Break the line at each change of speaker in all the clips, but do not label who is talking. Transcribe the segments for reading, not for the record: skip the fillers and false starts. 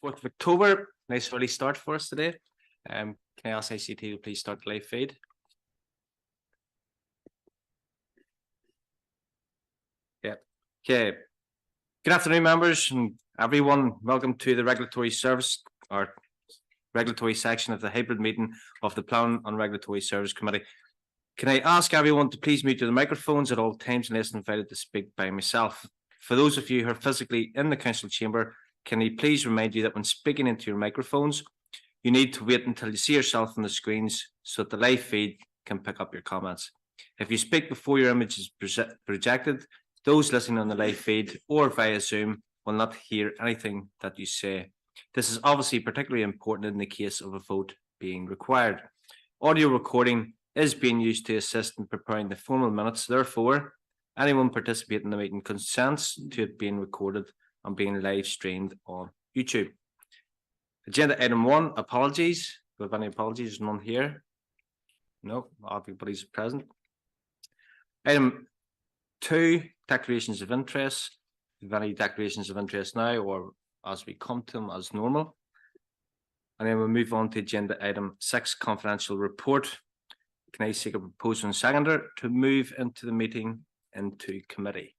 4th of October, nice early start for us today. Can I ask ICT to please start the live feed? Yeah. Okay. Good afternoon, members and everyone. Welcome to the regulatory service or regulatory section of the hybrid meeting of the Planning and Regulatory Service Committee. Can I ask everyone to please mute their microphones at all times unless invited to speak by myself? For those of you who are physically in the council chamber, can I please remind you that when speaking into your microphones, you need to wait until you see yourself on the screens so that the live feed can pick up your comments. If you speak before your image is projected, those listening on the live feed or via Zoom will not hear anything that you say. This is obviously particularly important in the case of a vote being required. Audio recording is being used to assist in preparing the formal minutes. Therefore, anyone participating in the meeting consents to it being recorded and being live streamed on YouTube. Agenda item 1, apologies. Do we have any apologies? There's none here. No, everybody's present. Item 2, declarations of interest. Do we have any declarations of interest now or as we come to them as normal? And then we'll move on to agenda item 6, confidential report. Can I seek a proposal and seconder to move into the meeting into committee?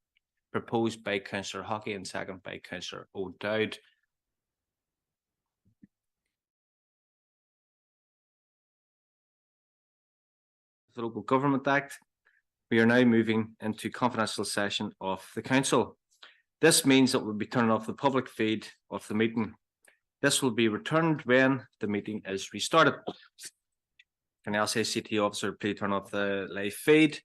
Proposed by Councillor Hockey and second by Councillor O'Dowd. The Local Government Act, we are now moving into confidential session of the council. This means that we'll be turning off the public feed of the meeting. This will be returned when the meeting is restarted. Can I ask a CT officer please turn off the live feed?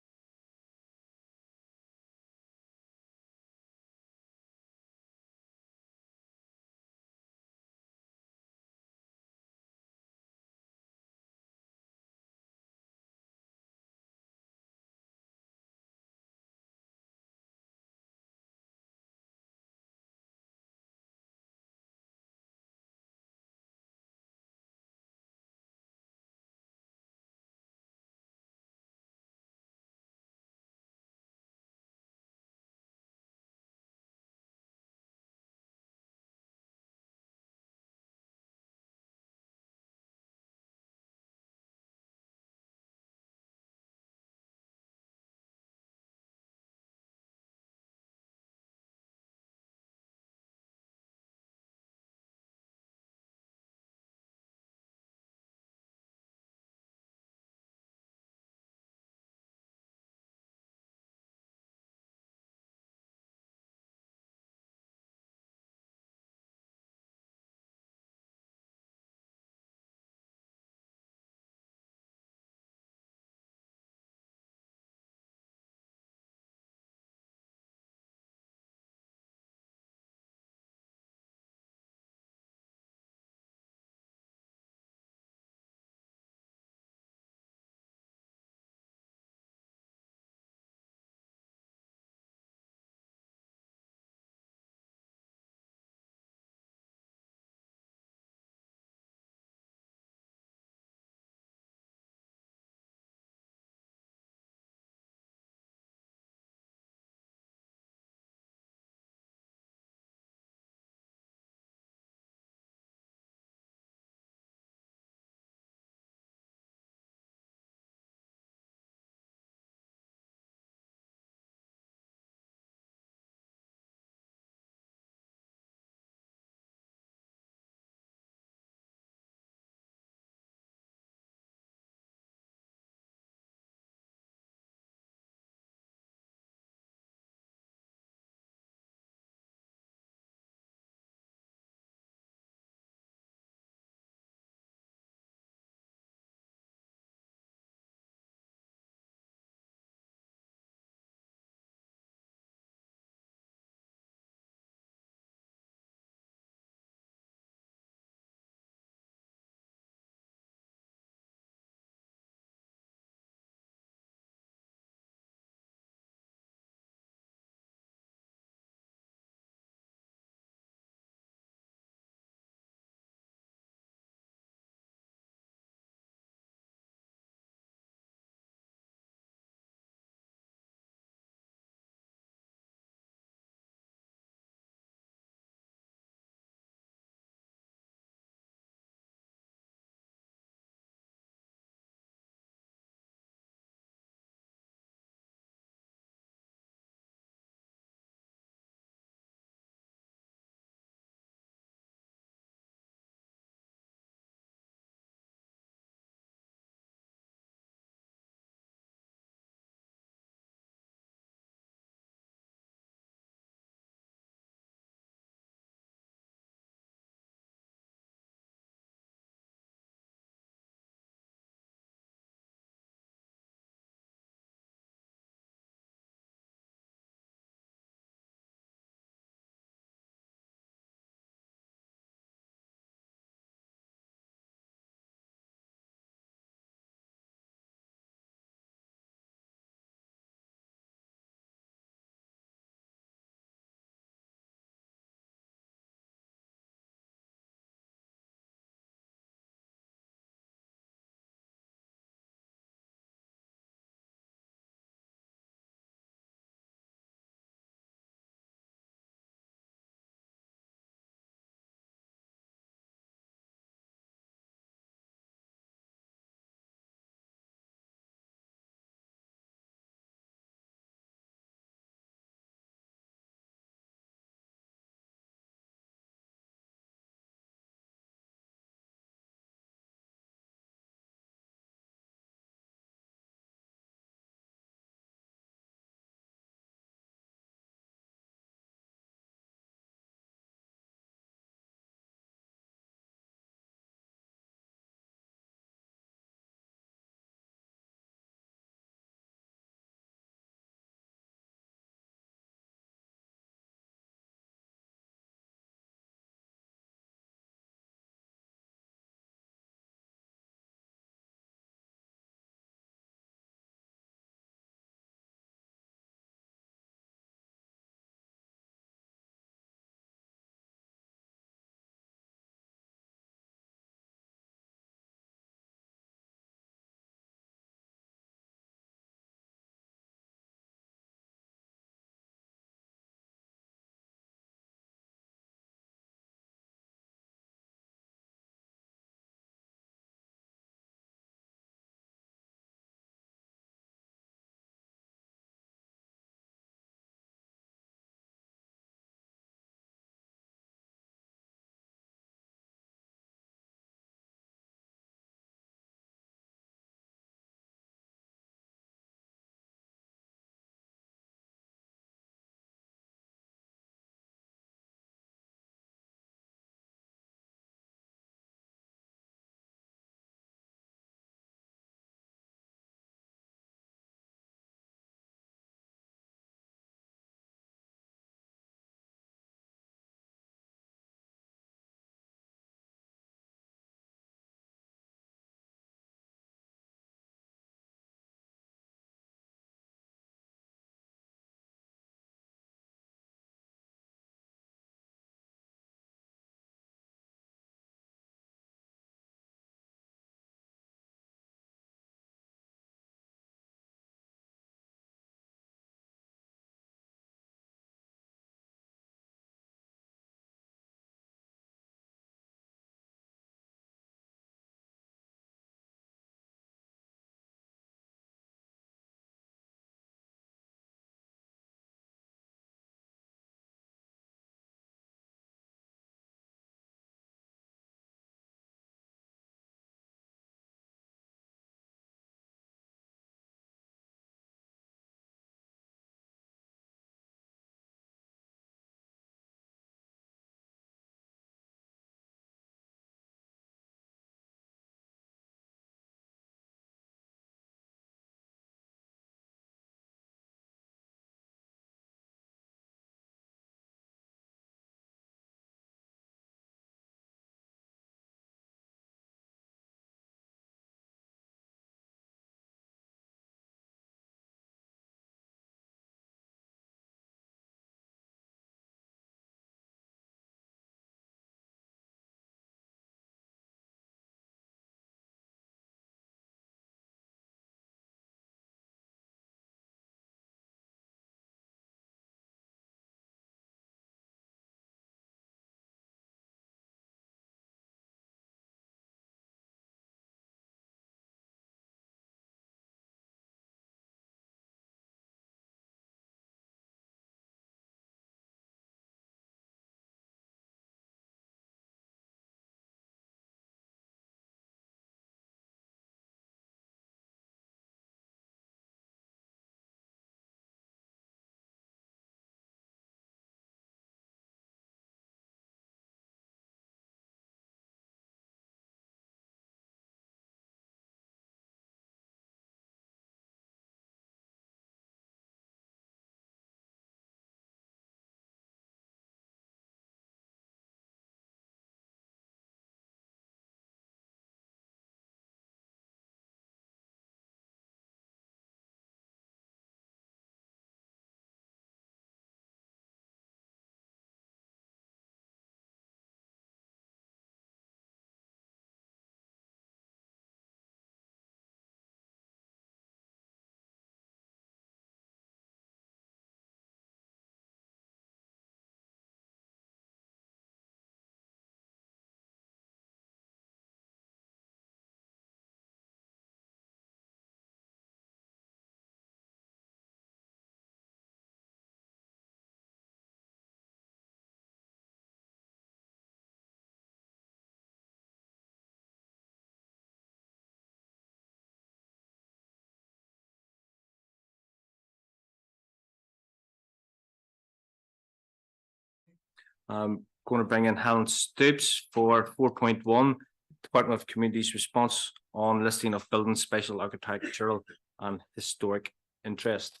I'm going to bring in Helen Stoops for 4.1, Department of Communities response on listing of buildings special architectural and historic interest.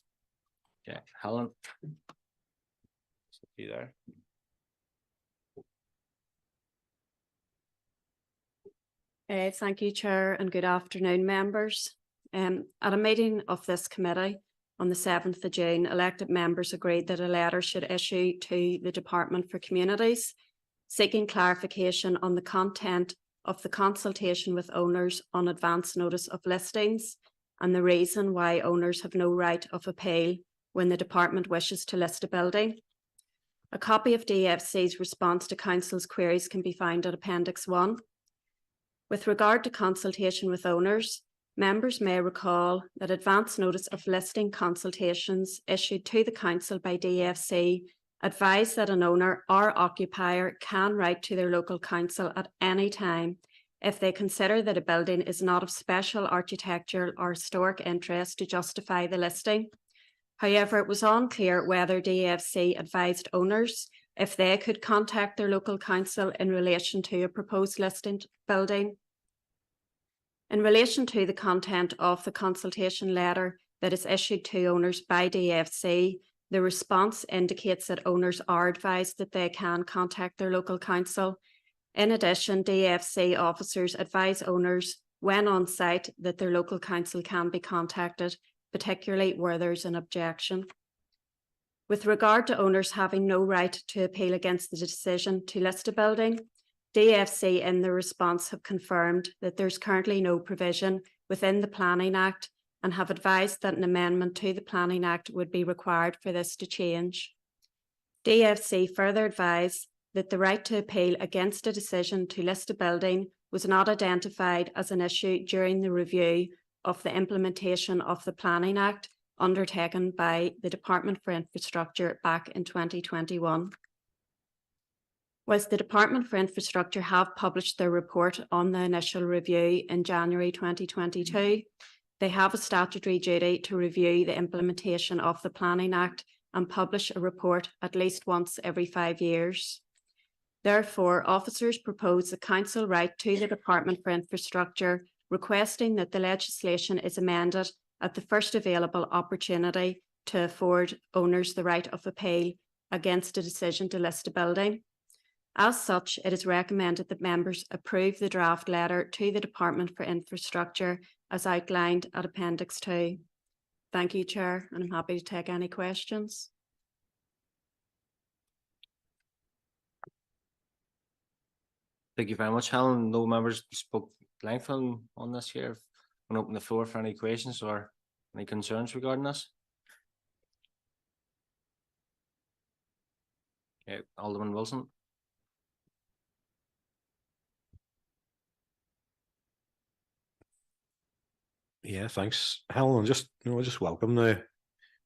Yeah, Helen. You there?
Thank you, Chair, and good afternoon, members. At a meeting of this committee on the 7th of June, elected members agreed that a letter should issue to the Department for Communities seeking clarification on the content of the consultation with owners on advance notice of listings and the reason why owners have no right of appeal when the Department wishes to list a building. A copy of DFC's response to Council's queries can be found at Appendix 1. With regard to consultation with owners, members may recall that advance notice of listing consultations issued to the Council by DFC advise that an owner or occupier can write to their local council at any time if they consider that a building is not of special architectural or historic interest to justify the listing. However, it was unclear whether DFC advised owners if they could contact their local council in relation to a proposed listed building. In relation to the content of the consultation letter that is issued to owners by DFC, the response indicates that owners are advised that they can contact their local council. In addition, DFC officers advise owners when on site that their local council can be contacted, particularly where there's an objection. With regard to owners having no right to appeal against the decision to list a building, DFC in their response have confirmed that there's currently no provision within the Planning Act and have advised that an amendment to the Planning Act would be required for this to change. DFC further advised that the right to appeal against a decision to list a building was not identified as an issue during the review of the implementation of the Planning Act undertaken by the Department for Infrastructure back in 2021. Whilst the Department for Infrastructure have published their report on the initial review in January 2022, they have a statutory duty to review the implementation of the Planning Act and publish a report at least once every 5 years. Therefore, officers propose the Council write to the Department for Infrastructure requesting that the legislation is amended at the first available opportunity to afford owners the right of appeal against a decision to list a building. As such, it is recommended that members approve the draft letter to the Department for Infrastructure as outlined at Appendix 2. Thank you, Chair, and I'm happy to take any questions.
Thank you very much, Helen. No members spoke length on this here. I'm going to open the floor for any questions or any concerns regarding this. Okay, Alderman Wilson.
Yeah, thanks, Helen. Just welcome the.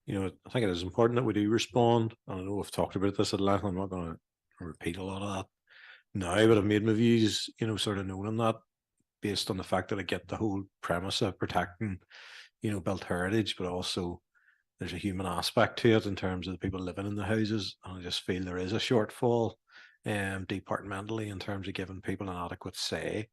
I think it is important that we do respond. And I know we've talked about this at length. I'm not going to repeat a lot of that now, but I've made my views, sort of known on that based on the fact that I get the whole premise of protecting, built heritage, but also there's a human aspect to it in terms of the people living in the houses. And I just feel there is a shortfall departmentally in terms of giving people an adequate say.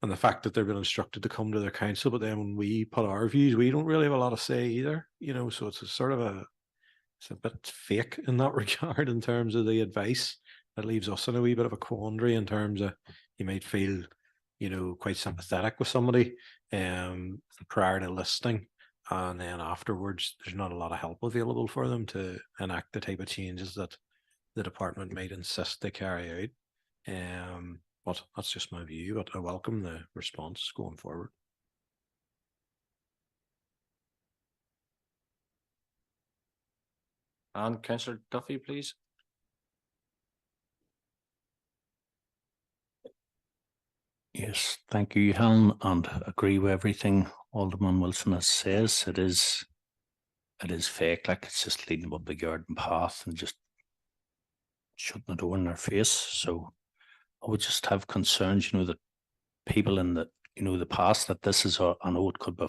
And the fact that they've been instructed to come to their council, but then when we put our views, we don't really have a lot of say either, so it's a bit fake in that regard in terms of the advice. That leaves us in a wee bit of a quandary in terms of you might feel, quite sympathetic with somebody prior to listing, and then afterwards there's not a lot of help available for them to enact the type of changes that the department might insist they carry out. But that's just my view, but I welcome the response going forward.
And Councillor Duffy, please.
Yes, thank you, Helen, and agree with everything Alderman Wilson has says. It is fake, like it's just leading up the garden path and just shutting the door in their face. So I would just have concerns, that people in the past, that this is I know it could be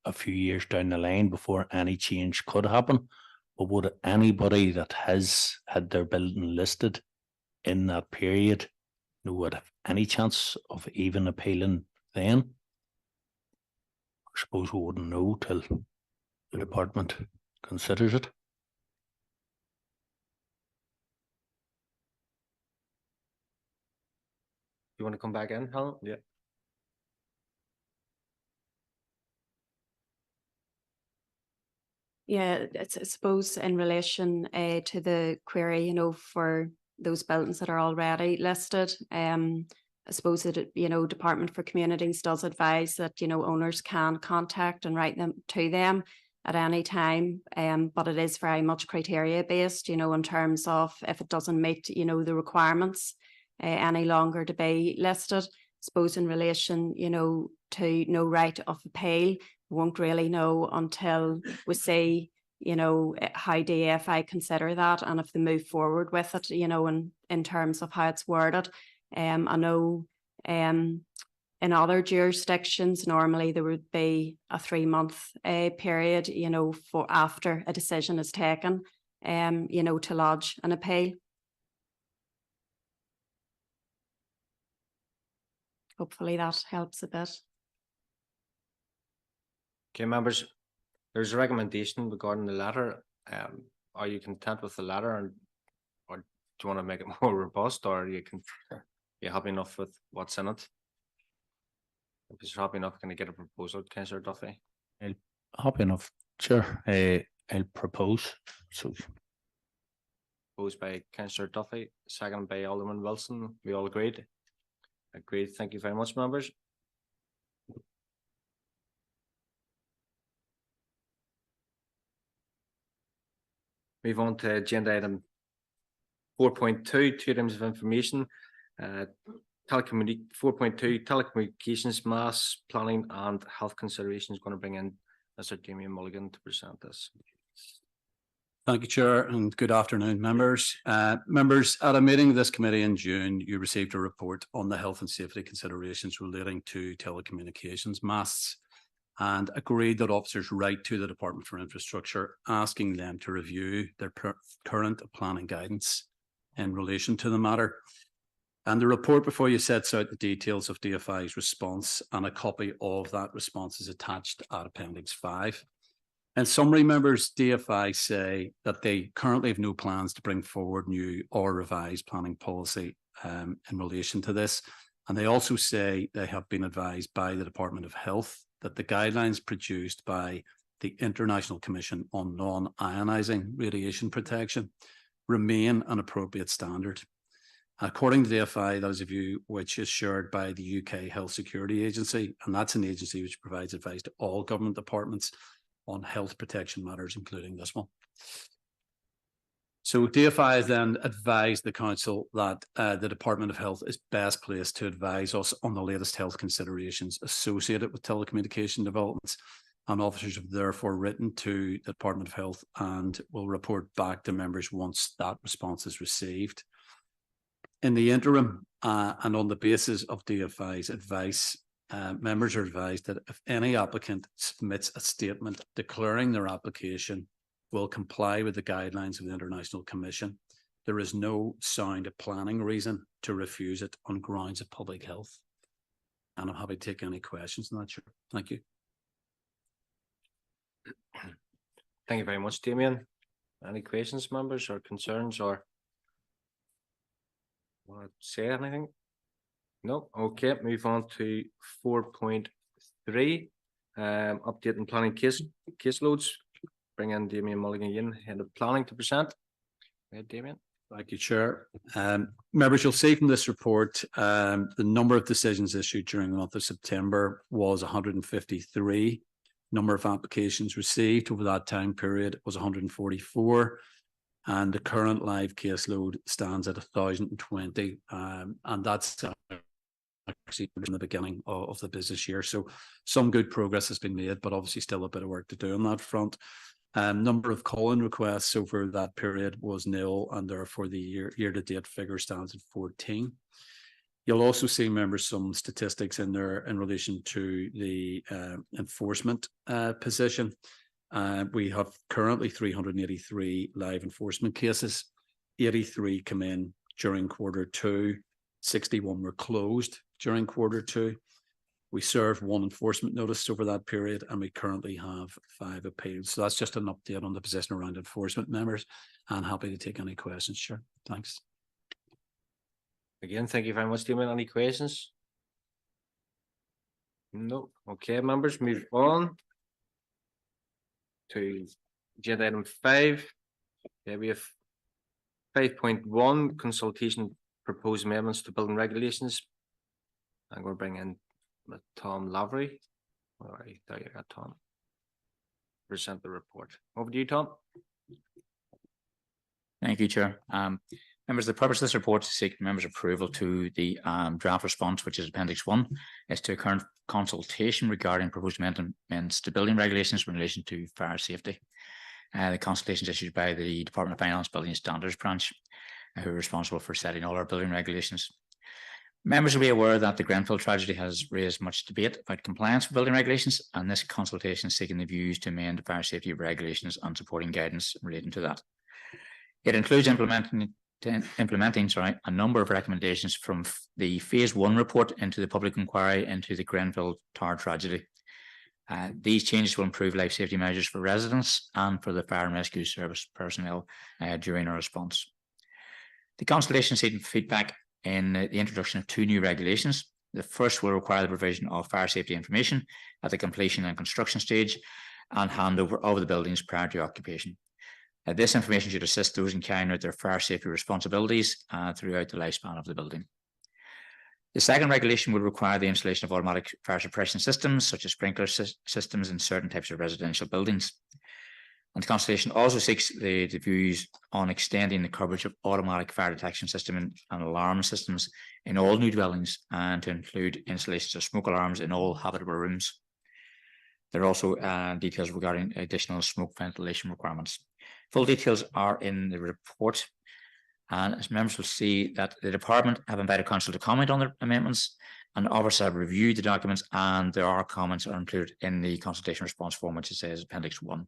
a few years down the line before any change could happen, but would anybody that has had their building listed in that period, would have any chance of even appealing then? I suppose we wouldn't know till the department considers it.
You want to come back in, Helen? Yeah.
Yeah, I suppose in relation to the query, for those buildings that are already listed, I suppose that, Department for Communities does advise that, owners can contact and write them to them at any time. But it is very much criteria based, in terms of if it doesn't meet, the requirements any longer to be listed. I suppose in relation, to no right of appeal, we won't really know until we see, how DFI consider that and if they move forward with it, in terms of how it's worded. I know in other jurisdictions, normally there would be a 3-month period, for after a decision is taken, to lodge an appeal. Hopefully that helps a bit.
Okay, members, there's a recommendation regarding the letter. Are you content with the letter, or do you want to make it more robust, or you happy enough with what's in it? If you're happy enough, can I get a proposal, Councillor Duffy?
Happy enough, Chair. I'll propose. So
Proposed by Councillor Duffy, second by Alderman Wilson. We all agreed? Agreed. Thank you very much, members. Move on to agenda item 4.2, 2 items of information. 4.2 telecommunications, mass planning and health considerations. Going to bring in Mr. Damien Mulligan to present this.
Thank you, Chair, and good afternoon, members. Members, at a meeting of this committee in June, you received a report on the health and safety considerations relating to telecommunications masts and agreed that officers write to the Department for Infrastructure asking them to review their current planning guidance in relation to the matter. And the report before you sets out the details of DFI's response, and a copy of that response is attached at Appendix 5. In summary, members, DFI say that they currently have no plans to bring forward new or revised planning policy in relation to this. And they also say they have been advised by the Department of Health that the guidelines produced by the International Commission on Non-Ionising Radiation Protection remain an appropriate standard. According to the DFI, that is a view which is shared by the UK Health Security Agency, and that's an agency which provides advice to all government departments on health protection matters, including this one. So DFI has then advised the Council that the Department of Health is best placed to advise us on the latest health considerations associated with telecommunication developments, and officers have therefore written to the Department of Health and will report back to members once that response is received. In the interim, and on the basis of DFI's advice, members are advised that if any applicant submits a statement declaring their application will comply with the guidelines of the International Commission, there is no sound planning reason to refuse it on grounds of public health. And I'm happy to take any questions on that, sure. Thank you.
Thank you very much, Damien. Any questions, members, or concerns, or want to say anything? No. Okay, move on to 4.3, updating planning caseloads. Bring in Damien Mulligan again, head of planning, to present. Damien.
Thank you, Chair. Members, you'll see from this report, the number of decisions issued during the month of September was 153. Number of applications received over that time period was 144. And the current live caseload stands at 1,020. And that's actually in the beginning of the business year. So some good progress has been made, but obviously still a bit of work to do on that front. Number of call-in requests over that period was nil, and therefore the year-to-date figure stands at 14. You'll also see, members, some statistics in there in relation to the enforcement position. We have currently 383 live enforcement cases. 83 come in during Q2. 61 were closed during Q2. We served 1 enforcement notice over that period, and we currently have 5 appeals. So that's just an update on the position around enforcement, members. And happy to take any questions. Sure. Thanks.
Again, thank you very much, Damien. Any questions? No. Okay, members, move on to agenda item 5. We have 5.1 consultation proposed amendments to building regulations. I'm going to bring in Tom Lavery. All right, there you go, Tom. Present the report. Over to you, Tom.
Thank you, Chair. Members, the purpose of this report is to seek members' approval to the draft response, which is Appendix 1, is to a current consultation regarding proposed amendments to building regulations in relation to fire safety. The consultation is issued by the Department of Finance Building Standards Branch, who are responsible for setting all our building regulations. Members will be aware that the Grenfell tragedy has raised much debate about compliance with building regulations, and this consultation is seeking the views to amend fire safety regulations and supporting guidance relating to that. It includes implementing a number of recommendations from the Phase 1 report into the public inquiry into the Grenfell Tower tragedy. These changes will improve life safety measures for residents and for the fire and rescue service personnel during our response. The consultation is seeking feedback in the introduction of 2 new regulations. The first will require the provision of fire safety information at the completion and construction stage and handover of the buildings prior to occupation. This information should assist those in carrying out their fire safety responsibilities throughout the lifespan of the building. The second regulation will require the installation of automatic fire suppression systems, such as sprinkler systems in certain types of residential buildings. And the consultation also seeks the views on extending the coverage of automatic fire detection system and alarm systems in all new dwellings, and to include installations of smoke alarms in all habitable rooms. There are also details regarding additional smoke ventilation requirements. Full details are in the report, and as members will see that the department have invited council to comment on the amendments, and officers have reviewed the documents, and there are comments are included in the consultation response form, which it says Appendix 1.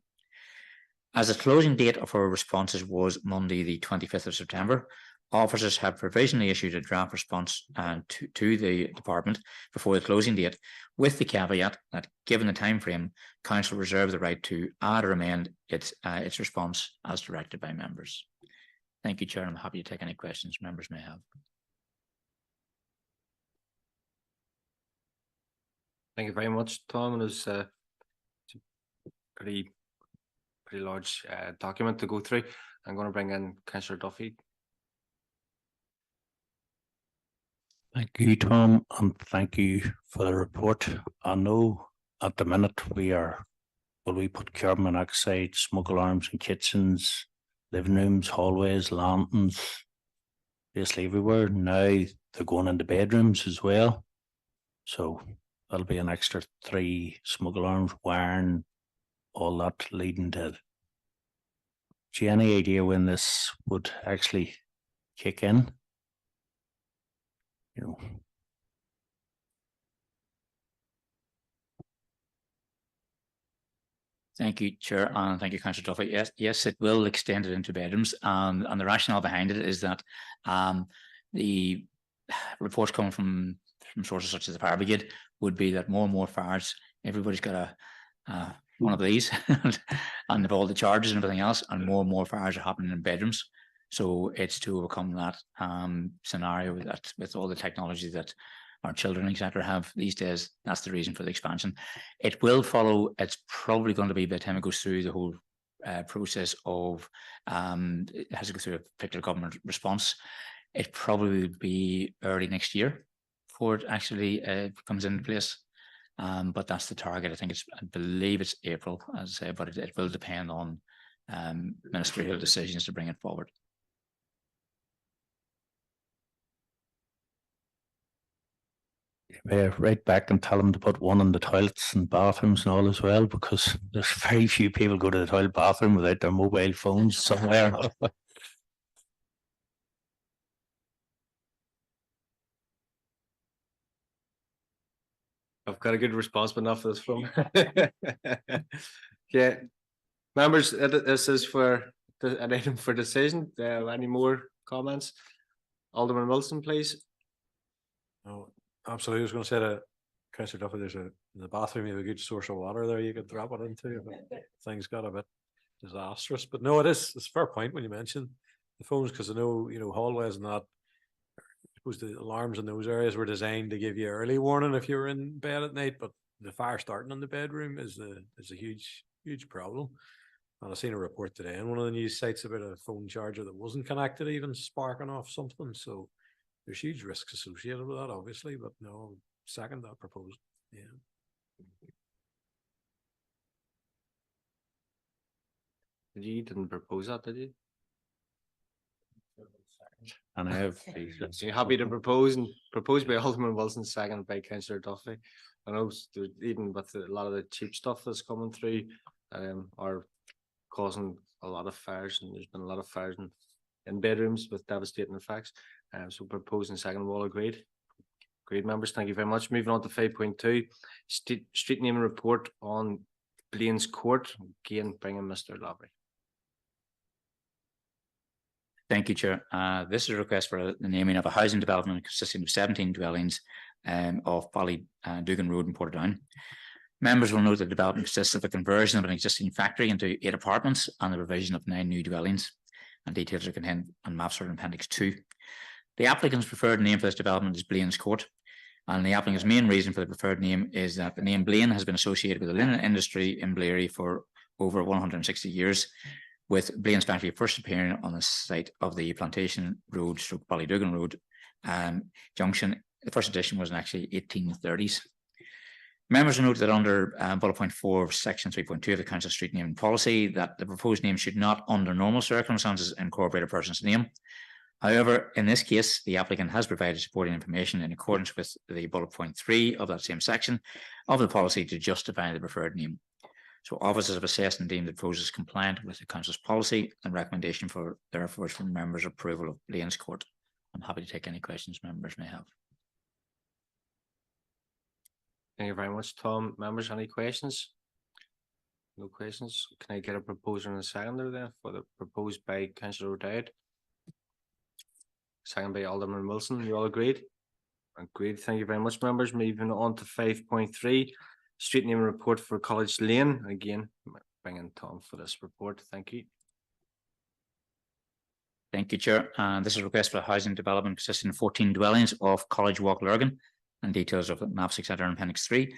As the closing date of our responses was Monday, the 25th of September, officers have provisionally issued a draft response to the department before the closing date, with the caveat that, given the time frame, council reserve the right to add or amend its response as directed by members. Thank you, Chair. I'm happy to take any questions members may have.
Thank you very much, Tom. It was a pretty large document to go through. I'm going to bring in Councillor Duffy.
Thank you, Tom, and thank you for the report. I know at the minute we put carbon monoxide, smoke alarms in kitchens, living rooms, hallways, lanterns, basically everywhere. Now they're going into bedrooms as well. So that'll be an extra 3 smoke alarms, wiring, all that leading to. Do you have any idea when this would actually kick in? You know.
Thank you, Chair, and thank you, Councillor Duffy. Yes, it will extend it into bedrooms, and the rationale behind it is that the reports coming from sources such as the fire brigade would be that more and more fires, everybody's got one of these, and of all the charges and everything else, and more fires are happening in bedrooms. So it's to overcome that scenario that with all the technology that our children, etc., have these days. That's the reason for the expansion. It will follow. It's probably going to be by the time it goes through the whole process of it has to go through a particular government response. It probably will be early next year before it actually comes into place. But that's the target. I believe it's April, as I say, but it will depend on ministerial decisions to bring it forward.
Right back and tell them to put one in the toilets and bathrooms and all as well, because there's very few people go to the toilet bathroom without their mobile phones somewhere.
I've got a good response, but not for this film. Yeah, members, this is for an item for decision. Any more comments? Alderman Wilson, please.
No, absolutely. I was going to say to Councillor Duffy, there's in the bathroom, you have a good source of water there you could drop it into if things got a bit disastrous. But no, it's a fair point when you mention the phones, because I know, hallways and that, I suppose the alarms in those areas were designed to give you early warning if you were in bed at night, but the fire starting in the bedroom is a huge problem. And I seen a report today on one of the news sites about a phone charger that wasn't connected, even sparking off something. So there's huge risks associated with that, obviously, but no, second that proposal. Yeah.
You didn't propose that, did you?
And I have.
So you're happy to propose by Alderman Wilson, second by Councillor Duffy. I know even with a lot of the cheap stuff that's coming through, are causing a lot of fires, and there's been a lot of fires in bedrooms with devastating effects. So proposing second, all agreed. Agreed, members. Thank you very much. Moving on to 5.2, street name report on Blaine's Court. Again, bringing Mr. Lavery.
Thank you, Chair. This is a request for the naming of a housing development consisting of 17 dwellings off Ballydugan Road in Portadown. Members will note that the development consists of a conversion of an existing factory into 8 apartments and the provision of 9 new dwellings, and details are contained on maps in Appendix 2. The applicant's preferred name for this development is Blaine's Court, and the applicant's main reason for the preferred name is that the name Blaine has been associated with the linen industry in Blairy for over 160 years, with Blaine's factory first appearing on the site of the Plantation Road / Ballydugan Road junction. The first edition was in actually 1830s. Members will note that under bullet point 4 of section 3.2 of the Council Street Naming Policy, that the proposed name should not, under normal circumstances, incorporate a person's name. However, in this case, the applicant has provided supporting information in accordance with the bullet point 3 of that same section of the policy to justify the preferred name. So officers have assessed and deemed the proposal is compliant with the Council's policy, and recommendation for therefore from members' approval of Blaine's Court. I'm happy to take any questions members may have.
Thank you very much, Tom. Members, any questions? No questions. Can I get a proposer and a seconder then for the proposed by Councillor O'Dowd? Second by Alderman Wilson. You all agreed? Agreed. Thank you very much, members. Moving on to 5.3, street name report for College Lane. Again, bringing Tom for this report. Thank you.
Thank you, Chair. This is a request for a housing development consisting of 14 dwellings off College Walk, Lurgan, and details of the maps, etc. in Appendix 3.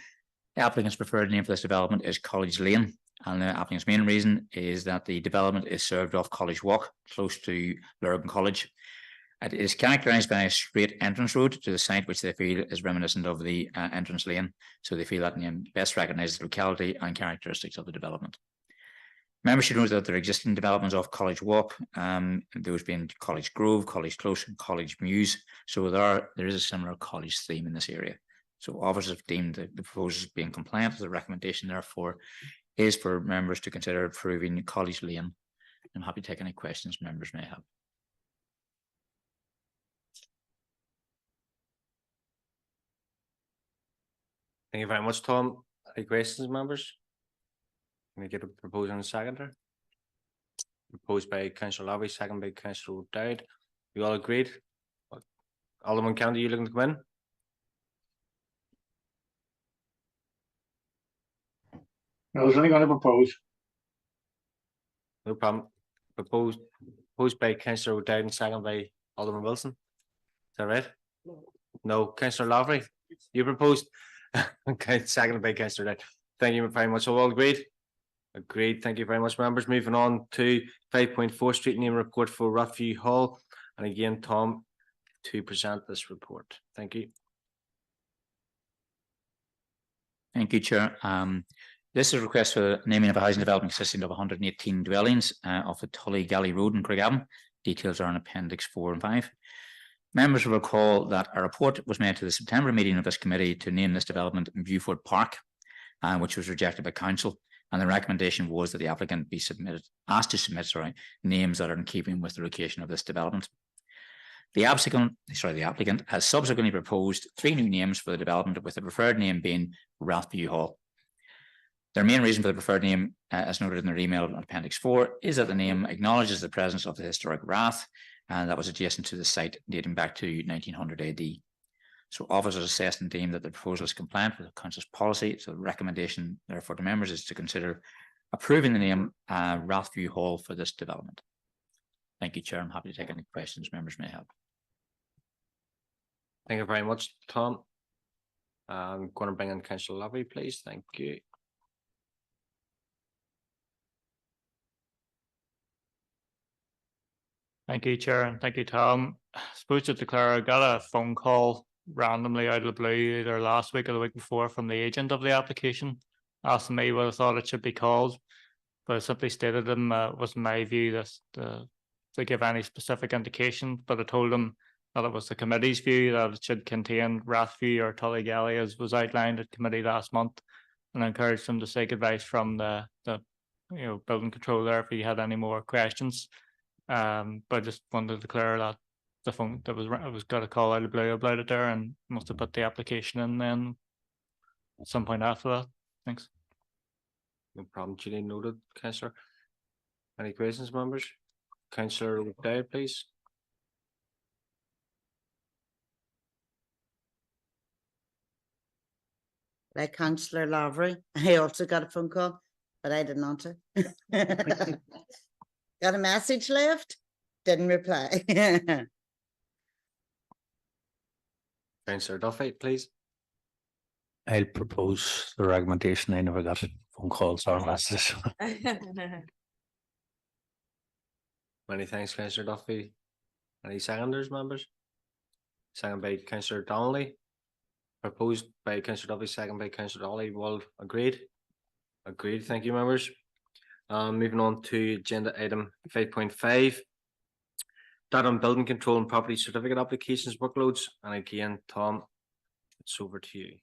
The applicant's preferred name for this development is College Lane, and the applicant's main reason is that the development is served off College Walk, close to Lurgan College. It is characterised by a straight entrance road to the site, which they feel is reminiscent of the entrance lane. So they feel that name best recognises the locality and characteristics of the development. Members should note that there are existing developments off College Walk, those being College Grove, College Close, and College Mews. So there is a similar college theme in this area. So officers have deemed the proposals being compliant. The recommendation, therefore, is for members to consider approving College Lane. I'm happy to take any questions members may have.
Thank you very much, Tom. Any questions, members? Can I get a proposal and a seconder? Proposed by Councillor Lavery, second by Councillor O'Dowd. You all agreed? Alderman County, you looking to come in?
I was only going to propose.
No problem. Proposed by Councillor O'Dowd and second by Alderman Wilson. Is that right? No, Councillor Lavery, you proposed. Okay, seconded by Councillor O'Dowd. Thank you very much. All agreed? Agreed. Thank you very much, members. Moving on to 5.4, street name report for Rothview Hall. And again, Tom, to present this report. Thank you.
Thank you, Chair. This is a request for naming of a housing development consisting of 118 dwellings off the Tully Galley Road in Craigavon. Details are in Appendix 4 and 5. Members will recall that a report was made to the September meeting of this committee to name this development in Beaufort Park, which was rejected by council. And the recommendation was that the applicant be asked to submit names that are in keeping with the location of this development. The applicant has subsequently proposed 3 new names for the development, with the preferred name being Rothview Hall. Their main reason for the preferred name, as noted in their email on Appendix 4, is that the name acknowledges the presence of the historic rath, and that was adjacent to the site dating back to 1900 AD. So officers assessed and deemed that the proposal is compliant with the council's policy. So the recommendation, therefore, to members is to consider approving the name Rathview Hall for this development. Thank you, Chair. I'm happy to take any questions members may have.
Thank you very much, Tom. I'm going to bring in Councillor Lavery, please. Thank you.
Thank you, Chair, and thank you, Tom. I suppose to declare, I got a phone call randomly out of the blue either last week or the week before from the agent of the application, asking me what I thought it should be called. But I simply stated to them it wasn't my view to give any specific indication, but I told them that it was the committee's view that it should contain Rathview or Tullygelly as was outlined at committee last month, and I encouraged them to seek advice from the building control there if he had any more questions. But I just wanted to declare that the phone that was got a call out of the blue about it there, and must have put the application in then at some point after that. Thanks.
No problem, Julie. Noted, Councillor. Any questions, members? Councillor Dyer, please.
Like Councillor Lavery, I also got a phone call, but I didn't answer. Got a message left, didn't reply.
Councillor Duffy, please.
I'll propose the recommendation. I never got phone calls or messages.
Many thanks, Councillor Duffy. Any seconders, members? Second by Councillor Donnelly. Proposed by Councillor Duffy, second by Councillor Donnelly. Well, agreed. Agreed. Thank you, members. Moving on to agenda item 5.5. Data on building control and property certificate applications workloads. And again, Tom, it's over to you.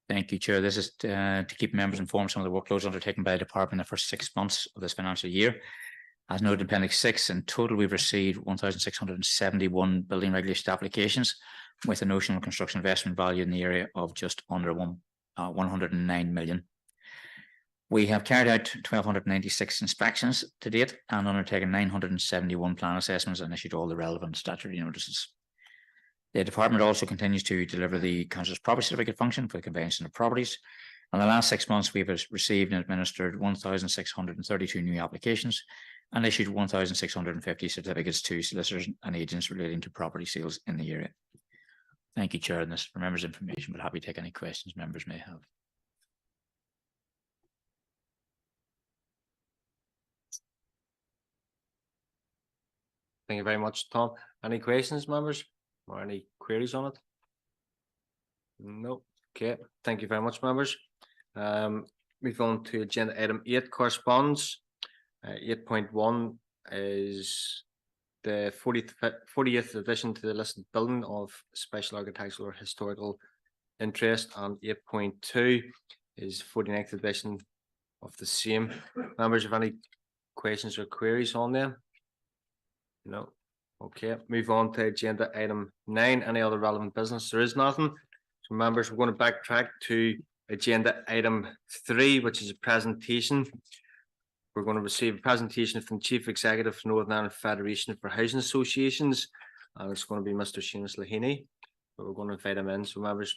Thank you, Chair. This is to keep members informed some of the workloads undertaken by the department in the first 6 months of this financial year. As noted in Appendix 6, in total we've received 1,671 building regulation applications with a notional construction investment value in the area of just under 109 million. We have carried out 1,296 inspections to date and undertaken 971 plan assessments and issued all the relevant statutory notices. The department also continues to deliver the council's property certificate function for the conveyancing of properties. In the last 6 months, we've received and administered 1,632 new applications and issued 1,650 certificates to solicitors and agents relating to property sales in the area. Thank you, Chair, and this for members' information, but happy to take any questions members may have.
Thank you very much, Tom. Any questions, members? Or any queries on it? No. Okay. Thank you very much, members. Move on to agenda item 8, correspondence. 8.1 is the 40th addition to the listed building of special architectural or historical interest, and 8.2 is 49th edition of the same. Members, have any questions or queries on them? No. Okay, move on to agenda item 9. Any other relevant business? There is nothing. So members, we're going to backtrack to agenda item 3, which is a presentation. We're going to receive a presentation from Chief Executive of Northern Ireland Federation for Housing Associations, and it's going to be Mr. Seamus Lahini. So we're going to invite him in. So members,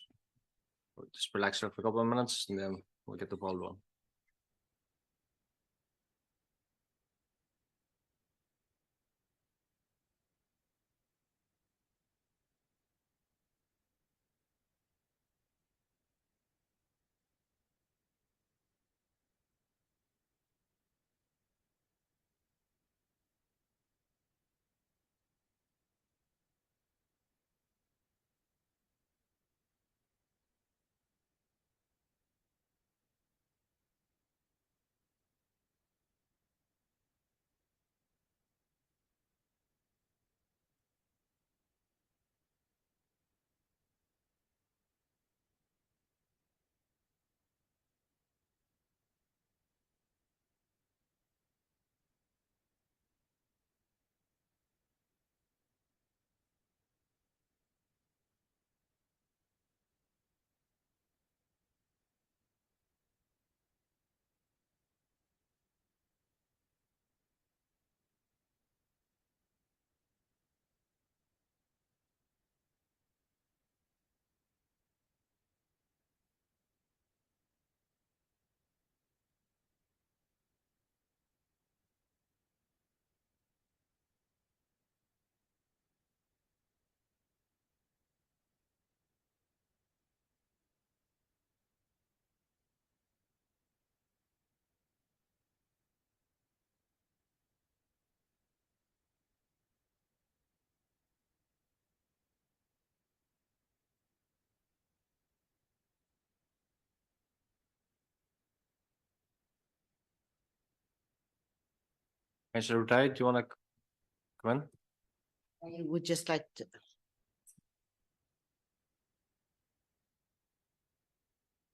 we'll just relax for a couple of minutes and then we'll get the ball rolling. Councillor O'Dowd, do you want to come in?
I would just like to.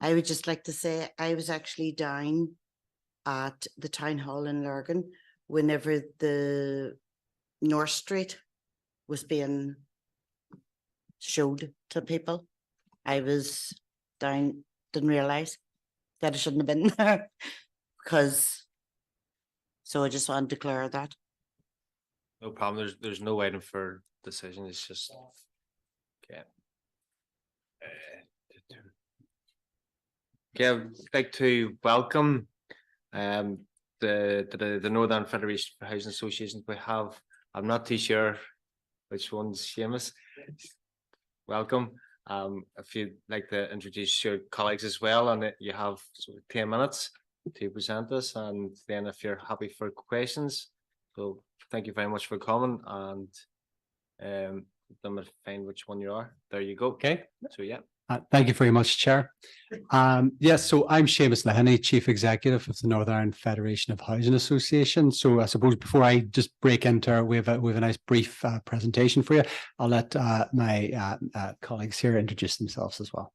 I would just like to say I was actually down at the town hall in Lurgan whenever the North Street was being showed to people. I was down, didn't realise that I shouldn't have been there because, so I just want to declare that.
No problem. There's no item for decision. It's just. Okay. Okay, I'd like to welcome the Northern Federation for Housing Associations we have. I'm not too sure which one's Seamus. Welcome. If you'd like to introduce your colleagues as well, and you have sort of 10 minutes to present this, and then if you're happy for questions. So thank you very much for coming, and then we'll find which one you are. There you go.
Okay.
So yeah.
Thank you very much, Chair. Yes, so I'm Seamus Leahy, Chief Executive of the Northern Ireland Federation of Housing Associations. So I suppose before I just break into, we have a nice brief presentation for you. I'll let my colleagues here introduce themselves as well.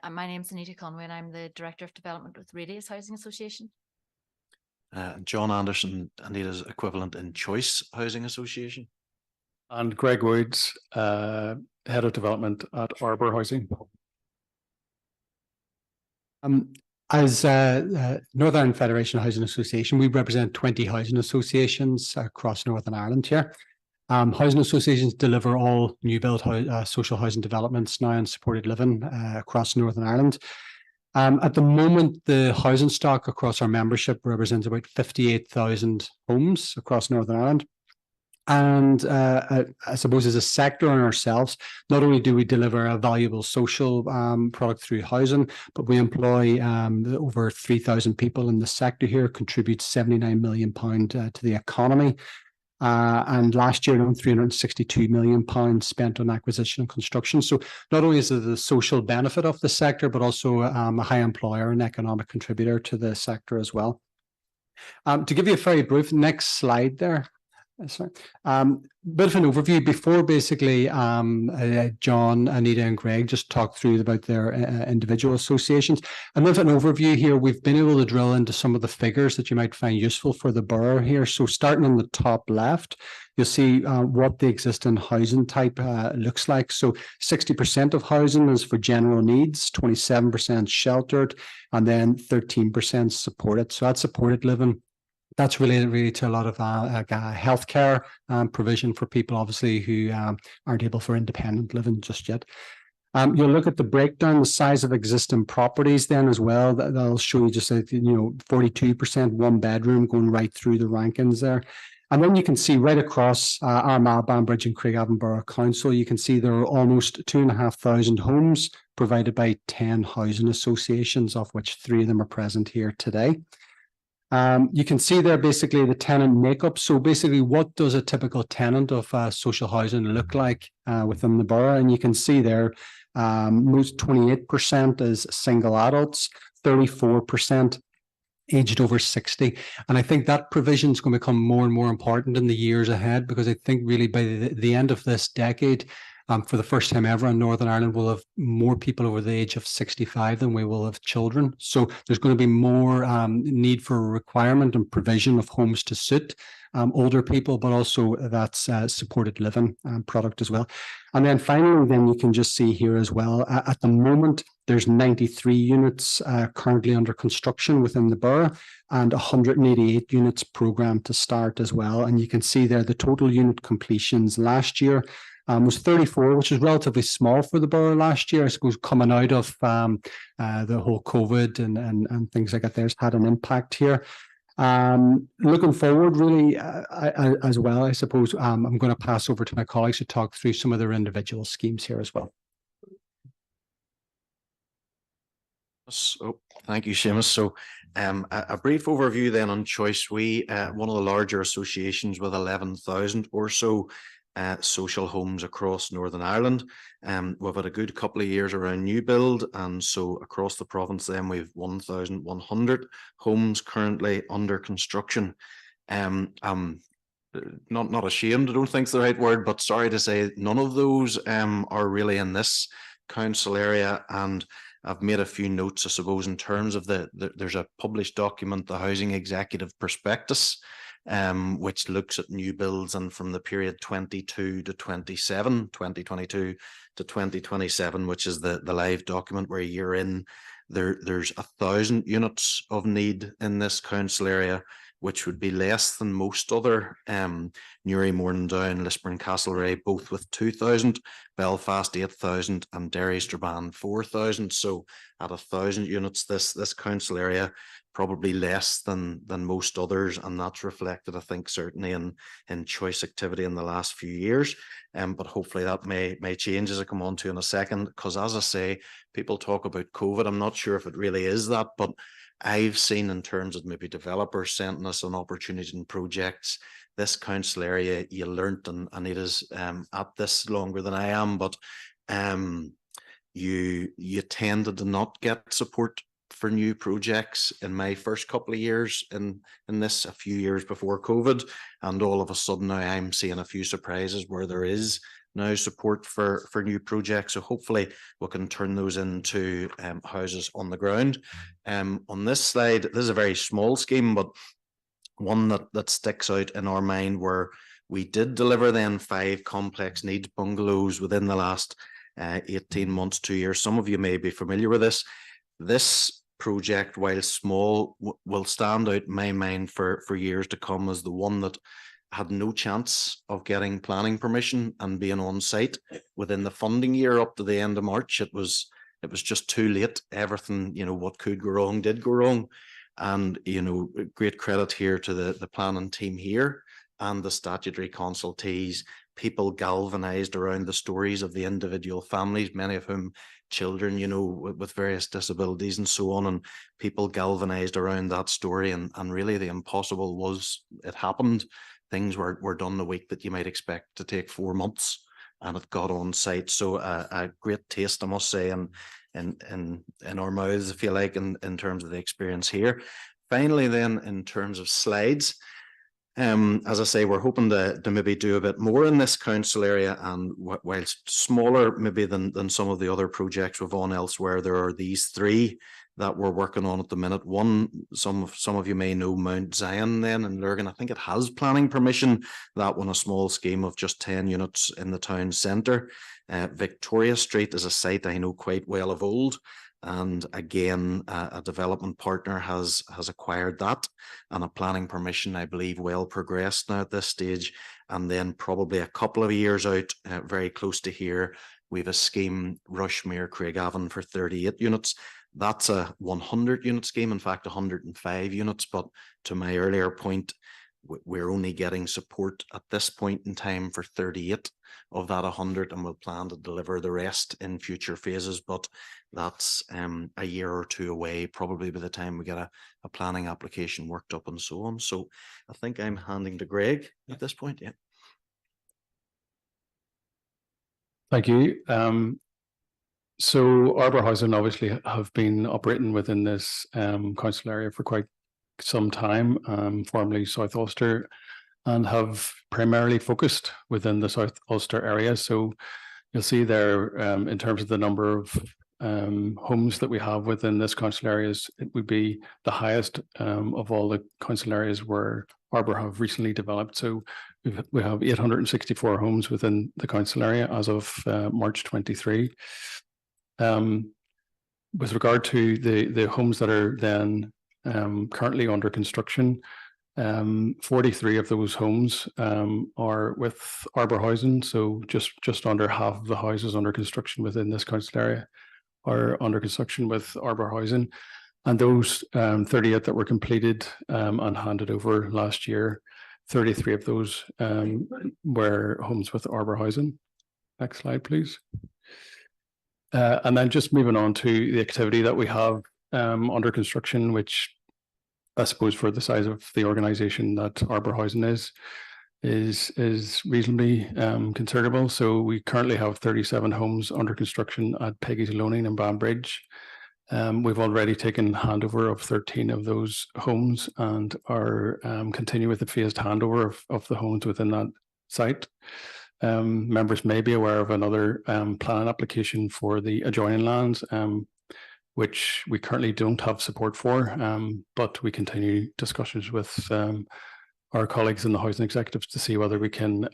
My name's Anita Conway and I'm the Director of Development with Radius Housing Association.
John Anderson, Anita's equivalent in Choice Housing Association.
And Greg Woods, Head of Development at Armagh Housing.
As Northern Ireland Federation of Housing Association, we represent 20 housing associations across Northern Ireland here. Housing associations deliver all new build social housing developments now in supported living across Northern Ireland. At the moment, the housing stock across our membership represents about 58,000 homes across Northern Ireland. And I suppose as a sector in ourselves, not only do we deliver a valuable social product through housing, but we employ over 3,000 people in the sector here, contribute £79 million to the economy. And last year, around £362 million spent on acquisition and construction. So not only is it the social benefit of the sector, but also a high employer and economic contributor to the sector as well. To give you a very brief next slide there. Sorry. Bit of an overview before basically John, Anita and Greg just talked through about their individual associations. And with an overview here, we've been able to drill into some of the figures that you might find useful for the borough here. So starting on the top left, you'll see what the existing housing type looks like. So 60% of housing is for general needs, 27% sheltered, and then 13% supported. So that's supported living. That's related really to a lot of healthcare provision for people, obviously, who aren't able for independent living just yet. You'll look at the breakdown, the size of existing properties then as well. That'll show you just, 42% one bedroom going right through the rankings there. And then you can see right across Armagh, Banbridge and Craigavon Borough Council, you can see there are almost 2,500 homes provided by 10 housing associations, of which 3 of them are present here today. You can see there basically the tenant makeup. So basically, what does a typical tenant of social housing look like within the borough? And you can see there, most 28% is single adults, 34% aged over 60. And I think that provision is going to become more and more important in the years ahead, because I think really by the end of this decade, for the first time ever in Northern Ireland, we'll have more people over the age of 65 than we will have children. So there's going to be more need for a requirement and provision of homes to suit older people, but also that's supported living product as well. And then finally, then you can just see here as well, at the moment, there's 93 units currently under construction within the borough and 188 units programmed to start as well. And you can see there the total unit completions last year was 34, which is relatively small for the borough last year. I suppose coming out of the whole COVID and things like that, there's had an impact here. Looking forward really as well, I suppose I'm going to pass over to my colleagues to talk through some of their individual schemes here as well.
So thank you, Seamus. So a brief overview then on Choice. We one of the larger associations with 11,000 or so social homes across Northern Ireland. We've had a good couple of years around new build, and so across the province then we've 1,100 homes currently under construction. Not ashamed, I don't think it's the right word, but sorry to say none of those are really in this council area. And I've made a few notes, I suppose, in terms of there's a published document, the Housing Executive Prospectus, which looks at new builds and from the period 22 to 27, 2022 to 2027, which is the live document where you're in. There's 1,000 units of need in this council area, which would be less than most other Newry, Morningdown, Lisburn, Castlereagh, both with 2,000, Belfast 8,000 and Derry, Strabane 4,000. So at 1,000 units, this council area probably less than most others, and that's reflected, I think, certainly in choice activity in the last few years. But hopefully that may change as I come on to in a second, because as I say, people talk about COVID. I'm not sure if it really is that, but I've seen in terms of maybe developers sending us an opportunity in projects, this council area, you learnt, and it is at this longer than I am, but you tended to not get support for new projects in my first couple of years in this, a few years before COVID, and all of a sudden now I'm seeing a few surprises where there is now support for new projects. So hopefully we can turn those into houses on the ground. On this slide, this is a very small scheme, but one that sticks out in our mind, where we did deliver then 5 complex needs bungalows within the last 18 months, 2 years. Some of you may be familiar with this. This project, while small, will stand out in my mind for years to come as the one that had no chance of getting planning permission and being on site within the funding year up to the end of March. It was just too late. Everything, what could go wrong did go wrong. And, great credit here to the planning team here and the statutory consultees. People galvanized around the stories of the individual families, many of whom children, with various disabilities and so on, and people galvanized around that story. And really the impossible it happened. Things were done the week that you might expect to take 4 months, and it got on site. So a great taste, I must say, in our mouths, if you like, in terms of the experience here. Finally, then, in terms of slides, as I say, we're hoping to maybe do a bit more in this council area, and whilst smaller maybe than some of the other projects we've on elsewhere, there are these 3 that we're working on at the minute. One, some of you may know Mount Zion then in Lurgan. I think it has planning permission. That one, a small scheme of just 10 units in the town centre. Victoria Street is a site I know quite well of old. And again, a development partner has acquired that, and a planning permission, I believe, well progressed now at this stage. And then probably a couple of years out, very close to here, we have a scheme, Rushmere, Craigavon, for 38 units. That's a 100-unit scheme, in fact, 105 units. But to my earlier point, we're only getting support at this point in time for 38 of that 100, and we'll plan to deliver the rest in future phases. But that's a year or 2 away, probably by the time we get a planning application worked up and so on. So I think I'm handing to Greg at this point. Yeah.
Thank you. So Armagh Housing obviously have been operating within this council area for quite some time, formerly South Ulster, and have primarily focused within the South Ulster area. So you'll see there, in terms of the number of homes that we have within this council areas, it would be the highest of all the council areas where Armagh have recently developed. So we have 864 homes within the council area as of March 23. With regard to the homes that are then currently under construction, 43 of those homes are with Armagh Housing. So just under half of the houses under construction within this council area are under construction with Armagh Housing. And those 38 that were completed and handed over last year, 33 of those were homes with Armagh Housing. Next slide, please. And then just moving on to the activity that we have under construction, which I suppose for the size of the organisation that Armagh Housing is
is reasonably considerable. So we currently have 37 homes under construction at Peggy's Loaning in Banbridge. We've already taken handover of 13 of those homes and are continuing with the phased handover of the homes within that site. Members may be aware of another planning application for the adjoining lands, which we currently don't have support for, but we continue discussions with our colleagues in the housing executives to see whether we can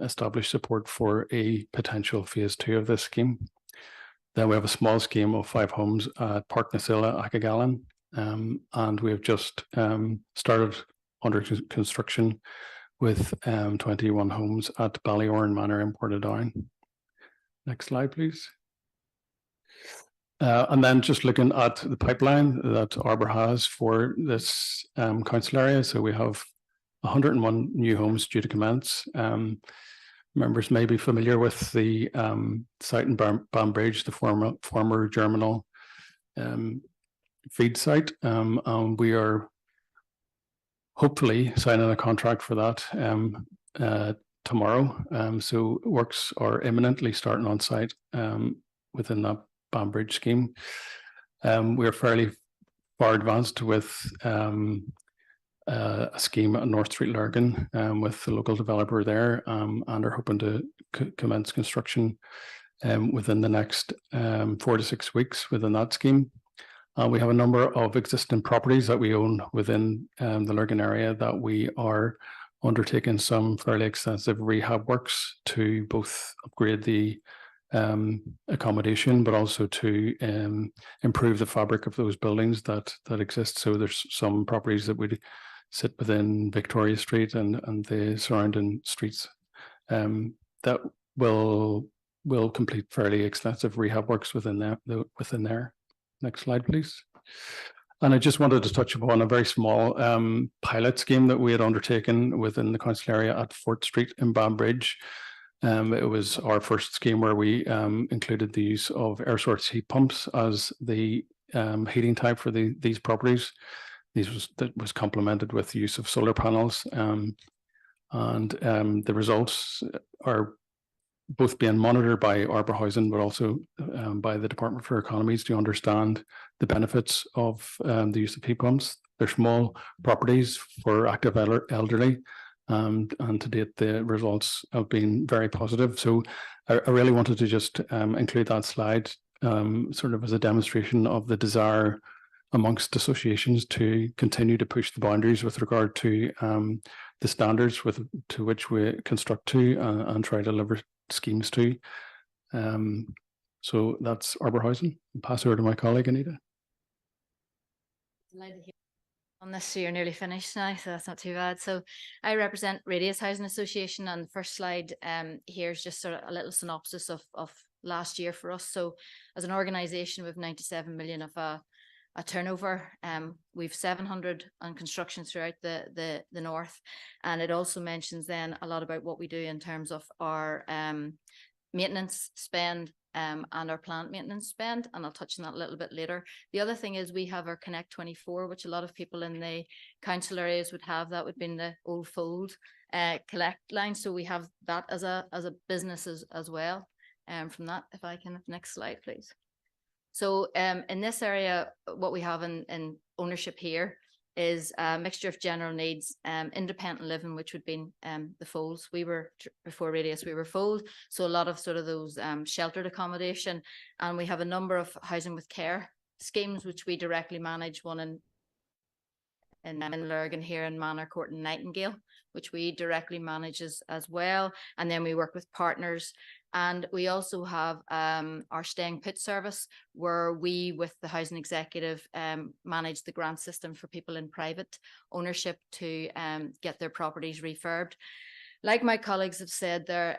establish support for a potential phase 2 of this scheme. Then we have a small scheme of 5 homes at Park Nasilla, Craigavon, and we have just started under construction with 21 homes at Ballyorn Manor in Portadown. Next slide, please. And then just looking at the pipeline that Armagh has for this council area. So we have 101 new homes due to commence. Members may be familiar with the site in Banbridge, the former Germinal feed site. And we are hopefully signing a contract for that tomorrow. So works are imminently starting on site within that Banbridge scheme. We are fairly far advanced with a scheme at North Street, Lurgan, with the local developer there, and are hoping to commence construction within the next 4 to 6 weeks within that scheme. We have a number of existing properties that we own within the Lurgan area that we are undertaking some fairly extensive rehab works to both upgrade the accommodation, but also to improve the fabric of those buildings that exist. So there's some properties that would sit within Victoria Street and the surrounding streets that will complete fairly extensive rehab works within there. Next slide, please. And I just wanted to touch upon a very small pilot scheme that we had undertaken within the council area at Fort Street in Banbridge. It was our first scheme where we included the use of air source heat pumps as the heating type for these properties. That was complemented with the use of solar panels, and the results are both being monitored by Armagh Housing, but also by the Department for Economies to understand the benefits of the use of heat pumps. They're small properties for active elderly, and to date the results have been very positive. So I really wanted to just include that slide sort of as a demonstration of the desire amongst associations to continue to push the boundaries with regard to the standards to which we construct to and try to deliver schemes to. So that's Armagh Housing. I'll pass over to my colleague Anita.
On this, so you're nearly finished now, so that's not too bad. So I represent Radius Housing Association, and the first slide here's just sort of a little synopsis of last year for us. So as an organisation, we've 97 million of a turnover. We've 700 on construction throughout the north, and it also mentions then a lot about what we do in terms of our maintenance spend and our plant maintenance spend, and I'll touch on that a little bit later. The other thing is we have our Connect 24, which a lot of people in the council areas would have. That would be in the old fold collect line, so we have that as a business as well. From that, if I can, next slide please. So in this area, what we have in ownership here is a mixture of general needs, independent living, which would be the folds. We were, before Radius, we were fold. So a lot of sort of those sheltered accommodation. And we have a number of housing with care schemes, which we directly manage, one in Lurgan here in Manor Court and Nightingale, which we directly manage as well. And then we work with partners. And we also have our staying put service, where we, with the housing executive, manage the grant system for people in private ownership to get their properties refurbed. Like my colleagues have said there,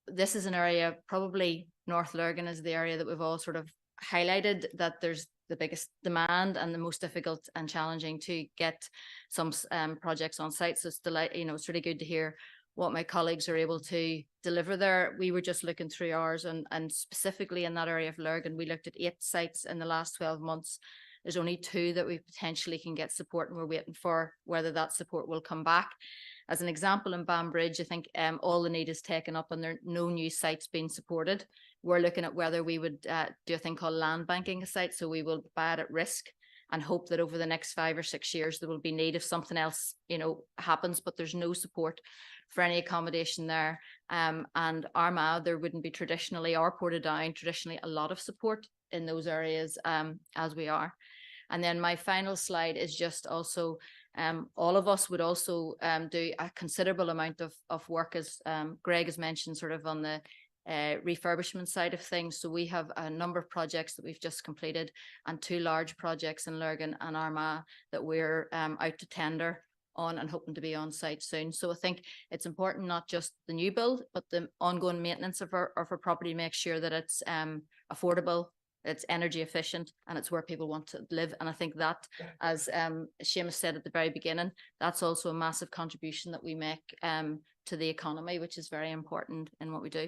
this is an area, probably North Lurgan is the area that we've all sort of highlighted that there's the biggest demand and the most difficult and challenging to get some projects on site. So it's it's really good to hear what my colleagues are able to deliver there. We were just looking through ours, and specifically in that area of Lurgan, we looked at 8 sites in the last 12 months, There's only 2 that we potentially can get support, and we're waiting for whether that support will come back. As an example, in Banbridge, I think all the need is taken up and there are no new sites being supported. We're looking at whether we would do a thing called land banking a site. So we will buy it at risk and hope that over the next 5 or 6 years there will be need if something else, happens, but there's no support for any accommodation there. And Armagh, there wouldn't be traditionally, or Portadown, traditionally a lot of support in those areas as we are. And then my final slide is just also all of us would also do a considerable amount of work, as Greg has mentioned, sort of on the refurbishment side of things. So we have a number of projects that we've just completed and 2 large projects in Lurgan and Armagh that we're out to tender on and hoping to be on site soon. So I think it's important not just the new build, but the ongoing maintenance of our property, make sure that it's affordable, it's energy efficient, and it's where people want to live. And I think that, as Seamus said at the very beginning, that's also a massive contribution that we make to the economy, which is very important in what we do.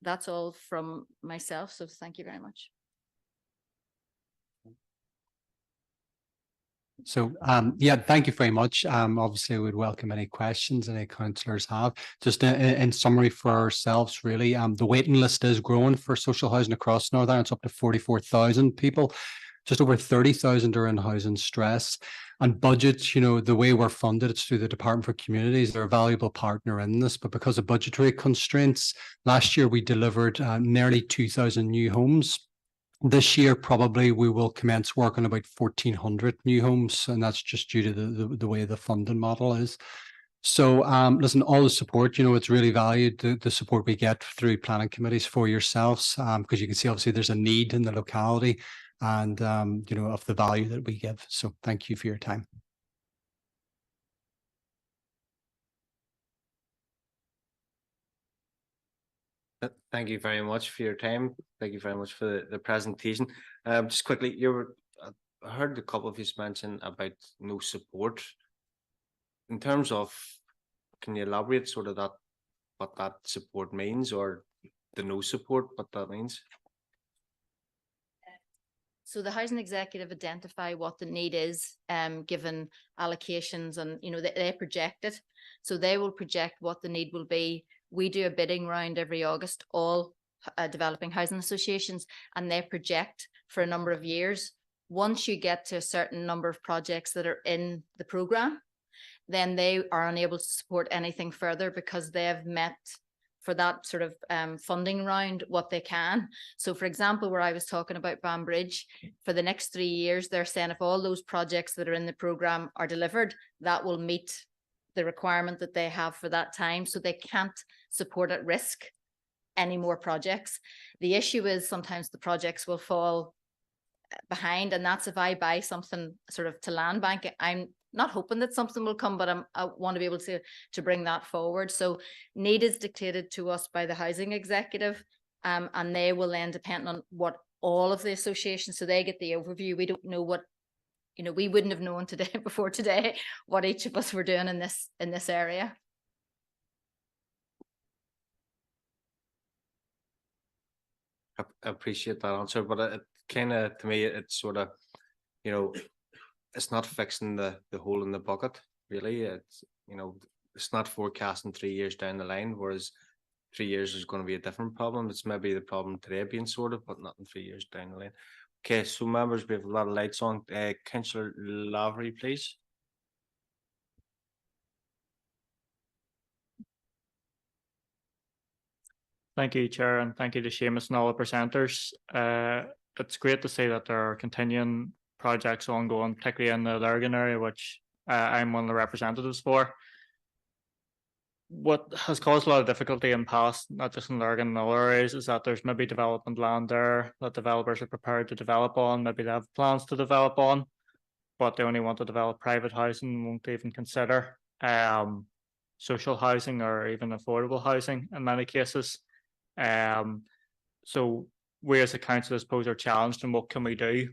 That's all from myself. So thank you very much.
So, yeah, thank you very much. Obviously, we'd welcome any questions any councillors have. Just in summary for ourselves, really, the waiting list is growing for social housing across Northern Ireland. It's up to 44,000 people. Just over 30,000 are in housing stress. And budgets, the way we're funded, it's through the Department for Communities. They're a valuable partner in this, but because of budgetary constraints, last year we delivered nearly 2,000 new homes. This year, probably we will commence work on about 1,400 new homes, and that's just due to the way the funding model is. So, listen, all the support, it's really valued, the support we get through planning committees for yourselves, because you can see obviously there's a need in the locality and, of the value that we give. So thank you for your time.
Thank you very much for your time. Thank you very much for the presentation. Just quickly, I heard a couple of you mention about no support. In terms of, can you elaborate sort of what that support means, or the no support, what that means?
So the housing executive identify what the need is, given allocations, and they project it. So they will project what the need will be. We do a bidding round every August, all developing housing associations, and they project for a number of years. Once you get to a certain number of projects that are in the programme, then they are unable to support anything further because they have met for that sort of funding round what they can. So for example, where I was talking about Banbridge, for the next 3 years, they're saying if all those projects that are in the programme are delivered, that will meet the requirement that they have for that time. So they can't support at risk any more projects. The issue is sometimes the projects will fall behind, and that's if I buy something sort of to land bank. I'm not hoping that something will come, but I want to be able to bring that forward. So need is dictated to us by the housing executive, and they will then depend on what all of the associations, so they get the overview. We don't know what, we wouldn't have known today before today what each of us were doing in this area.
I appreciate that answer, but it kind of, to me, it's sort of, it's not fixing the hole in the bucket, really. It's, it's not forecasting 3 years down the line, whereas 3 years is going to be a different problem. It's maybe the problem today being sorted, but not in 3 years down the line. Okay, so members, we have a lot of lights on. Councillor Lavery, please.
Thank you, Chair, and thank you to Seamus and all the presenters. It's great to see that there are continuing projects ongoing, particularly in the Lurgan area, which I'm one of the representatives for. What has caused a lot of difficulty in past, not just in Lurgan and other areas, is that there's maybe development land there that developers are prepared to develop on, maybe they have plans to develop on, but they only want to develop private housing, won't even consider social housing or even affordable housing in many cases. So we as a council, I suppose, are challenged in what can we do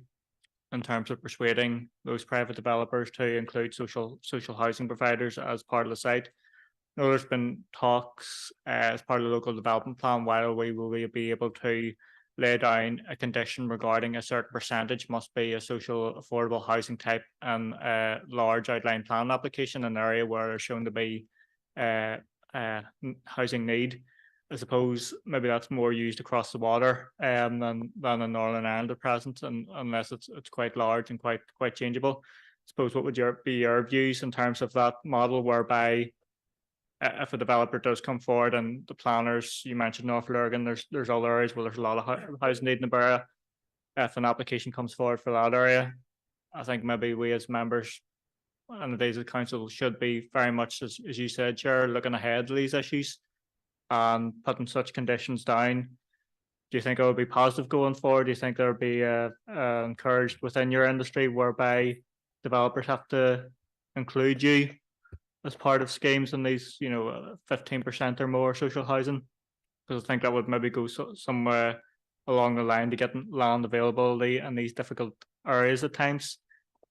in terms of persuading those private developers to include social housing providers as part of the site. I know there's been talks as part of the local development plan, while we will be able to lay down a condition regarding a certain percentage must be a social affordable housing type and a large outline plan application in an area where there's shown to be housing need. I suppose maybe that's more used across the water than in Northern Ireland at present, and unless it's quite large and quite changeable. I suppose what would be your views in terms of that model, whereby if a developer does come forward and the planners, you mentioned North Lurgan, there's other areas where there's a lot of housing need in the borough. If an application comes forward for that area, I think maybe we as members and the days of the council should be very much, as you said, Chair, looking ahead to these issues and putting such conditions down. Do you think it would be positive going forward? Do you think there would be encouraged within your industry whereby developers have to include you as part of schemes in these, 15% or more social housing? Because I think that would maybe go somewhere along the line to getting land availability in these difficult areas at times.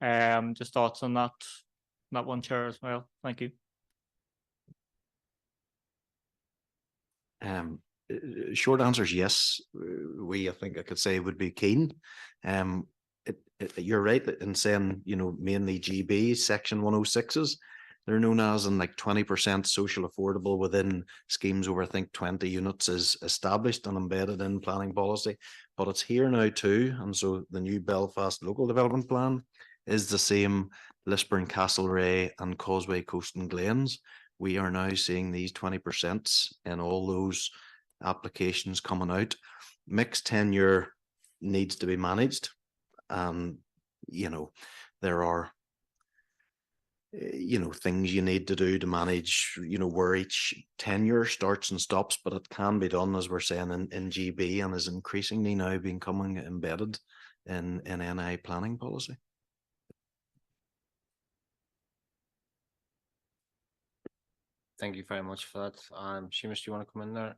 Just thoughts on that one, Chair, as well. Thank you.
Short answer is yes. I think I could say would be keen. You're right in saying, mainly GB section 106s. They're known as, and like 20% social affordable within schemes over, I think, 20 units is established and embedded in planning policy. But it's here now too. And so the new Belfast local development plan is the same. Lisburn, Castlereagh and Causeway Coast and Glens. We are now seeing these 20% in all those applications coming out. Mixed tenure needs to be managed. There are things you need to do to manage, where each tenure starts and stops, but it can be done, as we're saying, in GB, and is increasingly now becoming embedded in NI planning policy.
Thank you very much for that. Seamus, do you want to come in there?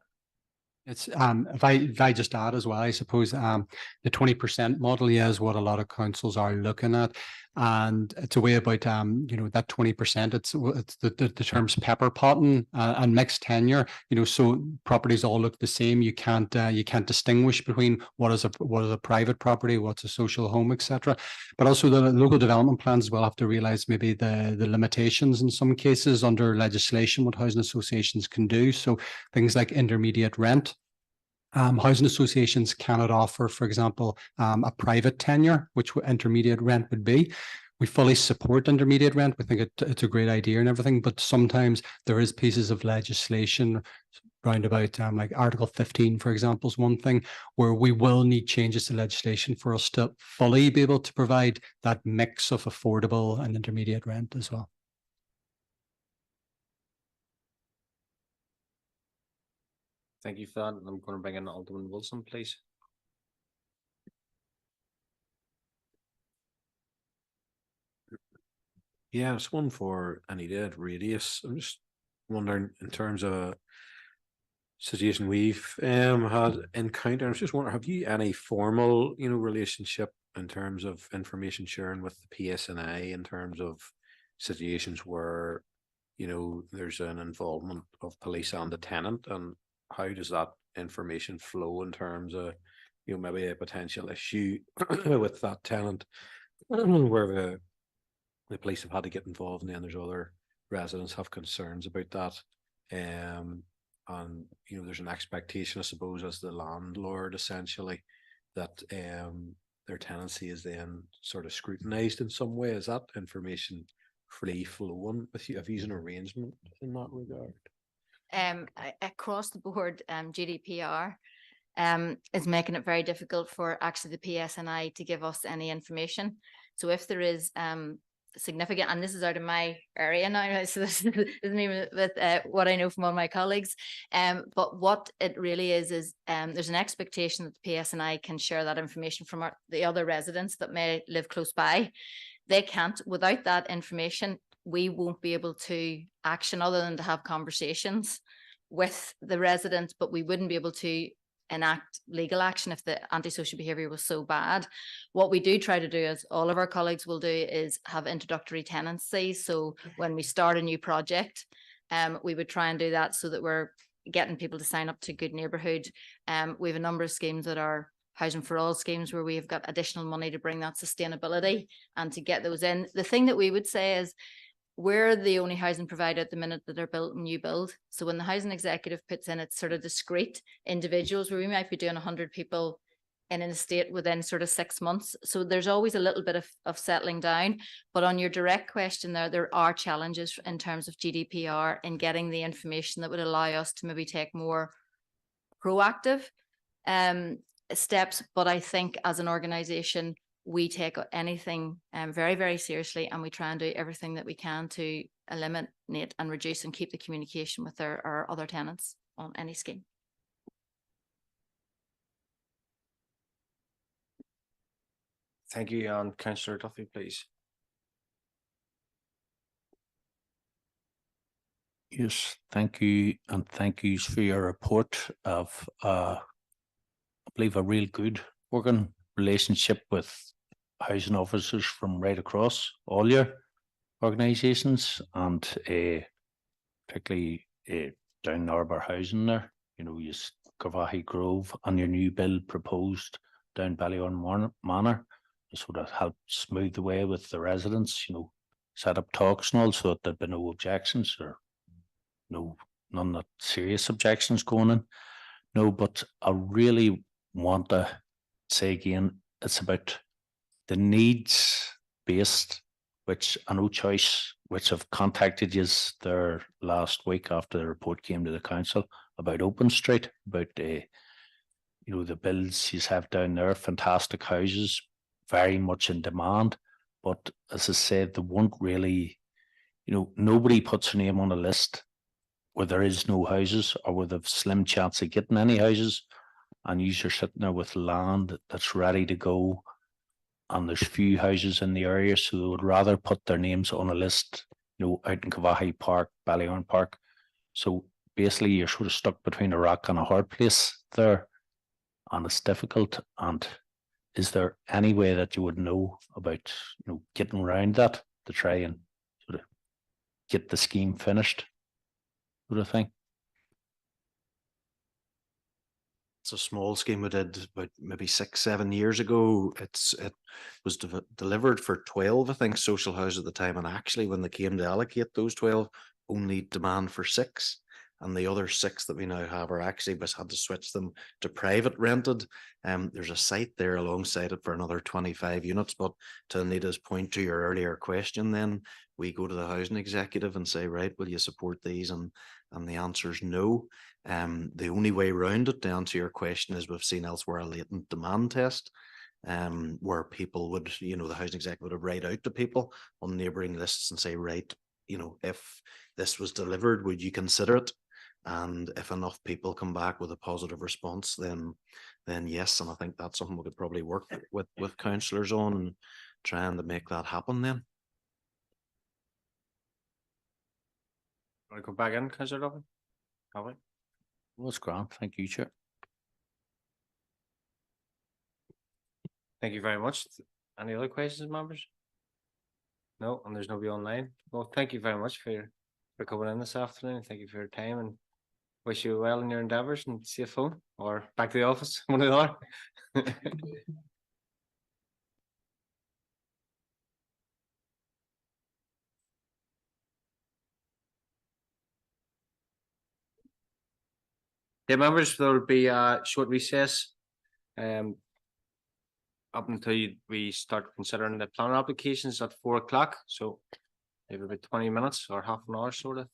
It's if I just add as well, I suppose the 20% model, is what a lot of councils are looking at, and it's a way about that 20%. It's the terms pepper potting and mixed tenure. So properties all look the same. You can't distinguish between what is a private property, what's a social home, etc. But also the local development plans will have to realise maybe the limitations in some cases under legislation what housing associations can do. So things like intermediate rent. Housing associations cannot offer, for example, a private tenure, which intermediate rent would be. We fully support intermediate rent. We think it's a great idea and everything, but sometimes there is pieces of legislation round about like Article 15, for example, is one thing where we will need changes to legislation for us to fully be able to provide that mix of affordable and intermediate rent as well.
Thank you for that. I'm going to bring in Alderman Wilson, please.
Yeah, it's one for Anita at Radius. I'm just wondering, in terms of a situation we've had encountered, I was just wondering, have you any formal, relationship in terms of information sharing with the PSNI in terms of situations where, there's an involvement of police and the tenant, and how does that information flow in terms of, maybe a potential issue with that tenant where the police have had to get involved, and then there's other residents have concerns about that. And there's an expectation, I suppose, as the landlord essentially, that their tenancy is then sort of scrutinized in some way. Is that information free flowing with you? Have you an arrangement in that regard?
Across the board, GDPR is making it very difficult for actually the PSNI to give us any information. So if there is significant, and this is out of my area now, so this isn't even with what I know from all my colleagues, but what it really is there's an expectation that the PSNI can share that information from the other residents that may live close by. They can't. Without that information, we won't be able to action other than to have conversations with the residents, but we wouldn't be able to enact legal action if the antisocial behaviour was so bad. What we do try to do, as all of our colleagues will do, is have introductory tenancy. So when we start a new project, we would try and do that so that we're getting people to sign up to Good Neighbourhood. We have a number of schemes that are Housing for All schemes where we have got additional money to bring that sustainability and to get those in. The thing that we would say is we're the only housing provider at the minute that are built new build. So when the housing executive puts in its sort of discrete individuals where we might be doing 100 people in an estate within sort of 6 months. So there's always a little bit of settling down. But on your direct question there are challenges in terms of GDPR in getting the information that would allow us to maybe take more proactive steps. But I think as an organisation, we take anything very, very seriously, and we try and do everything that we can to eliminate and reduce and keep the communication with our other tenants on any scheme.
Thank you, and Councillor Duffy, please.
Yes, thank you, and thank you for your report of, I believe, a real good working relationship with housing officers from right across all your organisations, and particularly down in Armagh housing there. You know, you Craigavon Grove and your new bill proposed down Ballyon Manor to sort of help smooth the way with the residents. You know, set up talks and all, so that there'd be no objections or none of serious objections going in. No, but I really want to say again, it's about the needs based, which I know Choice, which have contacted you there last week after the report came to the council about Open Street, about the builds you have down there, fantastic houses, very much in demand. But as I said, they won't really, nobody puts their name on a list where there is no houses or with a slim chance of getting any houses, and you're sitting there with land that's ready to go, and there's few houses in the area, so they would rather put their names on a list, out in Craigavon Park, Ballyon Park. So basically you're sort of stuck between a rock and a hard place there, and it's difficult. And is there any way that you would know about, getting around that to try and sort of get the scheme finished, sort of thing?
It's a small scheme we did about maybe 6-7 years ago. It was delivered for 12, I think, social houses at the time. And actually, when they came to allocate those 12, only demand for 6. And the other 6 that we now have are actually, we had to switch them to private rented. There's a site there alongside it for another 25 units. But to Anita's point to your earlier question, then we go to the housing executive and say, right, will you support these? And the answer is no. The only way around it, to answer your question, is we've seen elsewhere a latent demand test, where people would, the housing executive would write out to people on neighbouring lists and say, right, if this was delivered, would you consider it? And if enough people come back with a positive response, then yes. And I think that's something we could probably work with councillors on and trying to make that happen then.
Want to go back in, Councillor Duffy? Have we?
Well, that's grand. Thank you, Chair.
Thank you very much. Any other questions, members? No, and there's nobody online. Well, thank you very much for coming in this afternoon. Thank you for your time, and wish you well in your endeavours, and safe home or back to the office, one or the other. Yeah, members, there will be a short recess up until we start considering the planning applications at 4 o'clock. So maybe about 20 minutes or half an hour sort of.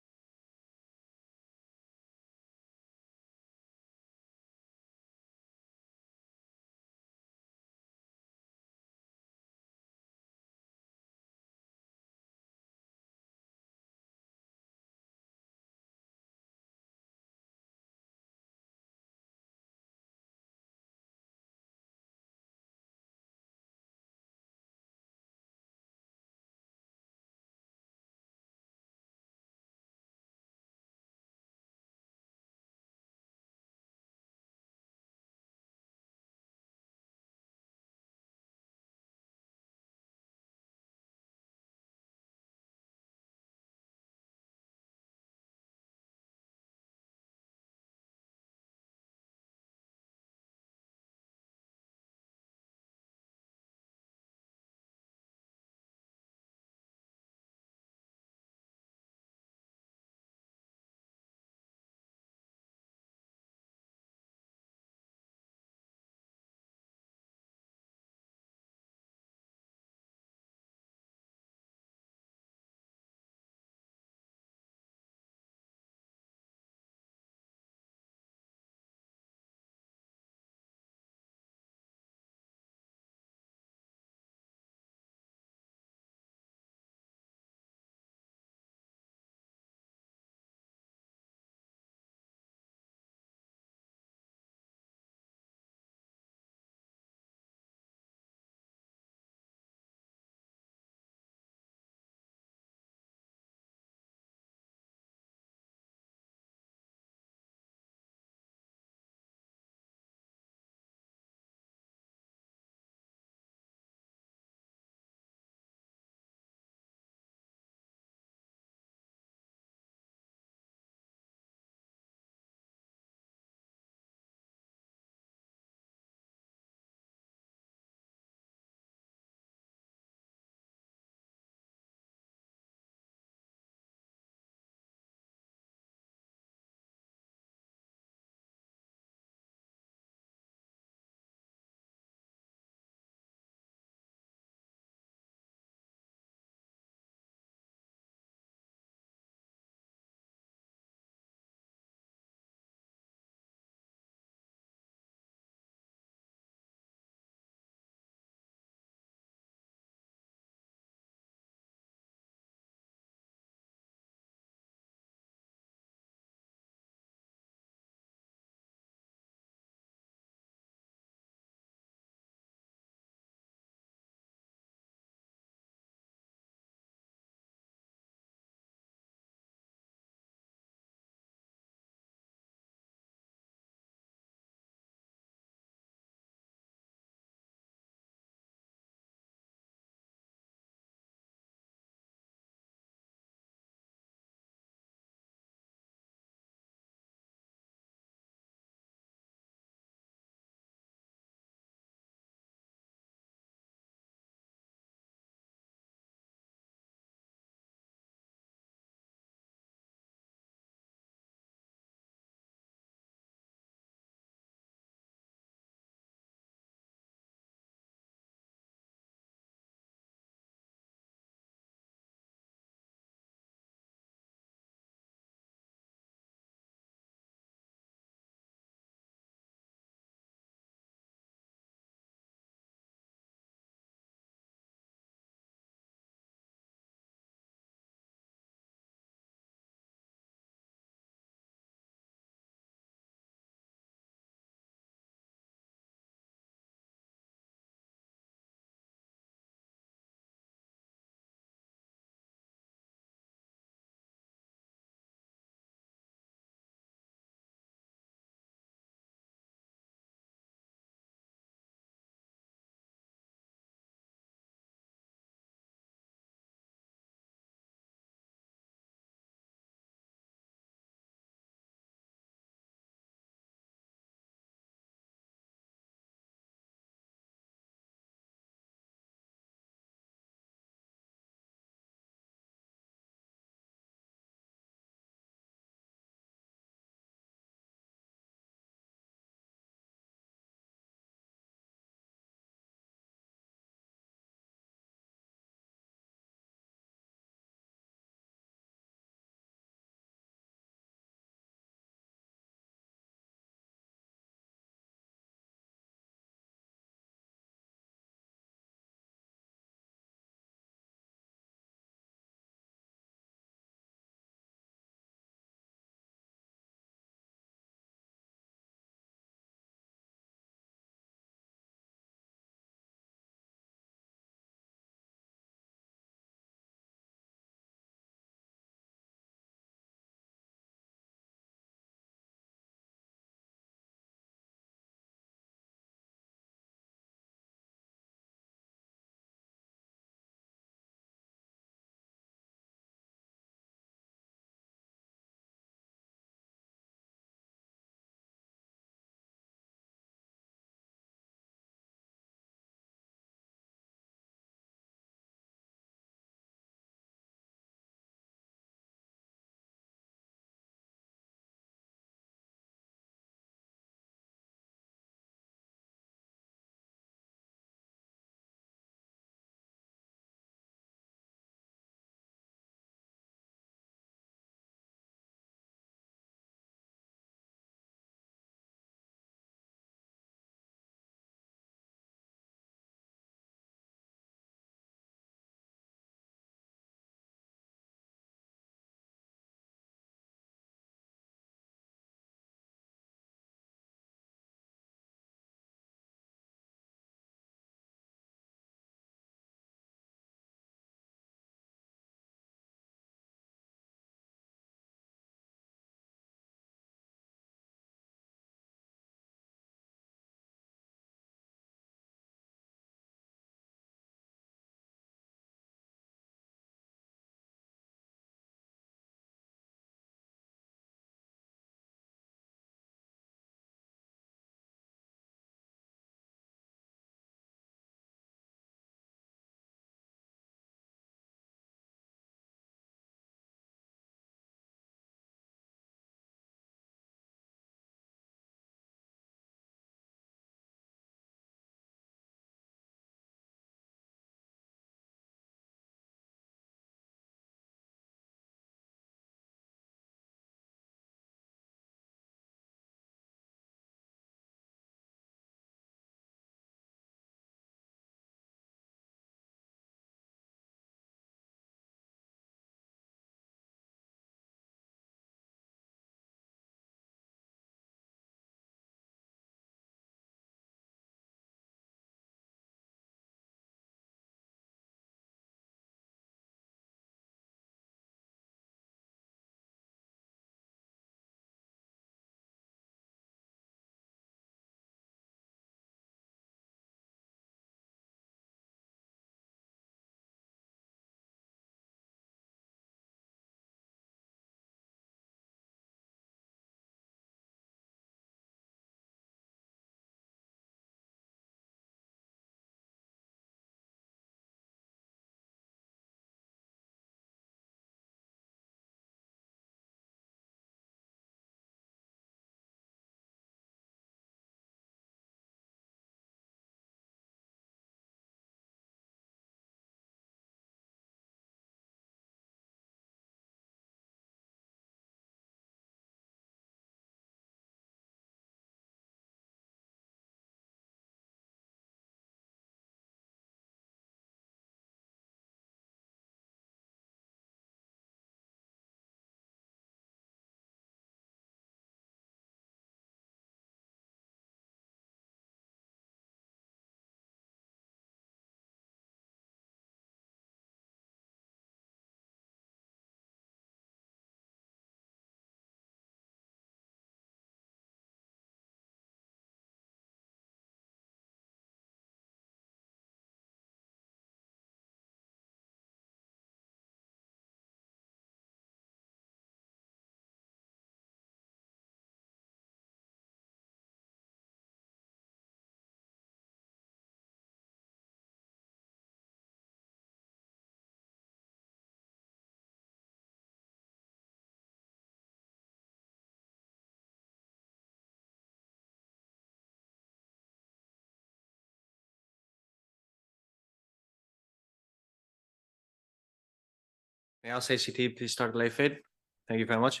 May I ask ACT please start the live feed? Thank you very much.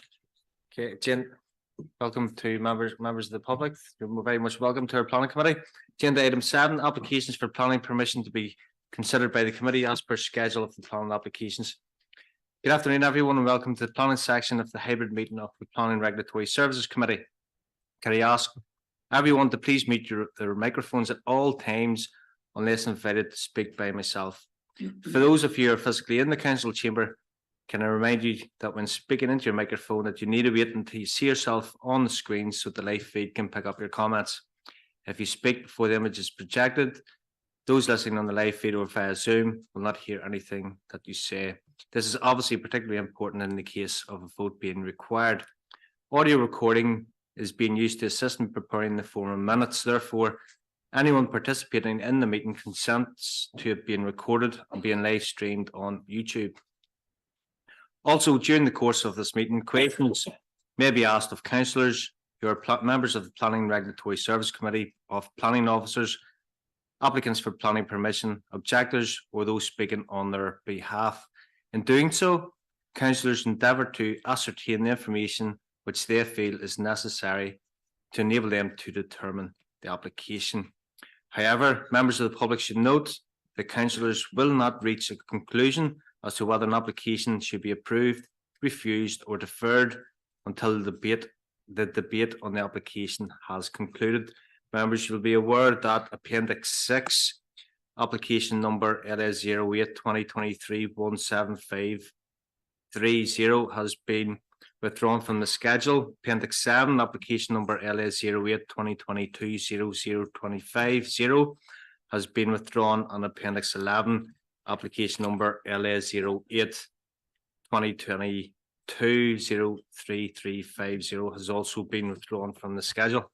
Okay, Jane, welcome to members of the public. You're very much welcome to our planning committee. Agenda item 7, applications for planning permission to be considered by the committee as per schedule of the planning applications. Good afternoon, everyone, and welcome to the planning section of the hybrid meeting of the Planning Regulatory Services Committee. Can I ask everyone to please mute their microphones at all times unless invited to speak by myself. For those of you who are physically in the council chamber, can I remind you that when speaking into your microphone that you need to wait until you see yourself on the screen so the live feed can pick up your comments. If you speak before the image is projected, those listening on the live feed or via Zoom will not hear anything that you say. This is obviously particularly important in the case of a vote being required. Audio recording is being used to assist in preparing the formal minutes. Therefore, anyone participating in the meeting consents to it being recorded and being live streamed on YouTube. Also, during the course of this meeting, questions may be asked of councillors who are members of the Planning Regulatory Service Committee, of planning officers, applicants for planning permission, objectors, or those speaking on their behalf. In doing so, councillors endeavour to ascertain the information which they feel is necessary to enable them to determine the application. However, members of the public should note that councillors will not reach a conclusion as to whether an application should be approved, refused, or deferred until the debate on the application has concluded. Members will be aware that Appendix 6, application number LA08-2023-17530 has been withdrawn from the schedule. Appendix 7, application number LA08-2022-00250 has been withdrawn, and Appendix 11, application number LA08-2022-03350 has also been withdrawn from the schedule.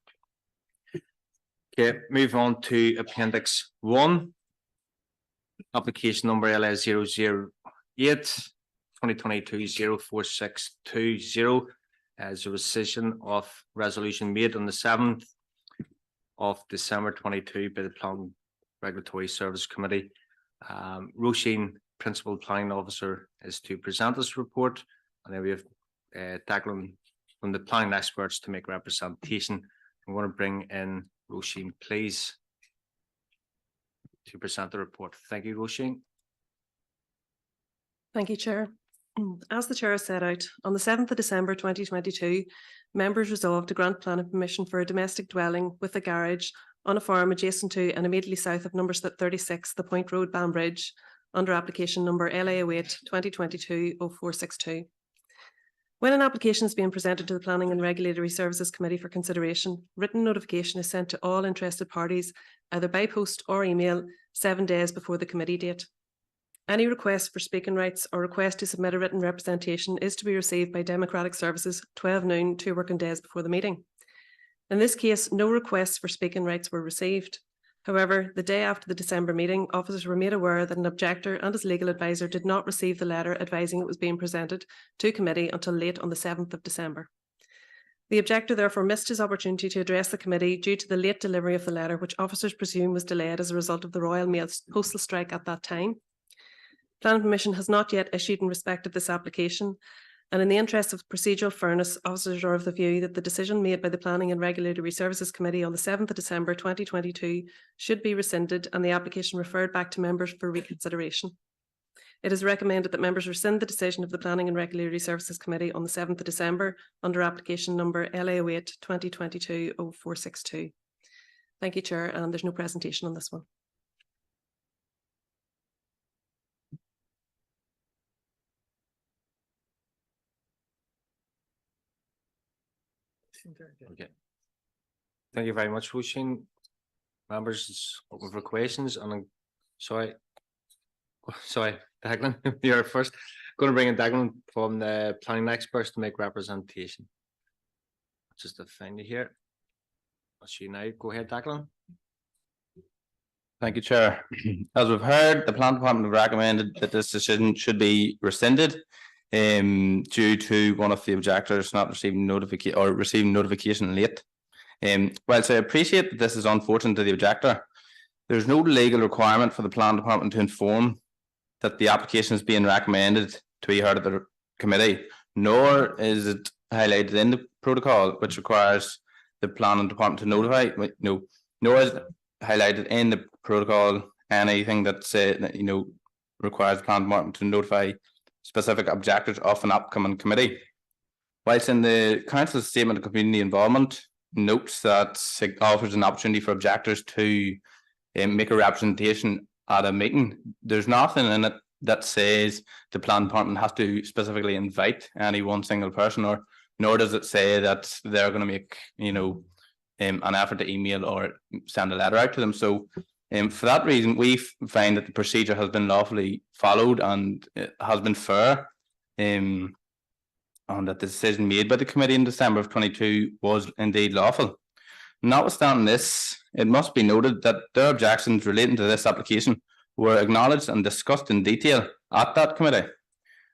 Okay, move on to Appendix 1, application number LA008-2022-04620 as a rescission of resolution made on the 7th of December 22 by the Planning Regulatory Service Committee. Roisin, Principal Planning Officer, is to present this report, and then we have Declan from the planning experts to make representation. I'm going to bring in Roisin, please, to present the report. Thank you, Roisin.
Thank you, Chair. As the Chair set out, on the 7th of December 2022, members resolved to grant planning permission for a domestic dwelling with a garage on a farm adjacent to and immediately south of number 36, the Point Road, Banbridge, under application number LA08-2022-0462. When an application is being presented to the Planning and Regulatory Services Committee for consideration, written notification is sent to all interested parties, either by post or email, 7 days before the committee date. Any request for speaking rights or request to submit a written representation is to be received by Democratic Services 12 noon, 2 working days before the meeting. In this case, no requests for speaking rights were received. However, the day after the December meeting, officers were made aware that an objector and his legal advisor did not receive the letter advising it was being presented to committee until late on the 7th of December. The objector therefore missed his opportunity to address the committee due to the late delivery of the letter, which officers presume was delayed as a result of the Royal Mail postal strike at that time. Planning permission has not yet issued in respect of this application, and in the interest of procedural fairness, officers are of the view that the decision made by the Planning and Regulatory Services Committee on the 7th of December 2022 should be rescinded and the application referred back to members for reconsideration. It is recommended that members rescind the decision of the Planning and Regulatory Services Committee on the 7th of December under application number LA08-2022-0462. Thank you, Chair, and there's no presentation on this one.
Okay. Thank you very much, Roisin. Members, it's open for questions, and I'm sorry, Declan, you're first. Going to bring in Declan from the planning experts to make representation. Just to find you here. I'll see you now. Go ahead, Declan.
Thank you, Chair. As we've heard, the Planning Department have recommended that this decision should be rescinded due to one of the objectors not receiving notification or receiving notification late. Whilst I appreciate that this is unfortunate to the objector, there's no legal requirement for the Planning Department to inform that the application is being recommended to be heard at the committee, nor is it highlighted in the protocol, which requires the planning department to notify, no, nor is it highlighted in the protocol anything that say that, you know, requires the planning department to notify specific objectives of an upcoming committee. Whilst in the council's statement of community involvement notes that it offers an opportunity for objectors to make a representation at a meeting, there's nothing in it that says the planning department has to specifically invite any one single person, or nor does it say that they're going to make, you know, an effort to email or send a letter out to them. So for that reason, we find that the procedure has been lawfully followed and it has been fair, and that the decision made by the committee in December of 22 was indeed lawful. Notwithstanding this, it must be noted that their objections relating to this application were acknowledged and discussed in detail at that committee.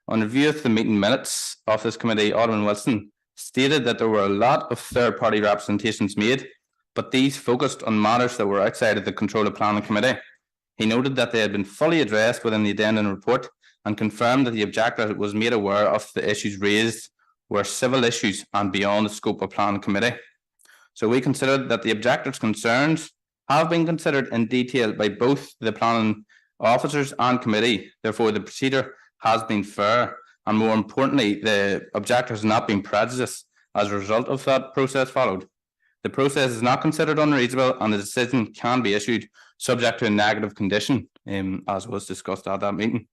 On review of the meeting minutes of this committee, Alderman Wilson stated that there were a lot of third-party representations made, but these focused on matters that were outside of the control of planning committee. He noted that they had been fully addressed within the addendum report and confirmed that the objector was made aware of the issues raised were civil issues and beyond the scope of planning committee. So we consider that the objector's concerns have been considered in detail by both the planning officers and committee. Therefore, the procedure has been fair, and more importantly, the objector has not been prejudiced as a result of that process followed. The process is not considered unreasonable, and the decision can be issued subject to a negative condition, as was discussed at that meeting.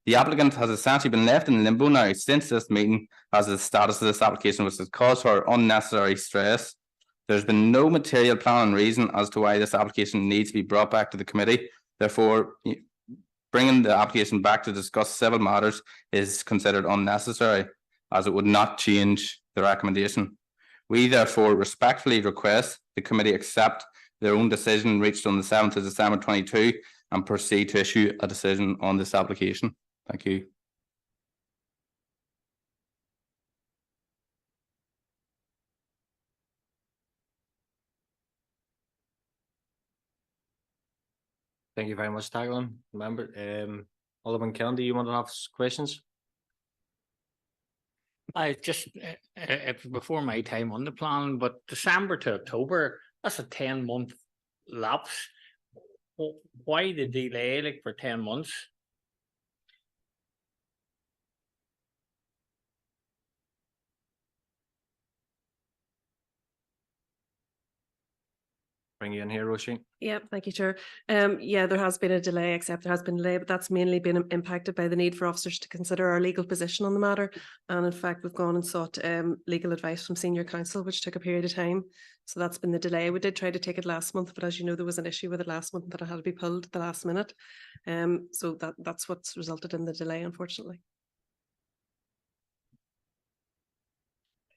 The applicant has essentially been left in limbo now since this meeting, as the status of this application was caused for unnecessary stress. There's been no material plan and reason as to why this application needs to be brought back to the committee. Therefore, bringing the application back to discuss civil matters is considered unnecessary, as it would not change the recommendation. We therefore respectfully request the committee accept their own decision reached on the 7th of December 22 and proceed to issue a decision on this application. Thank you.
Thank you very much, Tagline. Remember, Alderman Kennedy, you want to have questions?
I just, it was before my time on the plan, but December to October, that's a 10-month lapse. Why the delay, like, for 10 months?
Bring you in here, Roisin.
Yeah, thank you, Chair. Yeah, there has been a delay, except there has been a delay, but that's mainly been impacted by the need for officers to consider our legal position on the matter. And in fact, we've gone and sought legal advice from senior counsel, which took a period of time. So that's been the delay. We did try to take it last month, but as you know, there was an issue with it last month that it had to be pulled at the last minute. So that's what's resulted in the delay, unfortunately.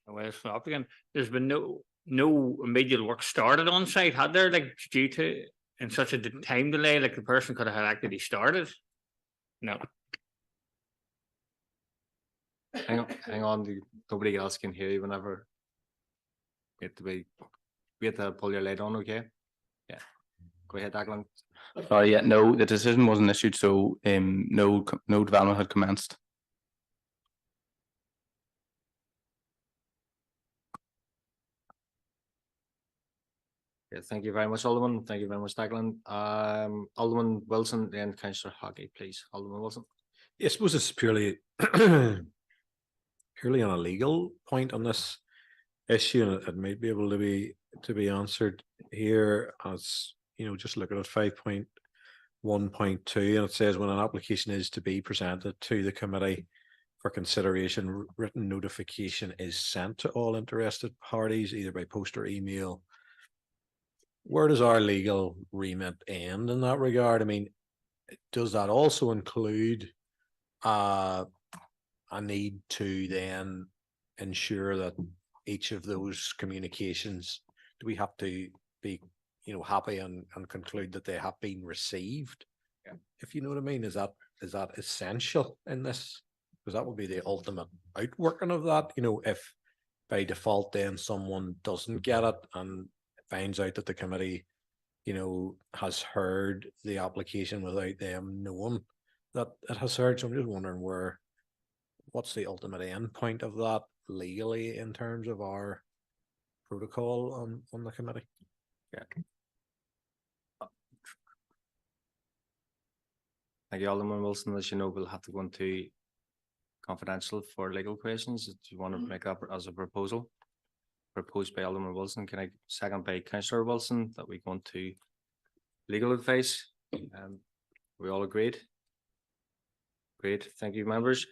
Well, so again, there's been no immediate work started on site, had there, like, due to in such a time delay, like the person could have actually started? No.
Hang on, nobody else can hear you whenever we have to pull your light on, okay? Yeah. Go ahead, Declan.
Sorry, yeah, no, the decision wasn't issued, so no development had commenced.
Yeah, thank you very much, Alderman. Thank you very much, Declan. Alderman Wilson, then Councillor Hockey, please. Alderman Wilson.
Yeah, I suppose it's purely on a legal point on this issue, and it might be able to be answered here. As you know, just looking at 5.1.2, and it says when an application is to be presented to the committee for consideration, written notification is sent to all interested parties, either by post or email. Where does our legal remit end in that regard? I mean, does that also include a need to then ensure that each of those communications, do we have to be, you know, happy and conclude that they have been received? Yeah. If you know what I mean, is that essential in this? Because that would be the ultimate outworking of that. You know, if by default then someone doesn't get it and finds out that the committee, you know, has heard the application without them knowing that it has heard. So I'm just wondering where what's the ultimate end point of that legally in terms of our protocol on the committee?
Yeah. Thank you, Alderman Wilson. As you know, we'll have to go into confidential for legal questions. Do you want to make up as a proposal? Proposed by Alderman Wilson. Can I second by Councillor Wilson that we go into legal advice? We all agreed? Great. Thank you, members.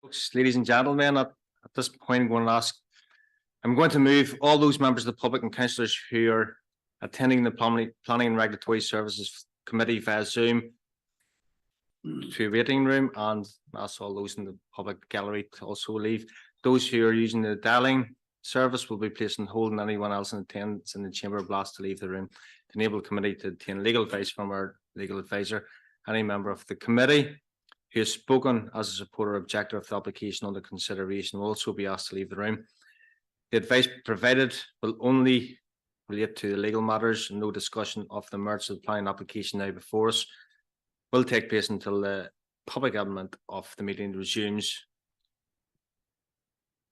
Folks, ladies and gentlemen, at this point, I'm going to move all those members of the public and councillors who are attending the Planning and Regulatory Services Committee via Zoom to a waiting room, and ask all those in the public gallery to also leave. Those who are using the dialing service will be placed on hold, and anyone else in attendance in the chamber will asked to leave the room to enable the committee to obtain legal advice from our legal advisor. Any member of the committee who has spoken as a supporter or objector of the application under consideration will also be asked to leave the room. The advice provided will only relate to the legal matters, and no discussion of the merits of the planning application now before us will take place until the public element of the meeting resumes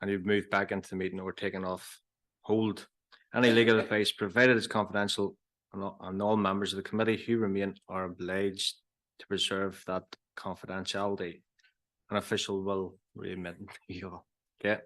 and you've moved back into the meeting or taken off hold. Any legal advice provided is confidential, and all members of the committee who remain are obliged to preserve that confidentiality. An official will remit you. Okay.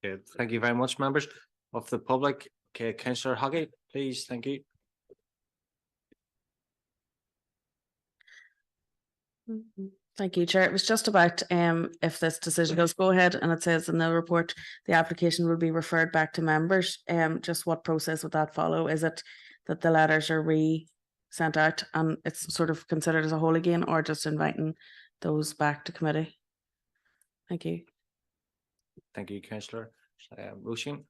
Okay, thank you very much, members of the public. Okay, Councillor Hockey, please, thank you.
Thank you, Chair. It was just about if this decision goes go ahead, and it says in the report the application will be referred back to members. Just what process would that follow? Is it that the letters are sent out and it's sort of considered as a whole again, or just inviting those back to committee? Thank you.
Thank you, Councillor. Roisin.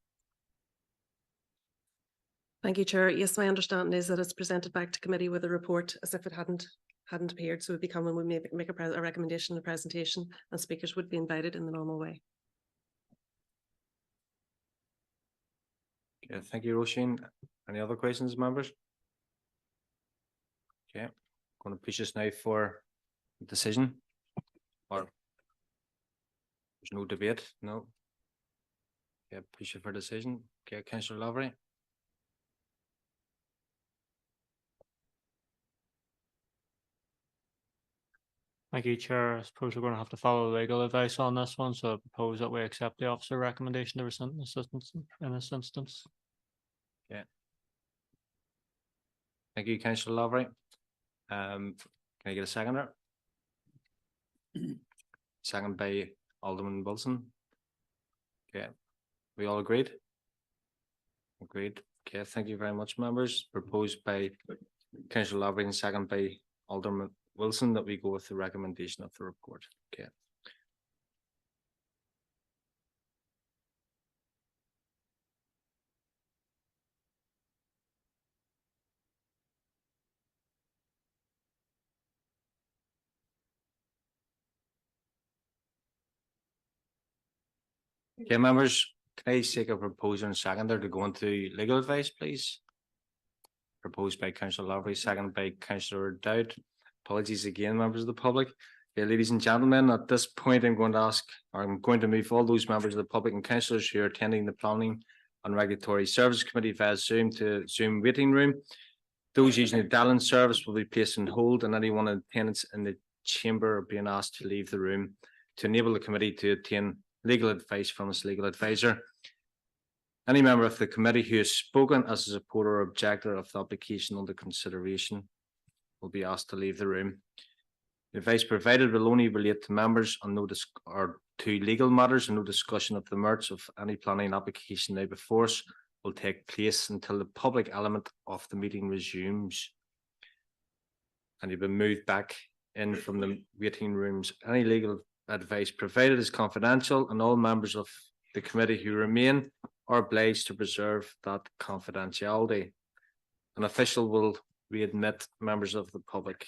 Thank you, Chair. Yes, my understanding is that it's presented back to committee with a report as if it hadn't appeared. So it would become when we make a recommendation, a presentation, and speakers would be invited in the normal way.
Okay, thank you, Roisin. Any other questions, members? Okay, I'm going to push this now for decision. Or there's no debate, no. Yeah, push it for decision. Okay, Councillor Lavery.
Thank you, Chair. I suppose we're going to have to follow legal advice on this one, so I propose that we accept the officer recommendation to rescind assistance in this instance.
Yeah. Thank you, Councillor Lavery. Can I get a seconder? Second by Alderman Wilson. Okay, we all agreed? Agreed. Okay, thank you very much, members. Proposed by Councillor Lavery and second by Alderman Wilson that we go with the recommendation of the report. Okay. Okay, members, can I take a proposer and seconder to go into legal advice, please? Proposed by Councillor Lavery, second by Councillor Dowd. Apologies again, members of the public. Okay, ladies and gentlemen, at this point, I'm going to move all those members of the public and councillors who are attending the Planning and Regulatory Services Committee via Zoom to Zoom waiting room. Those using the dial-in service will be placed on hold, and anyone in attendance in the chamber are being asked to leave the room to enable the committee to obtain legal advice from its legal advisor. Any member of the committee who has spoken as a supporter or objector of the application under consideration will be asked to leave the room. The advice provided will only relate to members on notice or to legal matters, and no discussion of the merits of any planning application now before us will take place until the public element of the meeting resumes. And you've been moved back in from the waiting rooms. Any legal advice provided is confidential, and all members of the committee who remain are obliged to preserve that confidentiality. An official will readmit members of the public.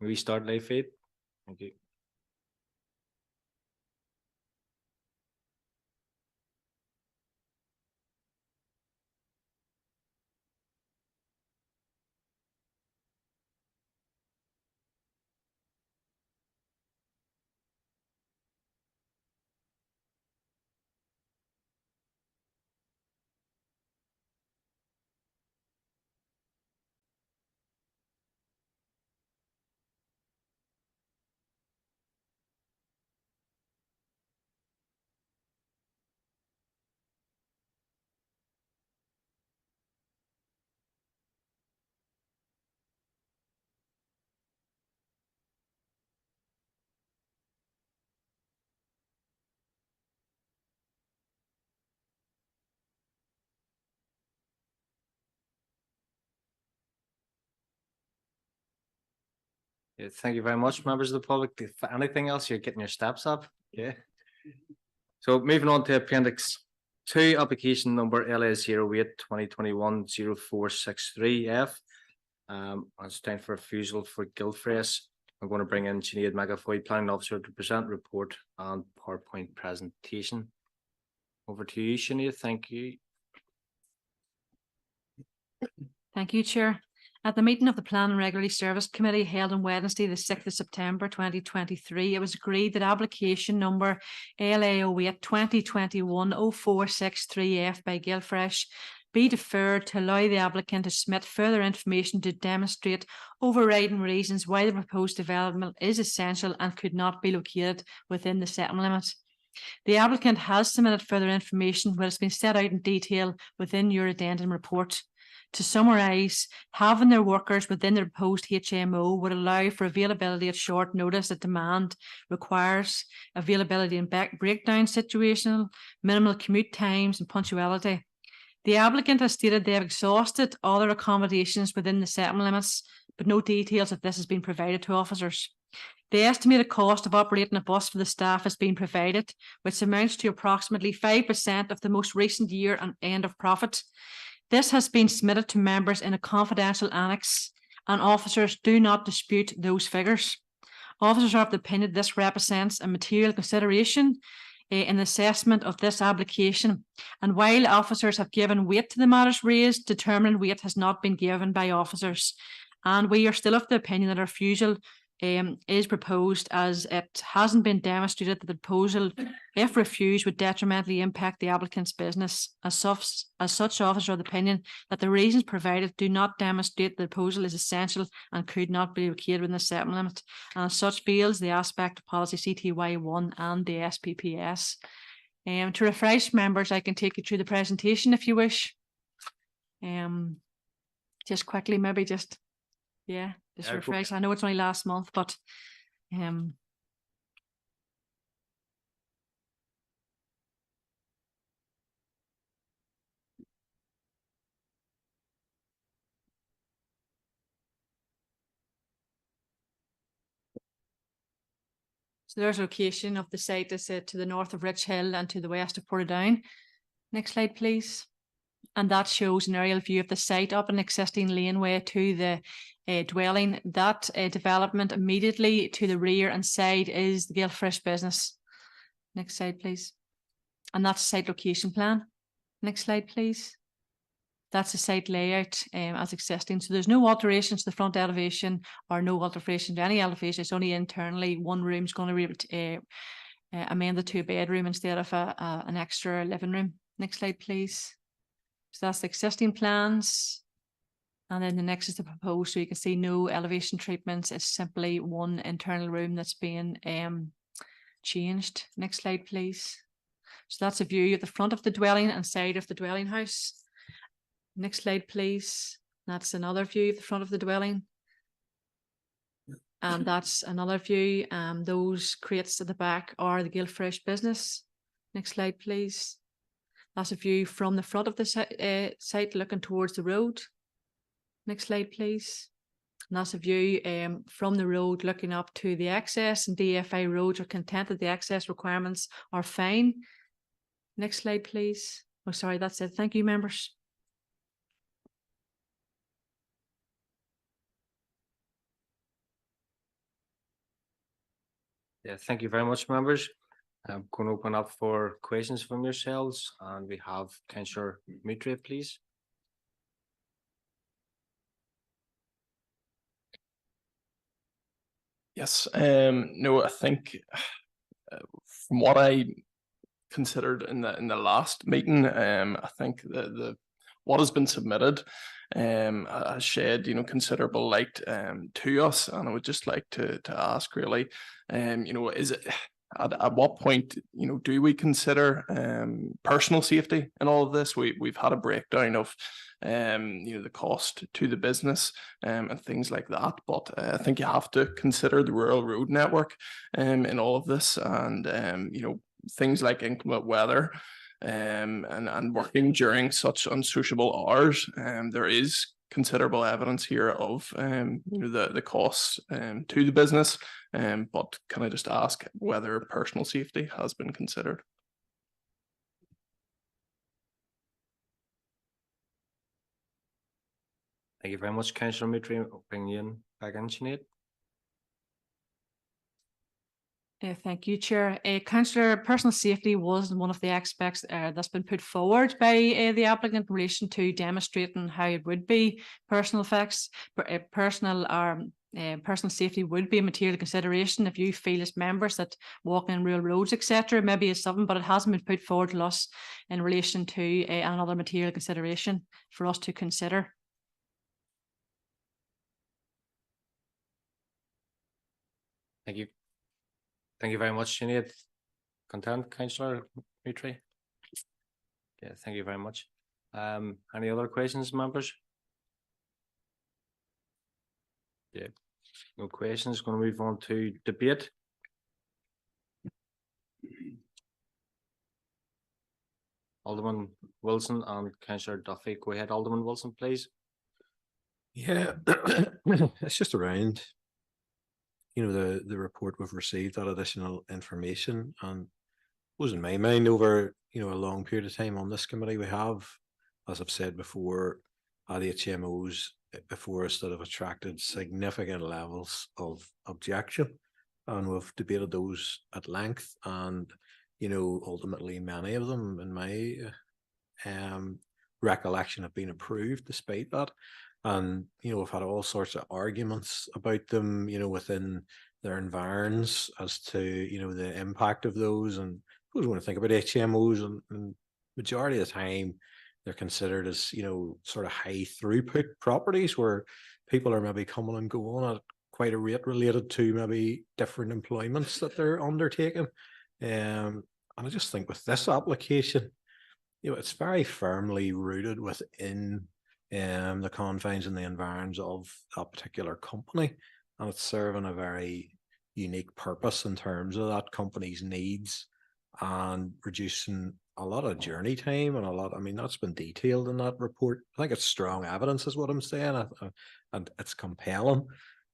We start live feed. Thank you. Yeah, thank you very much, members of the public. If anything else, you're getting your steps up. Yeah. So moving on to Appendix 2, application number LA 08-2021-0463F. It's time for refusal for Gilfresh. I'm going to bring in Sinead McAvoy, Planning Officer, to present report and PowerPoint presentation. Over to you, Sinead. Thank you.
Thank you, Chair. At the meeting of the Plan and Regulatory Service Committee held on Wednesday, the 6th of September 2023, it was agreed that application number LA 08-2021-0463F by Gilfresh be deferred to allow the applicant to submit further information to demonstrate overriding reasons why the proposed development is essential and could not be located within the settlement limit. The applicant has submitted further information which has been set out in detail within your addendum report. To summarise, having their workers within the proposed HMO would allow for availability at short notice that demand requires, availability in breakdown situational, minimal commute times and punctuality. The applicant has stated they have exhausted all their accommodations within the settlement limits, but no details of this has been provided to officers. The estimated cost of operating a bus for the staff has been provided, which amounts to approximately 5% of the most recent year and end of profit. This has been submitted to members in a confidential annex, and officers do not dispute those figures. Officers are of the opinion this represents a material consideration in the assessment of this application, and while officers have given weight to the matters raised, determined weight has not been given by officers, and we are still of the opinion that a refusal is proposed as it hasn't been demonstrated that the proposal, if refused, would detrimentally impact the applicant's business. As such, officers are of the opinion that the reasons provided do not demonstrate the proposal is essential and could not be located within the settlement limit, and as such fails the aspect of policy CTY1 and the SPPS. To refresh members, I can take you through the presentation if you wish. Just quickly, maybe just refresh. I know it's only last month, but so there's a location of the site is to the north of Rich Hill and to the west of Portadown. Next slide, please. And that shows an aerial view of the site up an existing laneway to the dwelling. That development immediately to the rear and side is the Gilfresh business. Next slide, please. And that's a site location plan. Next slide, please. That's the site layout as existing. So there's no alterations to the front elevation or no alteration to any elevation. It's only internally one room is going to be amended to a bedroom instead of an extra living room. Next slide, please. So that's the existing plans. And then the next is the proposed. So you can see no elevation treatments. It's simply one internal room that's being changed. Next slide, please. So that's a view at the front of the dwelling and side of the dwelling house. Next slide, please. That's another view of the front of the dwelling. And that's another view. Those crates at the back are the Gilfresh business. Next slide, please. That's a view from the front of the site looking towards the road. Next slide, please. And that's a view from the road looking up to the access, and DFI roads are content that the access requirements are fine. Next slide, please. Oh, sorry, that's it. Thank you, members.
Yeah, thank you very much, members. I'm going to open up for questions from yourselves, and we have Councillor Mitri, please.
Yes, no, I think from what I considered in the last meeting, I think the what has been submitted has shed, you know, considerable light to us, and I would just like to ask really, you know, is it at what point, you know, do we consider personal safety in all of this? We've had a breakdown of you know, the cost to the business and things like that, but I think you have to consider the rural road network in all of this, and you know, things like inclement weather and working during such unsociable hours. There is considerable evidence here of you know, the costs to the business, but can I just ask whether personal safety has been considered?
Thank you very much, Councillor Mitri. Bring you in back in, Sinead.
Thank you, Chair. Councillor, personal safety was one of the aspects that's been put forward by the applicant in relation to demonstrating how it would be personal effects, personal safety would be a material consideration if you feel as members that walking in rural roads, etc., maybe is something, but it hasn't been put forward to us in relation to another material consideration for us to consider.
Thank you. Thank you very much, Sinead. Content, Councillor Mitri? Yeah, thank you very much. Any other questions, members? Yeah, no questions. Going to move on to debate. Alderman Wilson and Councillor Duffy. Go ahead, Alderman Wilson, please.
Yeah, it's just around, you know, the report we've received, that additional information, and was in my mind over, you know, a long period of time on this committee, we have, as I've said before, had HMOs before us that have attracted significant levels of objection, and we've debated those at length, and you know, ultimately many of them in my recollection have been approved despite that. And you know, we've had all sorts of arguments about them, you know, within their environs as to, you know, the impact of those. And I want to think about HMOs, and majority of the time they're considered as, you know, sort of high throughput properties where people are maybe coming and going at quite a rate related to maybe different employments that they're undertaking. And I just think with this application, you know, it's very firmly rooted within the confines and the environs of that particular company, and it's serving a very unique purpose in terms of that company's needs and reducing a lot of journey time and a lot. I mean, that's been detailed in that report. I think it's strong evidence, is what I'm saying, and it's compelling,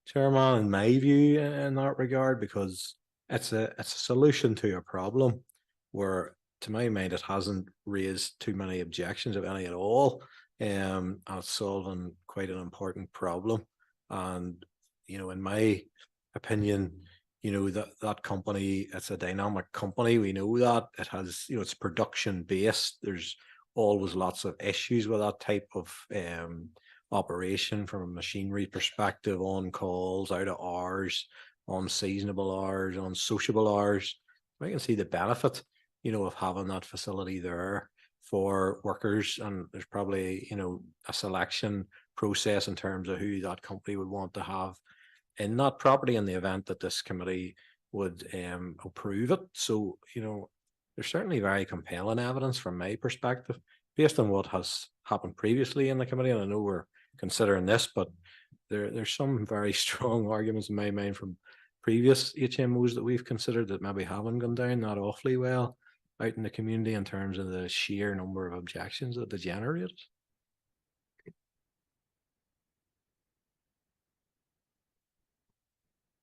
Chairman, in my view, in that regard, because it's a solution to a problem where, to my mind, it hasn't raised too many objections, if any at all. And it's solving quite an important problem. And, you know, in my opinion, you know, that company, it's a dynamic company. We know that it has, you know, it's production based. There's always lots of issues with that type of operation from a machinery perspective, on calls, out of hours, unseasonable hours, unsociable hours. I can see the benefit, you know, of having that facility there for workers, and there's probably, you know, a selection process in terms of who that company would want to have in that property in the event that this committee would approve it. So, you know, there's certainly very compelling evidence from my perspective based on what has happened previously in the committee, and I know we're considering this, but there's some very strong arguments in my mind from previous HMOs that we've considered that maybe haven't gone down that awfully well out in the community in terms of the sheer number of objections that they generated.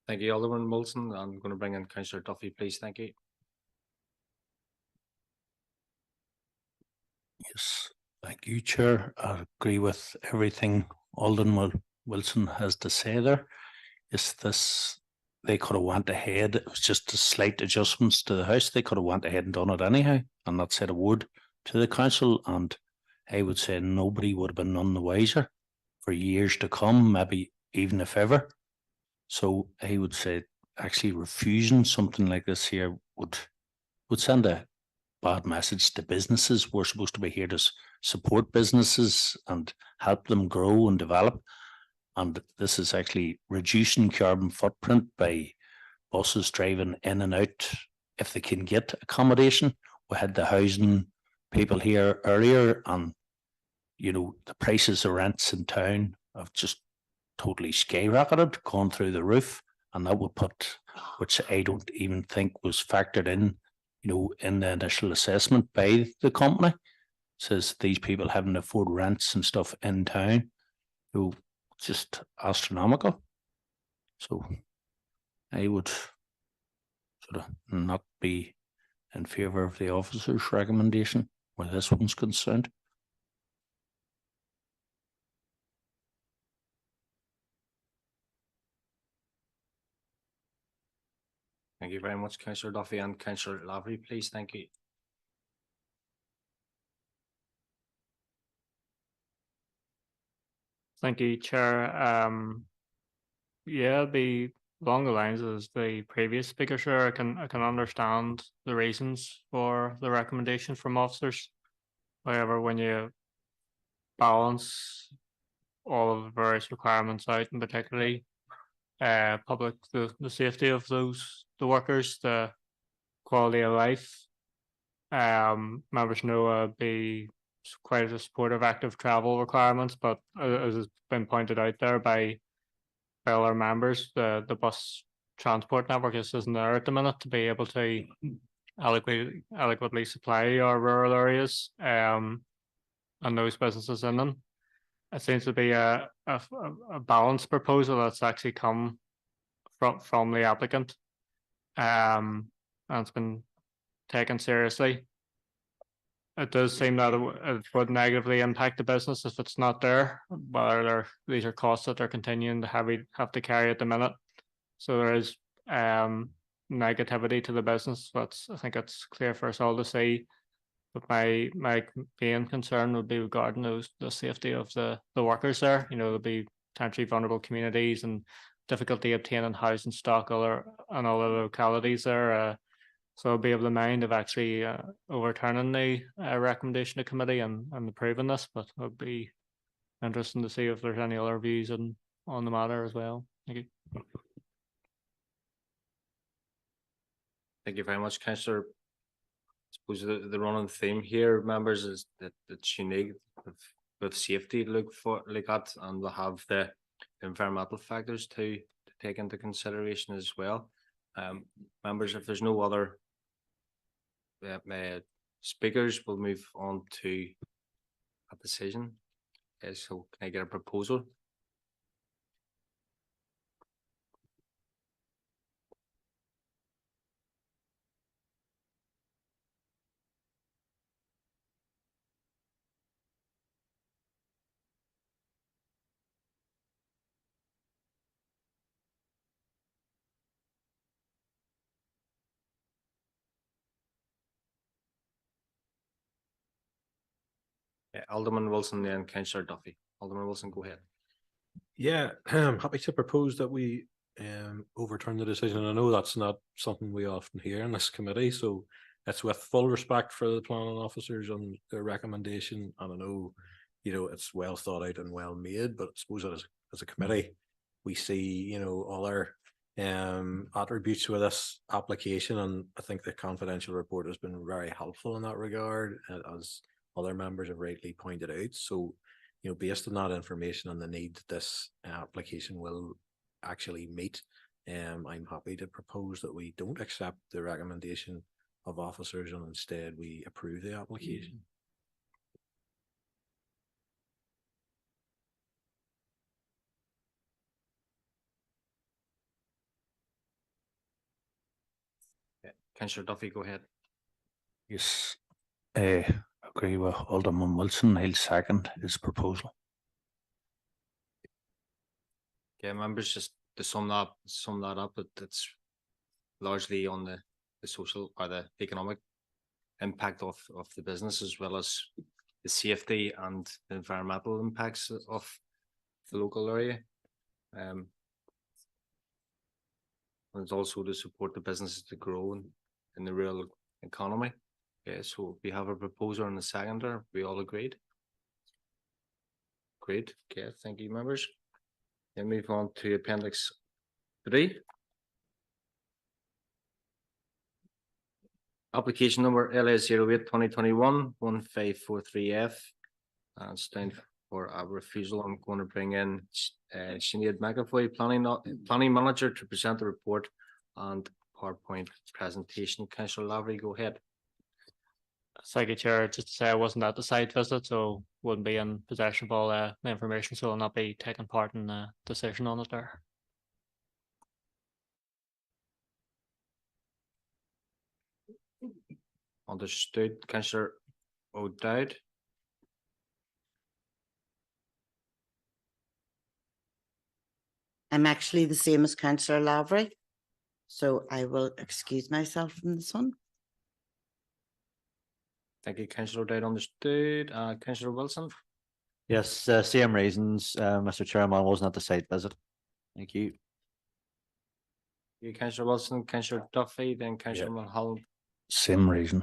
Thank you, Alderman Wilson. I'm going to bring in Councillor Duffy, please. Thank you.
Yes, thank you, Chair. I agree with everything Alderman Wilson has to say there. Yes, this they could have went ahead. It was just a slight adjustments to the house. They could have went ahead and done it anyhow and not said a word to the council. And I would say nobody would have been none the wiser for years to come, maybe even if ever. So I would say actually refusing something like this here would send a bad message to businesses. We're supposed to be here to support businesses and help them grow and develop. And this is actually reducing carbon footprint by buses driving in and out if they can get accommodation. We had the housing people here earlier, and you know, the prices of rents in town have just totally skyrocketed, gone through the roof, and that would put, which I don't even think was factored in, you know, in the initial assessment by the company. Says these people having to afford rents and stuff in town, so just astronomical. So I would sort of not be in favour of the officer's recommendation where this one's concerned.
Thank you very much, Councillor Duffy, and Councillor Lavery, please. Thank you.
Thank you, Chair. Yeah, along the lines as the previous speaker, sure, I can understand the reasons for the recommendation from officers. However, when you balance all of the various requirements out, and particularly public, the safety of the workers, the quality of life, members know be quite a supportive active travel requirements, but as has been pointed out there by all our members, the bus transport network just isn't there at the minute to be able to adequately supply our rural areas and those businesses in them. It seems to be a balanced proposal that's actually come from the applicant, and it's been taken seriously. It does seem that it would negatively impact the business if it's not there, but these are costs that they're continuing to have to carry at the minute. So there is negativity to the business. I think it's clear for us all to see. But my main concern would be regarding the safety of the workers there. You know, there'll be potentially vulnerable communities and difficulty obtaining housing stock in other localities there. So I'll be of the mind of actually overturning the recommendation of committee and approving this, but it'll be interesting to see if there's any other views on the matter as well. Thank you.
Thank you very much, Councillor. I suppose the running theme here, members, is that it's unique with safety to look at, and we'll have the environmental factors to take into consideration as well. Members, if there's no other speakers, we'll move on to a decision. So can I get a proposal? Alderman Wilson and Councillor Duffy. Alderman Wilson, go ahead.
Yeah, I'm happy to propose that we overturn the decision. And I know that's not something we often hear in this committee, so it's with full respect for the planning officers and their recommendation. And I know, you know, it's well thought out and well made, but I suppose as a committee, we see, you know, other attributes with this application, and I think the confidential report has been very helpful in that regard, as other members have rightly pointed out. So, you know, based on that information and the need that this application will actually meet, I'm happy to propose that we don't accept the recommendation of officers and instead we approve the application.
Councillor Duffy, go ahead.
Yes, agree with Alderman Wilson. I'll second his proposal.
Okay, members, just to sum that up, it's largely on the social or the economic impact of the business, as well as the safety and the environmental impacts of the local area. And it's also to support the businesses to grow in the real economy. Yeah, so we have a proposer and a seconder. We all agreed. Great. Okay, thank you, members. Then move on to Appendix 3. Application number LA 08-2021-1543F. And stand for a refusal. I'm going to bring in Sinead McAvoy, planning manager, to present the report and PowerPoint presentation. Councillor Lavery, go ahead.
Thank you, Chair. Just to say, I wasn't at the site visit, so wouldn't be in possession of all the information, so I'll not be taking part in the decision on it there.
Understood. Councillor O'Dowd.
I'm actually the same as Councillor Lavery, so I will excuse myself from this one.
Thank you, Councillor O'Dowd. Understood. Councillor Wilson.
Yes, same reasons, Mr. Chairman, I wasn't at the site visit. Thank you.
You, Councillor Wilson, Councillor Duffy, then Councillor Mulholland.
Same reason.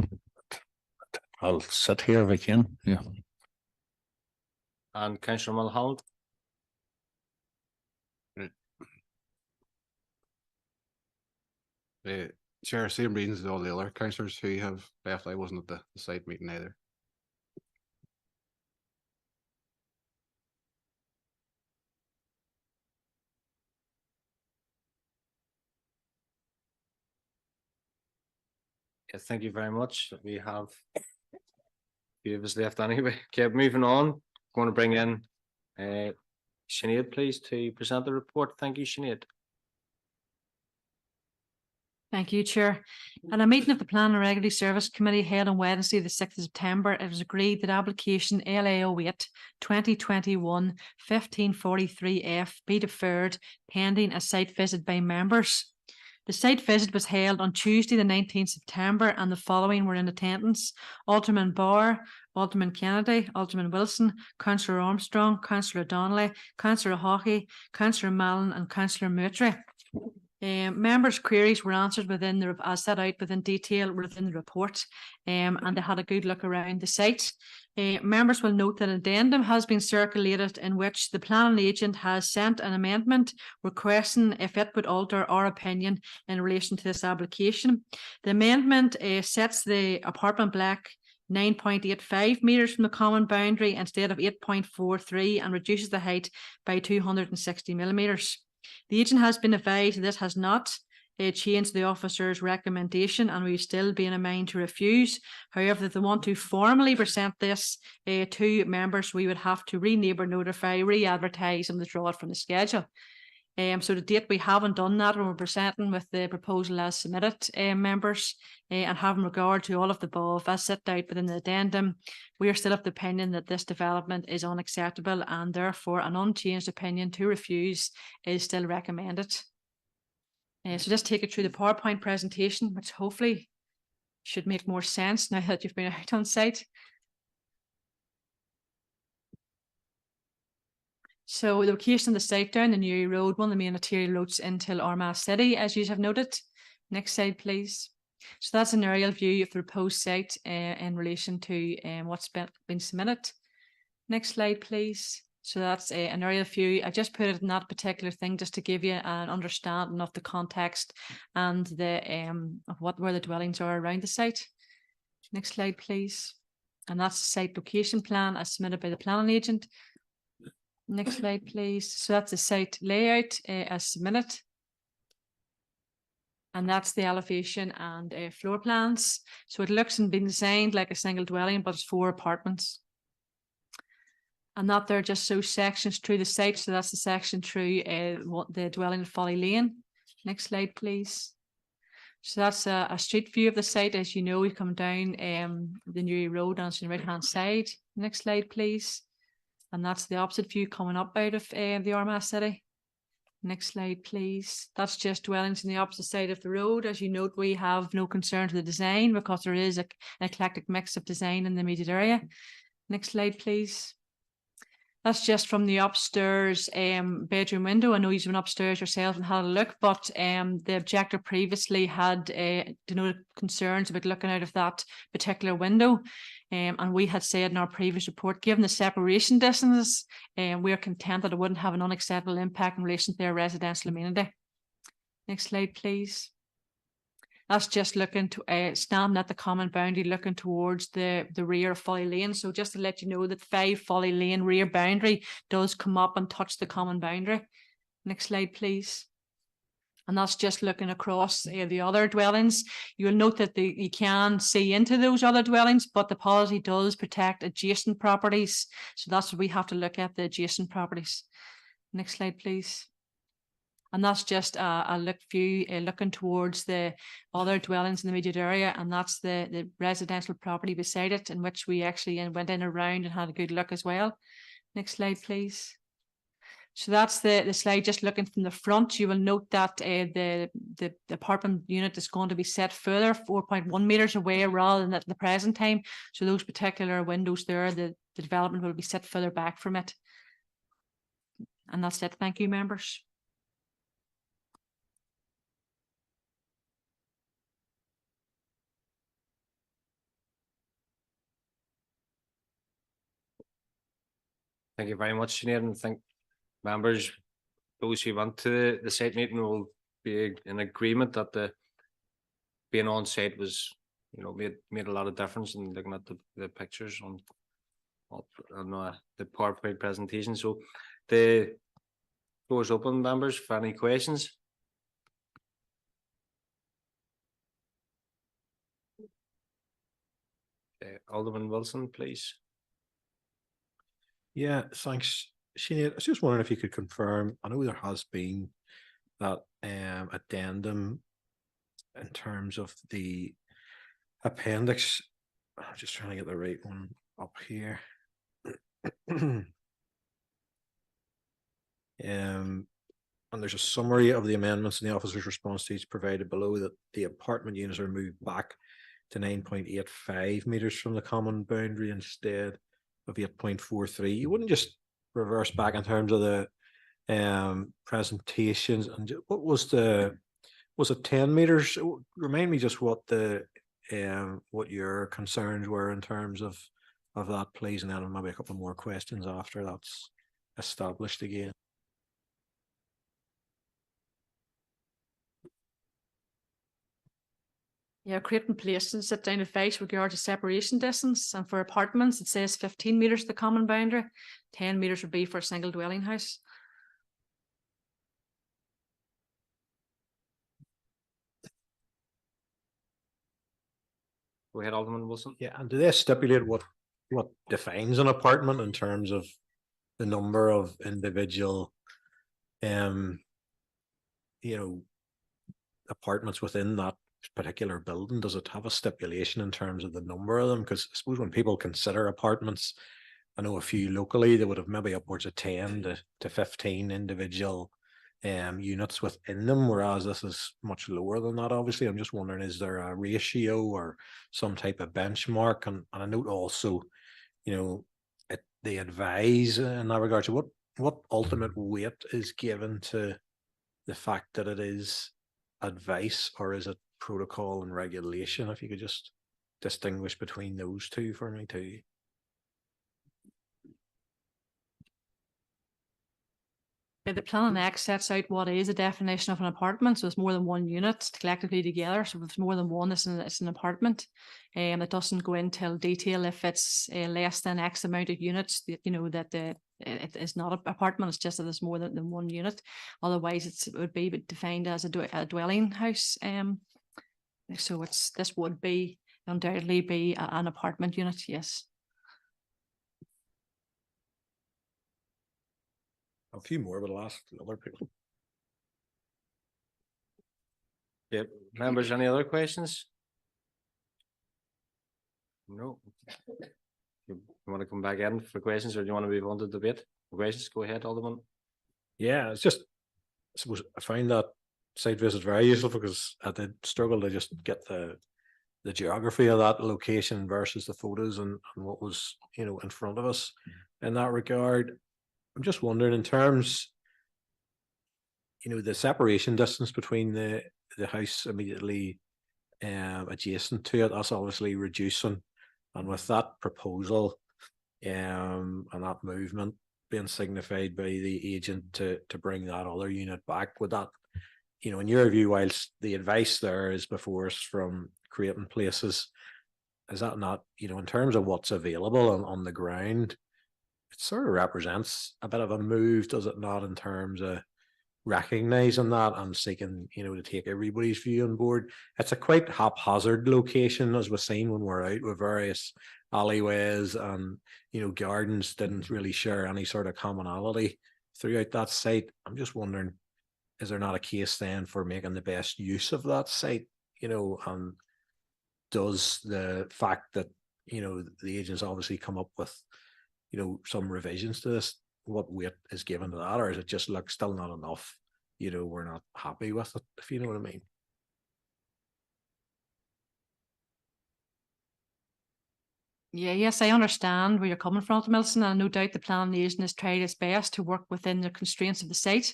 I'll sit here if I can. Yeah.
And Councillor Mulholland.
Chair, same reasons as all the other councillors who have left. I wasn't at the site meeting either.
Yes, thank you very much. We have a few of us left anyway. Okay, moving on. Going to bring in Sinead, please, to present the report. Thank you, Sinead.
Thank you, Chair. At a meeting of the Plan and Regulatory Service Committee held on Wednesday, the 6th of September, it was agreed that application LA 08-2021-1543F be deferred pending a site visit by members. The site visit was held on Tuesday, the 19th September, and the following were in attendance: Alderman Barr, Alderman Kennedy, Alderman Wilson, Councillor Armstrong, Councillor Donnelly, Councillor Hockey, Councillor Mallon, and Councillor Murtry. Members' queries were answered as set out within detail within the report, and they had a good look around the site. Members will note that an addendum has been circulated in which the planning agent has sent an amendment requesting if it would alter our opinion in relation to this application. The amendment sets the apartment block 9.85 metres from the common boundary instead of 8.43 and reduces the height by 260 millimetres. The agent has been advised that this has not changed the officer's recommendation, and we still be in a mind to refuse. However, if they want to formally present this to members, we would have to re-neighbour notify, re-advertise and withdraw it from the schedule. So to date, we haven't done that, and we're presenting with the proposal as submitted, members, and having regard to all of the above as set out within the addendum, we are still of the opinion that this development is unacceptable, and therefore an unchanged opinion to refuse is still recommended. So just take it through the PowerPoint presentation, which hopefully should make more sense now that you've been out on site. So the location of the site down the Newry Road, one of the main arterial roads into Armagh City, as you have noted. Next slide, please. So that's an aerial view of the proposed site in relation to what's been submitted. Next slide, please. So that's an aerial view. I just put it in that particular thing just to give you an understanding of the context and the of where the dwellings are around the site. Next slide, please. And that's the site location plan as submitted by the planning agent. Next slide, please. So that's the site layout as submitted. And that's the elevation and floor plans. So it looks and been designed like a single dwelling, but it's 4 apartments. And that there just shows sections through the site. So that's the section through the dwelling at Folly Lane. Next slide, please. So that's a street view of the site. As you know, we come down the Newry Road on the right hand side. Next slide, please. And that's the opposite view coming up out of the Armagh City. Next slide, please. That's just dwellings on the opposite side of the road. As you note, we have no concern to the design because there is an eclectic mix of design in the immediate area. Next slide, please. That's just from the upstairs bedroom window. I know you've been upstairs yourself and had a look, but the objector previously had denoted concerns about looking out of that particular window. And we had said in our previous report, given the separation distances, we are content that it wouldn't have an unacceptable impact in relation to their residential amenity. Next slide, please. That's just looking to standing at the common boundary, looking towards the rear of Folly Lane. So just to let you know that 5 Folly Lane rear boundary does come up and touch the common boundary. Next slide, please. And that's just looking across the other dwellings. You'll note that you can see into those other dwellings, but the policy does protect adjacent properties. So that's what we have to look at, the adjacent properties. Next slide, please. And that's just a look view looking towards the other dwellings in the immediate area, and that's the residential property beside it, in which we actually went in around and had a good look as well. Next slide, please. So that's the slide just looking from the front. You will note that the apartment unit is going to be set further 4.1 meters away rather than at the present time. So those particular windows there, the development will be set further back from it. And that's it. Thank you, members.
Thank you very much, Sinead, and thank members. Those who went to the site meeting will be in agreement that the being on site was, made a lot of difference in looking at the pictures on the PowerPoint presentation. So the floor is open, members, for any questions. Alderman Wilson, please.
Yeah, thanks, Sinead. I was just wondering if you could confirm, I know there has been that addendum in terms of the appendix. I'm just trying to get the right one up here. And there's a summary of the amendments and the officer's response to each provided below, that the apartment units are moved back to 9.85 meters from the common boundary instead of 8.43. You wouldn't just reverse back in terms of the presentations, and what was it 10 meters? Remind me just what what your concerns were in terms of that, please, and then maybe a couple more questions after that's established again.
Yeah, creating places sit down advice with regard to separation distance, and for apartments it says 15 meters to the common boundary, 10 meters would be for a single dwelling house.
Go ahead, Alderman Wilson.
Yeah, and do they stipulate what defines an apartment in terms of the number of individual apartments within that particular building? Does it have a stipulation in terms of the number of them? Because I suppose when people consider apartments, I know a few locally, they would have maybe upwards of 10 to 15 individual units within them, whereas this is much lower than that. Obviously, I'm just wondering, is there a ratio or some type of benchmark? And I note also, they advise in that regard. So what ultimate weight is given to the fact that it is advice, or is it protocol and regulation? If you could just distinguish between those two for me too.
The Plan X sets out what is a definition of an apartment. So it's more than one unit collectively together. So if it's more than one, it's an apartment. It doesn't go into detail if it's less than X amount of units, it is not an apartment. It's just that it's more than one unit. Otherwise, it would be defined as a dwelling house. So this would be undoubtedly be an apartment unit, yes.
A few more, but I'll ask other people.
Yep. Members, any other questions? No. You want to come back in for questions, or do you want to move on to debate? Questions? Go ahead, Alderman.
Yeah, it's just suppose I find that site visit very useful because I did struggle to just get the geography of that location versus the photos and what was, you know, in front of us in that regard. I'm just wondering in terms, you know, the separation distance between the house immediately adjacent to it, that's obviously reducing, and with that proposal and that movement being signified by the agent to bring that other unit back, would that, you know, in your view, whilst the advice there is before us from creating places, is that not, you know, in terms of what's available on the ground, it sort of represents a bit of a move, does it not, in terms of recognizing that and seeking, you know, to take everybody's view on board? It's a quite haphazard location, as we've seen when we're out, with various alleyways and, you know, gardens didn't really share any sort of commonality throughout that site. I'm just wondering, is there not a case then for making the best use of that site, you know, and does the fact that, you know, the agents obviously come up with, you know, some revisions to this, what weight is given to that, or is it just, look, still not enough, you know, we're not happy with it, if you know what I mean?
Yeah, yes, I understand where you're coming from, Milson, and no doubt the planning agent has tried his best to work within the constraints of the site,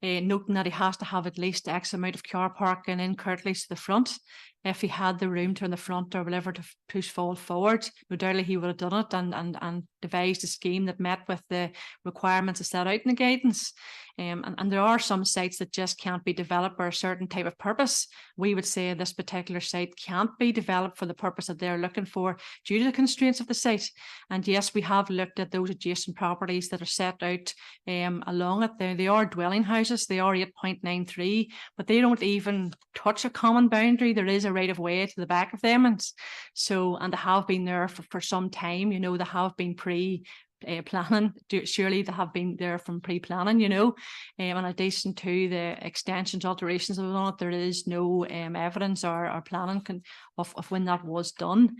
noting that he has to have at least X amount of car parking in Kirtleys to the front. If he had the room to in the front or whatever to push forward, no doubt he would have done it and devised a scheme that met with the requirements set out in the guidance. And there are some sites that just can't be developed for a certain type of purpose. We would say this particular site can't be developed for the purpose that they're looking for due to the constraints of the site. And yes, we have looked at those adjacent properties that are set out along it. They are dwelling houses, they are 8.93, but they don't even touch a common boundary. There is a right of way to the back of them, and they have been there for some time. You know, they have been planning, surely they have been there from pre-planning, you know, in addition to the extensions, alterations on it, there is no evidence or planning of when that was done.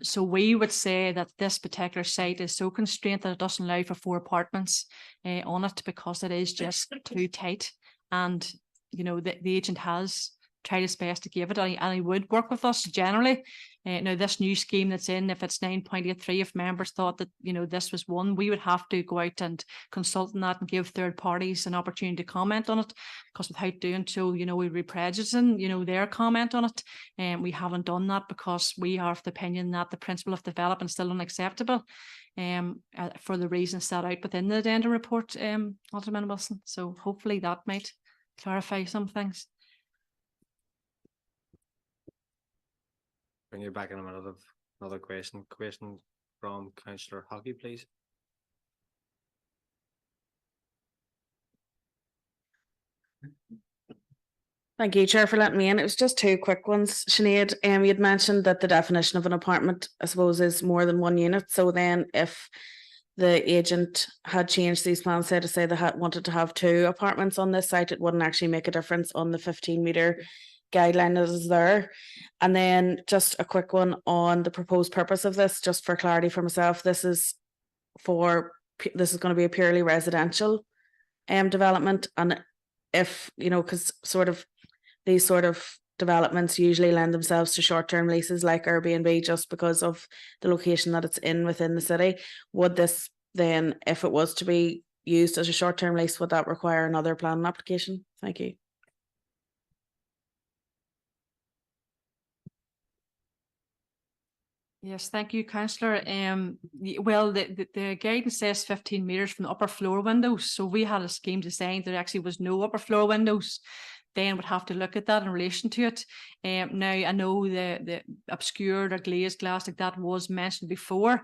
So we would say that this particular site is so constrained that it doesn't allow for 4 apartments on it, because it is just too tight. And, you know, the agent has tried his best to give it, and he would work with us generally. Now, this new scheme that's in, if it's 9.83, if members thought that, you know, this was one, we would have to go out and consult on that and give third parties an opportunity to comment on it, because without doing so, you know, we'd be prejudicing, you know, their comment on it. And we haven't done that because we are of the opinion that the principle of development is still unacceptable for the reasons set out within the addendum report, Alderman Wilson. So hopefully that might clarify some things.
Bring you back in a minute of another question from Councillor Hockey, please.
Thank you, Chair, for letting me in. It was just 2 quick ones. Sinead, you had mentioned that the definition of an apartment, I suppose, is more than 1 unit. So then if the agent had changed these plans, say they wanted to have 2 apartments on this site, it wouldn't actually make a difference on the 15-metre guideline that is there. And then just a quick one on the proposed purpose of this, just for clarity for myself. This is going to be a purely residential development, and if, you know, because these sort of developments usually lend themselves to short-term leases like Airbnb, just because of the location that it's in within the city. Would this then, if it was to be used as a short-term lease, would that require another planning application? Thank you.
Yes, thank you, Councillor. Well, the guidance says 15 metres from the upper floor windows. So we had a scheme designed there actually was no upper floor windows. Then would have to look at that in relation to it. Now I know the obscured or glazed glass like that was mentioned before,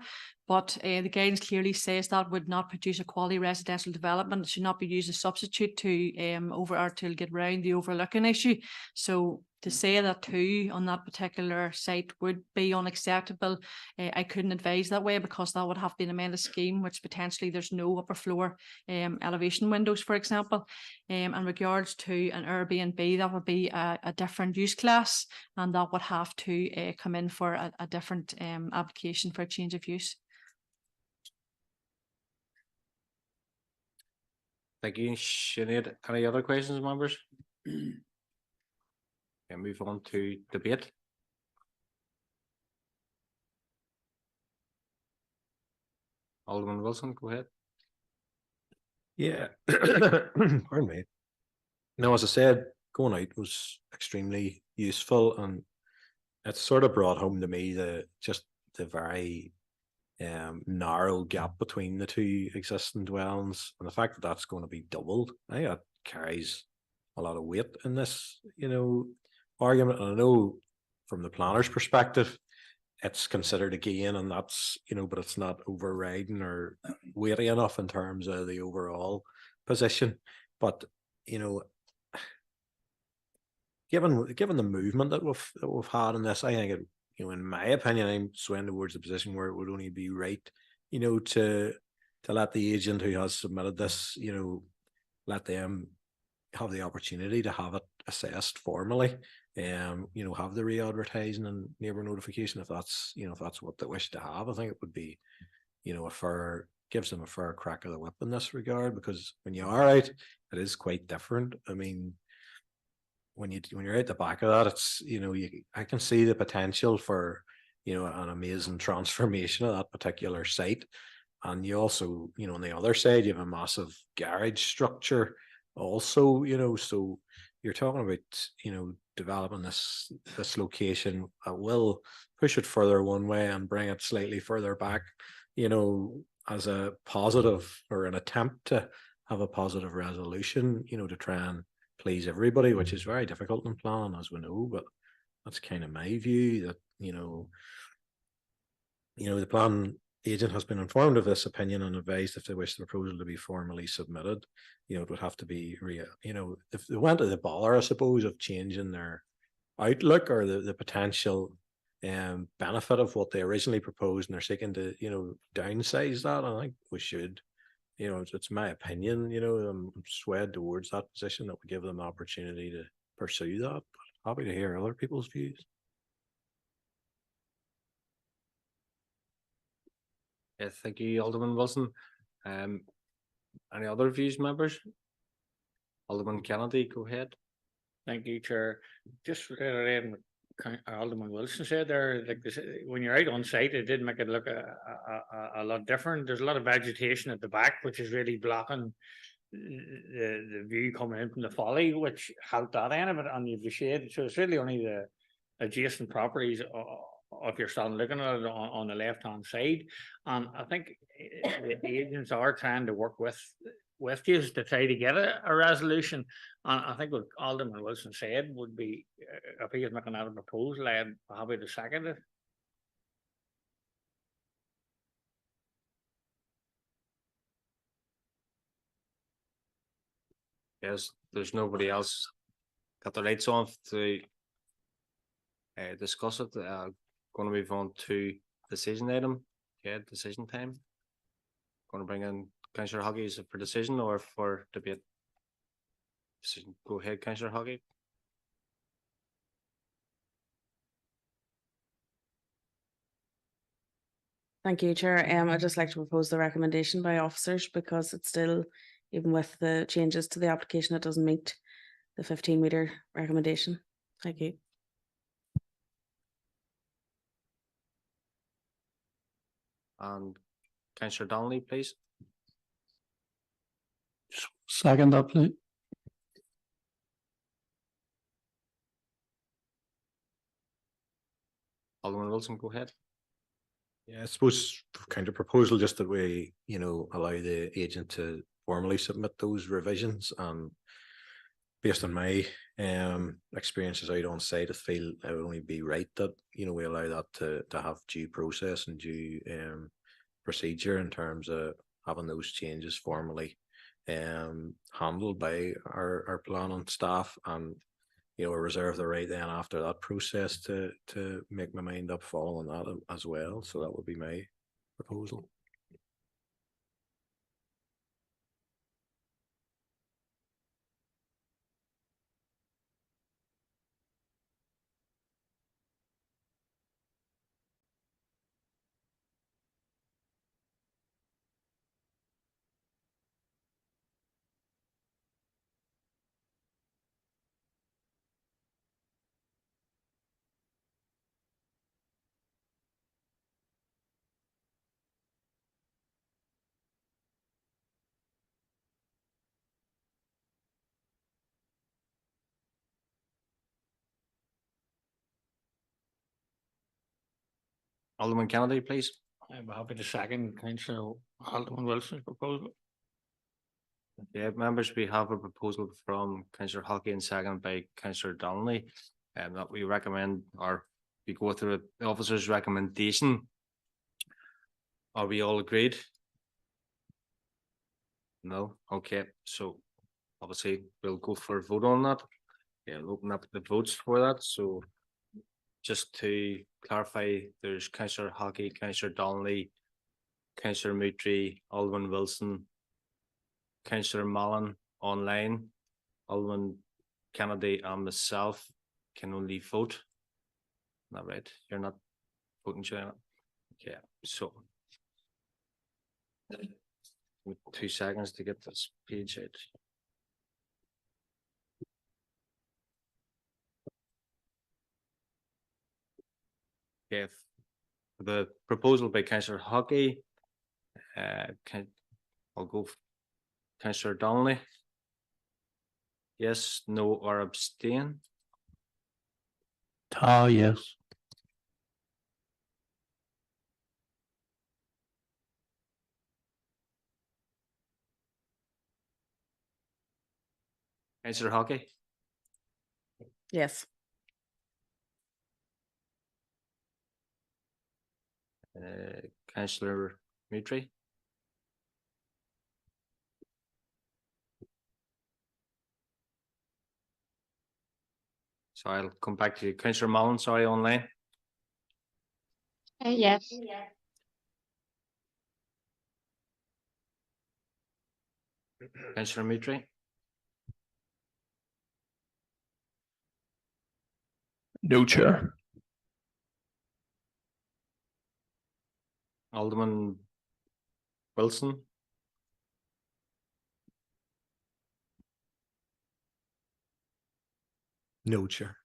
but the guidance clearly says that would not produce a quality residential development. It should not be used as a substitute to get around the overlooking issue. So to say that 2 on that particular site would be unacceptable, I couldn't advise that way, because that would have been amended scheme, which potentially there's no upper floor elevation windows, for example. In regards to an Airbnb, that would be a different use class, and that would have to come in for a different application for a change of use.
Thank you, Sinead. Any other questions, members? Okay, move on to debate. Alderman Wilson, go ahead.
Yeah, pardon me. Now, as I said, going out was extremely useful, and it sort of brought home to me just the very narrow gap between the two existing dwellings, and the fact that that's going to be doubled. I think that carries a lot of weight in this, argument. And I know from the planner's perspective, it's considered a gain, and that's, but it's not overriding or weighty enough in terms of the overall position. But, given the movement that we've had in this, I think it, in my opinion, I'm swaying towards the position where it would only be right, to let the agent who has submitted this, let them have the opportunity to have it assessed formally, have the re-advertising and neighbour notification if that's, if that's what they wish to have. I think it would be, gives them a fair crack of the whip in this regard, because when you are out, it is quite different. I mean, when you're at the back of that, it's, I can see the potential for, an amazing transformation of that particular site. And you also, on the other side, you have a massive garage structure also, so you're talking about, developing this location that will push it further one way and bring it slightly further back, as a positive or an attempt to have a positive resolution, to try and please everybody, which is very difficult in planning, as we know. But that's kind of my view, that, the plan agent has been informed of this opinion and advised if they wish the proposal to be formally submitted, it would have to be if they went to the bother, I suppose, of changing their outlook or the potential benefit of what they originally proposed, and they're seeking to, downsize that, I think we should, it's my opinion, I'm swayed towards that position, that we give them the opportunity to pursue that. But happy to hear other people's views.
Yeah, thank you, Alderman Wilson. Any other views, members? Alderman Kennedy, go ahead.
Thank you, Chair. Just reiterating what Alderman Wilson said there, like this, when you're out on site, it did make it look a lot different. There's a lot of vegetation at the back, which is really blocking the view coming in from the folly, which helped that end of it, and you've the shade. So it's really only the adjacent properties if you're standing looking at it on the left hand side. And I think the agents are trying to work with you to try to get a resolution. And I think what Alderman Wilson said would be, if he is making that a proposal, I'm happy to second it.
Yes, there's nobody else got the lights on to discuss it. Going to move on to decision item. Yeah, decision time. Going to bring in Councillor Hoggy. Is it for decision or for debate? Decision. Go ahead, Councillor Hoggy.
Thank you, Chair. I'd just like to propose the recommendation by officers, because it's still, even with the changes to the application, it doesn't meet the 15-metre recommendation. Thank you.
And Councillor Donnelly, please.
Second that, please.
Alderman Wilson, go ahead.
Yeah, I suppose kind of proposal just that we, allow the agent to formally submit those revisions. And based on my experiences out on site, I feel it would only be right that, we allow that to have due process and due procedure in terms of having those changes formally handled by our planning staff, and reserve the right then after that process to make my mind up following that as well. So that would be my proposal.
Alderman Kennedy, please.
I'm happy to second Councillor Alderman Wilson's proposal.
Yeah, members, we have a proposal from Councillor Hockey and second by Councillor Donnelly. And that we recommend, or we go through the officer's recommendation. Are we all agreed? No, okay, so obviously we'll go for a vote on that. Yeah, we'll open up the votes for that, so just to clarify, there's Councillor Hockey, Councillor Donnelly, Councillor Moutry, Alderman Wilson, Councillor Mallon online, Alderman Kennedy and myself can only vote. Not right, you're not voting, Joanna. Okay, so with 2 seconds to get this page out. Okay, the proposal by Councillor Hockey, I'll go Councillor Donnelly. Yes, no, or abstain.
Yes.
Councillor Hockey,
Yes.
Councillor Moutry. So I'll come back to you. Councillor Mallon, sorry, online.
Yes.
Councillor Moutry,
No, Chair.
Alderman Wilson,
No, Chair.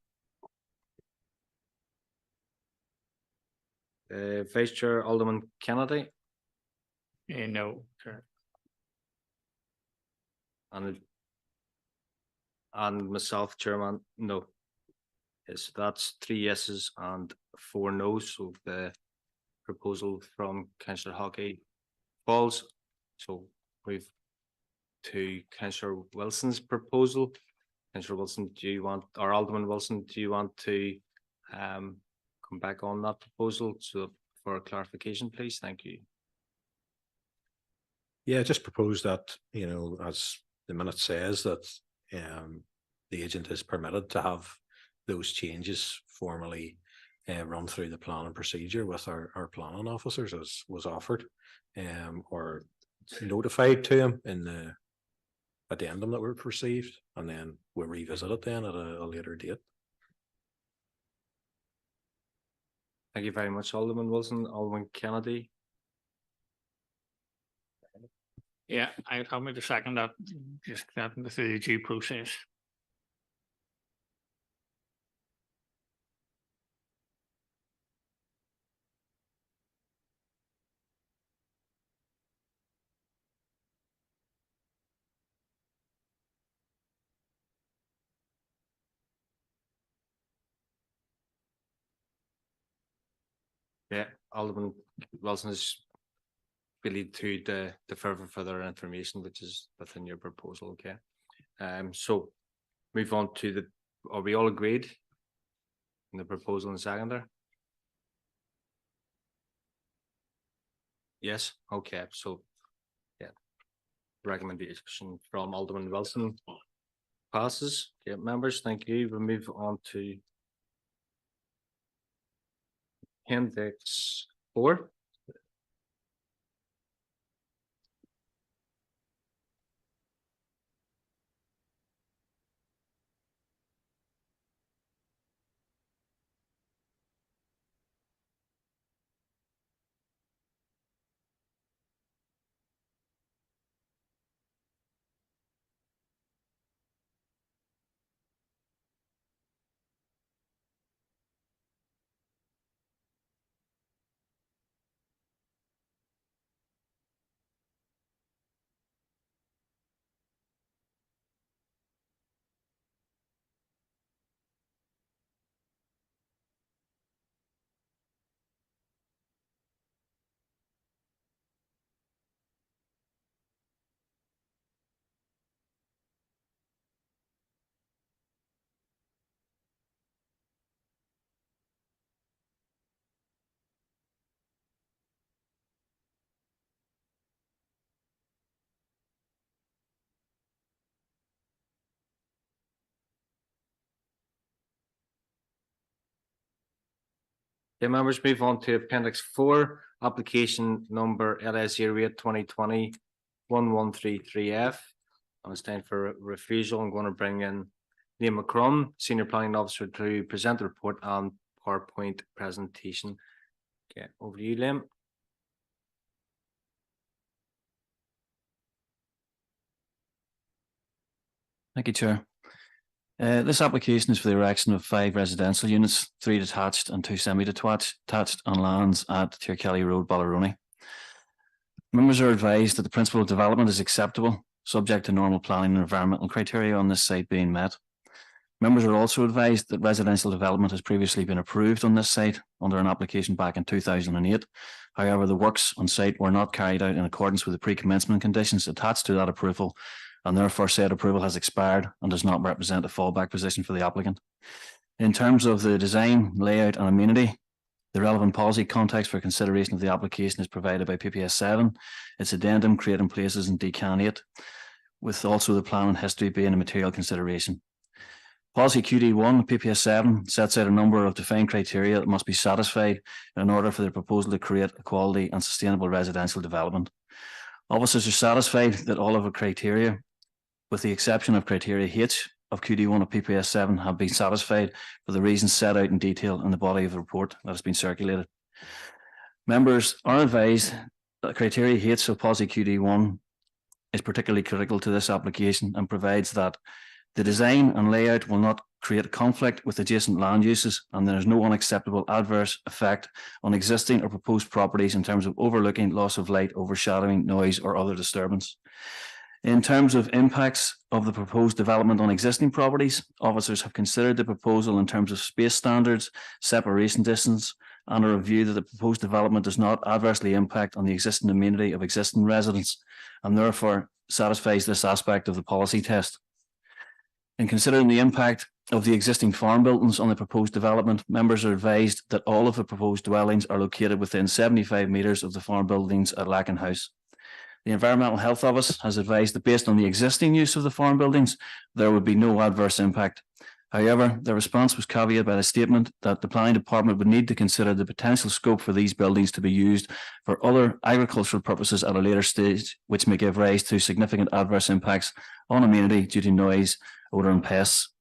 Vice Chair Alderman Kennedy,
No, sure.
and myself, Chairman, no. Yes, that's 3 yeses and 4 noes, so the proposal from Councillor Hockey falls. So we've to Councillor Wilson's proposal. Councillor Wilson, do you want, or Alderman Wilson, do you want to come back on that proposal for clarification, please? Thank you.
Yeah, just propose that, as the minute says, that the agent is permitted to have those changes formally run through the planning procedure with our planning officers as was offered, or notified to him in the addendum that we've received, and then we'll revisit it then at a later date.
Thank you very much, Alderman Wilson. Alderman Kennedy.
Yeah, I'd have me to second that, just that through the due process.
Yeah, Alderman Wilson is really to the further information which is within your proposal. Okay, so move on to the. Are we all agreed in the proposal and seconder? Yes. Okay. So, yeah, recommendation from Alderman Wilson passes. Yeah, members, thank you. We'll move on to Appendix 4. Okay, members, move on to Appendix 4, application number LS 08 2020 1133F. And it's time for refusal. I'm going to bring in Liam McCrum, Senior Planning Officer, to present the report and PowerPoint presentation. Okay, over to you, Liam.
Thank you, Chair. This application is for the erection of 5 residential units, 3 detached and 2 semi-detached on lands at Kelly Road, Ballerony. Members are advised that the principal development is acceptable, subject to normal planning and environmental criteria on this site being met. Members are also advised that residential development has previously been approved on this site under an application back in 2008. However, the works on site were not carried out in accordance with the pre-commencement conditions attached to that approval, and therefore said approval has expired and does not represent a fallback position for the applicant. In terms of the design, layout and amenity, the relevant policy context for consideration of the application is provided by PPS 7, its addendum, creating places in DCAN 8, with also the plan and history being a material consideration. Policy QD1, PPS 7, sets out a number of defined criteria that must be satisfied in order for the proposal to create a quality and sustainable residential development. Officers are satisfied that all of the criteria, with the exception of criteria H of QD1 of PPS 7, have been satisfied for the reasons set out in detail in the body of the report that has been circulated. Members are advised that criteria H of policy QD1 is particularly critical to this application and provides that the design and layout will not create a conflict with adjacent land uses, and there is no unacceptable adverse effect on existing or proposed properties in terms of overlooking, loss of light, overshadowing, noise, or other disturbance. In terms of impacts of the proposed development on existing properties, officers have considered the proposal in terms of space standards, separation distance, and a review that the proposed development does not adversely impact on the existing amenity of existing residents, and therefore satisfies this aspect of the policy test. In considering the impact of the existing farm buildings on the proposed development, members are advised that all of the proposed dwellings are located within 75 metres of the farm buildings at Lacken House. The Environmental Health Office has advised that based on the existing use of the farm buildings, there would be no adverse impact. However, the response was caveated by the statement that the Planning Department would need to consider the potential scope for these buildings to be used for other agricultural purposes at a later stage, which may give rise to significant adverse impacts on amenity due to noise, odour and pests.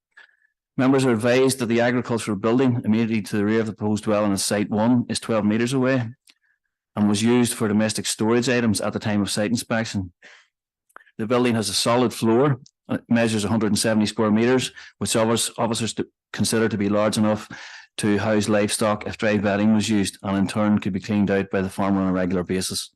Members are advised that the agricultural building immediately to the rear of the proposed dwelling at Site 1 is 12 metres away and was used for domestic storage items at the time of site inspection. The building has a solid floor. It measures 170 square metres, which officers consider to be large enough to house livestock if dry bedding was used, and in turn could be cleaned out by the farmer on a regular basis.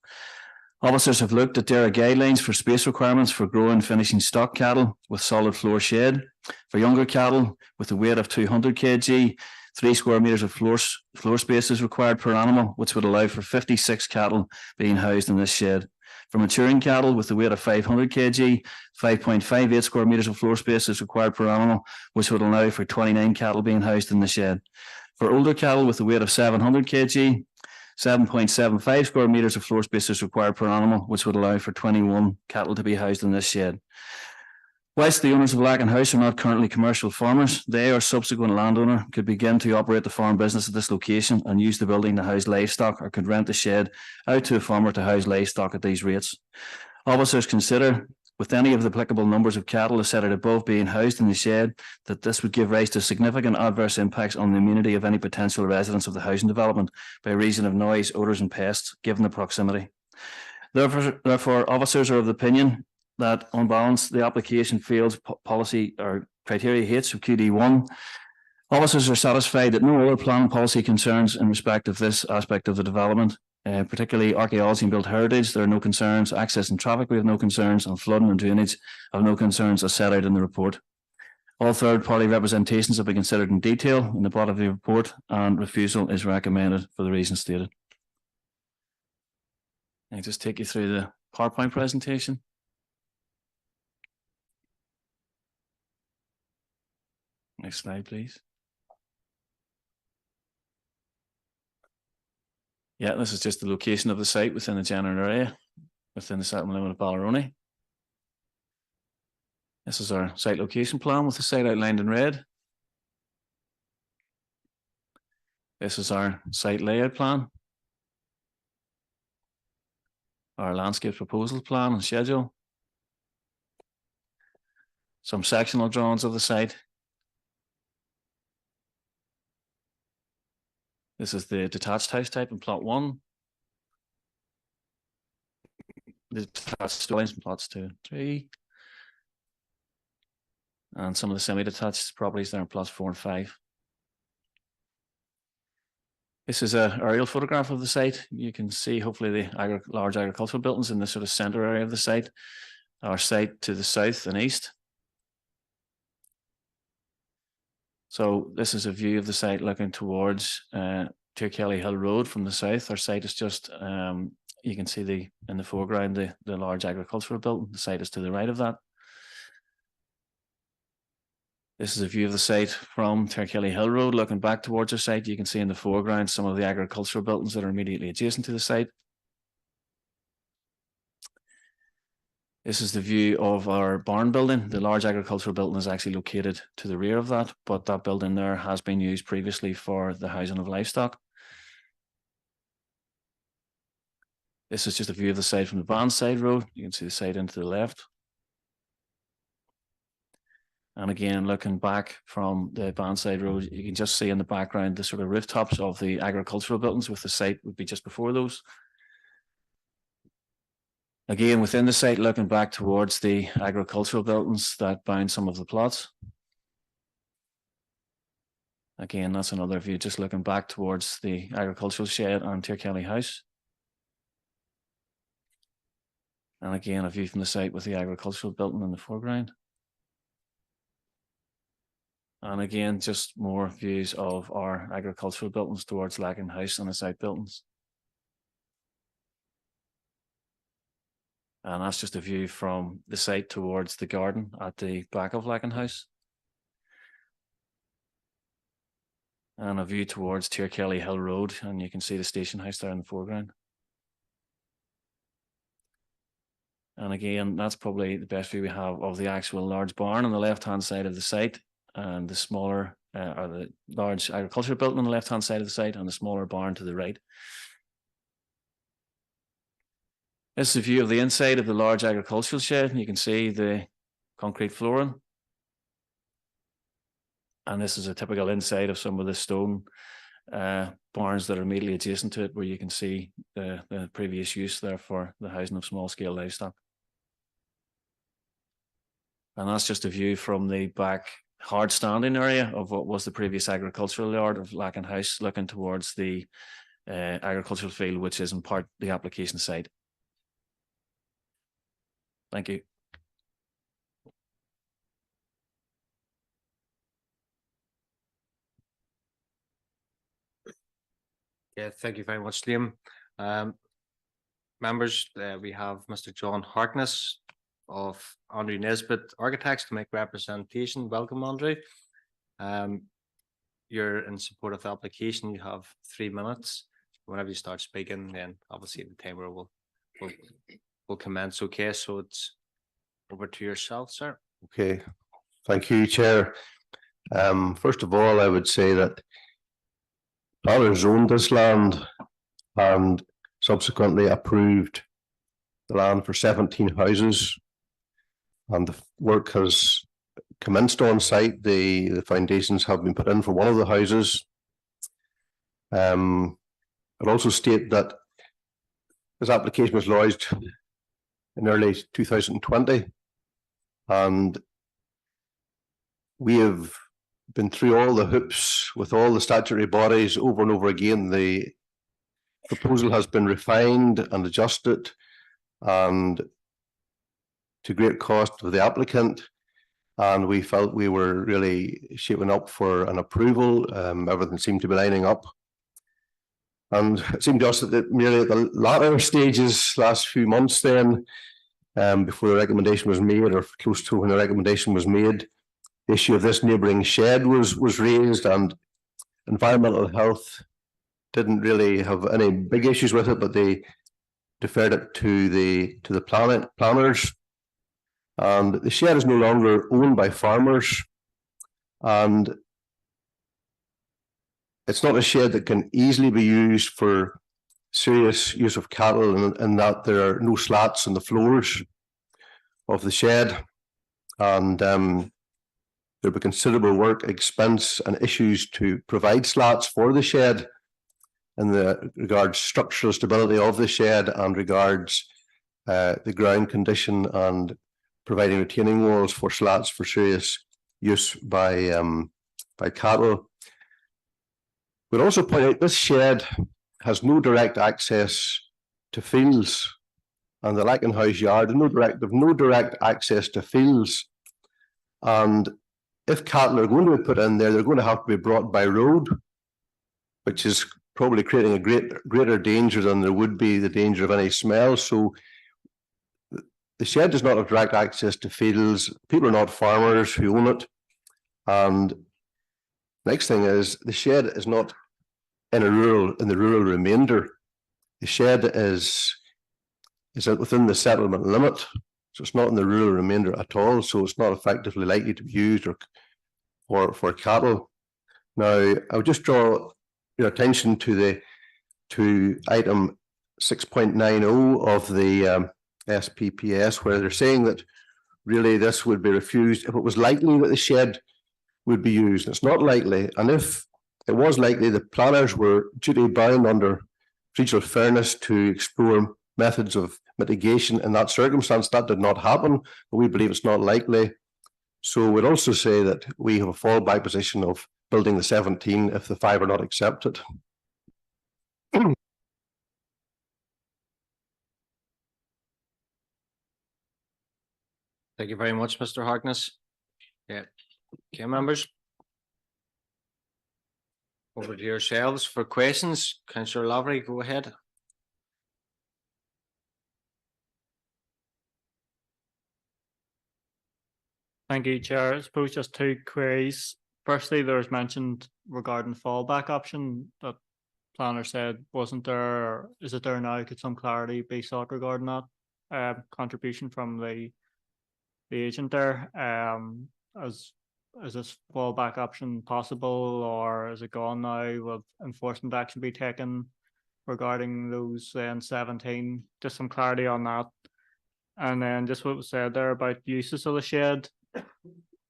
Officers have looked at DERA guidelines for space requirements for growing and finishing stock cattle with solid floor shed. For younger cattle with a weight of 200 kg, 3 square metres of floor space is required per animal, which would allow for 56 cattle being housed in this shed. For maturing cattle with a weight of 500 kg, 5.58 square metres of floor space is required per animal, which would allow for 29 cattle being housed in the shed. For older cattle with a weight of 700 kg, 7.75 square metres of floor space is required per animal, which would allow for 21 cattle to be housed in this shed. Whilst the owners of Lacken House are not currently commercial farmers, they or subsequent landowner could begin to operate the farm business at this location and use the building to house livestock, or could rent the shed out to a farmer to house livestock at these rates. Officers consider, with any of the applicable numbers of cattle as set out above being housed in the shed, that this would give rise to significant adverse impacts on the immunity of any potential residents of the housing development by reason of noise, odours and pests, given the proximity. Therefore, officers are of the opinion that on balance the application fails policy or criteria H of QD1. Officers are satisfied that no other plan policy concerns in respect of this aspect of the development, particularly archaeology and built heritage. There are no concerns. Access and traffic, we have no concerns, and flooding and drainage have no concerns as set out in the report. All third-party representations have been considered in detail in the body of the report, and refusal is recommended for the reasons stated. I'll just take you through the PowerPoint presentation. Next slide, please. Yeah, this is just the location of the site within the general area, within the settlement limit of Ballerony. This is our site location plan with the site outlined in red. This is our site layout plan. Our landscape proposal plan and schedule. Some sectional drawings of the site. This is the detached house type in plot 1. The detached dwellings in plots 2 and 3. And some of the semi-detached properties there in plots 4 and 5. This is an aerial photograph of the site. You can see hopefully the large agricultural buildings in the sort of centre area of the site. Our site to the south and east. So this is a view of the site looking towards Kelly Hill Road from the south. Our site is just, you can see in the foreground the large agricultural building. The site is to the right of that. This is a view of the site from Kelly Hill Road looking back towards our site. You can see in the foreground some of the agricultural buildings that are immediately adjacent to the site. This is the view of our barn building. The large agricultural building is actually located to the rear of that, but that building there has been used previously for the housing of livestock. This is just a view of the site from the Banbridge Road. You can see the site into the left. And again, looking back from the Banbridge Road, you can just see in the background the sort of rooftops of the agricultural buildings, with the site would be just before those. Again, within the site, looking back towards the agricultural buildings that bound some of the plots. Again, that's another view, just looking back towards the agricultural shed and Kelly House. And again, a view from the site with the agricultural building in the foreground. And again, just more views of our agricultural buildings towards Lacken House and its outbuildings. And that's just a view from the site towards the garden at the back of Lacken House. And a view towards Kelly Hill Road, and you can see the station house there in the foreground. And again, that's probably the best view we have of the actual large barn on the left-hand side of the site, and the smaller, or the large agricultural building on the left-hand side of the site, and the smaller barn to the right. This is a view of the inside of the large agricultural shed, and you can see the concrete flooring. And this is a typical inside of some of the stone barns that are immediately adjacent to it, where you can see the previous use there for the housing of small-scale livestock. And that's just a view from the back hard standing area of what was the previous agricultural yard of Lacken House, looking towards the agricultural field, which is in part the application site. Thank you.
Yeah, thank you very much, Liam. Members, we have Mr. John Harkness of Andrew Nesbitt Architects to make representation. Welcome, Andrew. You're in support of the application. You have 3 minutes. Whenever you start speaking, then obviously the timer will commence. Okay, so it's over to yourself, sir.
Okay, thank you, Chair. First of all, I would say that planners owned this land and subsequently approved the land for 17 houses, and the work has commenced on site. The foundations have been put in for one of the houses. I'd also state that this application was lodged in early 2020, and we have been through all the hoops with all the statutory bodies over and over again. The proposal has been refined and adjusted, and to great cost of the applicant, and we felt we were really shaping up for an approval. Everything seemed to be lining up, and it seemed to us that merely at the latter stages, last few months then, before the recommendation was made, or close to when the recommendation was made, the issue of this neighbouring shed was raised, and environmental health didn't really have any big issues with it, but they deferred it to the planners. And the shed is no longer owned by farmers, and it's not a shed that can easily be used for serious use of cattle, and that there are no slats on the floors of the shed, and there'll be considerable work, expense, and issues to provide slats for the shed in the regards structural stability of the shed and regards the ground condition and providing retaining walls for slats for serious use by cattle. We'd also point out this shed has no direct access to fields, and the Lacking House yard, no direct access to fields. And if cattle are going to be put in there, they're going to have to be brought by road, which is probably creating a greater danger than there would be the danger of any smell. So the shed does not have direct access to fields. People are not farmers who own it. And next thing is, the shed is not in the rural remainder. The shed is within the settlement limit, so it's not in the rural remainder at all. So it's not effectively likely to be used or for cattle. Now, I would just draw your attention to item 6.90 of the SPPS, where they're saying that really this would be refused if it was likely that the shed would be used. It's not likely, and if it was likely, the planners were duty bound under procedural fairness to explore methods of mitigation in that circumstance. That did not happen, but we believe it's not likely. So we'd also say that we have a fallback position of building the 17 if the 5 are not accepted.
Thank you very much, Mr. Harkness. Yeah. Okay, members. Over to yourselves for questions. Councillor Lavery, go ahead.
Thank you, Chair. I suppose just 2 queries. Firstly, there was mentioned regarding fallback option that planner said wasn't there. Or is it there now? Could some clarity be sought regarding that contribution from the agent there? Is this fallback option possible, or is it gone now? Will enforcement action be taken regarding those 17? Just some clarity on that. And then just what was said there about uses of the shed.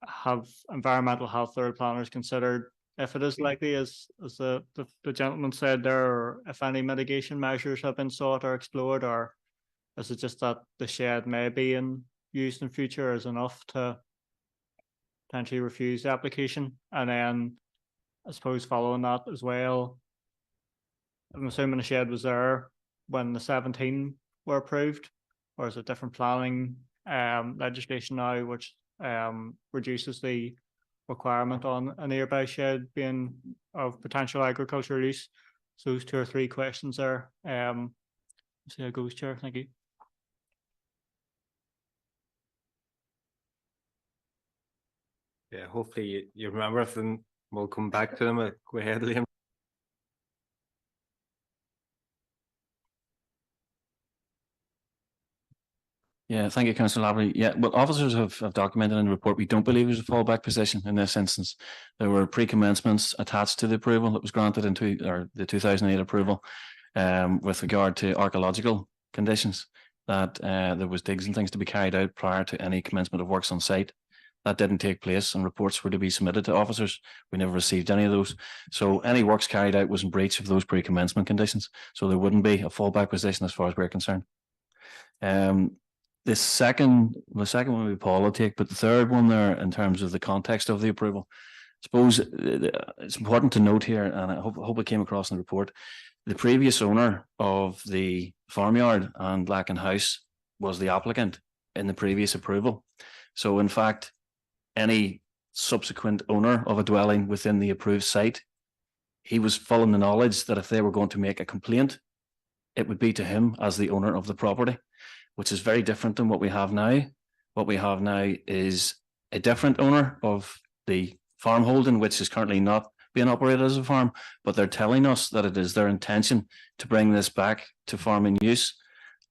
Have environmental health or planners considered if it is likely, as the gentleman said there, or if any mitigation measures have been sought or explored, or is it just that the shed may be used in future as enough to potentially refuse the application? And then I suppose following that as well, I'm assuming the shed was there when the 17 were approved, or is it different planning legislation now which reduces the requirement on a nearby shed being of potential agricultural use? So those 2 or 3 questions there. See how it goes, Chair. Thank you.
Yeah, hopefully you remember if then we'll come back to them. Go ahead, Liam.
Yeah, thank you, Councillor Lavery. Yeah, well, officers have documented in the report, we don't believe there's a fallback position in this instance. There were pre-commencements attached to the approval that was granted into the 2008 approval with regard to archaeological conditions, that there was digs and things to be carried out prior to any commencement of works on site. That didn't take place, and reports were to be submitted to officers. We never received any of those. So any works carried out was in breach of those pre-commencement conditions. So there wouldn't be a fallback position as far as we're concerned. The second one would be Paul will take, but the third one there, in terms of the context of the approval, I suppose it's important to note here, and I hope it came across in the report, the previous owner of the farmyard and Lacking House was the applicant in the previous approval. So in fact, any subsequent owner of a dwelling within the approved site, he was full in the knowledge that if they were going to make a complaint, it would be to him as the owner of the property, which is very different than what we have now. What we have now is a different owner of the farm holding, which is currently not being operated as a farm, but they're telling us that it is their intention to bring this back to farming use,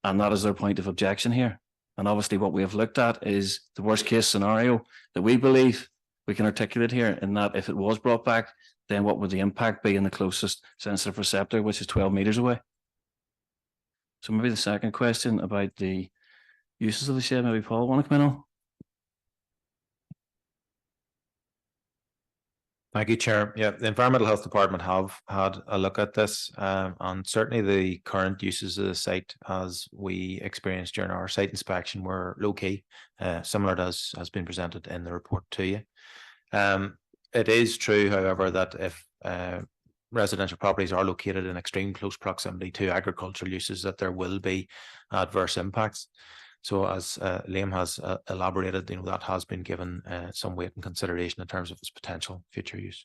and that is their point of objection here. And obviously what we have looked at is the worst case scenario that we believe we can articulate here, in that if it was brought back,
then what would the impact be in the closest sensitive receptor, which is 12 meters away? So maybe the second question about the uses of the shed, maybe Paul want to come in on?
Thank you, Chair. Yeah, the Environmental Health Department have had a look at this, and certainly the current uses of the site, as we experienced during our site inspection, were low key, similar to as has been presented in the report to you. It is true, however, that if residential properties are located in extreme close proximity to agricultural uses, that there will be adverse impacts. So as Liam has elaborated, that has been given some weight and consideration in terms of its potential future use.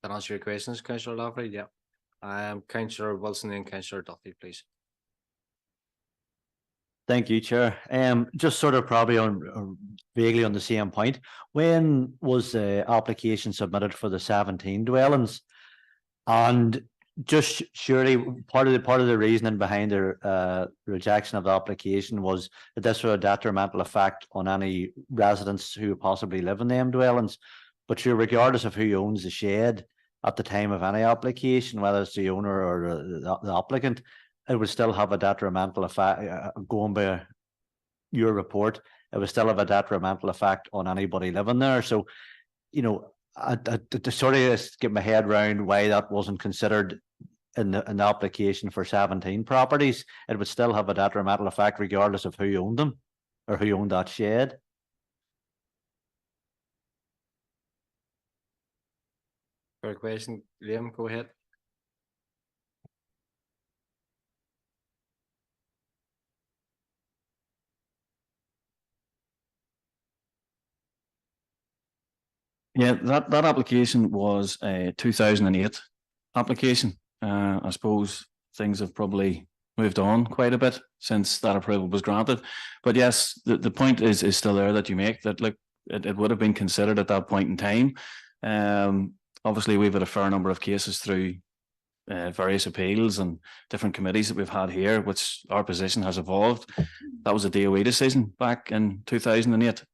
That answer your questions, Councillor Lavery? Yeah. Councillor Wilson and Councillor Duffy, please.
Thank you, Chair. Just sort of probably on vaguely on the same point. When was the application submitted for the 17 dwellings? And just surely part of the reasoning behind the rejection of the application was that this was a detrimental effect on any residents who possibly live in them dwellings. But sure, regardless of who owns the shed at the time of any application, whether it's the owner or the applicant, it would still have a detrimental effect. Going by your report, it would still have a detrimental effect on anybody living there. So, to sort of just get my head around why that wasn't considered in the application for 17 properties, it would still have a detrimental effect regardless of who owned them or who owned that shed.
Fair question, Liam, go ahead.
Yeah, that application was a 2008 application. I suppose things have probably moved on quite a bit since that approval was granted. But yes, the point is still there that you make, that look, it would have been considered at that point in time. Obviously, we've had a fair number of cases through various appeals and different committees that we've had here, which our position has evolved. That was a DOE decision back in 2008.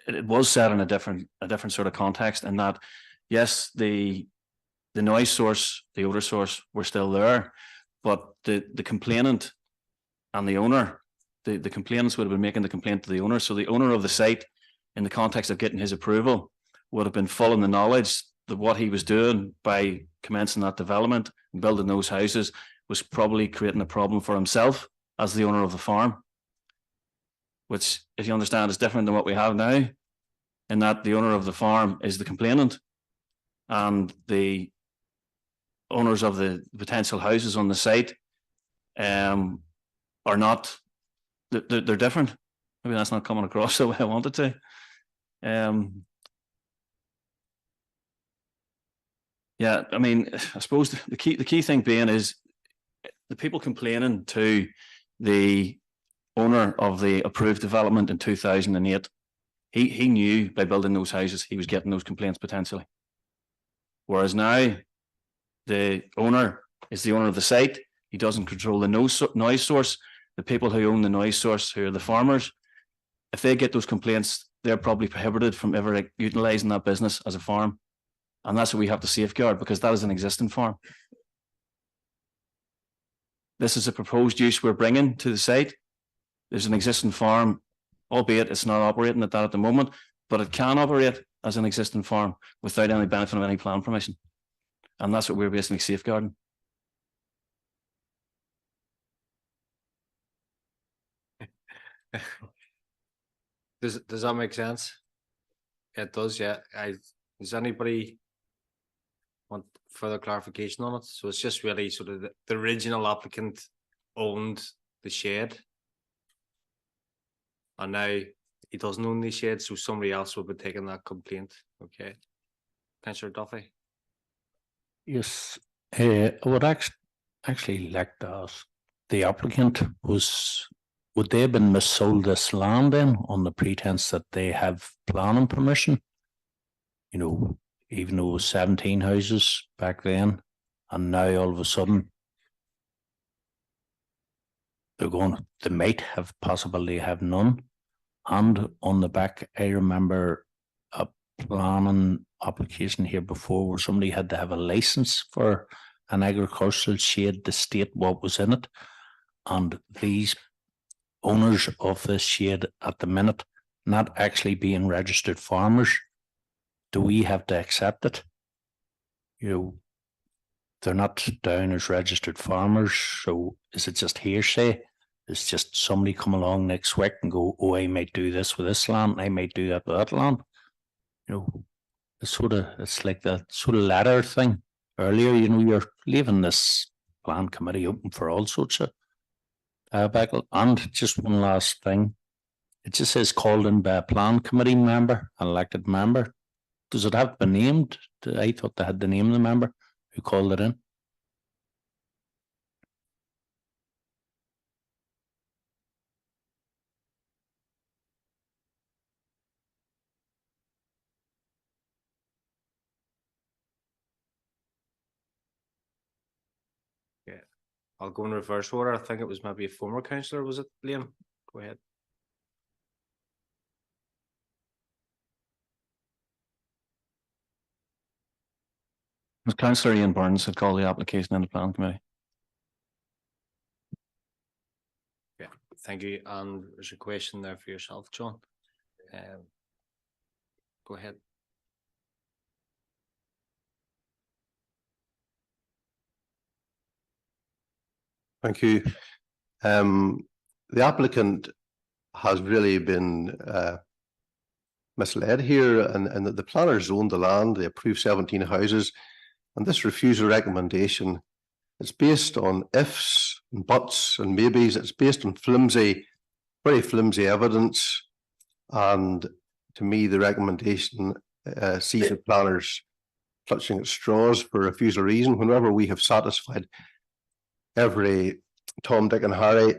It was set in a different sort of context, in that yes, the noise source, the odor source were still there, but the complainant and the owner, the complainants would have been making the complaint to the owner. So the owner of the site, in the context of getting his approval, would have been full in the knowledge that what he was doing by commencing that development and building those houses was probably creating a problem for himself as the owner of the farm, which, if you understand, is different than what we have now, in that the owner of the farm is the complainant and the owners of the potential houses on the site are not, they're different. Maybe that's not coming across the way I wanted to. Yeah, I mean, I suppose the key thing being is the people complaining to the owner of the approved development in 2008, he knew by building those houses he was getting those complaints potentially. Whereas now the owner is the owner of the site. He doesn't control the noise source. The people who own the noise source, who are the farmers, if they get those complaints, they're probably prohibited from ever utilising that business as a farm. And that's what we have to safeguard, because that is an existing farm. This is a proposed use we're bringing to the site. There's an existing farm, albeit it's not operating at that at the moment, but it can operate as an existing farm without any benefit of any plan permission. And that's what we're basically safeguarding.
Does that make sense? It does, yeah. Does anybody want further clarification on it? So it's just really sort of the original applicant owned the shed, and now he doesn't own the shed, so somebody else will be taking that complaint. Okay, Councillor Duffy.
Yes, I would actually like to ask the applicant, would they have been missold this land then on the pretense that they have planning permission? You know, even though it was 17 houses back then, and now all of a sudden they might have possibly have none. And on the back, I remember a planning application here before where somebody had to have a license for an agricultural shed to state what was in it. And these owners of this shed at the minute, not actually being registered farmers, do we have to accept it? You know, they're not down as registered farmers, so is it just hearsay? It's just somebody come along next week and go, oh, I might do this with this land, I might do that with that land. You know, it's like that sort of ladder thing earlier, you know, you're leaving this plan committee open for all sorts of backle. And just one last thing, it just says called in by a plan committee member, an elected member. Does it have to be named? I thought they had to name the member who called it in.
Yeah, I'll go in reverse order. I think it was maybe a former councillor, was it, Liam? Go ahead.
Was Councillor Ian Burns had called the application in the plan committee.
Yeah, thank you. And there's a question there for yourself, John. Go ahead.
Thank you. The applicant has really been misled here, and that the planners owned the land, they approved 17 houses, and this refusal recommendation, it's based on ifs and buts and maybes. It's based on very flimsy evidence, and to me the recommendation sees the planners clutching at straws for refusal reason. Whenever we have satisfied every Tom, Dick and Harry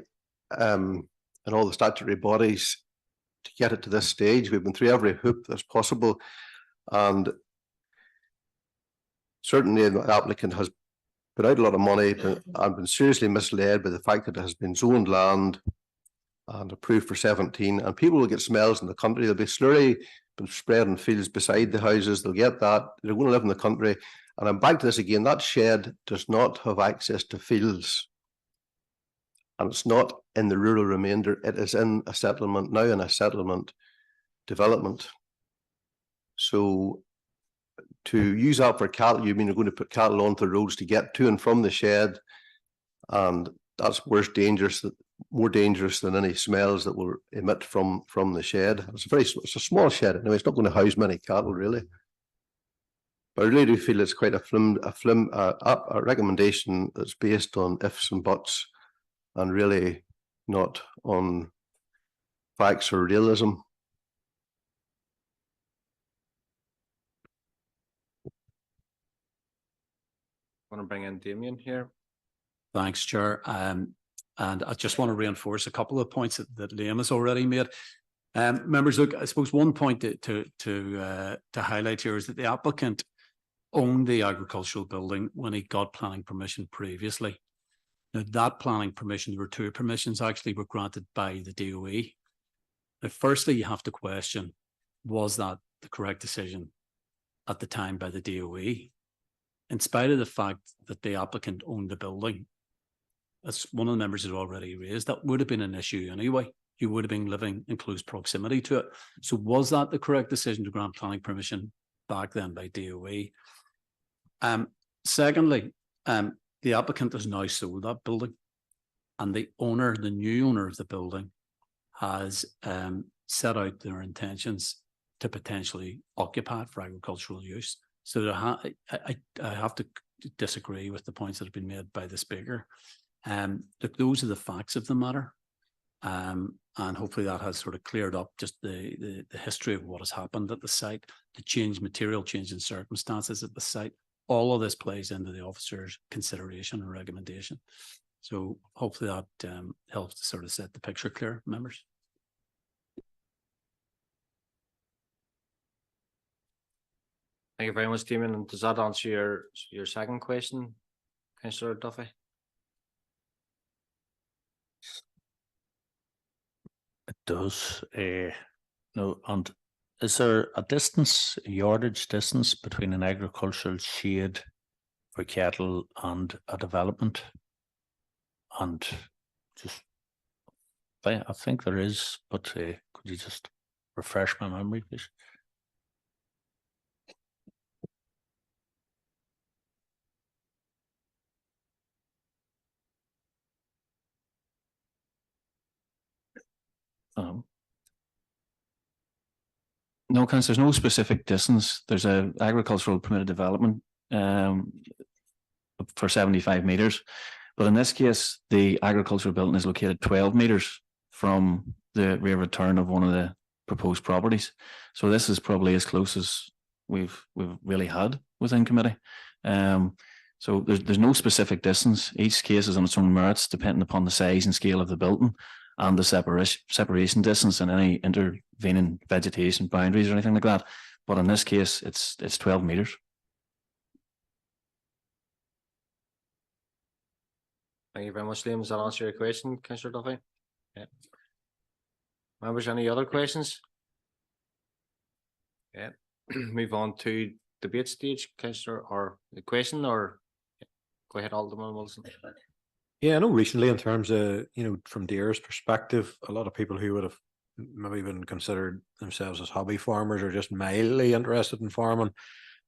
and all the statutory bodies to get it to this stage, we've been through every hoop that's possible, and certainly the applicant has put out a lot of money and been seriously misled by the fact that it has been zoned land and approved for 17, and people will get smells in the country. There'll be slurry been spread in fields beside the houses. They'll get that. They're going to live in the country. And I'm back to this again, that shed does not have access to fields. And it's not in the rural remainder. It is in a settlement, now in a settlement development. So to use that for cattle, you mean you're going to put cattle onto the roads to get to and from the shed, and that's more dangerous than any smells that will emit from the shed. It's a small shed anyway. It's not going to house many cattle really. But I really do feel it's quite a recommendation that's based on ifs and buts, and really not on facts or realism.
Want to bring in Damien here?
Thanks, Chair. And I just want to reinforce a couple of points that Liam has already made. Members, look, I suppose one point to highlight here is that the applicant owned the agricultural building when he got planning permission previously. Now, that planning permission, there were two permissions actually were granted by the DOE. Now, firstly, you have to question, was that the correct decision at the time by the DOE? In spite of the fact that the applicant owned the building, as one of the members had already raised, that would have been an issue anyway. You would have been living in close proximity to it. So was that the correct decision to grant planning permission back then by DOE? Secondly, the applicant has now sold that building, and the new owner of the building has set out their intentions to potentially occupy it for agricultural use. So I have to disagree with the points that have been made by the speaker. Look, those are the facts of the matter. And hopefully that has sort of cleared up just the history of what has happened at the site, the material change in circumstances at the site. All of this plays into the officer's consideration and recommendation. So hopefully that helps to sort of set the picture clear, members.
Thank you very much, Damien. And does that answer your second question, Councillor Duffy?
does. No, and is there a distance, yardage distance between an agricultural shade for cattle and a development? And just, I think there is, but could you just refresh my memory, please?
No, there's no specific distance. There's a agricultural permitted development for 75 meters. But in this case, the agricultural building is located 12 meters from the rear return of one of the proposed properties. So this is probably as close as we've really had within committee. So there's no specific distance. Each case is on its own merits, depending upon the size and scale of the building and the separation distance and any intervening vegetation boundaries or anything like that. But in this case, it's 12 meters.
Thank you very much, Liam. Does that answer your question, Councillor Duffy? Yeah. Members, any other questions? Yeah. Move on to debate stage, Councillor, or the question, or go ahead, Alderman Wilson.
Yeah, I know recently in terms of, from Deere's perspective, a lot of people who would have maybe even considered themselves as hobby farmers or just mildly interested in farming,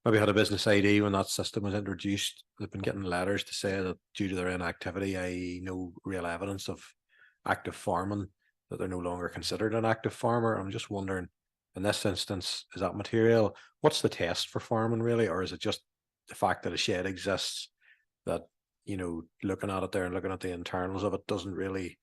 maybe had a business ID when that system was introduced. They've been getting letters to say that due to their inactivity, i.e. no real evidence of active farming, that they're no longer considered an active farmer. I'm just wondering, in this instance, is that material? What's the test for farming really? Or is it just the fact that a shed exists that, looking at it there and looking at the internals of it doesn't really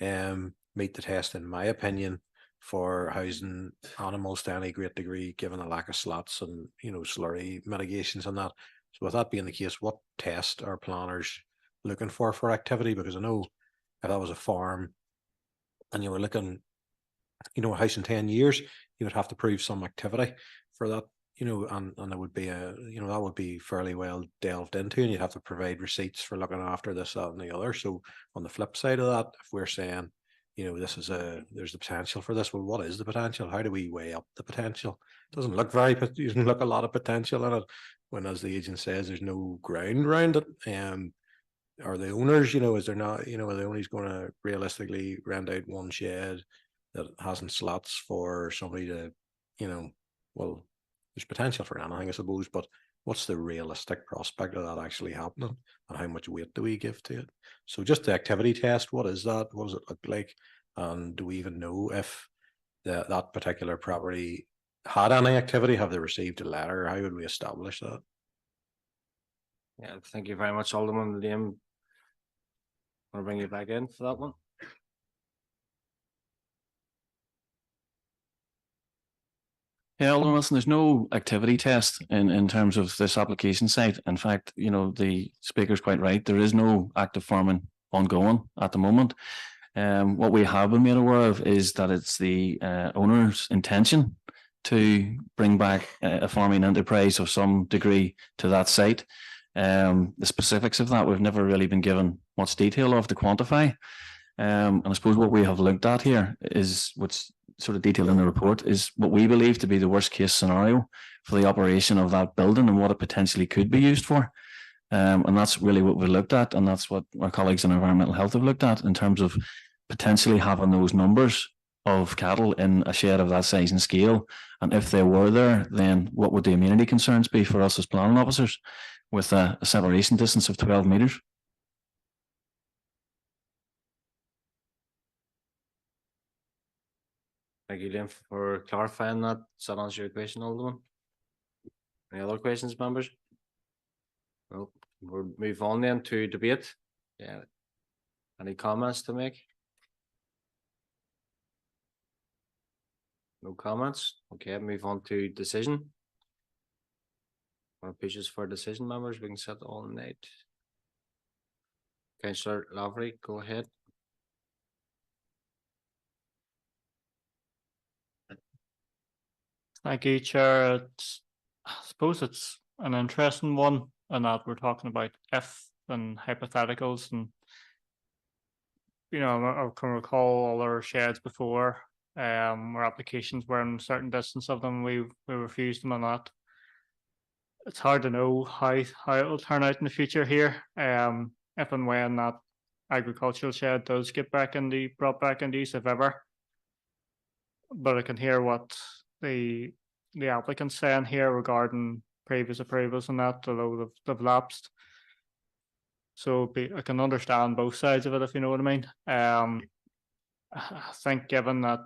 meet the test, in my opinion, for housing animals to any great degree, given a lack of slots and, slurry mitigations and that. So with that being the case, what test are planners looking for activity? Because I know if that was a farm and you were looking, a house in 10 years, you would have to prove some activity for that, and it would be that would be fairly well delved into, and you'd have to provide receipts for looking after this, that, and the other. So on the flip side of that, if we're saying, there's the potential for this, well, what is the potential? How do we weigh up the potential? It doesn't look a lot of potential in it, when, as the agent says, there's no ground around it. Are the owners, is there not, are the owners going to realistically rent out one shed that hasn't slots for somebody to, well, there's potential for anything, I suppose, but what's the realistic prospect of that actually happening, and how much weight do we give to it? So just the activity test, what is that? What does it look like? And do we even know if that particular property had any activity? Have they received a letter? How would we establish that?
Yeah, thank you very much, Alderman. Liam, I'll bring you back in for that one.
Yeah, Alderman Wilson, there's no activity test in terms of this application site. In fact, the speaker's quite right. There is no active farming ongoing at the moment. What we have been made aware of is that it's the owner's intention to bring back a farming enterprise of some degree to that site. The specifics of that we've never really been given much detail of to quantify. And I suppose what we have looked at here is what's sort of detailed in the report is what we believe to be the worst case scenario for the operation of that building and what it potentially could be used for. And that's really what we looked at, and that's what our colleagues in environmental health have looked at in terms of potentially having those numbers of cattle in a shed of that size and scale. And if they were there, then what would the immunity concerns be for us as planning officers with a separation distance of 12 meters?
Thank you, Liam, for clarifying that. Does that answer your question, Alderman? Any other questions, members? Well, we'll move on then to debate. Yeah. Any comments to make? No comments. Okay, move on to decision. More pages for decision, members. We can set all night. Councillor Lavery, go ahead.
Thank you, Chair. I suppose it's an interesting one in that we're talking about if and hypotheticals, and I can recall other sheds before where applications were in a certain distance of them, we refused them on that. It's hard to know how it will turn out in the future here. If and when that agricultural shed does get brought back into use, if ever. But I can hear what the applicant's saying here regarding previous approvals and that, although they've lapsed. So I can understand both sides of it, if you know what I mean. I think given that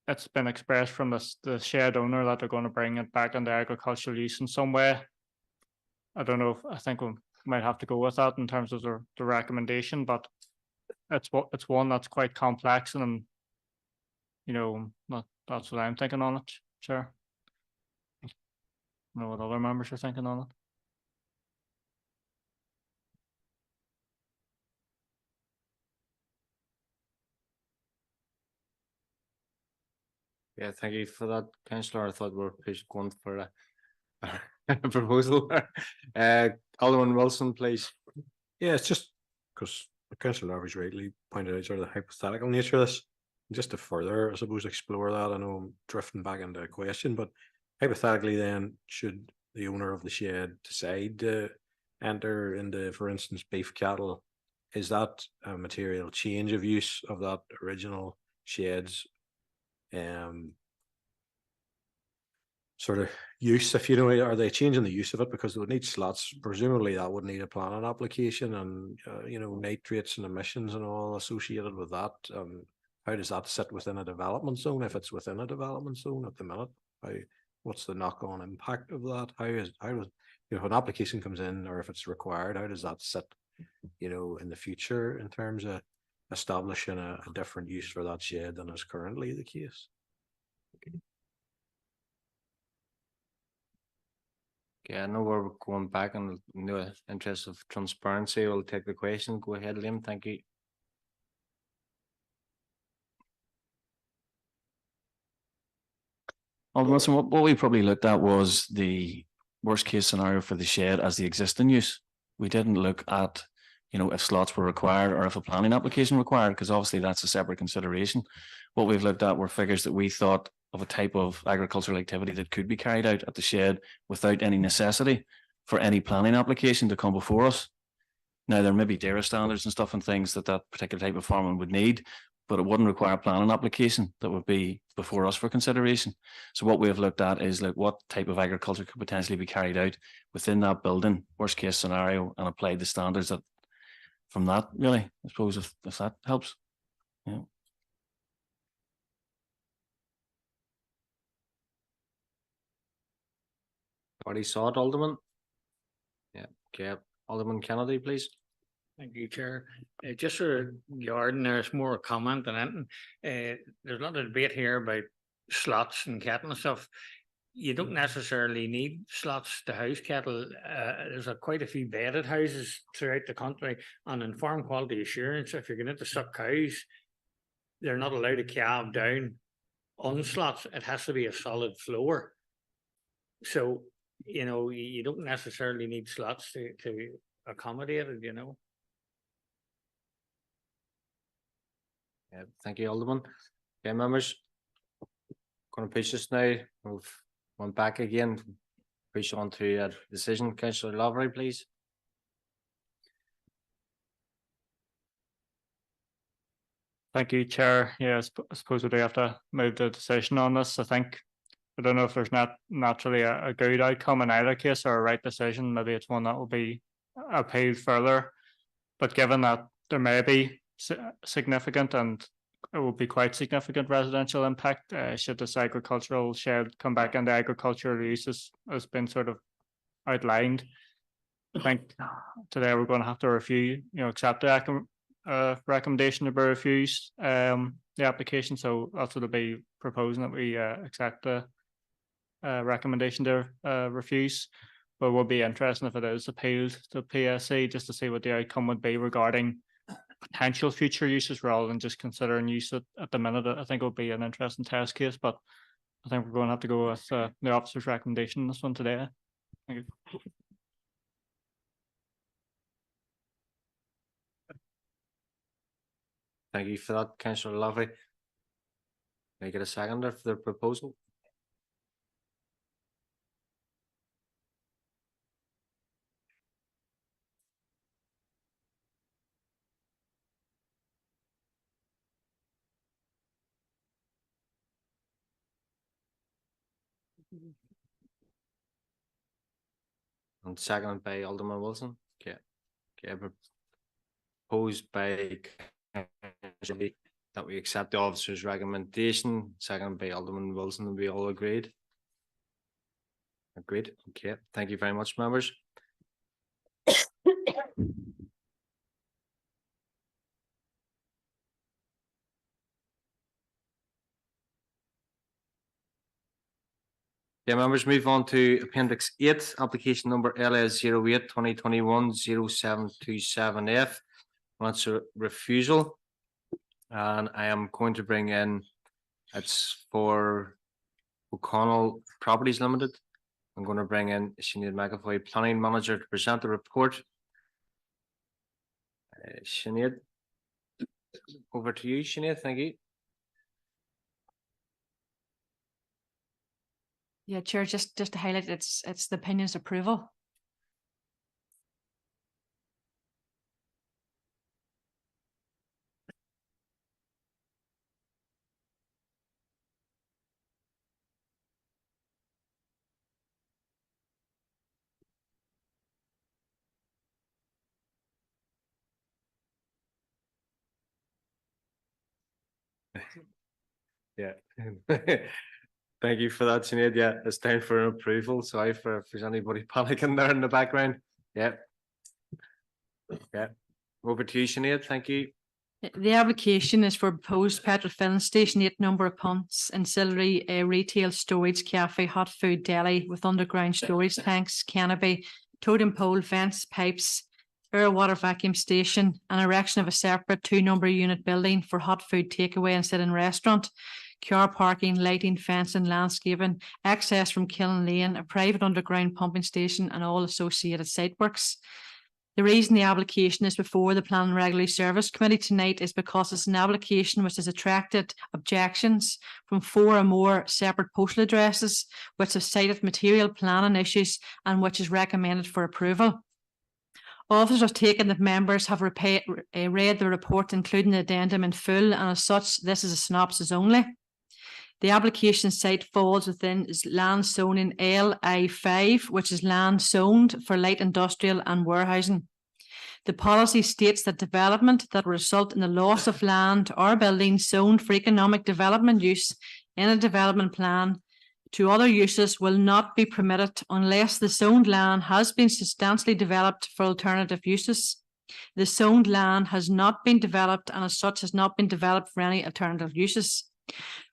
it's been expressed from the shed owner that they're going to bring it back into agricultural use in some way, I don't know if I think we might have to go with that in terms of the recommendation, but it's one that's quite complex, and you know, that's what I'm thinking on it. Sure. I don't know what other members are thinking on it.
Yeah, thank you for that, Councillor. I thought we were going for a proposal. Alderman Wilson, please.
Yeah, it's just because Councillor Lavery's rightly pointed out sort of the hypothetical nature of this. Just to further, I suppose, explore that, I know I'm drifting back into a question, but hypothetically then, should the owner of the shed decide to enter into, for instance, beef cattle, is that a material change of use of that original shed's sort of use, if you know, are they changing the use of it because they would need slots? Presumably that would need a planning application and you know, nitrates and emissions and all associated with that. How does that sit within a development zone, if it's within a development zone at the minute? What's the knock-on impact of that? How does, you know, if an application comes in or if it's required, how does that sit, you know, in the future in terms of establishing a different use for that shed than is currently the case?
Okay, I know we're going back in the interest of transparency. We'll take the question. Go ahead, Liam. Thank you.
Wilson, what we probably looked at was the worst case scenario for the shed as the existing use. We didn't look at, you know, if slots were required or if a planning application required, because obviously that's a separate consideration. What we've looked at were figures that we thought of a type of agricultural activity that could be carried out at the shed without any necessity for any planning application to come before us. Now, there may be dairy standards and stuff and things that particular type of farming would need, but it wouldn't require a planning application that would be before us for consideration. So what we have looked at is like what type of agriculture could potentially be carried out within that building, worst case scenario, and applied the standards that from that, really, I suppose, if that helps. Yeah.
Already saw it, Alderman. Yeah, okay. Alderman Kennedy, please.
Thank you, Chair. Just for Jordan, there's more a comment than anything. There's a lot of debate here about slots and cattle and stuff. You don't necessarily need slots to house cattle. There's quite a few bedded houses throughout the country, and in farm quality assurance, if you're going to suck cows, they're not allowed to calve down on slots. It has to be a solid floor. So, you know, you don't necessarily need slots to accommodate it, you know.
Yeah, thank you, Alderman. Okay, members, going to push this now. We've went back again. Push on to a decision. Councillor Lavery, please.
Thank you, Chair. Yeah, I suppose we do have to move the decision on this. I don't know if there's not naturally a good outcome in either case or a right decision. Maybe it's one that will be appealed further. But given that there may be significant, and it will be quite significant residential impact should this agricultural shed come back into agricultural use has been sort of outlined. I think today we're going to have to accept the recommendation to be refused the application. So that's what I'll be proposing, that we accept the recommendation to refuse. But we'll be interested if it is appealed to PSC just to see what the outcome would be regarding potential future uses rather than just considering use at the minute. I think it will be an interesting test case, but I think we're going to have to go with the officer's recommendation on this one today. Thank you.
Thank you for that, Councillor Lavery. Can I get a seconder for the proposal? And seconded by Alderman Wilson. Okay. Okay. Proposed by that we accept the officer's recommendation, seconded by Alderman Wilson, and we all agreed. Agreed. Okay. Thank you very much, members. Yeah, members, move on to Appendix 8, application number LS 08 2021 0727F. That's a refusal. And I am going to bring in, it's for O'Connell Properties Limited. I'm going to bring in Sinead McAvoy, Planning Manager, to present the report. Sinead, over to you, Sinead. Thank you.
Yeah, Chair, just to highlight, it's the opinion's approval.
Yeah. Thank you for that, Sinead. Yeah, it's time for an approval. Sorry for if there's anybody panicking there in the background. Yeah. Yeah. Over to you, Sinead. Thank you.
The application is for proposed petrol filling station, 8 number of pumps, ancillary retail storage, cafe, hot food, deli with underground storage tanks, canopy, totem pole, vents, pipes, air water vacuum station, and erection of a separate 2 number unit building for hot food takeaway and sit-in restaurant, car parking, lighting, fencing, landscaping, access from Kiln Lane, a private underground pumping station, and all associated site works. The reason the application is before the Planning and Regulatory Service Committee tonight is because it's an application which has attracted objections from 4 or more separate postal addresses, which have cited material planning issues and which is recommended for approval. Officers have taken that members have read the report, including the addendum in full, and as such, this is a synopsis only. The application site falls within land zoning LI5, which is land zoned for light industrial and warehousing. The policy states that development that will result in the loss of land or buildings zoned for economic development use in a development plan to other uses will not be permitted unless the zoned land has been substantially developed for alternative uses. The zoned land has not been developed and as such has not been developed for any alternative uses.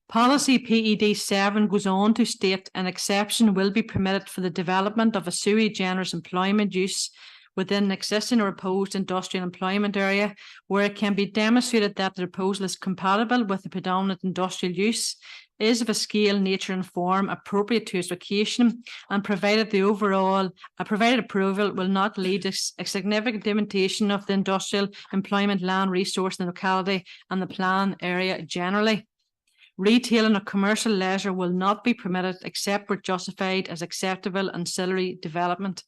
Policy PED 7 goes on to state an exception will be permitted for the development of a sui generis employment use within an existing or proposed industrial employment area where it can be demonstrated that the proposal is compatible with the predominant industrial use, is of a scale, nature and form appropriate to its location, and provided provided approval will not lead to a significant limitation of the industrial employment land resource in the locality and the plan area generally. Retailing or commercial leisure will not be permitted except where justified as acceptable ancillary development.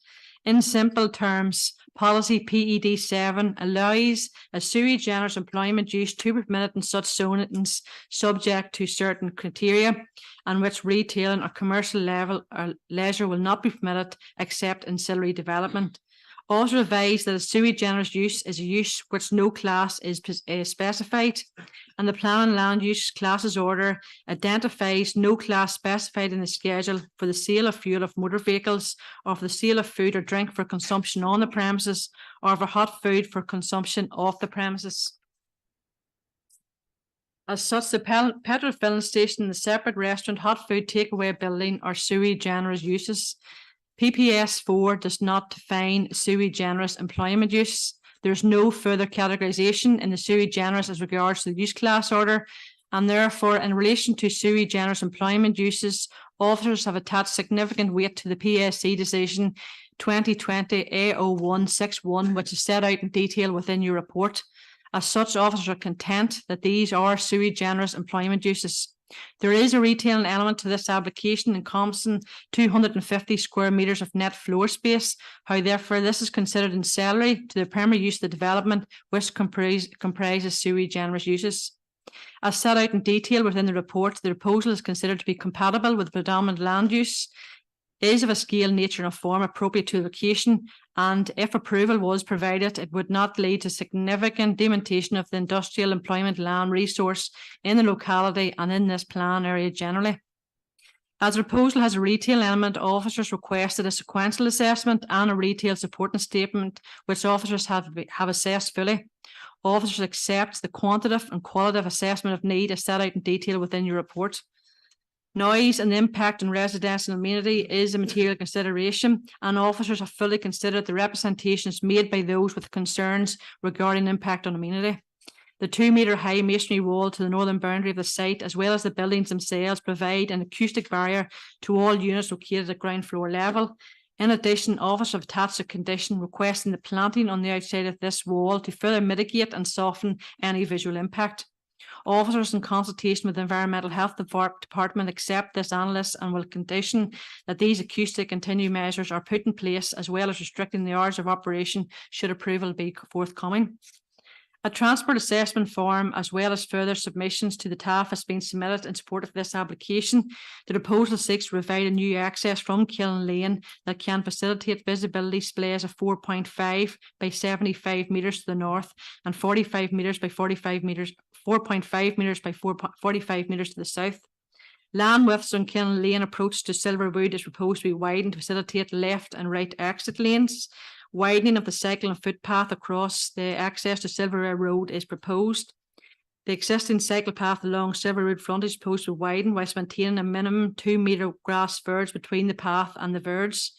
In simple terms, policy PED 7 allows a sui generis employment use to be permitted in such zonings subject to certain criteria, and which retailing or commercial level or leisure will not be permitted except ancillary development. Also advise that a sui generis use is a use which no class is specified, and the plan and land use classes order identifies no class specified in the schedule for the sale of fuel of motor vehicles, or for the sale of food or drink for consumption on the premises, or for hot food for consumption off the premises. As such, the petrol filling station, the separate restaurant, hot food takeaway building are sui generis uses. PPS 4 does not define sui generis employment use. There's no further categorization in the sui generis as regards to the use class order, and therefore in relation to sui generis employment uses, officers have attached significant weight to the PSC decision 2020 A0161, which is set out in detail within your report. As such, officers are content that these are sui generis employment uses. There is a retailing element to this application encompassing 250 square metres of net floor space. However, this is considered ancillary to the primary use of the development, which comprises sui generis uses. As set out in detail within the report, the proposal is considered to be compatible with predominant land use, is of a scale, nature and form appropriate to the location, and if approval was provided, it would not lead to significant diminution of the industrial employment land resource in the locality and in this plan area generally. As the proposal has a retail element, officers requested a sequential assessment and a retail supporting statement, which officers have assessed fully. Officers accept the quantitative and qualitative assessment of need as set out in detail within your report. Noise and the impact on residential amenity is a material consideration, and officers have fully considered the representations made by those with concerns regarding impact on amenity. The 2 metre high masonry wall to the northern boundary of the site, as well as the buildings themselves, provide an acoustic barrier to all units located at ground floor level. In addition, officers have attached a condition requesting the planting on the outside of this wall to further mitigate and soften any visual impact. Officers, in consultation with the Environmental Health Department, accept this analysis and will condition that these acoustic continue measures are put in place, as well as restricting the hours of operation should approval be forthcoming. A transport assessment form, as well as further submissions to the TAF, has been submitted in support of this application. The proposal seeks to provide a new access from Killen Lane that can facilitate visibility displays of 4.5 by 75 metres to the north and 45 metres by 45 metres, 4.5 metres by 45 metres to the south. Land widths on Killen Lane approach to Silverwood is proposed to be widened to facilitate left and right exit lanes. Widening of the cycle and footpath across the access to Silverwood Road is proposed. The existing cycle path along Silverwood frontage is proposed to widen whilst maintaining a minimum 2 metre grass verge between the path and the verge.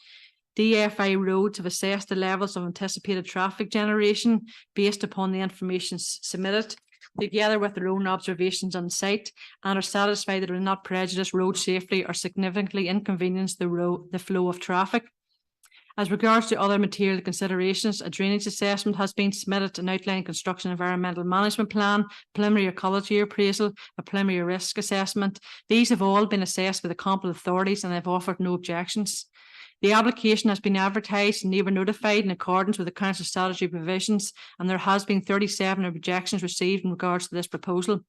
DFI roads have assessed the levels of anticipated traffic generation based upon the information submitted, together with their own observations on site, and are satisfied that it will not prejudice road safety or significantly inconvenience the flow of traffic. As regards to other material considerations, a drainage assessment has been submitted, an outline construction environmental management plan, preliminary ecology appraisal, a preliminary risk assessment. These have all been assessed by the competent authorities and have offered no objections. The application has been advertised and neighbour notified in accordance with the council strategy provisions, and there has been 37 objections received in regards to this proposal.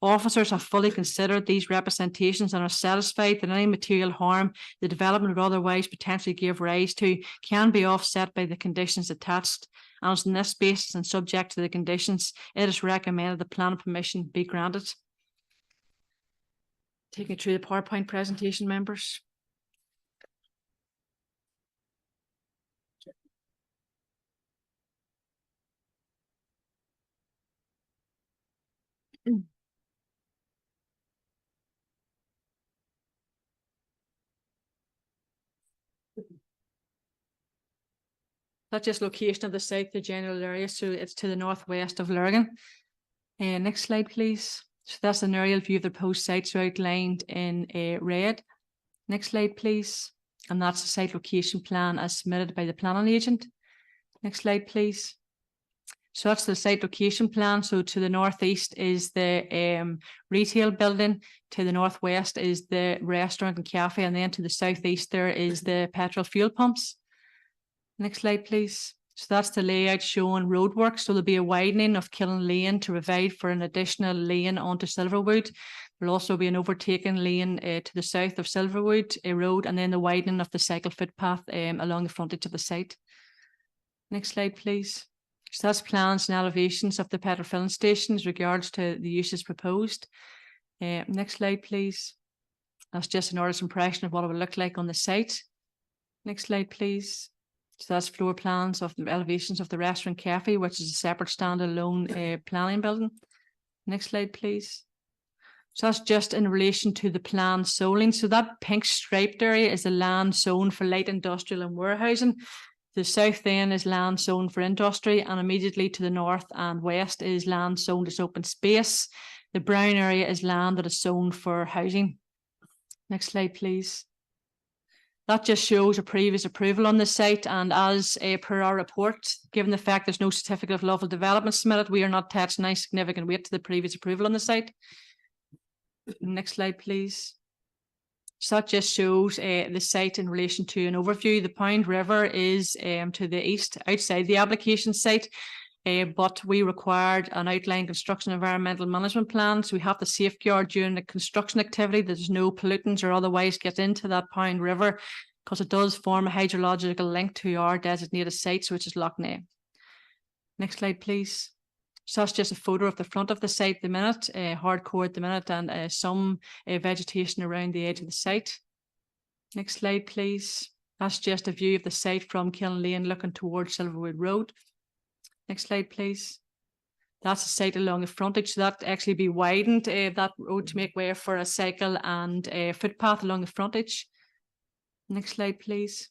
Officers have fully considered these representations and are satisfied that any material harm the development would otherwise potentially give rise to can be offset by the conditions attached. And on this basis and subject to the conditions, it is recommended the planning permission be granted. Take me through the PowerPoint presentation, members. That's just location of the site, the general area, so it's to the northwest of Lurgan. Next slide, please. So that's an aerial view of the proposed sites outlined in red. Next slide, please. And that's the site location plan as submitted by the planning agent. Next slide, please. So that's the site location plan. So to the northeast is the retail building, to the northwest is the restaurant and cafe, and then to the southeast there is the petrol fuel pumps. Next slide, please. So that's the layout showing roadwork. So there'll be a widening of Killen Lane to provide for an additional lane onto Silverwood. There'll also be an overtaken lane to the south of Silverwood Road, and then the widening of the cycle footpath along the frontage of the site. Next slide, please. So that's plans and elevations of the petrol filling stations regards to the uses proposed. Next slide, please. That's just an artist's impression of what it would look like on the site. Next slide, please. So that's floor plans of the elevations of the restaurant cafe, which is a separate standalone planning building. Next slide, please. So that's just in relation to the planned zoning. So that pink striped area is the land zone for light industrial and warehousing. The south then is land zone for industry, and immediately to the north and west is land zoned as open space. The brown area is land that is zoned for housing. Next slide, please. That just shows a previous approval on the site, and as per our report, given the fact there's no certificate of lawful development submitted, we are not attaching any significant weight to the previous approval on the site. Next slide, please. So that just shows the site in relation to an overview. The Pound River is to the east outside the application site. But we required an outline construction environmental management plan. So we have to safeguard during the construction activity that there's no pollutants or otherwise get into that Pound River, because it does form a hydrological link to our designated site, which is Lough Neagh. Next slide, please. So that's just a photo of the front of the site at the minute, hardcore at the minute, and some vegetation around the edge of the site. Next slide, please. That's just a view of the site from Kiln Lane looking towards Silverwood Road. Next slide, please. That's a site along the frontage, so that actually be widened, that road, to make way for a cycle and a footpath along the frontage. Next slide, please.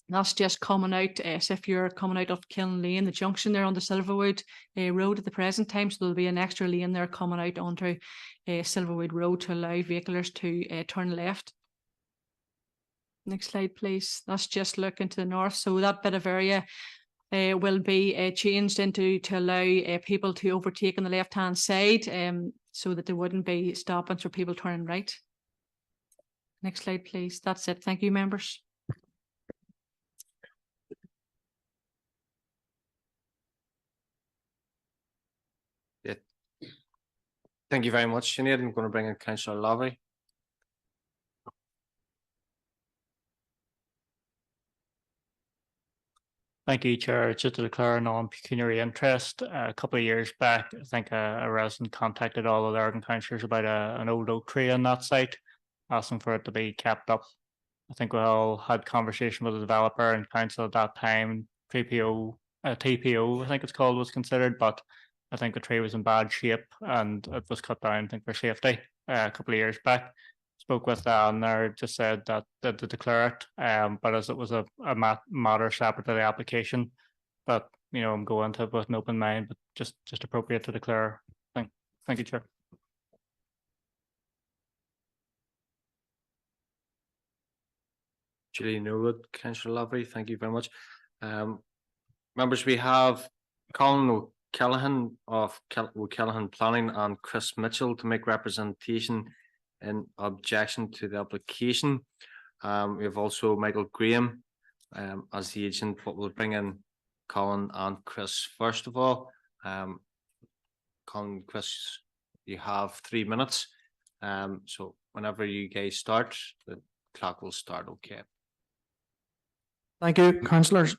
That's just coming out, as if you're coming out of Kiln Lane, the junction there on the Silverwood Road at the present time. So there'll be an extra lane there coming out onto Silverwood Road to allow vehiclers to turn left. Next slide, please. That's just looking to the north. So that bit of area will be changed into to allow people to overtake on the left-hand side, so that there wouldn't be stoppings for people turning right. Next slide, please. That's it. Thank you, members.
Yeah. Thank you very much, Sinead. I'm going to bring in Councillor Lavery.
Thank you, Chair. Just to declare a non-pecuniary interest, a couple of years back, I think a resident contacted all of the Lurgan councillors about an old oak tree on that site, asking for it to be kept up. I think we all had conversation with the developer and council at that time. TPO, I think it's called, was considered, but I think the tree was in bad shape and it was cut down, I think, for safety a couple of years back. Spoke with and there, just said that to declare it, but as it was a matter separate to the application, but you know, I'm going to it with an open mind, but just appropriate to declare. Thank you, Chair.
Julie Norwood, Councillor Lavery, thank you very much. Members, we have Colin O'Callaghan of O'Callaghan Planning and Chris Mitchell to make representation in objection to the application. We have also Michael Graham as the agent, but we'll bring in Colin and Chris first of all. Colin, Chris, you have 3 minutes. So whenever you guys start, the clock will start. Okay.
Thank you, councillors.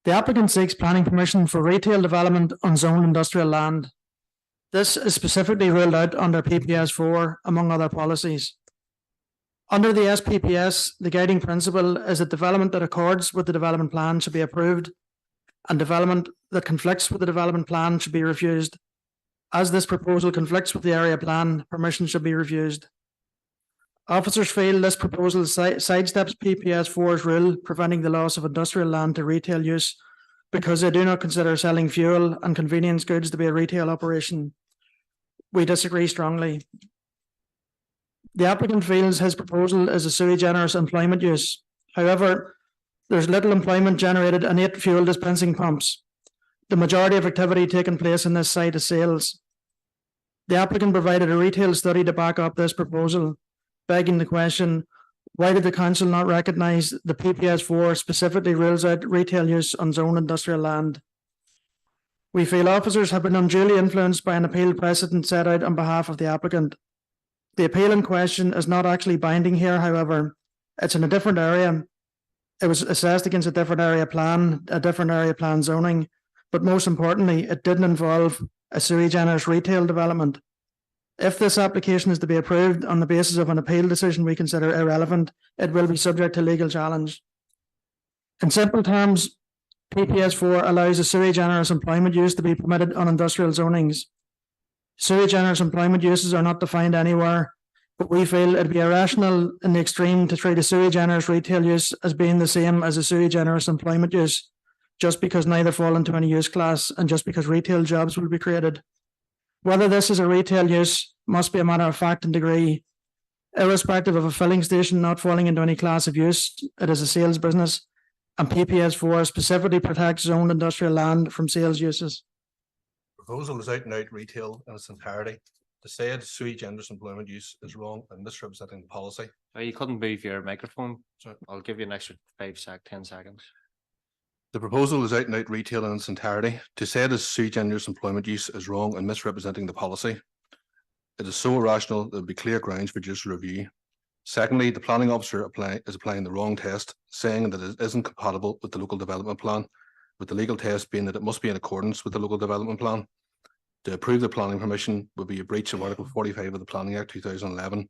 The applicant seeks planning permission for retail development on zoned industrial land. This is specifically ruled out under PPS 4, among other policies. Under the SPPS, the guiding principle is that development that accords with the development plan should be approved, and development that conflicts with the development plan should be refused. As this proposal conflicts with the area plan, permission should be refused. Officers feel this proposal sidesteps PPS 4's rule preventing the loss of industrial land to retail use, because they do not consider selling fuel and convenience goods to be a retail operation. We disagree strongly. The applicant feels his proposal is a sui generis employment use. However, there's little employment generated in 8 fuel dispensing pumps. The majority of activity taking place in this site is sales. The applicant provided a retail study to back up this proposal, begging the question, why did the council not recognise the PPS 4 specifically rules out retail use on zoned industrial land? We feel officers have been unduly influenced by an appeal precedent set out on behalf of the applicant. The appeal in question is not actually binding here, however. It's in a different area. It was assessed against a different area plan zoning, but most importantly, it didn't involve a sui generis retail development. If this application is to be approved on the basis of an appeal decision we consider irrelevant, it will be subject to legal challenge. In simple terms, PPS 4 allows a sui generis employment use to be permitted on industrial zonings. Sui generis employment uses are not defined anywhere, but we feel it'd be irrational in the extreme to treat a sui generis retail use as being the same as a sui generis employment use, just because neither fall into any use class and just because retail jobs will be created. Whether this is a retail use must be a matter of fact and degree. Irrespective of a filling station not falling into any class of use, it is a sales business, and PPS 4 specifically protects zoned industrial land from sales uses.
Proposal is out and out retail in its entirety.
The said sui generis employment use is wrong and misrepresenting the policy.
You couldn't move your microphone.
Sorry.
I'll give you an extra 10 seconds.
The proposal is out and out retail in its entirety. To say it is sui generis employment use is wrong and misrepresenting the policy. It is so irrational there would be clear grounds for judicial review. Secondly, the planning officer is applying the wrong test, saying that it isn't compatible with the local development plan, with the legal test being that it must be in accordance with the local development plan. To approve the planning permission would be a breach of Article 45 of the Planning Act 2011,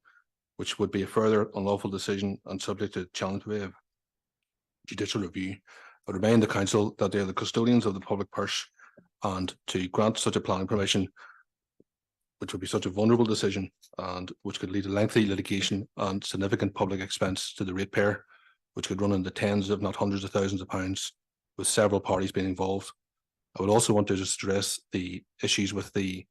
which would be a further unlawful decision and subject to challenge by judicial review. I remind the council that they are the custodians of the public purse, and to grant such a planning permission, which would be such a vulnerable decision and which could lead to lengthy litigation and significant public expense to the ratepayer, which could run into tens if not hundreds of thousands of pounds, with several parties being involved. I would also want to just address the issues with the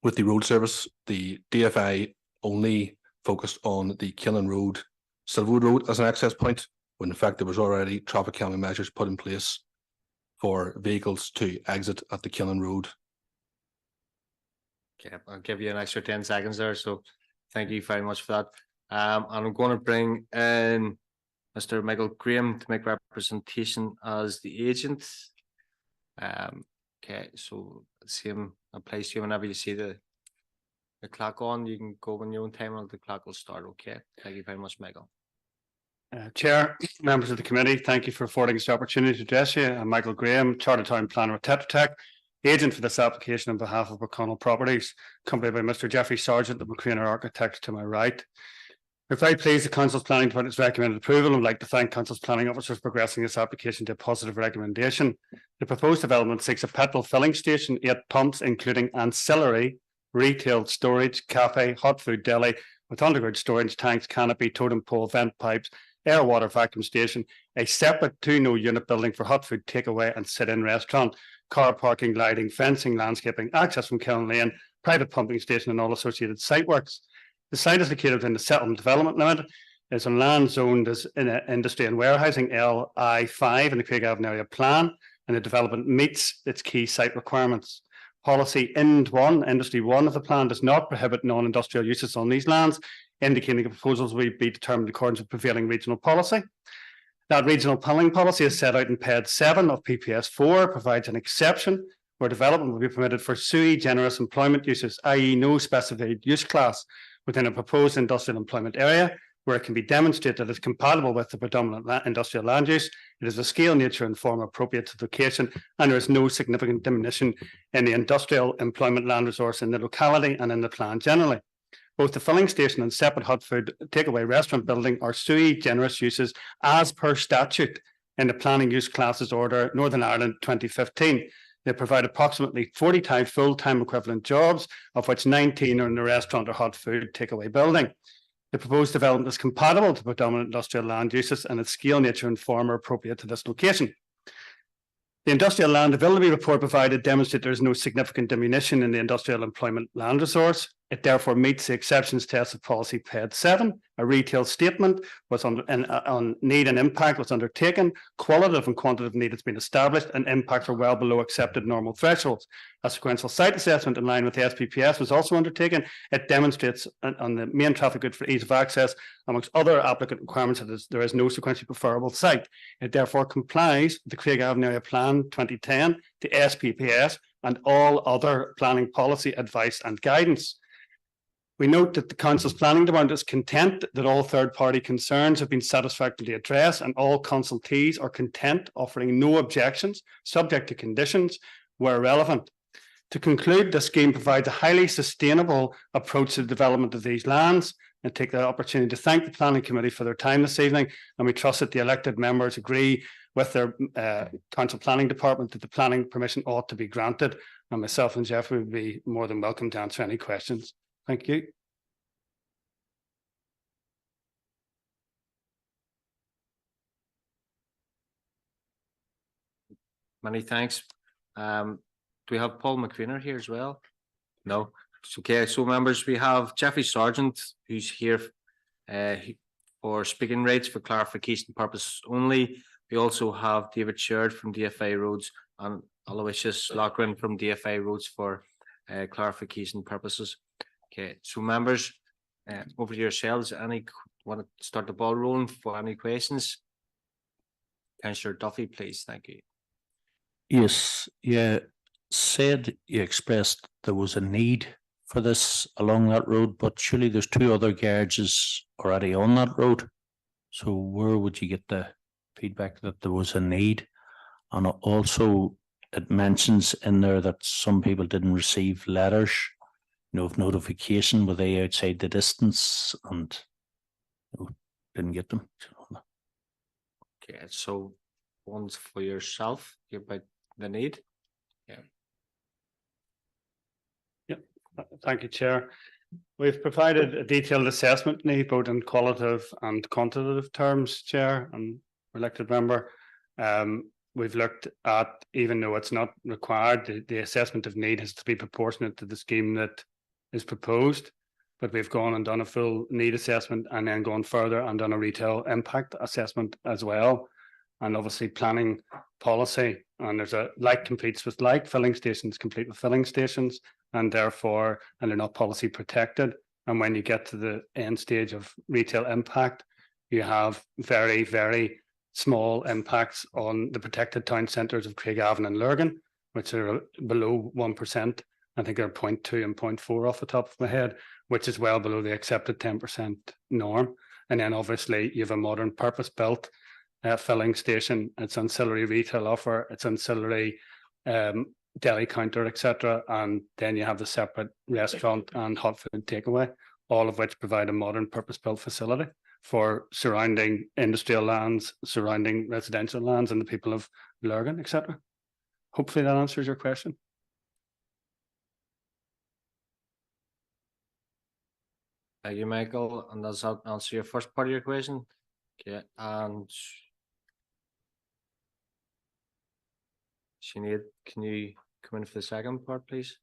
road service. The DFI only focused on the Killen Road, Silverwood Road as an access point, when in fact there was already traffic calming measures put in place for vehicles to exit at the Killen Road.
Okay, I'll give you an extra 10 seconds there. So thank you very much for that. And I'm going to bring in Mr. Michael Graham to make representation as the agent. Okay, so same applies to you whenever you see the clock on. You can go when your own time and the clock will start. Okay, thank you very much, Michael.
Chair, members of the committee, thank you for affording us the opportunity to address you. I'm Michael Graham, Chartered Town Planner with Tetra Tech, agent for this application on behalf of O'Connell Properties, accompanied by Mr. Jeffrey Sargent, the McCrainer architect to my right. We're very pleased the Council's Planning Department has recommended approval and would like to thank Council's planning officers for progressing this application to a positive recommendation. The proposed development seeks a petrol filling station, 8 pumps, including ancillary retail storage, cafe, hot food deli, with underground storage tanks, canopy, totem pole, vent pipes, air water vacuum station, a separate 2-unit building for hot food takeaway and sit-in restaurant, car parking, lighting, fencing, landscaping, access from Killen Lane, private pumping station and all associated site works. The site is located within the settlement development limit. It's on land zoned as in industry and warehousing LI5 in the Craigavon area plan, and the development meets its key site requirements. Policy IND1, Industry 1 of the plan does not prohibit non-industrial uses on these lands, indicating the proposals will be determined in accordance with prevailing regional policy. That regional planning policy is set out in PED 7 of PPS 4, provides an exception where development will be permitted for sui generis employment uses, i.e. no specified use class, within a proposed industrial employment area, where it can be demonstrated that it's compatible with the predominant industrial land use. It is of scale, nature and form appropriate to the location, and there is no significant diminution in the industrial employment land resource in the locality and in the plan generally. Both the filling station and separate hot food takeaway restaurant building are sui generis uses as per statute in the Planning Use Classes Order Northern Ireland 2015. They provide approximately 40 full-time equivalent jobs, of which 19 are in the restaurant or hot food takeaway building. The proposed development is compatible to predominant industrial land uses, and its scale, nature and form are appropriate to this location. The industrial land availability report provided demonstrates there is no significant diminution in the industrial employment land resource. It therefore meets the exceptions test of policy PED 7. A retail statement was on need and impact was undertaken. Qualitative and quantitative need has been established, and impacts are well below accepted normal thresholds. A sequential site assessment in line with the SPPS was also undertaken. It demonstrates on the main traffic route for ease of access, amongst other applicant requirements, that there is no sequentially preferable site. It therefore complies with the Craigavon Area Plan 2010, the SPPS, and all other planning policy advice and guidance. We note that the Council's Planning Department is content that all third-party concerns have been satisfactorily addressed, and all consultees are content, offering no objections, subject to conditions where relevant. To conclude, the scheme provides a highly sustainable approach to the development of these lands, and take the opportunity to thank the Planning Committee for their time this evening, and we trust that the elected members agree with their Council Planning Department that the planning permission ought to be granted, and myself and Jeffrey would be more than welcome to answer any questions. Thank you.
Many thanks. Do we have Paul McCrainer here as well? No. Okay, so members, we have Jeffrey Sargent, who's here for speaking rates for clarification purposes only. We also have David Sherrod from DFA Roads and Aloysius Lochran from DFA Roads for clarification purposes. Okay, so members, over to yourselves. Want to start the ball rolling for any questions? Councillor Duffy, please. Thank you.
Yes, you said you expressed there was a need for this along that road, but surely there's 2 other garages already on that road. So where would you get the feedback that there was a need? And also it mentions in there that some people didn't receive letters, of notification. Were they outside the distance and didn't get them?
Okay, so one's for yourself about the need. Yeah.
Yep. Thank you, Chair. We've provided a detailed assessment need both in qualitative and quantitative terms, Chair and elected member. We've looked at, even though it's not required, the assessment of need has to be proportionate to the scheme that is proposed. But we've gone and done a full need assessment and then gone further and done a retail impact assessment as well. And obviously planning policy, and there's a like competes with like, filling stations compete with filling stations, and therefore, and they're not policy protected. And when you get to the end stage of retail impact, you have very, very small impacts on the protected town centres of Craigavon and Lurgan, which are below 1%. I think they're 0.2 and 0.4 off the top of my head, which is well below the accepted 10% norm. And then obviously you have a modern purpose-built filling station, its ancillary retail offer, its ancillary deli counter, etc. And then you have the separate restaurant and hot food takeaway, all of which provide a modern purpose-built facility for surrounding industrial lands, surrounding residential lands, and the people of Lurgan, etc. Hopefully that answers your question.
Thank you, Michael. And does that answer your first part of your question? Okay, and Sinead, can you come in for the second part, please?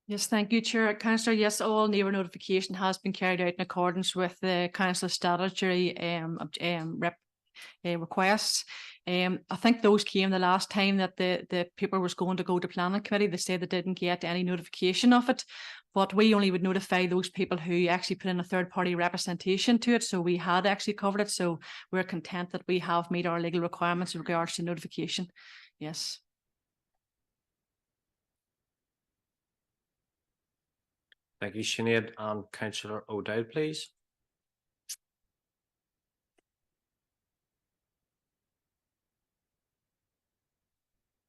Yes, thank you, Chair. Councillor, yes, all neighbour notification has been carried out in accordance with the Council's statutory requests. I think those came the last time that the paper was going to go to planning committee. They said they didn't get any notification of it, but we only would notify those people who actually put in a third party representation to it. So we had actually covered it. So we're content that we have made our legal requirements in regards to notification. Yes.
Thank you, Sinead. And Councillor O'Dowd, please.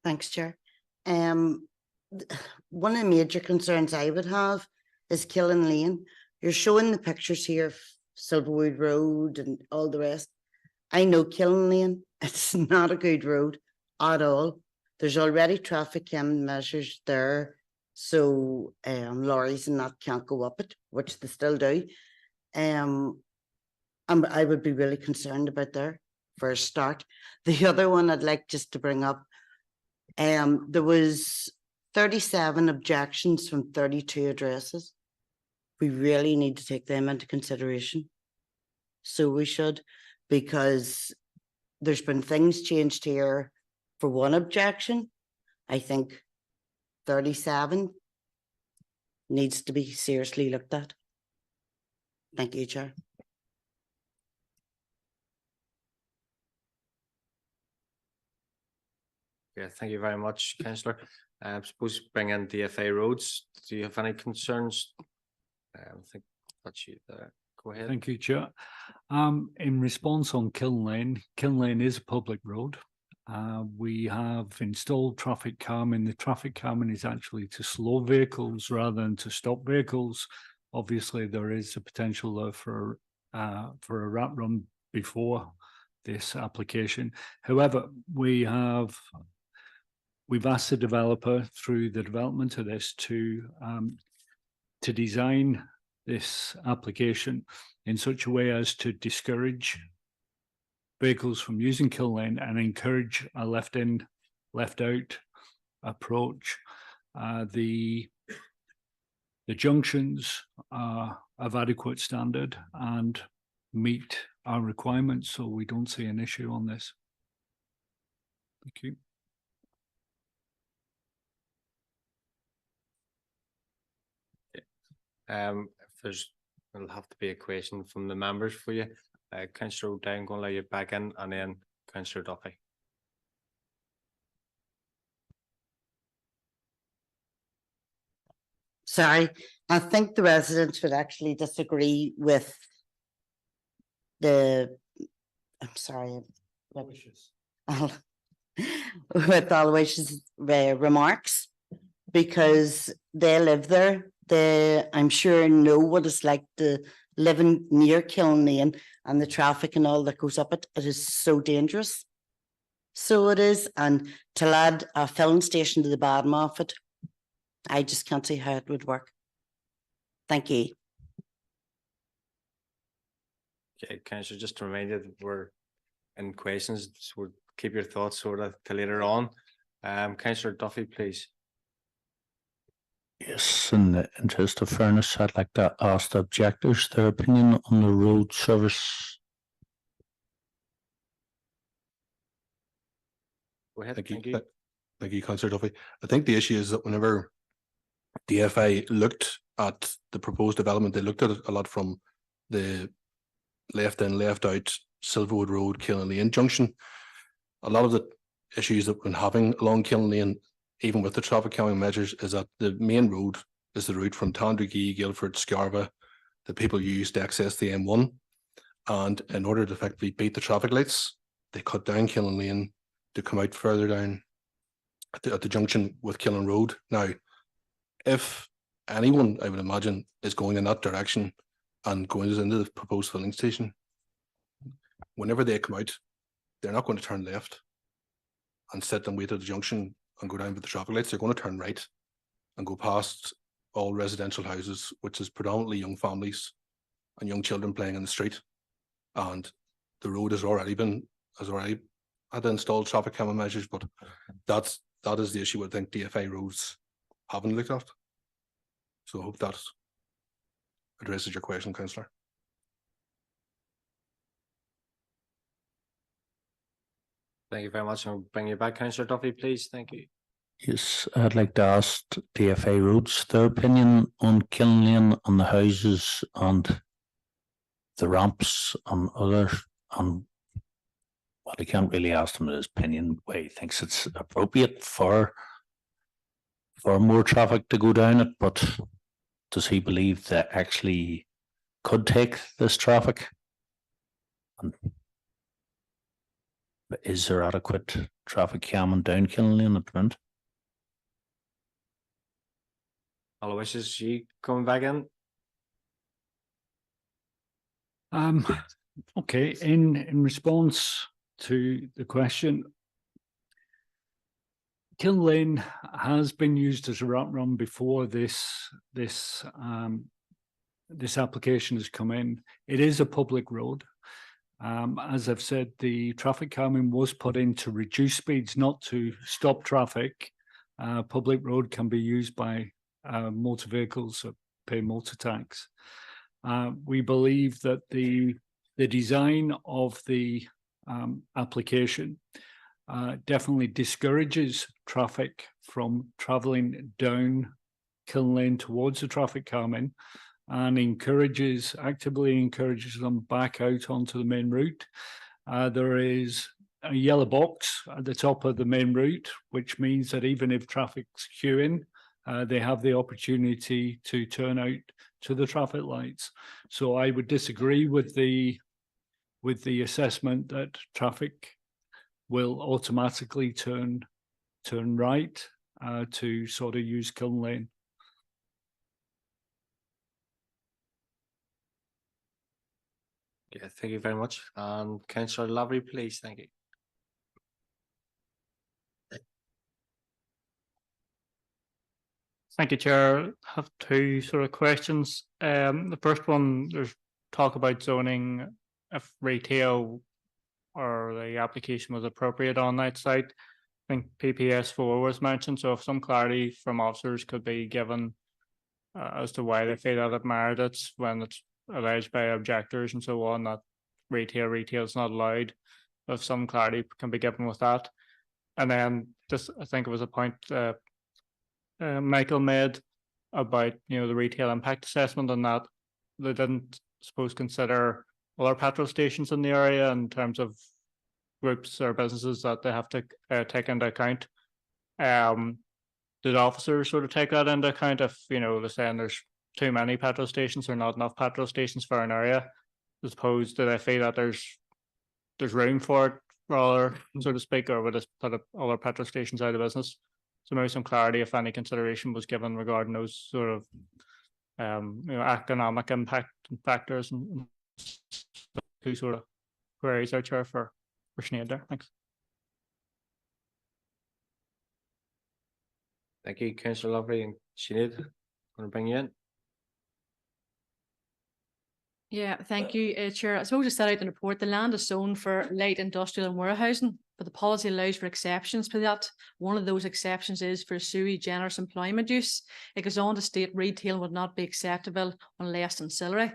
Thanks, Chair. One of the major concerns I would have is Killen Lane. You're showing the pictures here of Silverwood Road and all the rest. I know Killen Lane, it's not a good road at all. There's already traffic measures there, so lorries and that can't go up it, which they still do. And I would be really concerned about there for a start. The other one I'd like just to bring up, there was 37 objections from 32 addresses. We really need to take them into consideration. So we should, because there's been things changed here for one objection. I think 37 needs to be seriously looked at. Thank you, Chair.
Yeah, thank you very much, Councillor. I suppose bring in DFA roads. Do you have any concerns? I think that's you there. Go ahead.
Thank you, Chair. In response on Kiln Lane is a public road. We have installed traffic calming. The traffic calming is actually to slow vehicles rather than to stop vehicles. Obviously, there is a potential there for a rat run before this application. However, we've asked the developer through the development of this to design this application in such a way as to discourage vehicles from using Kiln Lane and encourage a left in, left out approach. The junctions are of adequate standard and meet our requirements, so we don't see an issue on this. Thank you.
If there'll have to be a question from the members for you. Councillor O'Dea, I'm going to allow you back in, and then Councillor Duffy.
Sorry, I think the residents would actually disagree with the, I'm sorry. With Aloysius' remarks, because they live there. They, I'm sure, know what it's like to living near Kilnane and the traffic and all that goes up it. It is so dangerous. So it is, and to add a filling station to the bottom of it, I just can't see how it would work. Thank you.
Okay, Councillor, just to remind you that we're in questions, so we'll keep your thoughts sort of till later on. Councillor Duffy, please.
Yes, in the interest of fairness, I'd like to ask the objectors their opinion on the road service.
Go ahead.
Thank you. Thank you, Councillor Duffy. I think the issue is that whenever DFI looked at the proposed development, they looked at it a lot from the left in, left out, Silverwood Road, Kilnane Junction. A lot of the issues that we've been having along Kilnane, even with the traffic calming measures, is that the main road is the route from Tandregee, Guildford, Scarva that people use to access the M1. And in order to effectively beat the traffic lights, they cut down Kilnane to come out further down at the junction with Killen Road. Now, if anyone, I would imagine, is going in that direction and going into the proposed filling station, whenever they come out, they're not going to turn left and sit and wait at the junction and go down with the traffic lights. They're going to turn right and go past all residential houses, which is predominantly young families and young children playing in the street. And the road has already had installed traffic camera measures, but that is the issue I think DFI roads haven't looked at. So I hope that addresses your question, Councillor.
Thank you very much. I'll bring you back, Councillor Duffy, please. Thank you.
Yes, I'd like to ask DFA Roads their opinion on Kilnane, on the houses and the ramps and other, well, I can't really ask him his opinion why he thinks it's appropriate for more traffic to go down it, but does he believe that actually could take this traffic? And is there adequate traffic calming down Kilnane at the moment?
Aloysius, you coming back in?
Okay, in response to the question, Kilnane has been used as a route run before this application has come in. It is a public road. As I've said, the traffic calming was put in to reduce speeds, not to stop traffic. Public road can be used by motor vehicles that pay motor tax. We believe that the design of the application definitely discourages traffic from travelling down Kilnane towards the traffic calming and actively encourages them back out onto the main route. There is a yellow box at the top of the main route, which means that even if traffic's queuing, they have the opportunity to turn out to the traffic lights. So I would disagree with the assessment that traffic will automatically turn right to sort of use Kilnane.
Yeah, thank you very much. Councillor Lavery, please. Thank you.
Thank you, Chair. I have two sort of questions. The first one, there's talk about zoning if retail or the application was appropriate on that site. I think PPS4 was mentioned, so if some clarity from officers could be given as to why they feel that it merits when it's alleged by objectors and so on that retail is not allowed. If some clarity can be given with that. And then just, I think it was a point Michael made about, you know, the retail impact assessment and that they didn't, suppose, consider other petrol stations in the area in terms of groups or businesses that they have to take into account. Did officers sort of take that into account if, you know, they're saying there's too many petrol stations or not enough petrol stations for an area? I suppose, do they feel that there's room for it, rather, so to speak, or would it put other petrol stations out of business? So maybe some clarity if any consideration was given regarding those sort of you know, economic impact factors and two sort of queries out there for Sinead there. Thanks.
Thank you, Councillor Lovely and Sinead. Want to bring you in?
Yeah, thank you, Chair. I suppose to set out in the report, the land is zoned for light industrial and warehousing, but the policy allows for exceptions for that. One of those exceptions is for sui generis employment use. It goes on to state retail would not be acceptable unless ancillary.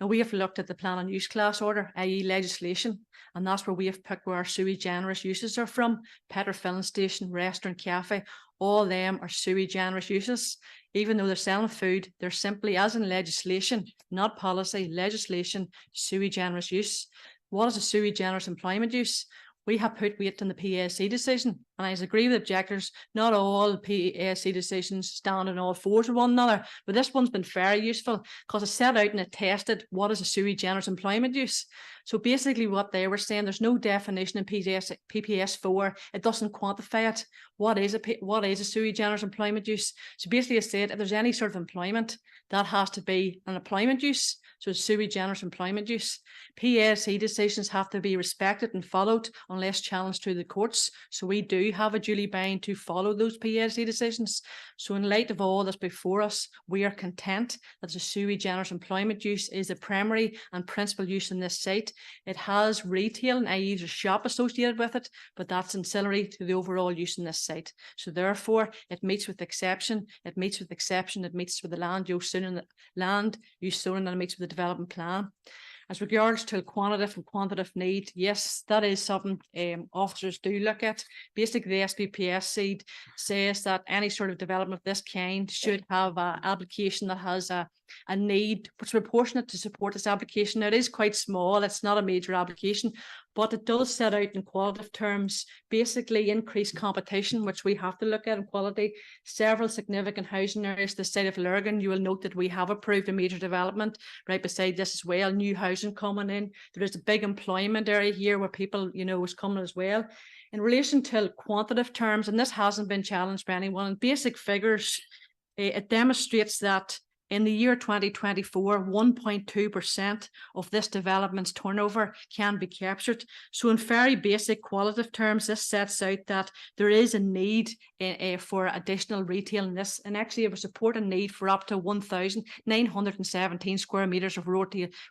Now, we have looked at the plan and use class order, i.e. legislation, and that's where we have picked where our sui generis uses are from. Petrol filling station, restaurant, cafe, all them are sui generis uses. Even though they're selling food, they're simply, as in legislation, not policy, legislation, sui generis use. What is a sui generis employment use? We have put weight in the PSC decision, and I agree with objectors, not all PSC decisions stand on all fours with one another, but this one's been very useful because it set out and it tested what is a sui generis employment use. So basically what they were saying, there's no definition in PPS 4, it doesn't quantify it. What is a sui generis employment use? So basically it said if there's any sort of employment, that has to be an employment use. So it's sui generis employment use. PSC decisions have to be respected and followed unless challenged to the courts. So we do have a duty bound to follow those PSC decisions. So in light of all that's before us, we are content that the sui generis employment use is the primary and principal use in this site. It has retail, i.e. there's a shop associated with it, but that's ancillary to the overall use in this site. So therefore, it meets with exception, it meets with the land use zoning, and it meets with the development plan. As regards to quantitative need, yes, that is something officers do look at. Basically, the SPPS seed says that any sort of development of this kind should have an application that has a need which is proportionate to support this application. Now, it is quite small, it's not a major application, but it does set out in qualitative terms, basically increased competition, which we have to look at in quality. Several significant housing areas, the site of Lurgan, you will note that we have approved a major development right beside this as well, new housing coming in. There is a big employment area here where people, you know, is coming as well. In relation to quantitative terms, and this hasn't been challenged by anyone, in basic figures, it demonstrates that in the year 2024, 1.2% of this development's turnover can be captured. So in very basic qualitative terms, this sets out that there is a need for additional retail in this, and actually it would support a need for up to 1,917 square metres of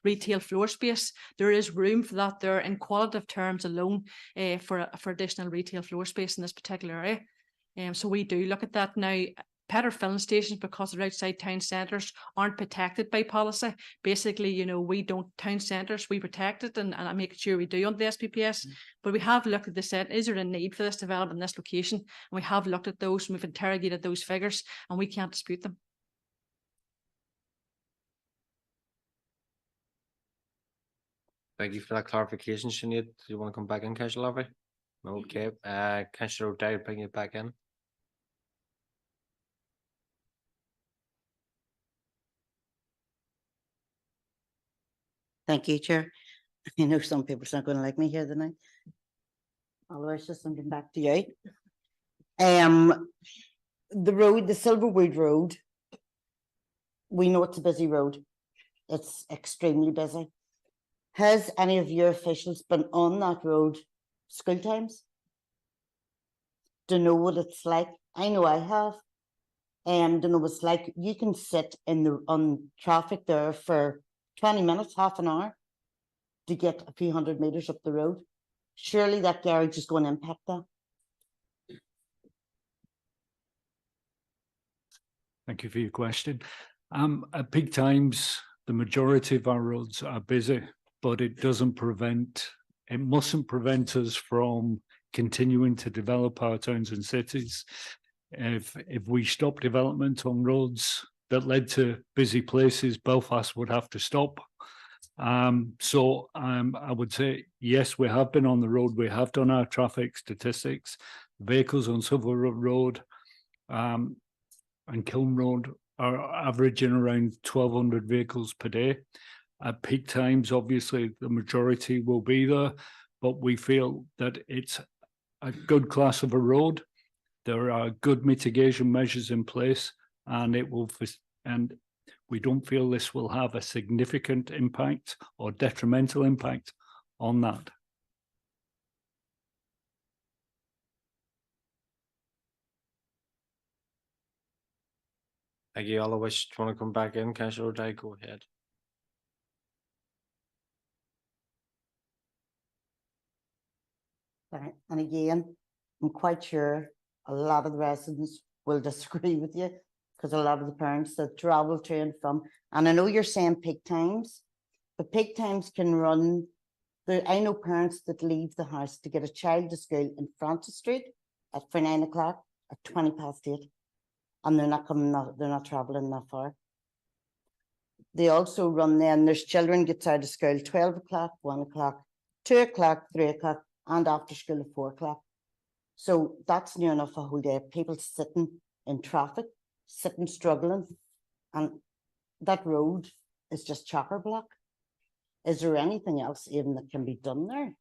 retail floor space. There is room for that there in qualitative terms alone for additional retail floor space in this particular area. So we do look at that now. Petrol filling stations, because they're outside town centres, aren't protected by policy. Basically, you know, we don't, town centres, we protect it and I'm making sure we do on the SPPS. But we have looked at this, is there a need for this development in this location? And we have looked at those and we've interrogated those figures and we can't dispute them.
Thank you for that clarification, Sinead. Do you want to come back in, Councillor Lovely? Okay, Councillor O'Dowd, bring you back in.
Thank you, Chair. I know some people are not going to like me here tonight. Otherwise, just I'm getting back to you. The road, the Silverwood Road, we know it's a busy road. It's extremely busy. Has any of your officials been on that road school times? To know what it's like? I know I have. To know what it's like. You can sit on traffic there for 20 minutes, half an hour to get a few hundred meters up the road. Surely that garage is going to impact that.
Thank you for your question. At peak times, the majority of our roads are busy, but it mustn't prevent us from continuing to develop our towns and cities. If we stop development on roads that led to busy places, Belfast would have to stop. So I would say, yes, we have been on the road. We have done our traffic statistics. Vehicles on Silver Road and Kiln Road are averaging around 1,200 vehicles per day. At peak times, obviously, the majority will be there, but we feel that it's a good class of a road. There are good mitigation measures in place, and we don't feel this will have a significant impact or detrimental impact on that.
Thank you. Otherwise, want to come back in, Councillor O'Dea, go ahead.
Right. And again, I'm quite sure a lot of the residents will disagree with you, because a lot of the parents that travel to and from, and I know you're saying peak times, but peak times can run. I know parents that leave the house to get a child to school in Francis Street for 9 o'clock at 8:20, and they're not coming. They're not traveling that far. They also run then. There's children gets out of school 12 o'clock, 1 o'clock, 2 o'clock, 3 o'clock, and after school at 4 o'clock. So that's near enough a whole day of people sitting in traffic, sitting struggling, and that road is just chocker block. Is there anything else even that can be done there?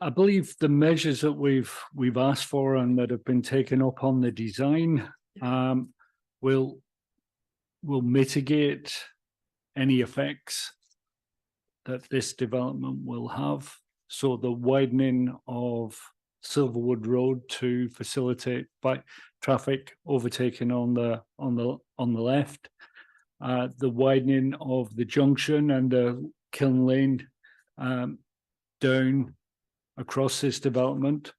I believe the measures that we've asked for and that have been taken up on the design will mitigate any effects that this development will have. So the widening of Silverwood Road to facilitate by traffic overtaking on the left, the widening of the junction and the Kiln Lane down across this development,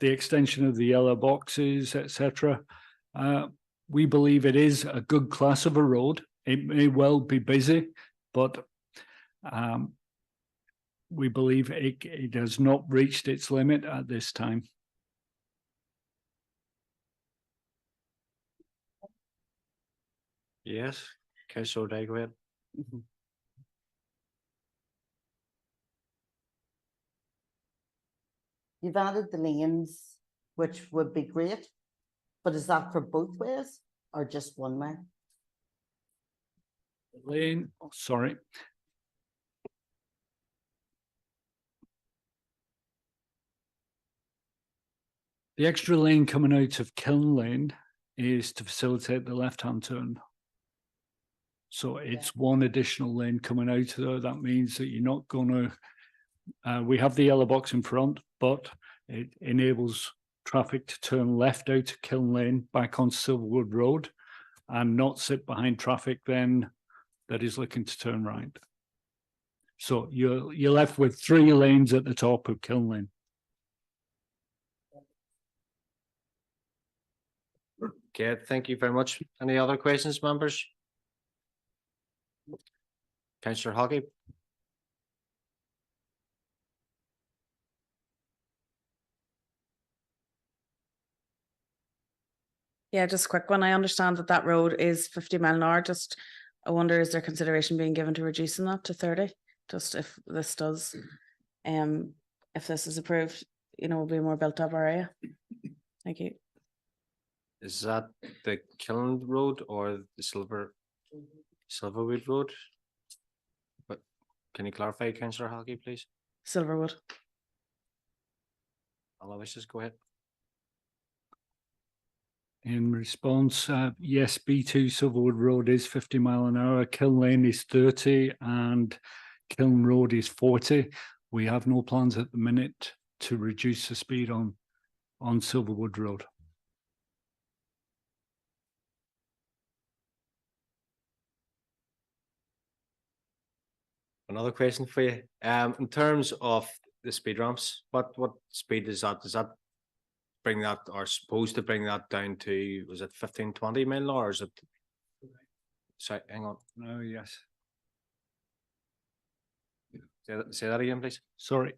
the extension of the yellow boxes, etc. We believe it is a good class of a road. It may well be busy, but we believe it has not reached its limit at this time.
Yes, Councillor O'Dea, go ahead.
You've added the lanes, which would be great, but is that for both ways or just one way?
Lane, sorry. The extra lane coming out of Kiln Lane is to facilitate the left-hand turn. So it's one additional lane coming out there. That means that you're not going to, we have the yellow box in front, but it enables traffic to turn left out of Kiln Lane back on Silverwood Road and not sit behind traffic then that is looking to turn right. So you're left with 3 lanes at the top of Kiln Lane.
Okay, thank you very much. Any other questions, members? Councillor Hoggy.
Yeah, just a quick one. I understand that road is 50 mile an hour. Just, I wonder, is there consideration being given to reducing that to 30? Just if this does, if this is approved, will be a more built up area. Thank you.
Is that the Kiln Road or the Silverwood Road? But can you clarify, Councillor Halkey, please?
Silverwood.
Otherwise, just go ahead.
In response, yes, B2 Silverwood Road is 50 mile an hour, Kiln Lane is 30 and Kiln Road is 40. We have no plans at the minute to reduce the speed on Silverwood Road.
Another question for you. In terms of the speed ramps, what speed is that? Does that bring that, or supposed to bring that down to, was it 15, 20 mile an hour, or is it? Sorry, hang on.
No, yes.
Say that again, please.
Sorry.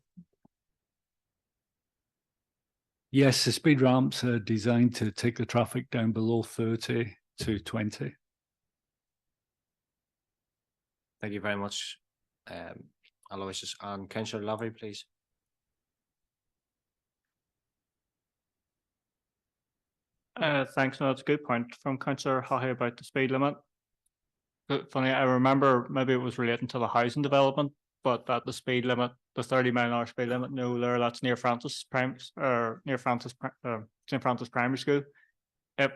Yes, the speed ramps are designed to take the traffic down below 30 to 20.
Thank you very much, Aloysius. And Councillor Lavery, please.
Thanks. No, that's a good point from Councillor Haughey about the speed limit. But funny, I remember maybe it was relating to the housing development, but that the speed limit, the 30-mile-an-hour speed limit, no, there, that's near Francis St. Francis Primary School. It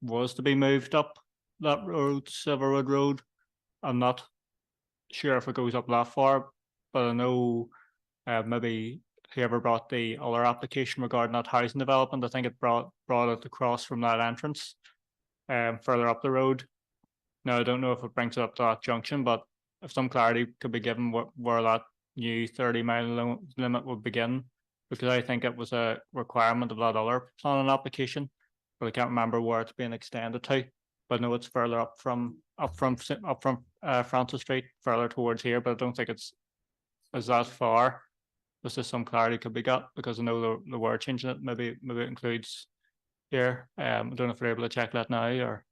was to be moved up that road, Silver Road. I'm not sure if it goes up that far, but I know maybe whoever brought the other application regarding that housing development, I think it brought it across from that entrance further up the road. Now, I don't know if it brings it up to that junction, but if some clarity could be given where that new 30-mile limit would begin, because I think it was a requirement of that other planning application, but I can't remember where it's being extended to. But no, it's further up from Francis Street, further towards here, but I don't think it's that far. There's just some clarity could be got, because I know the word changing it, maybe it includes here. I don't know if we're able to check that now or.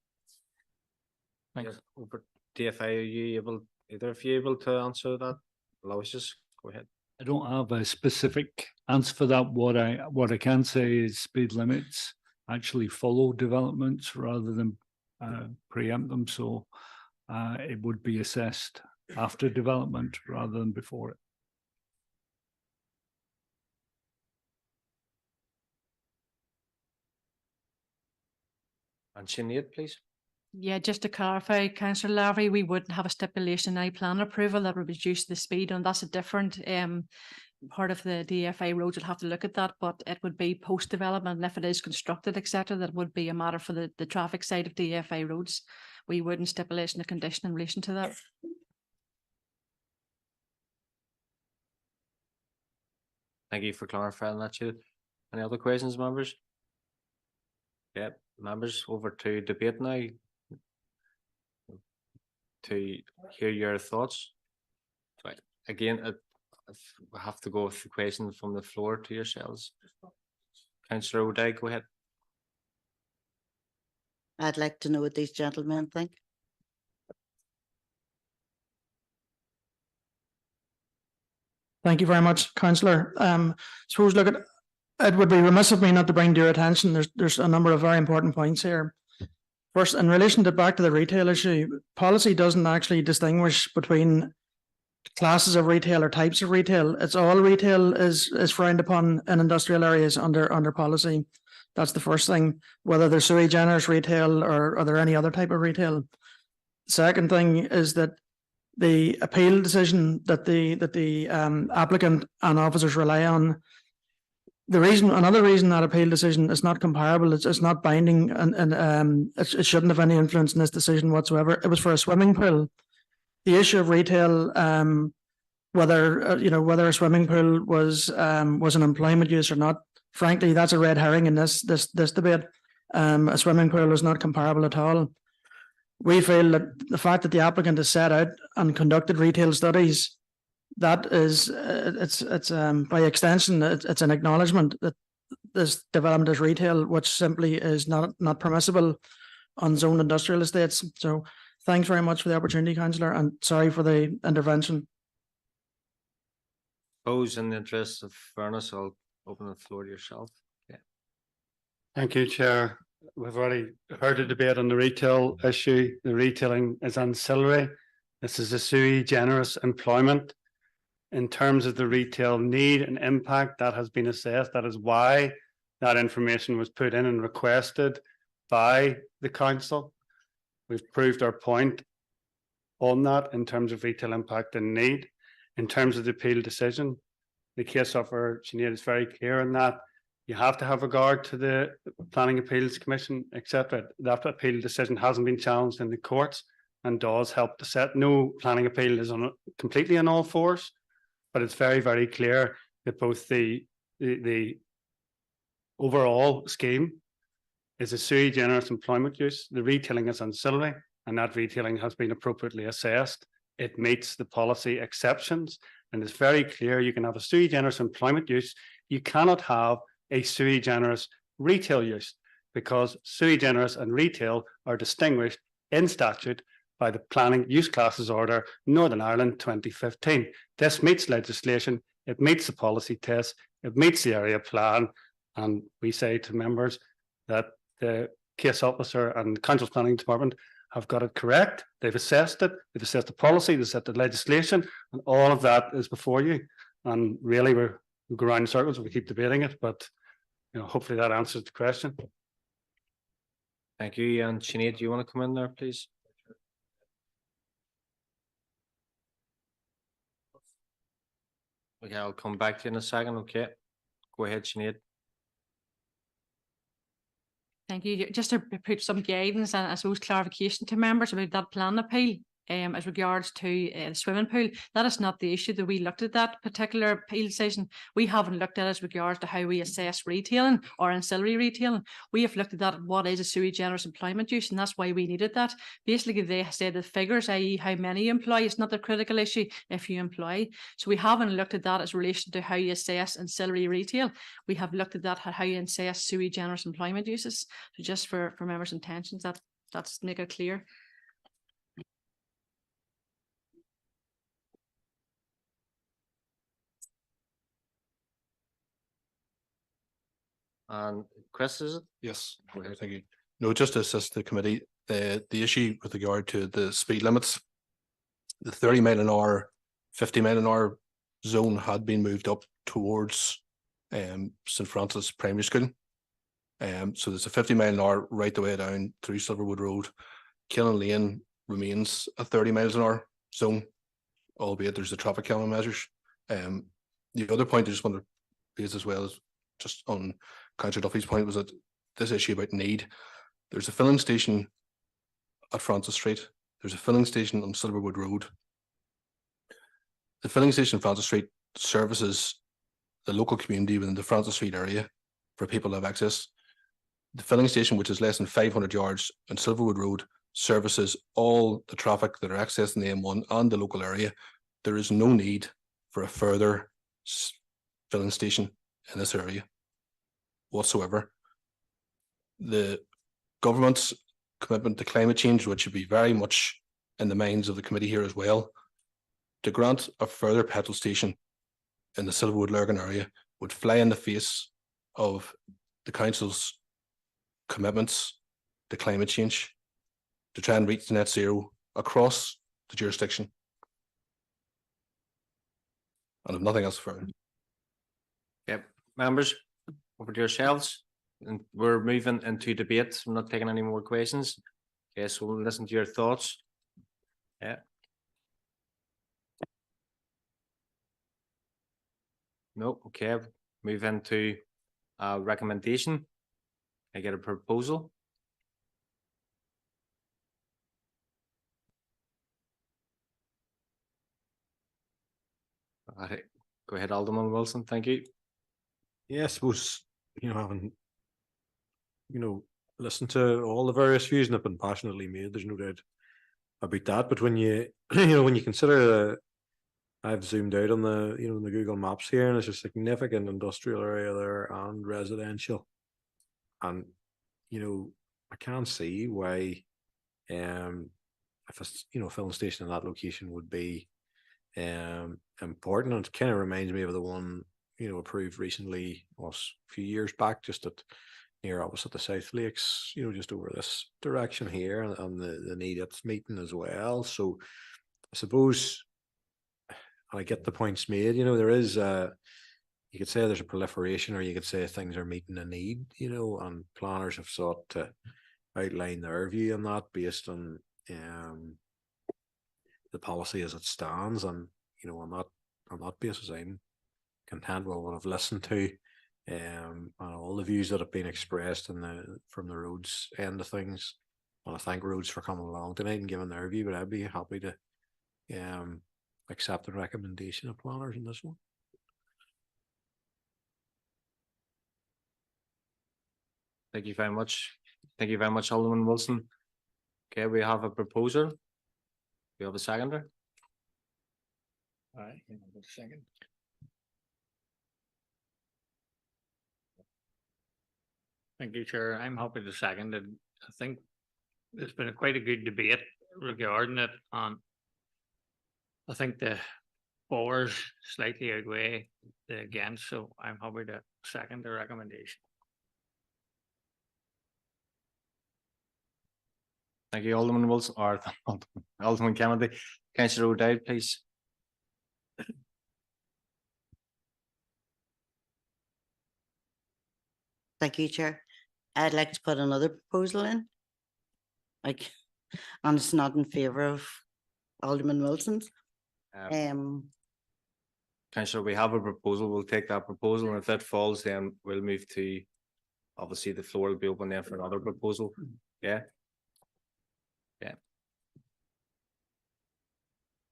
Thanks.
Yes, over DFI, are you able, either of you able to answer that? Aloysius, go ahead.
I don't have a specific answer for that. What I can say is speed limits actually follow developments rather than preempt them. So it would be assessed after development rather than before it.
And Sinead, please.
Yeah, just to clarify, Councillor Lavery, we wouldn't have a stipulation in plan approval that would reduce the speed, and that's a different part of the DFA roads. You'll have to look at that, but it would be post development, and if it is constructed, etc., that would be a matter for the traffic side of DFA roads. We wouldn't stipulation a condition in relation to that.
Thank you for clarifying that, Jude. Any other questions, members? Yep, members, over to debate now. To hear your thoughts. Right. Again, I have to go with the question from the floor to yourselves. Councillor O'Day, go ahead.
I'd like to know what these gentlemen think.
Thank you very much, Councillor. Suppose look at it would be remiss of me not to bring to your attention. There's a number of very important points here. First, in relation to back to the retail issue, policy doesn't actually distinguish between classes of retail or types of retail. It's all retail is frowned upon in industrial areas under policy. That's the first thing, whether there's sui generis retail or are there any other type of retail. Second thing is that the appeal decision that the applicant and officers rely on, another reason that appeal decision is not comparable, it's not binding, and it shouldn't have any influence in this decision whatsoever. It was for a swimming pool. The issue of retail, whether a swimming pool was an employment use or not, frankly, that's a red herring in this debate. A swimming pool is not comparable at all. We feel that the fact that the applicant has set out and conducted retail studies, that is, it's by extension, it's an acknowledgement that this development is retail, which simply is not permissible on zoned industrial estates. So thanks very much for the opportunity, Councillor, and sorry for the intervention.
Suppose in the interest of fairness, I'll open the floor to yourself. Yeah.
Thank you, Chair. We've already heard a debate on the retail issue. The retailing is ancillary. This is a sui generis employment. In terms of the retail need and impact that has been assessed, that is why that information was put in and requested by the council. We've proved our point on that in terms of retail impact and need. In terms of the appeal decision, the case offer, Sinead, is very clear in that you have to have regard to the Planning Appeals Commission, etc. That appeal decision hasn't been challenged in the courts and does help to set. No planning appeal is completely on all fours, but it's very, very clear that both the overall scheme is a sui generis employment use. The retailing is ancillary, and that retailing has been appropriately assessed. It meets the policy exceptions, and it's very clear you can have a sui generis employment use. You cannot have a sui generis retail use, because sui generis and retail are distinguished in statute by the Planning Use Classes Order, Northern Ireland 2015. This meets legislation, it meets the policy test, it meets the area plan, and we say to members that the case officer and Council's Planning Department have got it correct. They've assessed it, they've assessed the policy, they've assessed the legislation, and all of that is before you. And really, we go around in circles and we keep debating it, but hopefully that answers the question.
Thank you. And Sinead, do you want to come in there, please? Okay, I'll come back to you in a second. Okay, go ahead, Sinead.
Thank you. Just to put some guidance and I suppose clarification to members about that plan appeal. As regards to the swimming pool, that is not the issue that we looked at that particular appeal decision. We haven't looked at it as regards to how we assess retailing or ancillary retailing. We have looked at that, what is a sui generis employment use, and that's why we needed that. Basically, they said the figures, i.e. how many you employ, is not the critical issue if you employ. So we haven't looked at that as relation to how you assess ancillary retail. We have looked at that how you assess sui generis employment uses. So just for members' intentions, that's make it clear.
And Chris, is it?
Yes, thank you. No, just to assist the committee, the issue with regard to the speed limits, the 30 mile an hour, 50 mile an hour zone had been moved up towards St. Francis Primary School. So there's a 50 mile an hour right the way down through Silverwood Road. Killen Lane remains a 30 miles an hour zone, albeit there's the traffic calming measures. The other point I just want to raise as well is just on Councillor Duffy's point was that this issue about need. There's a filling station at Francis Street. There's a filling station on Silverwood Road. The filling station on Francis Street services the local community within the Francis Street area for people to have access. The filling station, which is less than 500 yards on Silverwood Road, services all the traffic that are accessing the M1 and the local area. There is no need for a further filling station in this area whatsoever. The government's commitment to climate change, which should be very much in the minds of the committee here as well, to grant a further petrol station in the Silverwood Lurgan area would fly in the face of the council's commitments to climate change, to try and reach net zero across the jurisdiction. And if nothing else further.
Yep, members, over to yourselves. And we're moving into debate. I'm not taking any more questions. Okay, so we'll listen to your thoughts. Yeah. No, okay. Move into a recommendation. I get a proposal. All right. Go ahead, Alderman Wilson. Thank you.
Yeah, I suppose, having, listened to all the various views and have been passionately made, there's no doubt about that. But when you, when you consider I've zoomed out on the, in the Google Maps here, and there's a significant industrial area there and residential. And, I can't see why, if a filling station in that location would be important. And it kind of reminds me of the one, approved recently, a few years back, just at near opposite the South Lakes, just over this direction here, and the need it's meeting as well. So I suppose I get the points made. There is you could say there's a proliferation, or you could say things are meeting a need, and planners have sought to outline their view on that based on the policy as it stands. And on that basis, I'm content with what I've listened to, and all the views that have been expressed from the roads end of things. I want to thank roads for coming along tonight and giving their view, but I'd be happy to accept the recommendation of planners in this one.
Thank you very much. Thank you very much, Alderman Wilson. Okay, we have a proposer. We have a seconder.
All right, second. Thank you, Chair. I'm happy to second it. I think there's been quite a good debate regarding it, and I think the fors slightly outweigh the against, so I'm happy to second the recommendation.
Thank you, Alderman Wilson, or Alderman Kennedy. Councillor O'Dowd, please.
Thank you, Chair. I'd like to put another proposal in. Like, and it's not in favour of Alderman Wilson's.
Councillor, we have a proposal. We'll take that proposal, and if that falls, then we'll move to, obviously, the floor will be open then for another proposal. Yeah. Yeah.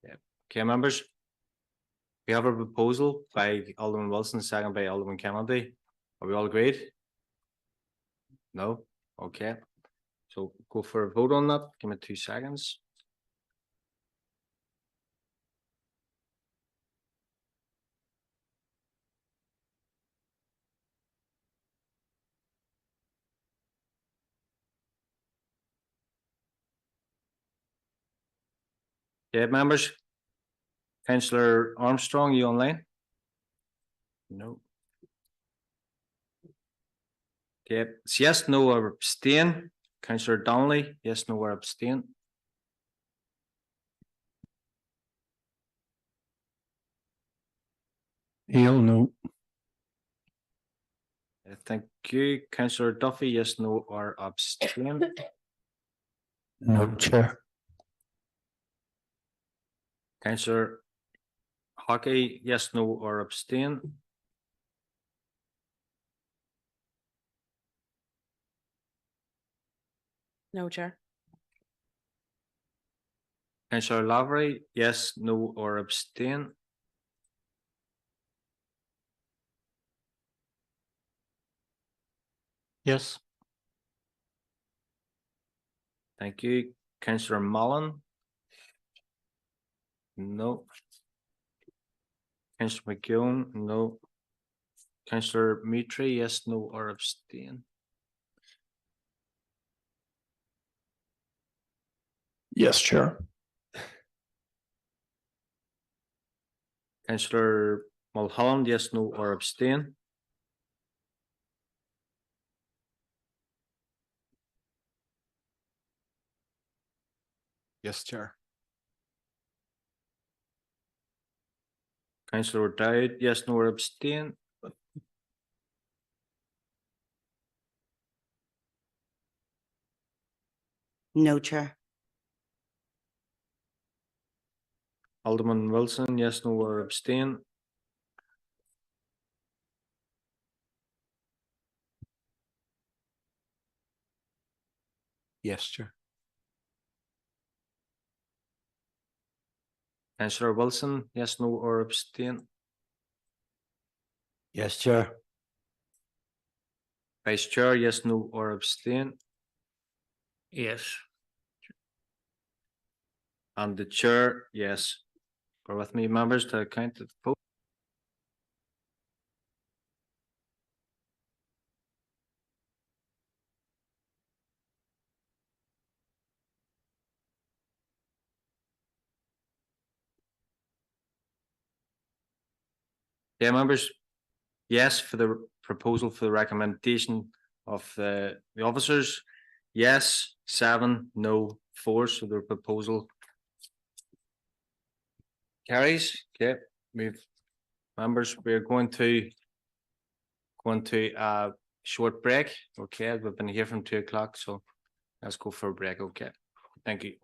Yeah. Okay, members. We have a proposal by Alderman Wilson, second by Alderman Kennedy. Are we all agreed? No? Okay. So go for a vote on that. Give me 2 seconds. Yeah, members. Councillor Armstrong, you online? No. Okay, it's yes, no, or abstain. Councillor Donnelly, yes, no, or abstain.
Hale, no.
Thank you. Councillor Duffy, yes, no, or abstain.
No, Chair.
Councillor Hockey, yes, no, or abstain.
No, Chair.
Councillor Lavery, yes, no, or abstain.
Yes.
Thank you. Councillor Mullen. No. Councillor McGowan, no. Councillor Mitri, yes, no, or abstain.
Yes, Chair.
Councillor Mulholland, yes, no, or abstain.
Yes, Chair.
Councillor Dowd, yes, no, or abstain.
No, Chair.
Alderman Wilson, yes, no, or abstain.
Yes, Chair.
Councillor Wilson, yes, no, or abstain.
Yes, Chair.
Vice Chair, yes, no, or abstain.
Yes.
And the Chair, yes. Bear with me, members, to count the vote. Yeah, members, yes, for the proposal for the recommendation of the officers. Yes, 7, no, 4, so the proposal carries. Okay, move. Members, we're going to a short break. Okay, we've been here from 2 o'clock, so let's go for a break. Okay, thank you.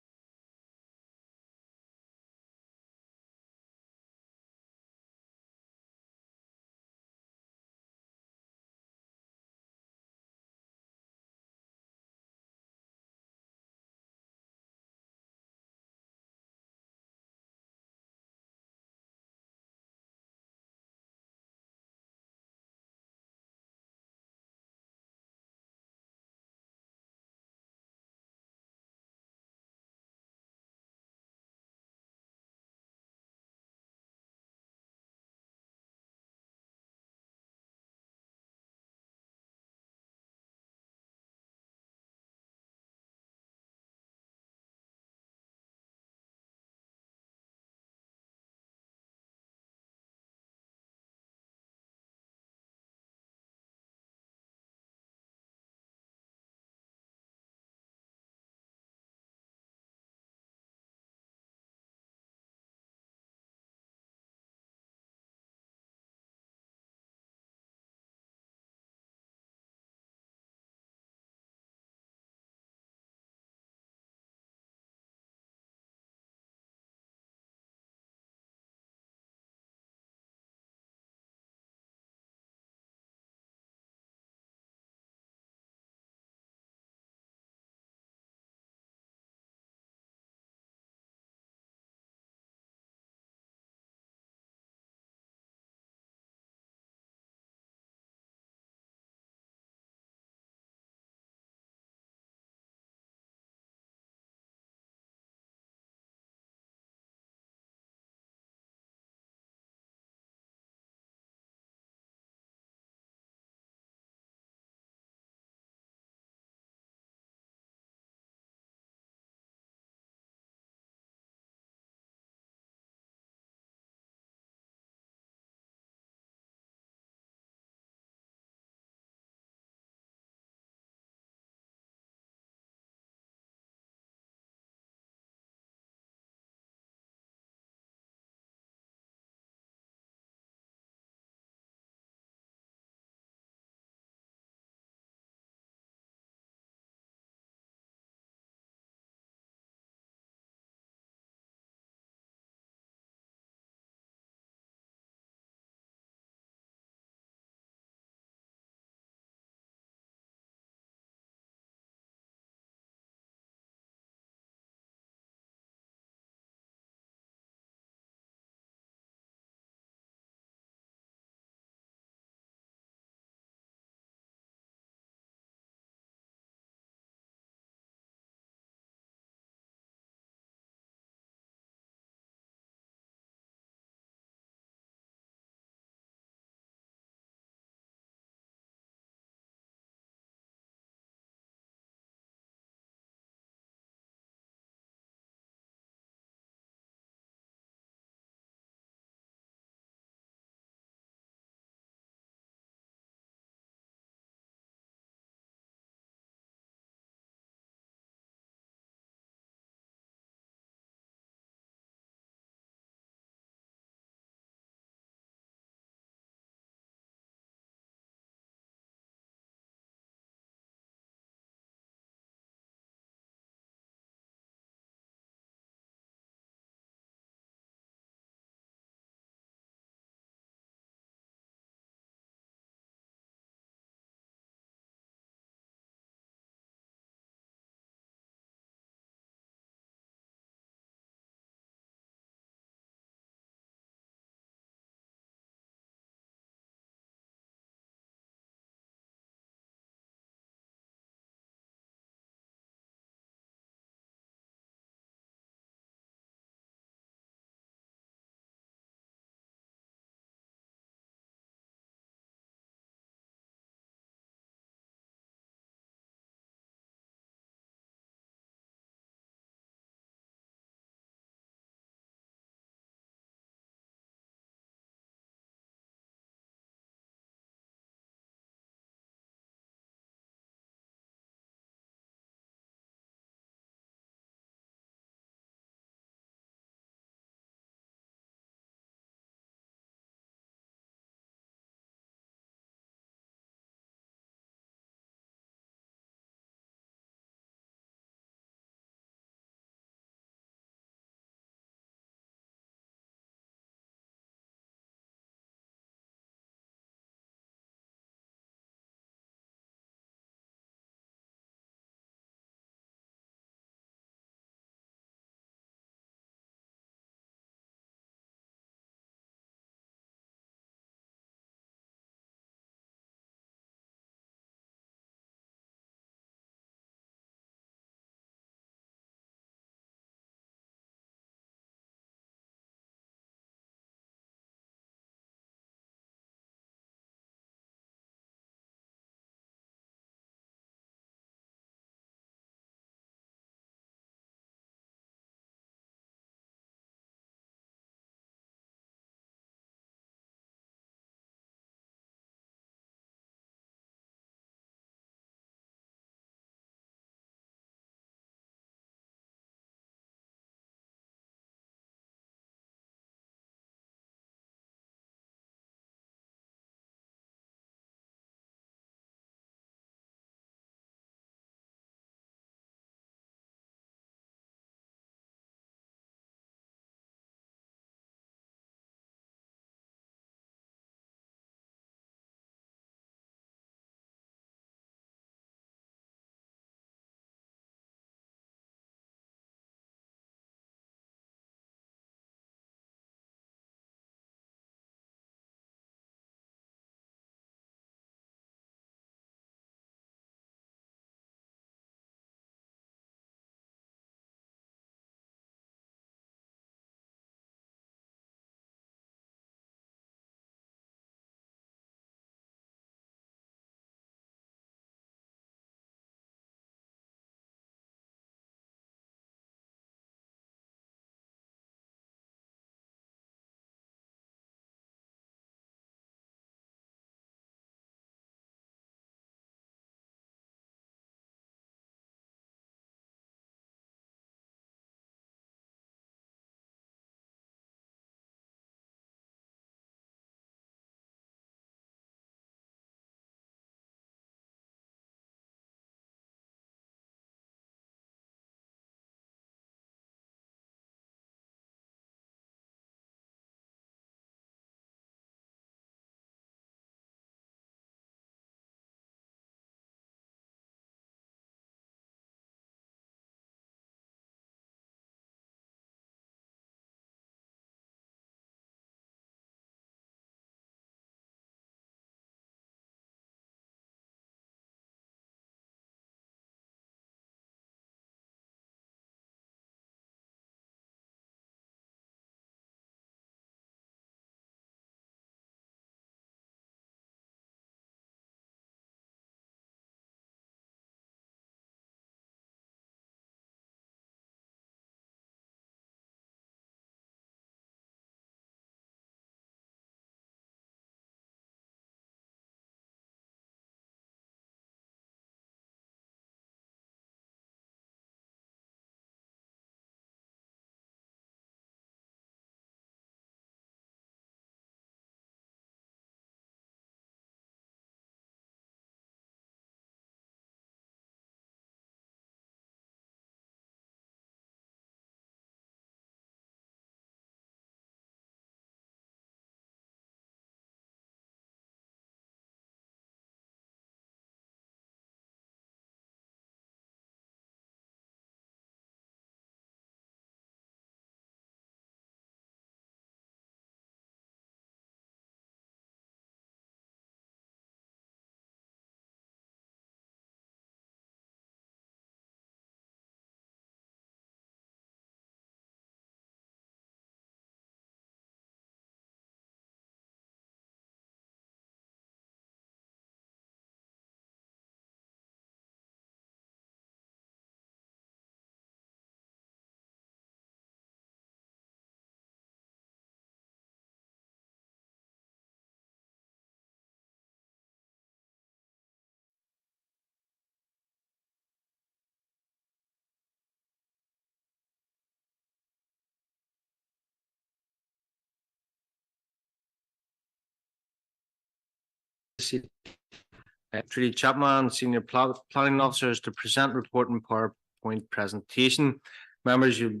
Trudy Chapman, Senior Planning Officer, is to present report and PowerPoint presentation. Members, you'll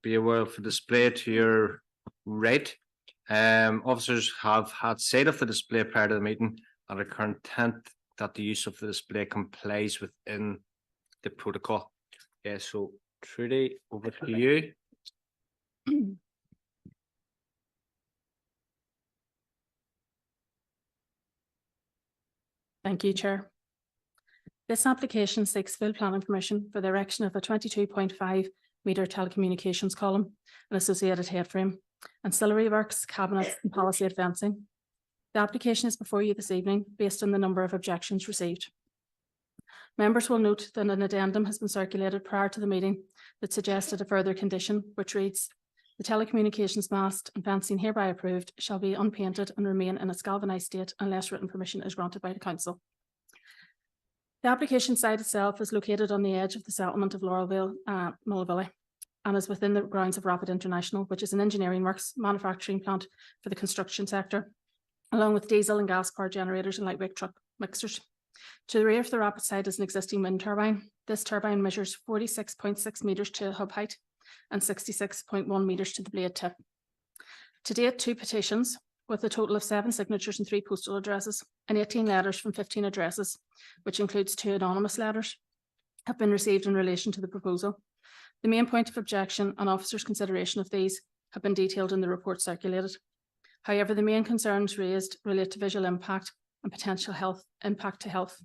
be aware of the display to your right. Officers have had sight of the display prior to the meeting and are content that the use of the display complies within the protocol. Yeah, so Trudy, over to you.
Thank you, Chair. This application seeks full planning permission for the erection of a 22.5 metre telecommunications column and associated headframe, ancillary works, cabinets and palisade fencing. The application is before you this evening based on the number of objections received. Members will note that an addendum has been circulated prior to the meeting that suggested a further condition, which reads, "The telecommunications mast and fencing hereby approved shall be unpainted and remain in its galvanised state unless written permission is granted by the council." The application site itself is located on the edge of the settlement of Laurelville, Mullavilly, and is within the grounds of Rapid International, which is an engineering works manufacturing plant for the construction sector, along with diesel and gas power generators and lightweight truck mixers. To the rear of the Rapid site is an existing wind turbine. This turbine measures 46.6 metres to hub height and 66.1 metres to the blade tip. To date, 2 petitions with a total of 7 signatures and 3 postal addresses and 18 letters from 15 addresses, which includes 2 anonymous letters, have been received in relation to the proposal. The main point of objection and officers' consideration of these have been detailed in the report circulated. However, the main concerns raised relate to visual impact and potential impact to health.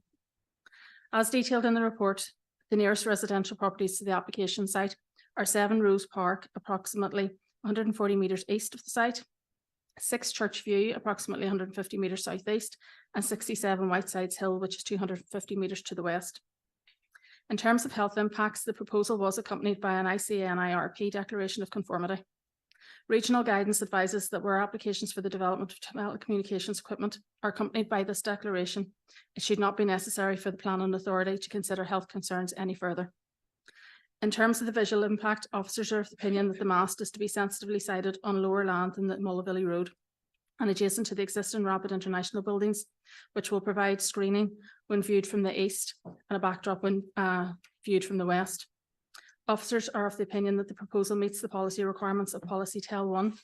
As detailed in the report, the nearest residential properties to the application site are 7 Rose Park, approximately 140 metres east of the site, 6 Church View, approximately 150 metres southeast, and 67 Whitesides Hill, which is 250 metres to the west. In terms of health impacts, the proposal was accompanied by an ICNIRP declaration of conformity. Regional guidance advises that where applications for the development of telecommunications equipment are accompanied by this declaration, it should not be necessary for the planning authority to consider health concerns any further. In terms of the visual impact, officers are of the opinion that the mast is to be sensitively sited on lower land than the Mullavilly Road and adjacent to the existing Rapid International buildings, which will provide screening when viewed from the east and a backdrop when viewed from the west. Officers are of the opinion that the proposal meets the policy requirements of Policy Tel 1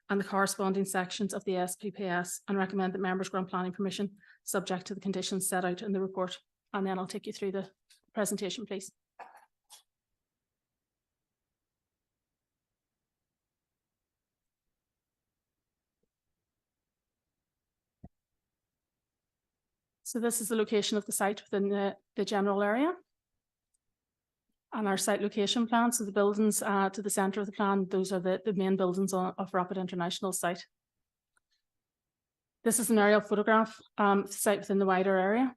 and the corresponding sections of the SPPS and recommend that members grant planning permission subject to the conditions set out in the report. And then I'll take you through the presentation, please. So this is the location of the site within the general area. And our site location plan, so the buildings to the centre of the plan, those are the main buildings of Rapid International site. This is an aerial photograph of the site within the wider area.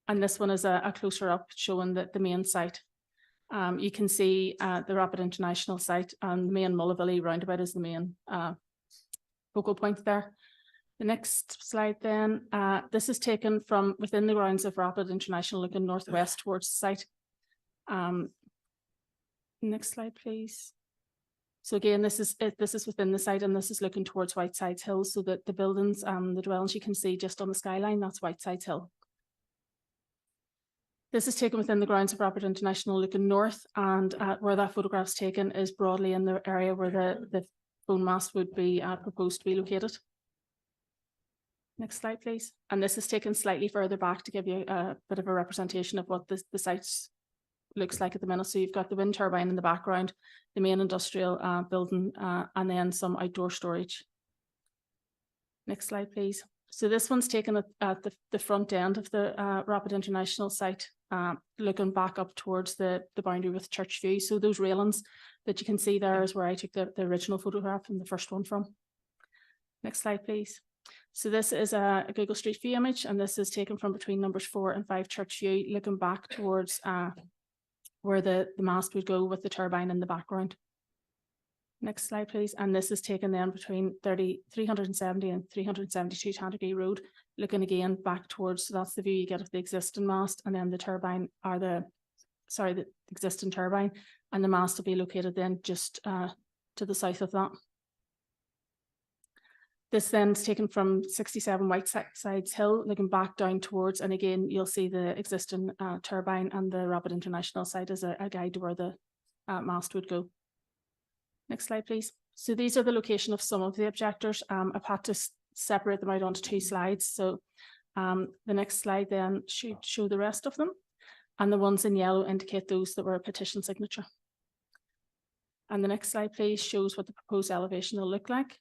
And this one is a closer up showing the main site. You can see the Rapid International site and the main Mullavilly roundabout is the main focal point there. The next slide then, this is taken from within the grounds of Rapid International looking northwest towards the site. Next slide, please. So again, this is within the site and this is looking towards Whitesides Hill, so that the buildings, the dwellings you can see just on the skyline, that's Whitesides Hill. This is taken within the grounds of Rapid International looking north, and where that photograph's taken is broadly in the area where the phone mast would be proposed to be located. Next slide, please. And this is taken slightly further back to give you a bit of a representation of what the site looks like at the minute. So you've got the wind turbine in the background, the main industrial building, and then some outdoor storage. Next slide, please. So this one's taken at the front end of the Rapid International site, looking back up towards the boundary with Church View. So those railings that you can see there is where I took the original photograph and the first one from. Next slide, please. So this is a Google Street View image, and this is taken from between numbers 4 and 5 Church View, looking back towards where the mast would go with the turbine in the background. Next slide, please. And this is taken then between 370 and 372 Tandragee Road, looking again back towards, so that's the view you get of the existing mast, and then the turbine, or the existing turbine, and the mast will be located then just to the south of that. This then is taken from 67 Whitesides Hill, looking back down towards, and again, you'll see the existing turbine and the Rapid International site as a guide to where the mast would go. Next slide, please. So these are the location of some of the objectors. I've had to separate them out onto 2 slides. So the next slide then should show the rest of them. And the ones in yellow indicate those that were a petition signature. And the next slide, please, shows what the proposed elevation will look like.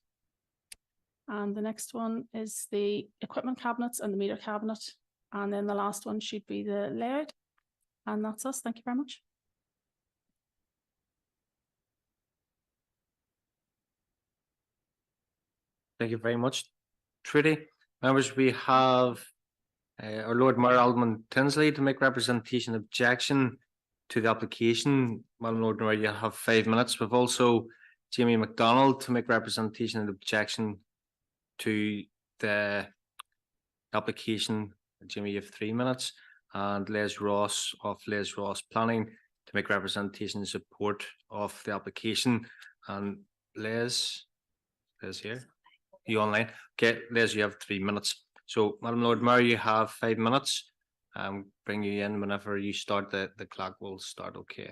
And the next one is the equipment cabinets and the meter cabinet. And then the last one should be the layout. And that's us. Thank you very much.
Thank you very much, Trudy. Members, we have our Lord Mayor Alderman Tinsley to make representation objection to the application. Madam Lord Mayor, you have 5 minutes. We've also Jamie MacDonald to make representation and objection to the application. Jimmy, you have 3 minutes. And Les Ross of Les Ross Planning to make representation in support of the application. And Les here. You online? Okay, Les, you have 3 minutes. So, Madam Lord Mayor, you have 5 minutes. Bring you in whenever you start. The clock will start. Okay.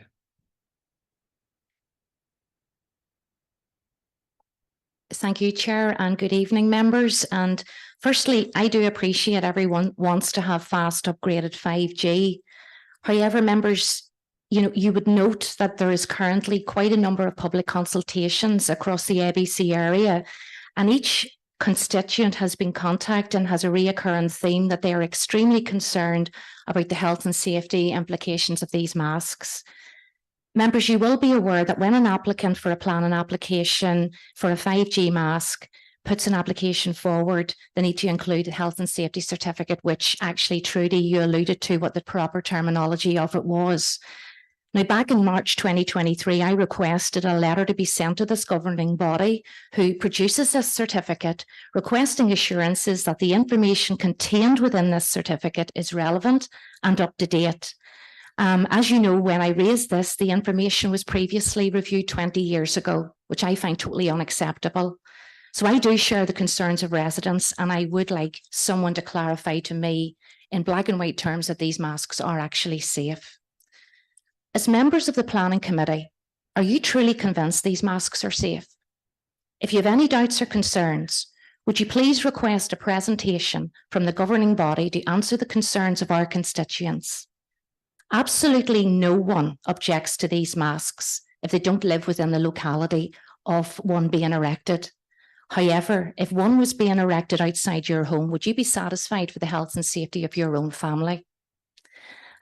Thank you, Chair, and good evening, members. And firstly, I do appreciate everyone wants to have fast upgraded 5G. However, members, you would note that there is currently quite a number of public consultations across the ABC area, and each constituent has been contacted and has a reoccurring theme that they are extremely concerned about the health and safety implications of these masks. Members, you will be aware that when an applicant for a planning application for a 5G mask puts an application forward, they need to include a health and safety certificate, which actually, Trudy, you alluded to what the proper terminology of it was. Now, back in March 2023, I requested a letter to be sent to this governing body who produces this certificate, requesting assurances that the information contained within this certificate is relevant and up to date. As you know, when I raised this, the information was previously reviewed 20 years ago, which I find totally unacceptable. So I do share the concerns of residents, and I would like someone to clarify to me in black and white terms that these masks are actually safe. As members of the Planning Committee, are you truly convinced these masks are safe? If you have any doubts or concerns, would you please request a presentation from the governing body to answer the concerns of our constituents? Absolutely no one objects to these masks if they don't live within the locality of one being erected. However, if one was being erected outside your home, would you be satisfied with the health and safety of your own family?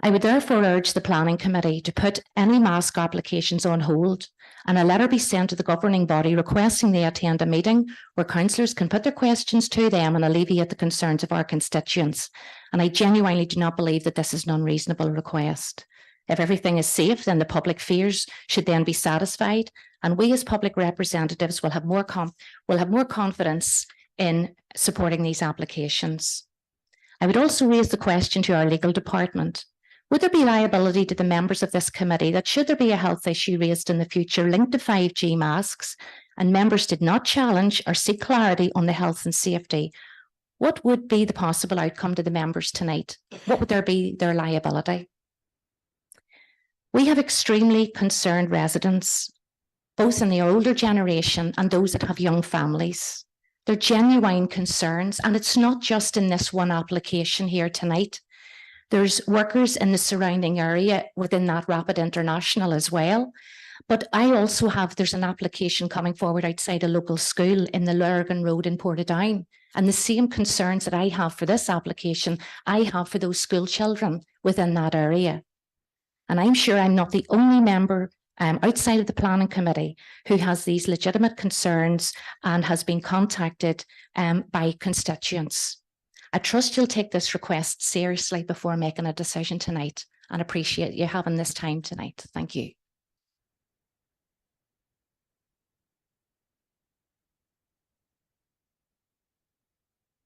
I would therefore urge the Planning Committee to put any mask applications on hold and a letter be sent to the governing body requesting they attend a meeting where councillors can put their questions to them and alleviate the concerns of our constituents. And I genuinely do not believe that this is an unreasonable request. If everything is safe, then the public fears should then be satisfied, and we as public representatives will have more confidence in supporting these applications. I would also raise the question to our legal department. Would there be liability to the members of this committee that should there be a health issue raised in the future linked to 5G masks and members did not challenge or seek clarity on the health and safety? What would be the possible outcome to the members tonight? What would be their liability? We have extremely concerned residents, both in the older generation and those that have young families. They're genuine concerns, and it's not just in this one application here tonight. There's workers in the surrounding area within that Rapid International as well. But I also there's an application coming forward outside a local school in the Lurgan Road in Portadown. And the same concerns that I have for this application, I have for those school children within that area. And I'm sure I'm not the only member outside of the Planning Committee who has these legitimate concerns and has been contacted by constituents. I trust you'll take this request seriously before making a decision tonight, and appreciate you having this time tonight. Thank you.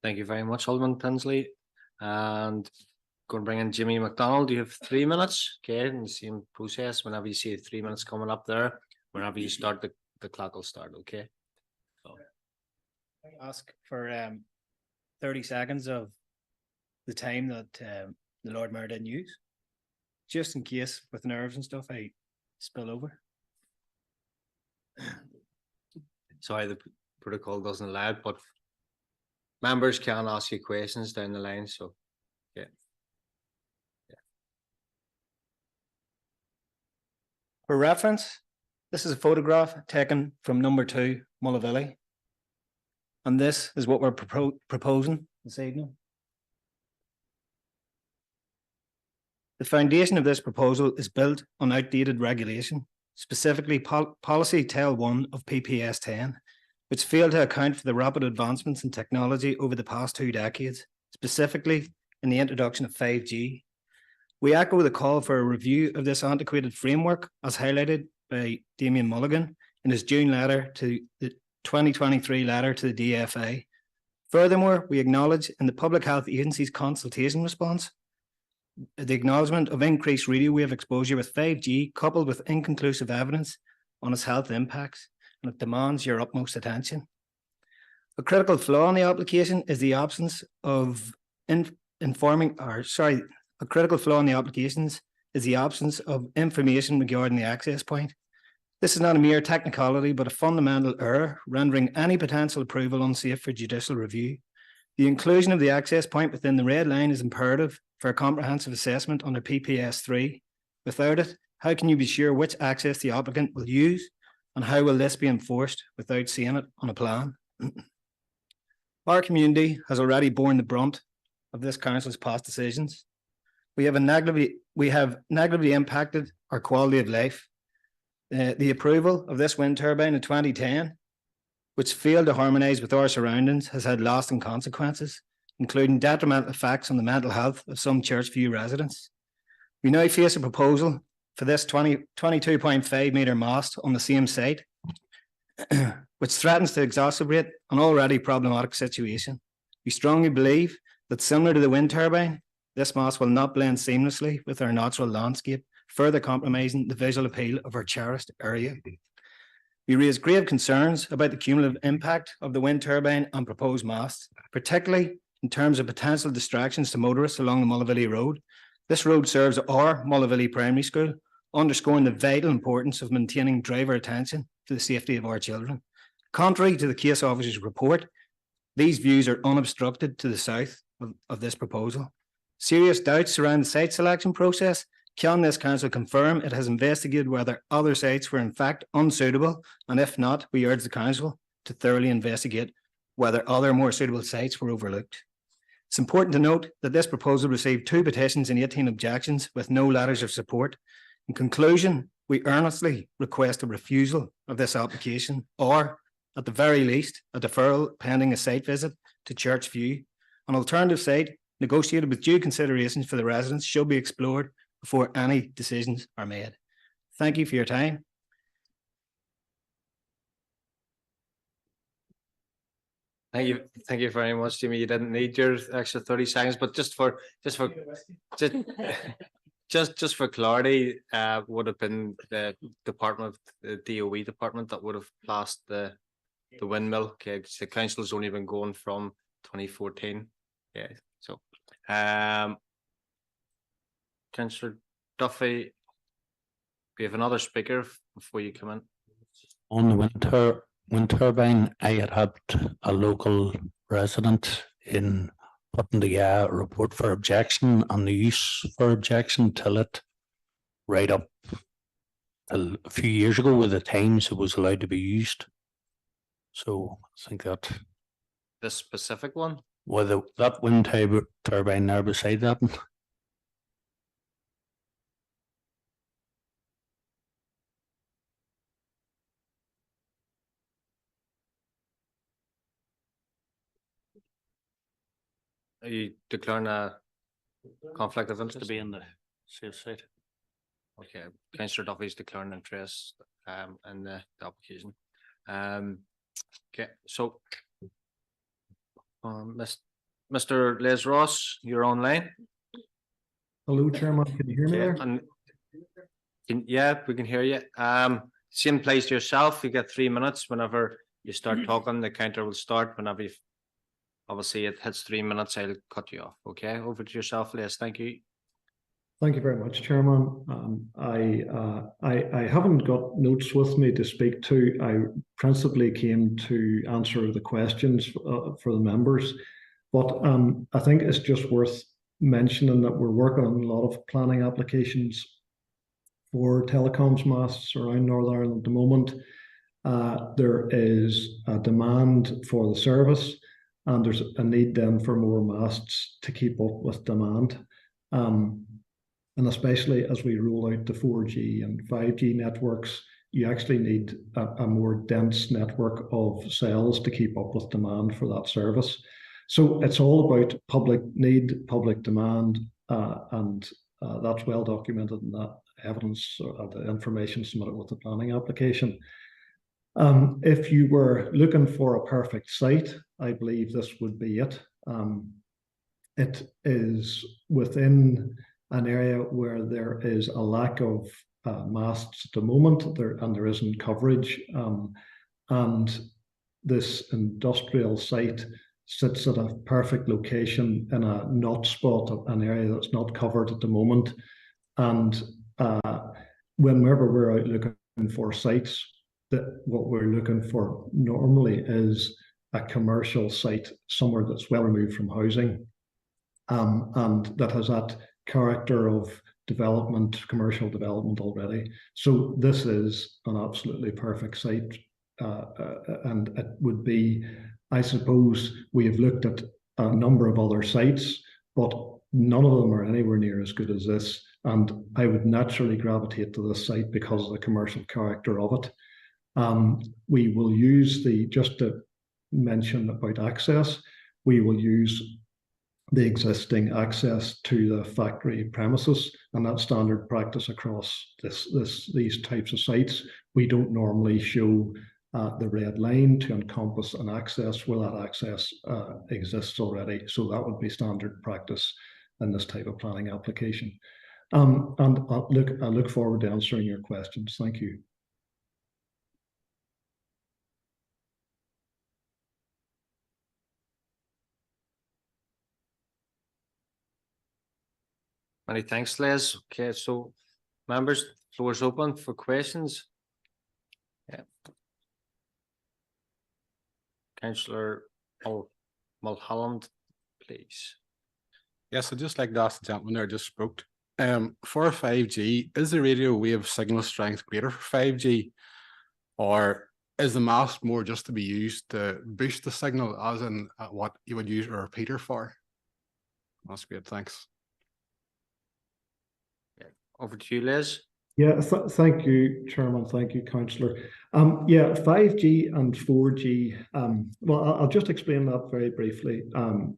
Thank you very much, Alderman Tinsley. And going to bring in Jimmy MacDonald. You have 3 minutes. Okay, in the same process. Whenever you see 3 minutes coming up there, whenever you start, the clock will start. Okay. So.
Ask for 30 seconds of the time that the Lord Mayor didn't use, just in case with nerves and stuff I spill over.
Sorry, the protocol doesn't allow it, but members can ask you questions down the line, so yeah.
For reference, this is a photograph taken from number 2 Mullavilly. And this is what we're proposing this evening. The foundation of this proposal is built on outdated regulation, specifically Policy Tail 1 of PPS 10, which failed to account for the rapid advancements in technology over the past 2 decades, specifically in the introduction of 5G. We echo the call for a review of this antiquated framework as highlighted by Damien Mulligan in his June letter to the 2023 letter to the DFA. Furthermore, we acknowledge in the Public Health Agency's consultation response the acknowledgement of increased radio wave exposure with 5G coupled with inconclusive evidence on its health impacts, and it demands your utmost attention. A critical flaw in the application is the absence of information regarding the access point. This is not a mere technicality, but a fundamental error, rendering any potential approval unsafe for judicial review. The inclusion of the access point within the red line is imperative for a comprehensive assessment under PPS 3. Without it, how can you be sure which access the applicant will use, and how will this be enforced without seeing it on a plan? Our community has already borne the brunt of this council's past decisions. We have negatively impacted our quality of life. The approval of this wind turbine in 2010, which failed to harmonise with our surroundings, has had lasting consequences, including detrimental effects on the mental health of some Churchview residents. We now face a proposal for this 22.5 metre mast on the same site, which threatens to exacerbate an already problematic situation. We strongly believe that, similar to the wind turbine, this mast will not blend seamlessly with our natural landscape, further compromising the visual appeal of our cherished area. We raise grave concerns about the cumulative impact of the wind turbine and proposed mast, particularly in terms of potential distractions to motorists along the Mullavilly Road. This road serves our Mullavilly Primary School, underscoring the vital importance of maintaining driver attention to the safety of our children. Contrary to the case officer's report, these views are unobstructed to the south of this proposal. Serious doubts surround the site selection process. Can this council confirm it has investigated whether other sites were in fact unsuitable, and if not, we urge the council to thoroughly investigate whether other more suitable sites were overlooked. It's important to note that this proposal received 2 petitions and 18 objections with no letters of support. In conclusion, we earnestly request a refusal of this application, or at the very least, a deferral pending a site visit to Churchview. An alternative site negotiated with due considerations for the residents should be explored before any decisions are made. Thank you for your time.
Thank you very much, Jimmy. You didn't need your extra 30 seconds, but just for clarity, would have been the department, the DOE department, that would have passed the windmill. Okay, the council's only been going from 2014. Yeah, so Councillor Duffy, we have another speaker before you come in.
On the wind turbine, I had a local resident in putting together a report for objection and the use for objection till it right up till a few years ago with the times it was allowed to be used. So I think that
this specific one,
well, that wind turbine there beside that one.
Are you declaring a conflict of interest?
To be in the safe side.
Okay, Councillor Duffy's declaring interest in the application. Okay, so Mr. Les Ross, you're online.
Hello, Chairman. Can you hear me there?
Yeah, we can hear you. Same place to yourself. You get 3 minutes whenever you start talking, the counter will start whenever you've, obviously it hits 3 minutes, I'll cut you off. Okay, over to yourself, Les. Thank you.
Thank you very much, Chairman. I haven't got notes with me to speak to. I principally came to answer the questions for the members, but I think it's just worth mentioning that we're working on a lot of planning applications for telecoms masts around Northern Ireland at the moment. There is a demand for the service, and there's a need then for more masts to keep up with demand. And especially as we roll out the 4G and 5G networks, you actually need a more dense network of cells to keep up with demand for that service. So it's all about public need, public demand, and that's well documented in that evidence or the information submitted with the planning application. If you were looking for a perfect site, I believe this would be it. It is within an area where there is a lack of masts at the moment, and there isn't coverage. And this industrial site sits at a perfect location in a not spot, an area that's not covered at the moment. And whenever we're out looking for sites, what we're looking for normally is a commercial site, somewhere that's well removed from housing, and that has that character of development, commercial development already. So this is an absolutely perfect site, and it would be, I suppose, we have looked at a number of other sites, but none of them are anywhere near as good as this. And I would naturally gravitate to this site because of the commercial character of it. We will use just to mention about access, we will use the existing access to the factory premises, and that's standard practice across these types of sites. We don't normally show the red line to encompass an access where that access exists already. So that would be standard practice in this type of planning application. And I look forward to answering your questions. Thank you.
Many thanks, Les. Okay, so members, floor is open for questions. Yeah. Councillor Mulholland, please.
Yes, I'd just like to ask the gentleman there just spoke. For 5G, is the radio wave signal strength greater for 5G, or is the mast more just to be used to boost the signal, as in what you would use a repeater for? That's great, thanks.
Over to you, Les.
Yeah, thank you, Chairman. Thank you, Councillor. Yeah, 5G and 4G. Well, I'll just explain that very briefly.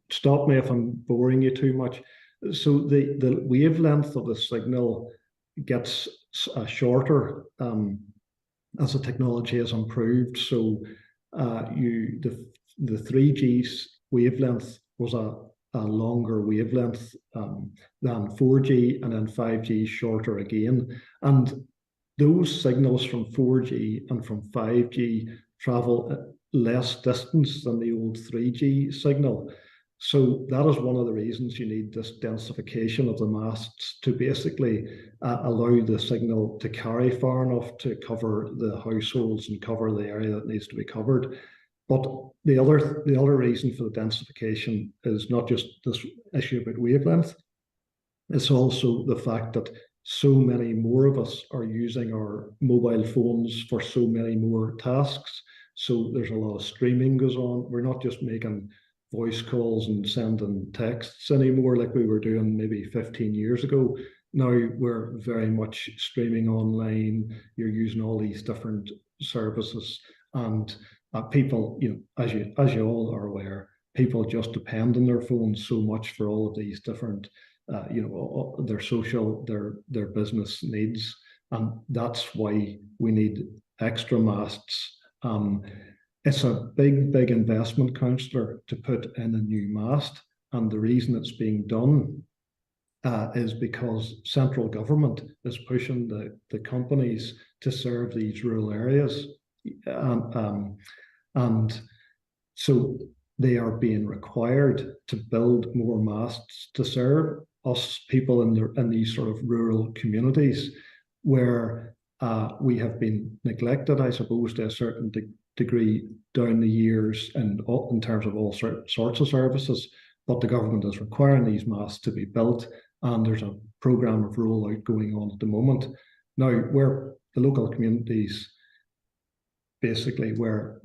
Stop me if I'm boring you too much. So the wavelength of the signal gets shorter as the technology has improved. So the 3G's wavelength was a longer wavelength than 4G, and then 5G shorter again. And those signals from 4G and from 5G travel less distance than the old 3G signal. So that is one of the reasons you need this densification of the masts to basically allow the signal to carry far enough to cover the households and cover the area that needs to be covered. But the other reason for the densification is not just this issue about wavelength, it's also the fact that so many more of us are using our mobile phones for so many more tasks. So there's a lot of streaming goes on. We're not just making voice calls and sending texts anymore like we were doing maybe 15 years ago. Now we're very much streaming online. You're using all these different services, and people, as you all are aware, people just depend on their phones so much for all of these different, their social, their business needs, and that's why we need extra masts. It's a big investment, Councillor, to put in a new mast, and the reason it's being done is because central government is pushing the companies to serve these rural areas. And so they are being required to build more masts to serve us people in these sort of rural communities where we have been neglected, I suppose, to a certain degree down the years and in terms of all sorts of services. But the government is requiring these masts to be built, and there's a programme of rollout going on at the moment. Now, where the local communities, basically, where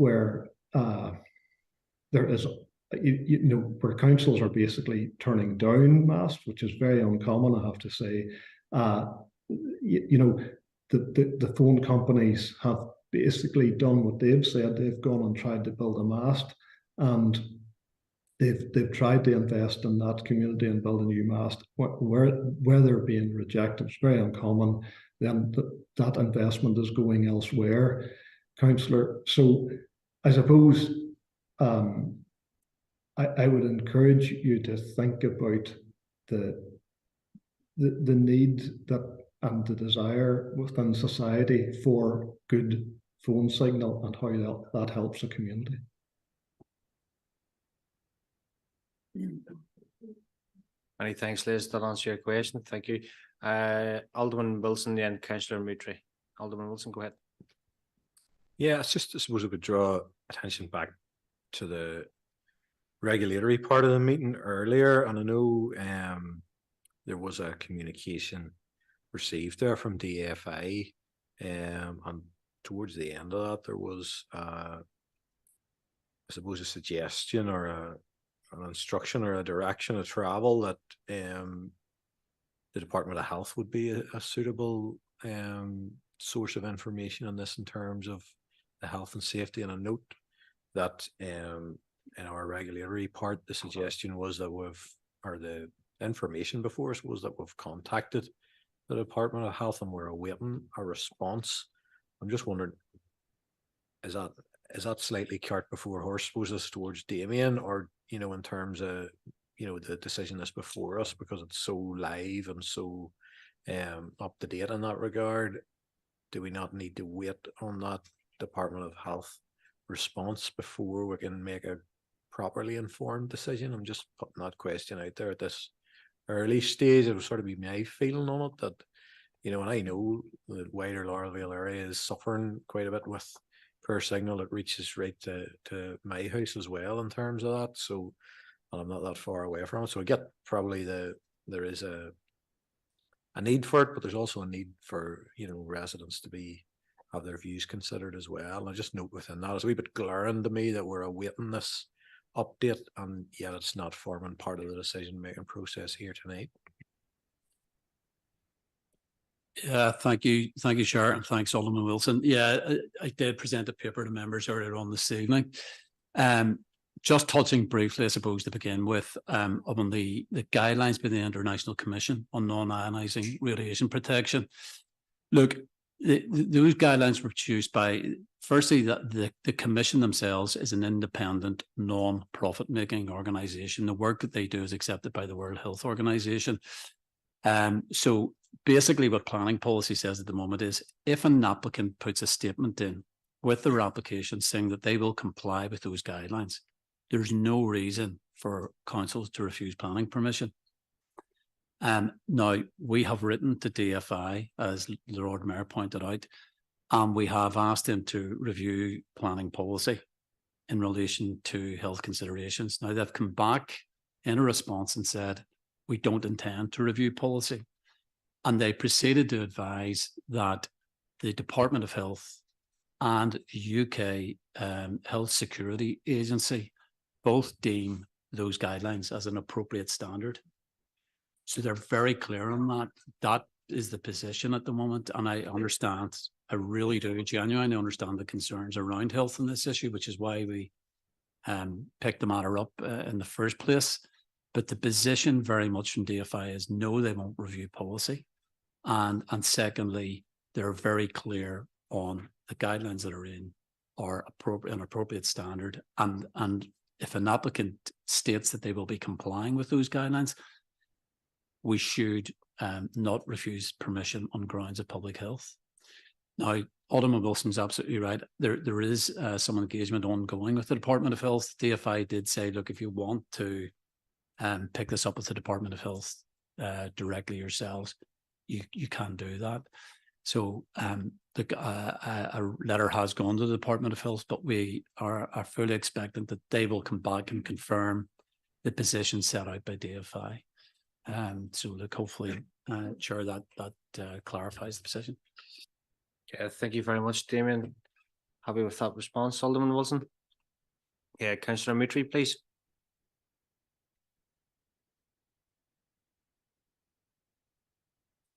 there is, where councils are basically turning down masts, which is very uncommon, I have to say. The phone companies have basically done what they've said. They've gone and tried to build a mast, and they've tried to invest in that community and build a new mast. Where they're being rejected, it's very uncommon. Then that investment is going elsewhere, councillor. So I suppose I would encourage you to think about the need and the desire within society for good phone signal and how that helps the community.
Many thanks, Liz. That answers your question. Thank you. Alderman Wilson and Councillor Moutray. Alderman Wilson, go ahead.
Yeah, it's just, I suppose I would draw attention back to the regulatory part of the meeting earlier, and I know there was a communication received there from DFI, and towards the end of that there was I suppose a suggestion or an instruction or a direction of travel that the Department of Health would be a suitable source of information on this in terms of the health and safety. And a note that in our regulatory part, the suggestion was that the information before us was that we've contacted the Department of Health and we're awaiting a response. I'm just wondering, is that slightly cart before horse, suppose this towards Damien, or in terms of the decision that's before us, because it's so live and so up to date in that regard? Do we not need to wait on that Department of Health response before we can make a properly informed decision? I'm just putting that question out there at this early stage. It would sort of be my feeling on it that, and I know the wider Laurelvale area is suffering quite a bit with poor signal that reaches right to my house as well in terms of that. So, and I'm not that far away from it. So I get probably there is a need for it, but there's also a need for, residents to have their views considered as well. And I just note within that, it's a wee bit glaring to me that we're awaiting this update and yet it's not forming part of the decision-making process here tonight.
Thank you, Chair, and thanks, Alderman Wilson. Yeah, I did present a paper to members earlier on this evening. Just touching briefly, I suppose, to begin with, on the guidelines by the International Commission on Non-Ionizing Radiation Protection. Look, those guidelines were produced by, firstly, the Commission themselves is an independent, non-profit making organisation. The work that they do is accepted by the World Health Organization. So basically what planning policy says at the moment is if an applicant puts a statement in with their application saying that they will comply with those guidelines, there's no reason for councils to refuse planning permission. Now, we have written to DFI, as the Lord Mayor pointed out, and we have asked them to review planning policy in relation to health considerations. Now, they've come back in a response and said, we don't intend to review policy. And they proceeded to advise that the Department of Health and the UK Health Security Agency both deem those guidelines as an appropriate standard. So they're very clear on that. That is the position at the moment. And I understand, I really do genuinely understand the concerns around health in this issue, which is why we picked the matter up in the first place. But the position very much from DFI is no, they won't review policy. And secondly, they're very clear on the guidelines that are in are an appropriate standard. And if an applicant states that they will be complying with those guidelines, we should not refuse permission on grounds of public health. Now, Alderman Wilson's absolutely right. There is some engagement ongoing with the Department of Health. DFI did say, look, if you want to pick this up with the Department of Health directly yourselves, you can do that. So a letter has gone to the Department of Health, but we are fully expectant that they will come back and confirm the position set out by DFI. So look, hopefully, sure that clarifies the position.
Yeah, thank you very much, Damien. Happy with that response, Alderman Wilson? Yeah, Councillor Mitri, please.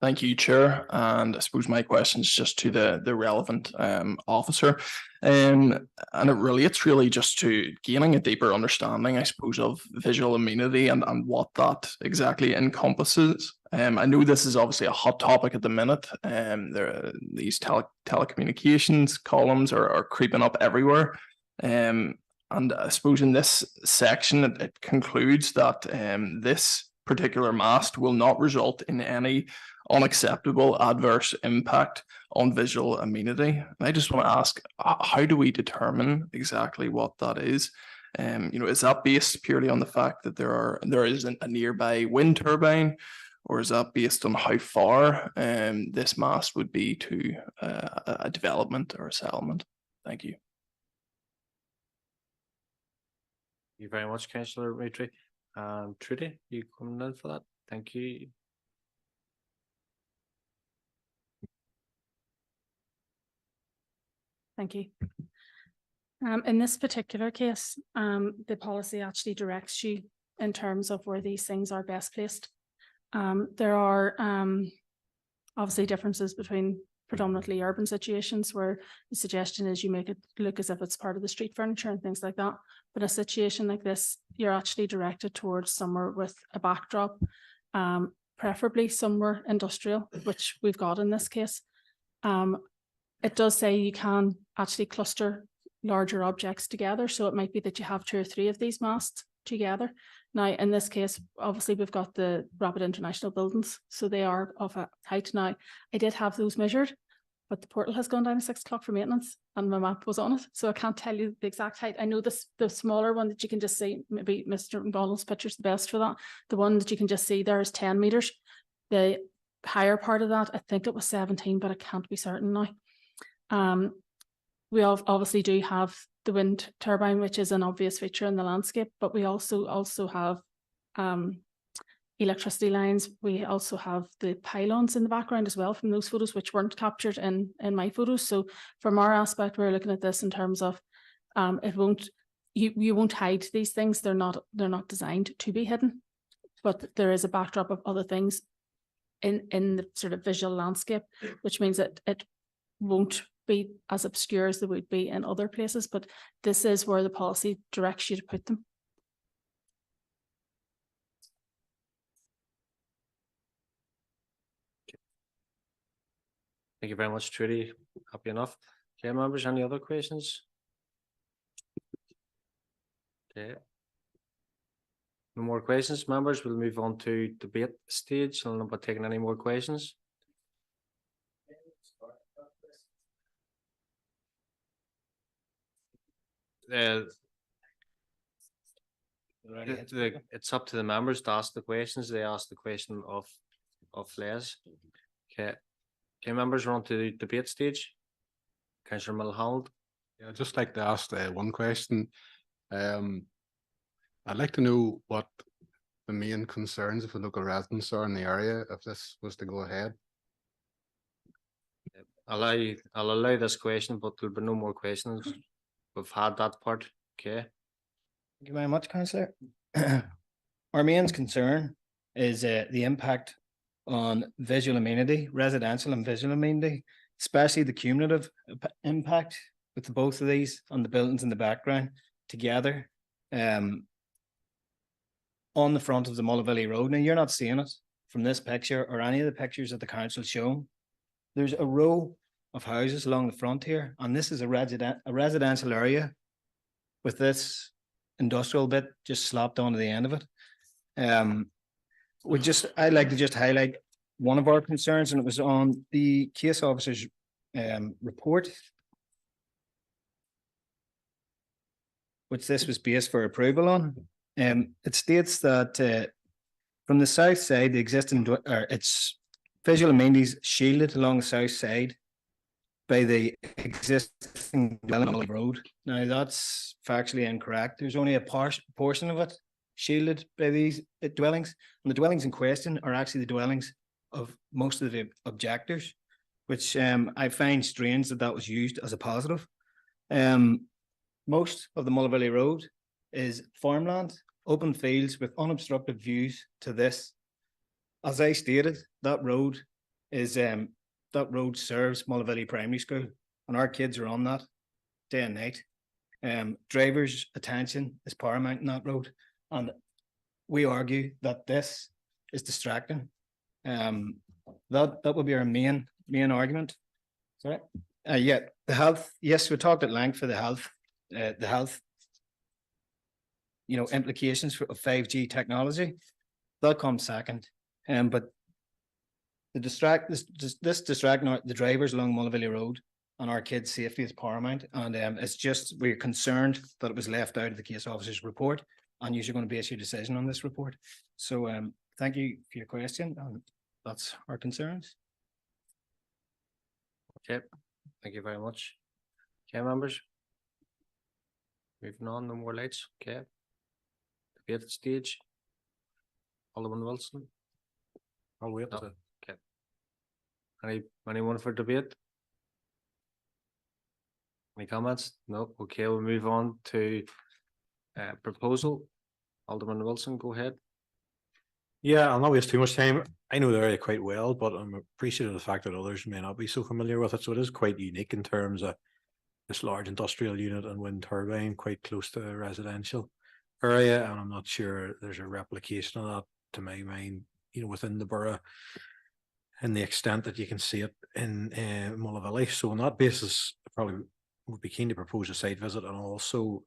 Thank you, Chair. And I suppose my question is just to the relevant officer. And it relates really just to gaining a deeper understanding, I suppose, of visual amenity and what that exactly encompasses. I know this is obviously a hot topic at the minute. These telecommunications columns are creeping up everywhere. And I suppose in this section, it concludes that this particular mast will not result in any unacceptable adverse impact on visual amenity. And I just want to ask, how do we determine exactly what that is? Is that based purely on the fact that there is a nearby wind turbine, or is that based on how far this mast would be to a development or a settlement? Thank you.
Thank you very much, Councillor Mitri. Trudy, you coming in for that? Thank you.
Thank you. In this particular case, the policy actually directs you in terms of where these things are best placed. There are obviously differences between predominantly urban situations where the suggestion is you make it look as if it's part of the street furniture and things like that. But a situation like this, you're actually directed towards somewhere with a backdrop, preferably somewhere industrial, which we've got in this case. It does say you can actually cluster larger objects together. So it might be that you have 2 or 3 of these masts together. Now, in this case, obviously we've got the Rapid International buildings, so they are of a height. Now, I did have those measured, but the portal has gone down at 6 o'clock for maintenance and my map was on it. So I can't tell you the exact height. I know this, the smaller one that you can just see, maybe Mr. McDonald's picture's the best for that. The one that you can just see there is 10 meters. The higher part of that, I think it was 17, but I can't be certain now. We obviously do have the wind turbine, which is an obvious feature in the landscape, but we also have electricity lines. We also have the pylons in the background as well from those photos, which weren't captured in my photos. So from our aspect, we're looking at this in terms of you won't hide these things. They're not designed to be hidden, but there is a backdrop of other things in the sort of visual landscape, which means that it won't be as obscure as they would be in other places, but this is where the policy directs you to put them.
Thank you very much, Trudy. Happy enough. Okay, members, any other questions? Okay. No more questions, members. We'll move on to debate stage. I'll not be taking any more questions. It's up to the members to ask the questions. They ask the question of Les. Okay, members, we're on to the debate stage. Councillor Mulholland.
Yeah, I'd just like to ask one question. I'd like to know what the main concerns of the local residents are in the area if this was to go ahead.
I'll allow this question, but there'll be no more questions. We've had that part. Okay.
Thank you very much, Councillor. Our main concern is the impact on visual amenity, residential and visual amenity, especially the cumulative impact with the both of these on the buildings in the background together on the front of the Mullavilly Road. Now, you're not seeing it from this picture or any of the pictures that the council shown. There's a row of houses along the front here, and this is a residential area with this industrial bit just slapped onto the end of it. I'd like to just highlight one of our concerns, and it was on the case officer's report, which this was based for approval on. It states that from the south side, the existing its visual amenities shielded along the south side by the existing dwelling road. Now that's factually incorrect. There's only a portion of it shielded by these dwellings, and the dwellings in question are actually the dwellings of most of the objectors, which I find strange that that was used as a positive. Most of the Mullavilly Road is farmland, open fields with unobstructed views to this. As I stated, that road is that road serves Mullavilly Primary School, and our kids are on that day and night. Drivers' attention is paramount in that road, and we argue that this is distracting. That would be our main argument. Sorry. Yeah, the health. Yes, we talked at length for the health. Implications of 5G technology. That comes second. But this distracting the drivers along Mullavilly Road and our kids' safety is paramount. And it's just we're concerned that it was left out of the case officer's report, and you're going to base your decision on this report. So thank you for your question, and that's our concerns.
Okay, thank you very much. Okay, members. Moving on, no more lights. Okay. Debate stage. Alderman Wilson.
I'll wait.
No. Okay. Anyone for debate? Any comments? No. Okay, we'll move on to proposal. Alderman Wilson, go ahead.
Yeah, I'll not waste too much time. I know the area quite well, but I'm appreciative of the fact that others may not be so familiar with it. So it is quite unique in terms of this large industrial unit and wind turbine quite close to a residential area. And I'm not sure there's a replication of that, to my mind, within the borough, and the extent that you can see it in Mullavilly. So on that basis, I probably would be keen to propose a site visit, and also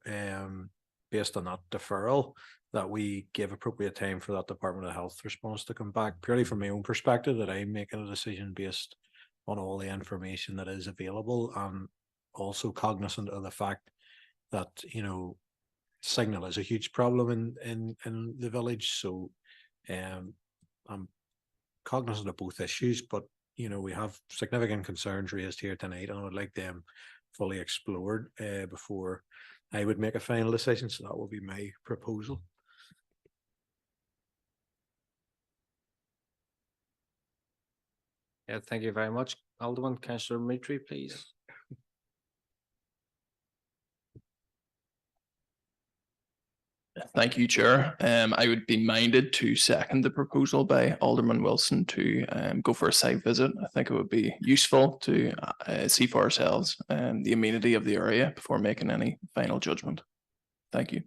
based on that deferral, that we give appropriate time for that Department of Health response to come back, purely from my own perspective, that I'm making a decision based on all the information that is available, and also cognizant of the fact that signal is a huge problem in the village. So I'm cognizant of both issues, but we have significant concerns raised here tonight, and I would like them fully explored before I would make a final decision. So that will be my proposal.
Yeah, thank you very much. Alderman, Councillor Mitri, please.
Thank you, Chair. I would be minded to second the proposal by Alderman Wilson to go for a site visit. I think it would be useful to see for ourselves the amenity of the area before making any final judgment. Thank you.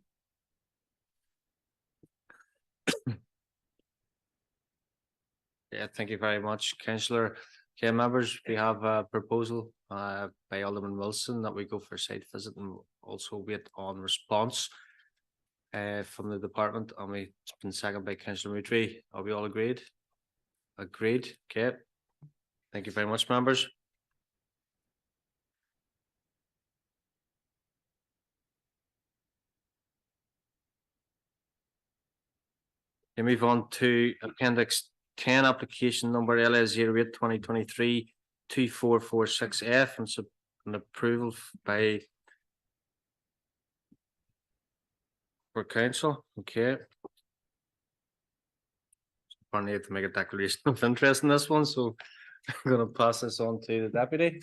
Yeah, thank you very much, Councillor. Okay, members, we have a proposal by Alderman Wilson that we go for a site visit and also wait on response from the department, and it's been seconded by Councillor Mitri. Are we all agreed? Agreed. Okay. Thank you very much, members. We move on to Appendix 10, application number LS08 2023 2446F, and an approval by for council. Okay. I need to make a declaration of interest in this one, so I'm going to pass this on to the deputy.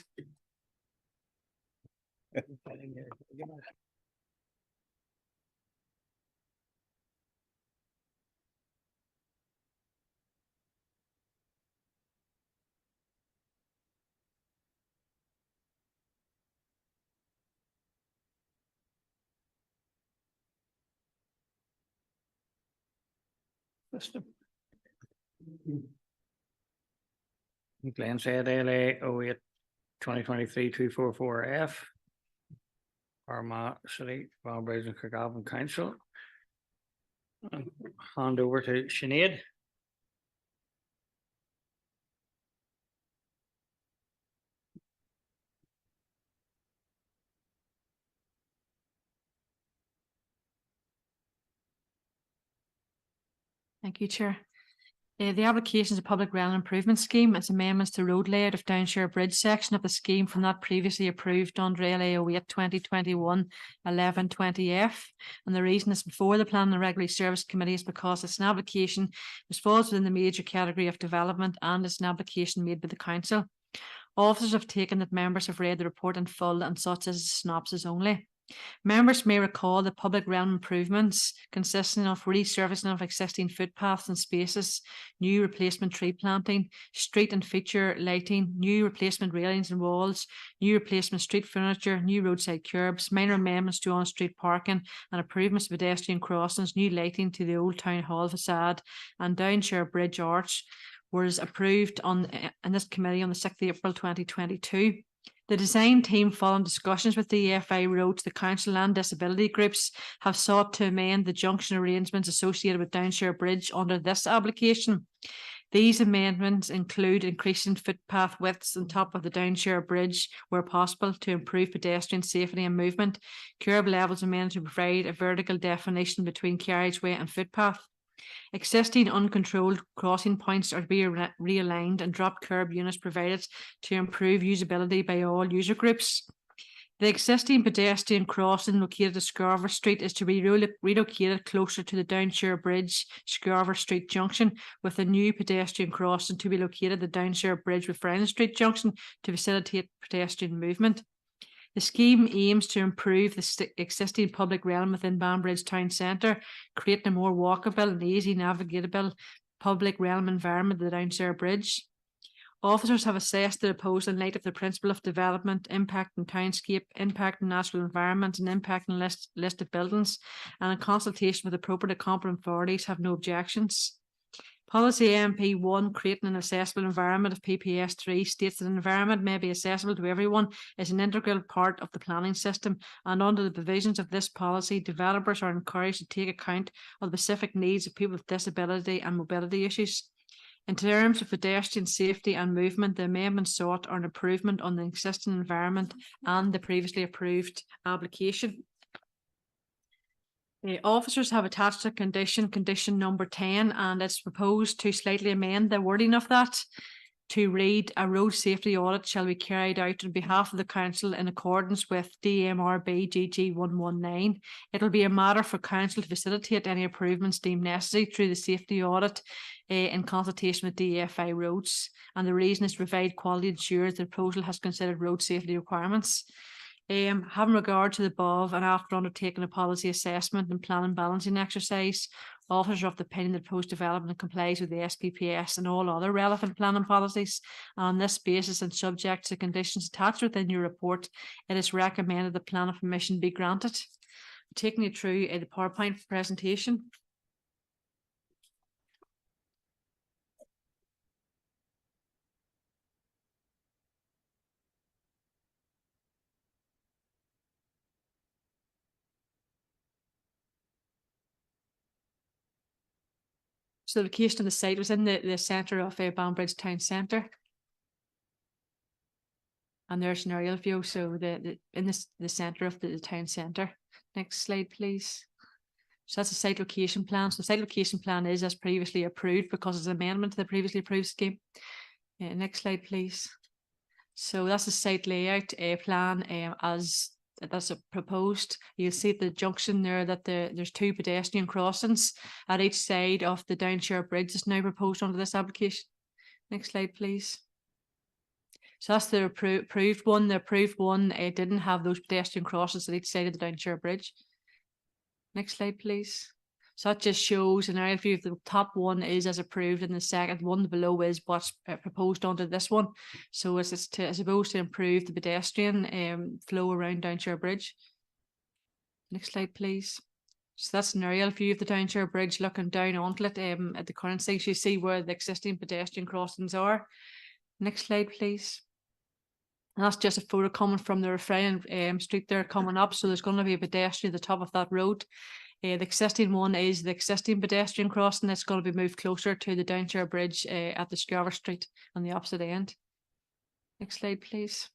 Glen said LA 08 2023 244F. Armagh City, Banbridge and Craigavon Council. Hand over to Sinead.
Thank you, Chair. The application is a public realm improvement scheme. It's amendments to road layout of Downshire Bridge section of the scheme from that previously approved under LA 08 2021 1120F. And the reason it's before the Planning and Regulatory Service Committee is because it's an application which falls within the major category of development and it's an application made by the council. Officers have taken that members have read the report in full and such as a synopsis only. Members may recall the public realm improvements consisting of resurfacing of existing footpaths and spaces, new replacement tree planting, street and feature lighting, new replacement railings and walls, new replacement street furniture, new roadside curbs, minor amendments to on-street parking and improvements to pedestrian crossings, new lighting to the old town hall facade and Downshire Bridge arch was approved in this committee on the 6th of April 2022. The design team, following discussions with the EFI Roads, the council and disability groups, have sought to amend the junction arrangements associated with Downshire Bridge under this application. These amendments include increasing footpath widths on top of the Downshire Bridge where possible to improve pedestrian safety and movement, curb levels amended to provide a vertical definition between carriageway and footpath. Existing uncontrolled crossing points are to be realigned and drop curb units provided to improve usability by all user groups. The existing pedestrian crossing located at Scarver Street is to be relocated closer to the Downshire Bridge, Scarver Street Junction, with a new pedestrian crossing to be located at the Downshire Bridge with French Street Junction to facilitate pedestrian movement. The scheme aims to improve the existing public realm within Banbridge Town Centre, creating a more walkable and easy navigatable public realm environment at the Downshire Bridge. Officers have assessed the proposal in light of the principle of development, impact on townscape, impact on natural environment, and impact on list of buildings, and in consultation with appropriate competent authorities have no objections. Policy MP 1, creating an accessible environment of PPS 3, states that an environment may be accessible to everyone is an integral part of the planning system, and under the provisions of this policy, developers are encouraged to take account of the specific needs of people with disability and mobility issues. In terms of pedestrian safety and movement, the amendments sought are an improvement on the existing environment and the previously approved application. Officers have attached a condition number 10, and it's proposed to slightly amend the wording of that to read: a road safety audit shall be carried out on behalf of the council in accordance with DMRB GG 119. It will be a matter for council to facilitate any improvements deemed necessary through the safety audit in consultation with DFI Roads, and the reason is to provide quality ensures the proposal has considered road safety requirements. Having regard to the above, and after undertaking a policy assessment and plan and balancing exercise, officers are of the opinion that proposed development complies with the SPPS and all other relevant planning policies. On this basis and subject to conditions attached within your report, it is recommended the plan of permission be granted. Taking you through the PowerPoint presentation. So the location of the site was in the centre of Banbridge Town Centre. And there's an aerial view, so in the centre of the town centre. Next slide, please. So that's a site location plan. So the site location plan is as previously approved because it's an amendment to the previously approved scheme. Next slide, please. So that's the site layout plan as that's proposed. You'll see at the junction there that there's two pedestrian crossings at each side of the Downshire Bridge is now proposed under this application. Next slide, please. So that's the approved one. The approved one didn't have those pedestrian crossings at each side of the Downshire Bridge. Next slide, please. So that just shows an aerial view of the top one is as approved, and the second one below is what's proposed under this one. So it's supposed to improve the pedestrian flow around Downshire Bridge. Next slide, please. So that's an aerial view of the Downshire Bridge looking down onto it at the current site. You see where the existing pedestrian crossings are. Next slide, please. And that's just a photo coming from the Refrain Street there coming up. So there's going to be a pedestrian at the top of that road. The existing one is the existing pedestrian crossing that's going to be moved closer to the Downshire Bridge at the Scarver Street on the opposite end. Next slide, please.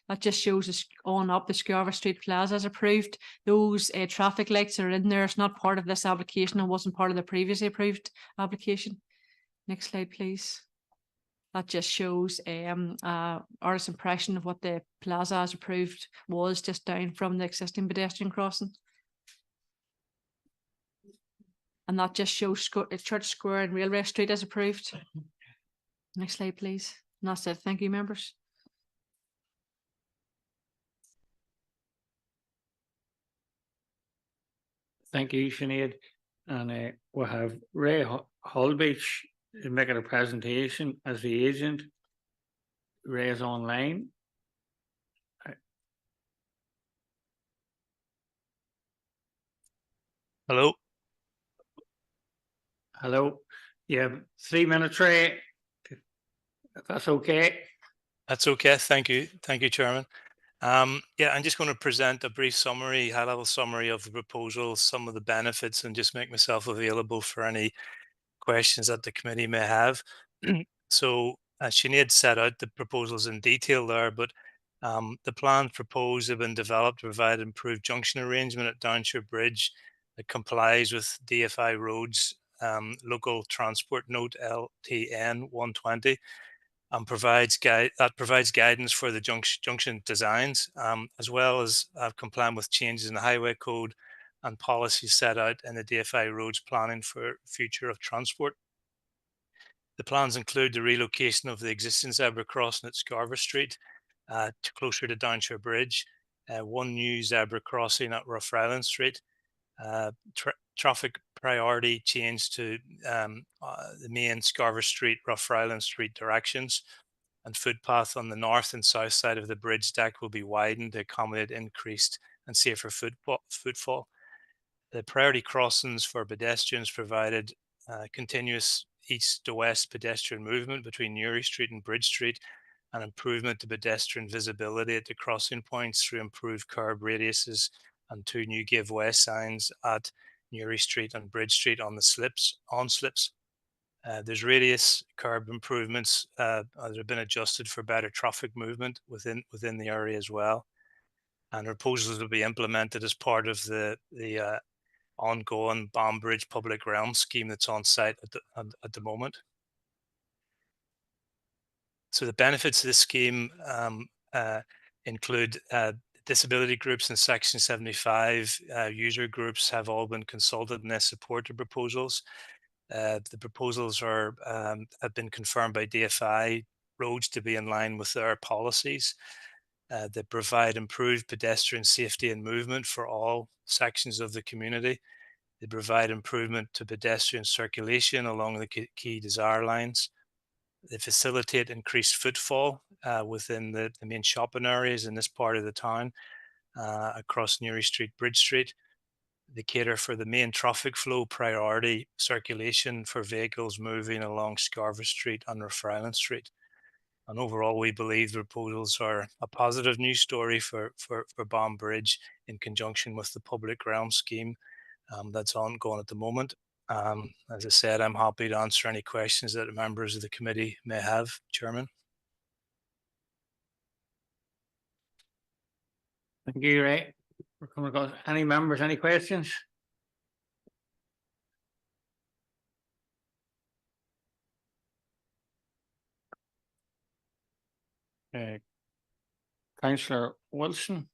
That just shows us on up the Craigavon Street Plaza is approved. Those traffic lights are in there. It's not part of this application and wasn't part of the previously approved application. Next slide, please. That just shows artist's impression of what the plaza as approved was, just down from the existing pedestrian crossing. And that just shows Church Square and Railway Street as approved. Next slide, please. And that's it. Thank you, members.
Thank you, Sinead. And we'll have Ray Holbeach making a presentation as the agent. Ray is online.
Hello.
Hello. You have 3 minutes, Ray. If that's okay.
That's okay. Thank you. Thank you, Chairman. Yeah, I'm just going to present a brief summary, high-level summary of the proposal, some of the benefits, and just make myself available for any questions that the committee may have. So, as Sinead set out the proposals in detail there, but the plans proposed have been developed to provide improved junction arrangement at Downshire Bridge that complies with DFI Roads Local Transport Note LTN 120. And provides guidance for the junction designs, as well as complying with changes in the highway code and policies set out in the DFI roads planning for future of transport. The plans include the relocation of the existing zebra crossing at Craigavon Street closer to Downshire Bridge, one new zebra crossing at Rough Ryland Street, traffic priority change to the main Craigavon Street, Rough Ryland Street directions, and footpath on the north and south side of the bridge deck will be widened to accommodate increased and safer footfall. The priority crossings for pedestrians provided continuous east to west pedestrian movement between Newry Street and Bridge Street, and improvement to pedestrian visibility at the crossing points through improved curb radiuses and 2 new give way signs at Newry Street and Bridge Street on slips. There's radius curb improvements that have been adjusted for better traffic movement within the area as well. And proposals will be implemented as part of the ongoing Banbridge public realm scheme that's on site at the moment. So the benefits of this scheme include disability groups in Section 75, user groups have all been consulted and they support the proposals. The proposals have been confirmed by DFI roads to be in line with their policies. They provide improved pedestrian safety and movement for all sections of the community. They provide improvement to pedestrian circulation along the key desire lines. They facilitate increased footfall within the main shopping areas in this part of the town across Newry Street, Bridge Street. They cater for the main traffic flow priority circulation for vehicles moving along Craigavon Street and Rough Ryland Street. And overall, we believe the proposals are a positive news story for Banbridge in conjunction with the public realm scheme that's ongoing at the moment. As I said, I'm happy to answer any questions that members of the committee may have, Chairman.
Thank you, Ray. We're coming across any members, any questions? Councillor Wilson.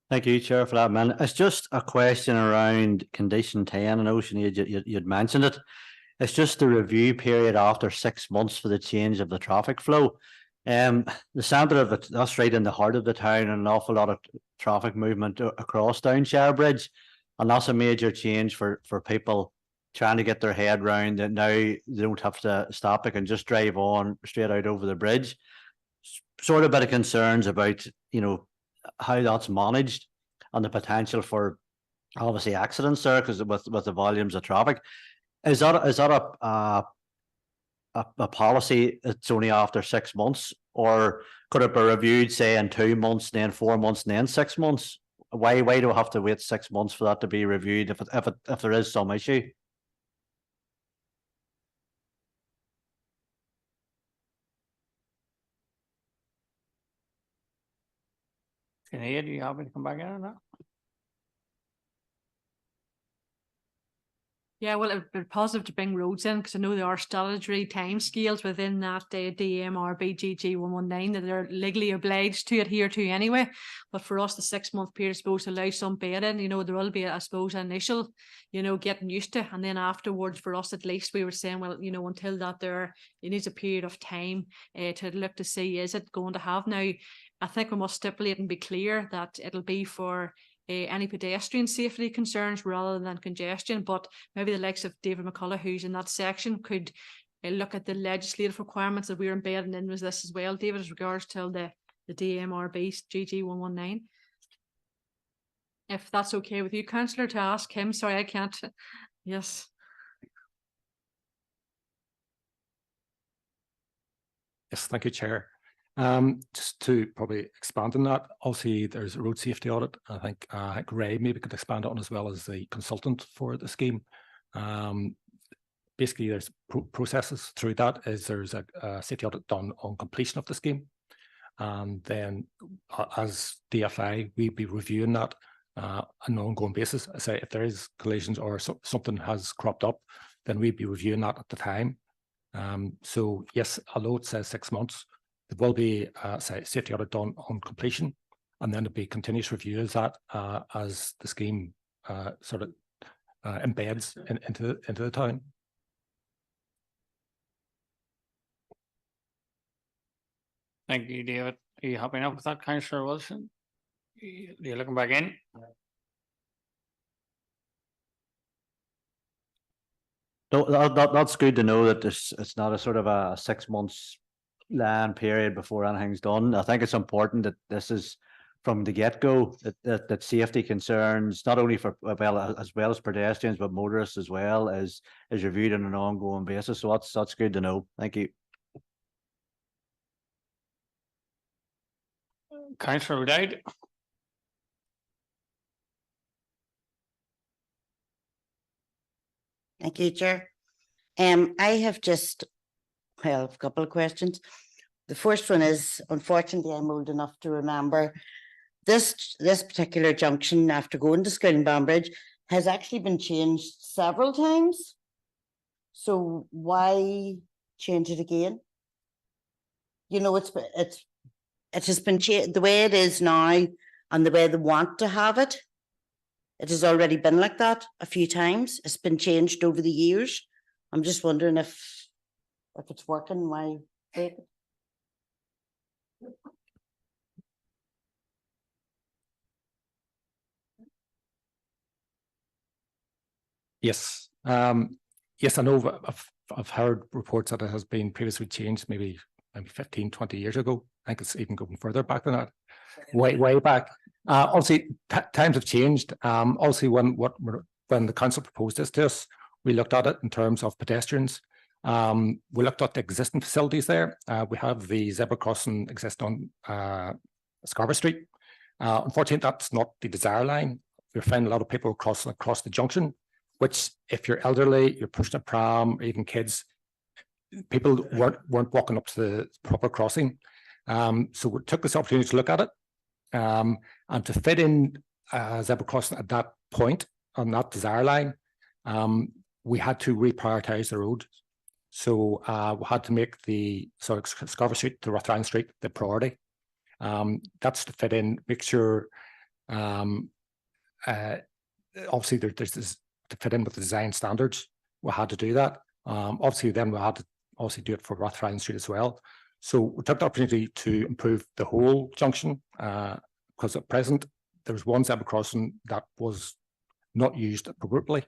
Thank you, Chair, for that, man. It's just a question around condition 10. I know, Sinead, you'd mentioned it. It's just the review period after 6 months for the change of the traffic flow. The centre of it, that's right in the heart of the town, and an awful lot of traffic movement across Downshire Bridge. And that's a major change for people trying to get their head round that now they don't have to stop, they can just drive on straight out over the bridge. Sort of a bit of concerns about, how that's managed and the potential for obviously accidents there because with the volumes of traffic. Is that a policy that's only after 6 months, or could it be reviewed, say, in 2 months, then 4 months, and then 6 months? Why do we have to wait 6 months for that to be reviewed if there is some issue?
Sinead, do you happy to come back in on that?
Yeah, well, it would be positive to bring roads in because I know there are statutory timescales within that DMRB 119 that they're legally obliged to adhere to anyway. But for us, the 6-month period, I suppose, allows some bedding. You know, there will be, I suppose, initial, you know, getting used to, and then afterwards, for us at least, we were saying, well, you know, until that there, it needs a period of time to look to see, is it going to have now? I think we must stipulate and be clear that it'll be for any pedestrian safety concerns rather than congestion, but maybe the likes of David McCullough, who's in that section, could look at the legislative requirements that we're embedding in with this as well, David, as regards to the DMRB GG 119. If that's okay with you, councillor, to ask him. Sorry, I can't. Yes.
Yes, thank you, Chair. Just to probably expand on that, obviously there's a road safety audit. I think Ray maybe could expand on as well as the consultant for the scheme. Basically, there's processes through that. There's a safety audit done on completion of the scheme, and then as DFI, we'd be reviewing that on an ongoing basis. I say if there is collisions or something has cropped up, then we'd be reviewing that at the time. So yes, although it says 6 months, there will be say safety audit done on completion, and then there'll be continuous review of that as the scheme sort of embeds into the town.
Thank you, David. Are you happy enough with that, Councillor Wilson? You're looking back in?
No, that's good to know that it's not a sort of a 6 months land period before anything's done. I think it's important that this is from the get-go, that safety concerns, not only for as well as pedestrians, but motorists as well, is reviewed on an ongoing basis. So that's good to know. Thank you.
Councillor O'Dowd.
Thank you, Chair. I have just, well, a couple of questions. The first one is, unfortunately, I'm old enough to remember this particular junction after going to school in Banbridge has actually been changed several times. So why change it again? You know, it has been changed the way it is now and the way they want to have it. It has already been like that a few times. It's been changed over the years. I'm just wondering if it's working, why take it?
Yes. Yes, I know I've heard reports that it has been previously changed maybe 15, 20 years ago. I think it's even going further back than that. Way back. Obviously, times have changed. Obviously, when the council proposed this to us, we looked at it in terms of pedestrians. We looked at the existing facilities there. We have the zebra crossing exist on Scarborough Street. Unfortunately, that's not the desire line. We're finding a lot of people crossing across the junction, which if you're elderly, you're pushing a pram, or even kids, people weren't walking up to the proper crossing. So we took this opportunity to look at it, and to fit in zebra crossing at that point on that desire line, we had to reprioritize the road. So we had to make the Scarborough Street to Rothran Street the priority. That's to fit in, make sure obviously there's this to fit in with the design standards. We had to do that. Obviously then we had to also do it for Rothran Street as well. So we took the opportunity to improve the whole junction, because at present there was one zebra crossing that was not used appropriately.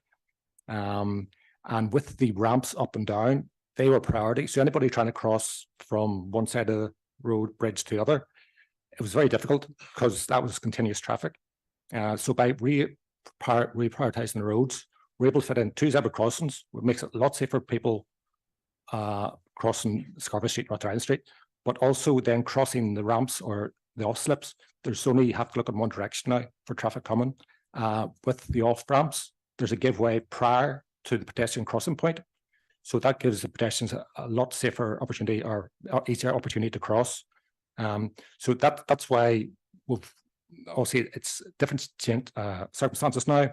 And with the ramps up and down, they were priority. So anybody trying to cross from one side of the road bridge to the other, it was very difficult because that was continuous traffic. So by reprioritizing the roads, we're able to fit in 2 zebra crossings, which makes it a lot safer for people crossing Scarborough Street, Rothran Street, but also then crossing the ramps or the off slips. There's only, you have to look in one direction now for traffic coming. With the off ramps, there's a giveaway prior to the pedestrian crossing point. So that gives the pedestrians a lot safer opportunity or easier opportunity to cross. So that's why we've obviously it's different circumstances now,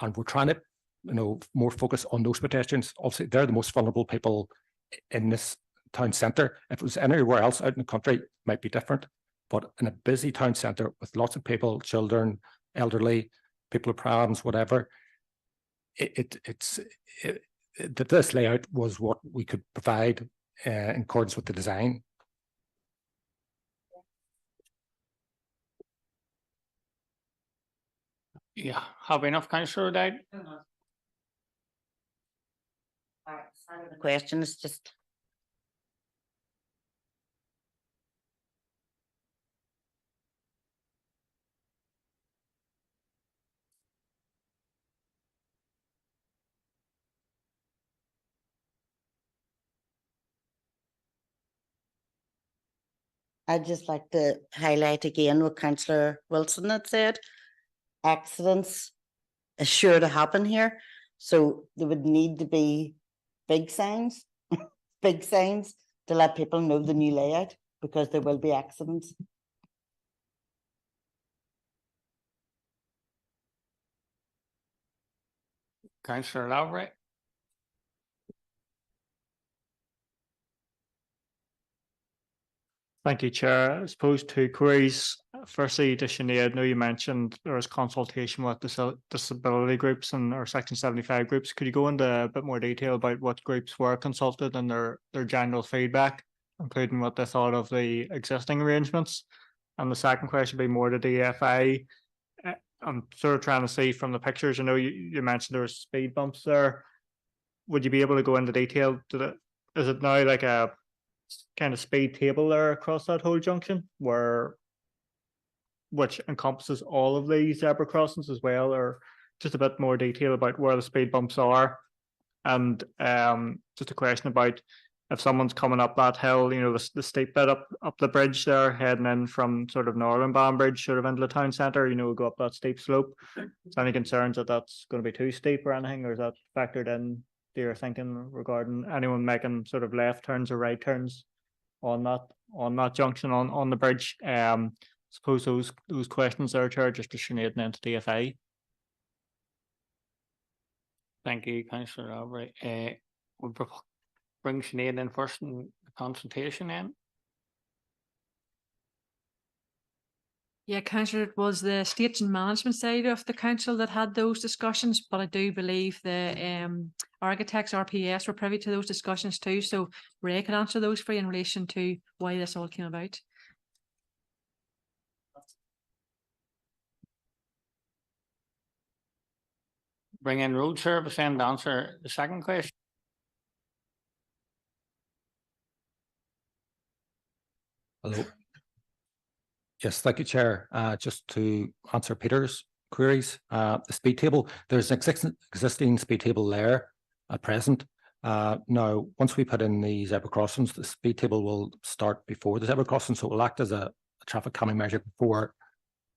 and we're trying to, more focus on those pedestrians. Obviously, they're the most vulnerable people in this town centre. If it was anywhere else out in the country, it might be different. But in a busy town centre with lots of people, children, elderly, people with prams, whatever, this layout was what we could provide in accordance with the design.
Yeah, have enough, Councillor O'Dowd?
The question is just. I'd just like to highlight again what Councillor Wilson had said. Accidents is sure to happen here, so there would need to be big signs, big signs to let people know the new layout, because there will be accidents.
Councillor Lowry?
Thank you, Chair. I suppose two queries. Firstly, to Sinead, I know you mentioned there was consultation with disability groups and or Section 75 groups. Could you go into a bit more detail about what groups were consulted and their general feedback, including what they thought of the existing arrangements? And the second question would be more to DFI. I'm sort of trying to see from the pictures, I know you mentioned there were speed bumps there. Would you be able to go into detail to the, is it now like a kind of speed table there across that whole junction which encompasses all of these zebra crossings as well, or just a bit more detail about where the speed bumps are? And just a question about if someone's coming up that hill, the steep bit up the bridge there, heading in from sort of northern Banbridge, sort of into the town centre, go up that steep slope. Is there any concerns that that's going to be too steep or anything, or is that factored in to your thinking regarding anyone making sort of left turns or right turns on that junction on the bridge? Suppose those questions there, Chair, just to Sinead and then to DFI.
Thank you, Councillor Albright. We'll bring Sinead in first in the consultation then.
Yeah, Councillor, it was the stage and management side of the council that had those discussions, but I do believe the architects, RPS, were privy to those discussions too. So Ray can answer those for you in relation to why this all came about.
Bring in road service and answer the second question.
Hello. Yes, thank you, Chair. Just to answer Peter's queries, the speed table, there's an existing speed table there at present. Now, once we put in the zebra crossings, the speed table will start before the zebra crossing, so it will act as a traffic calming measure before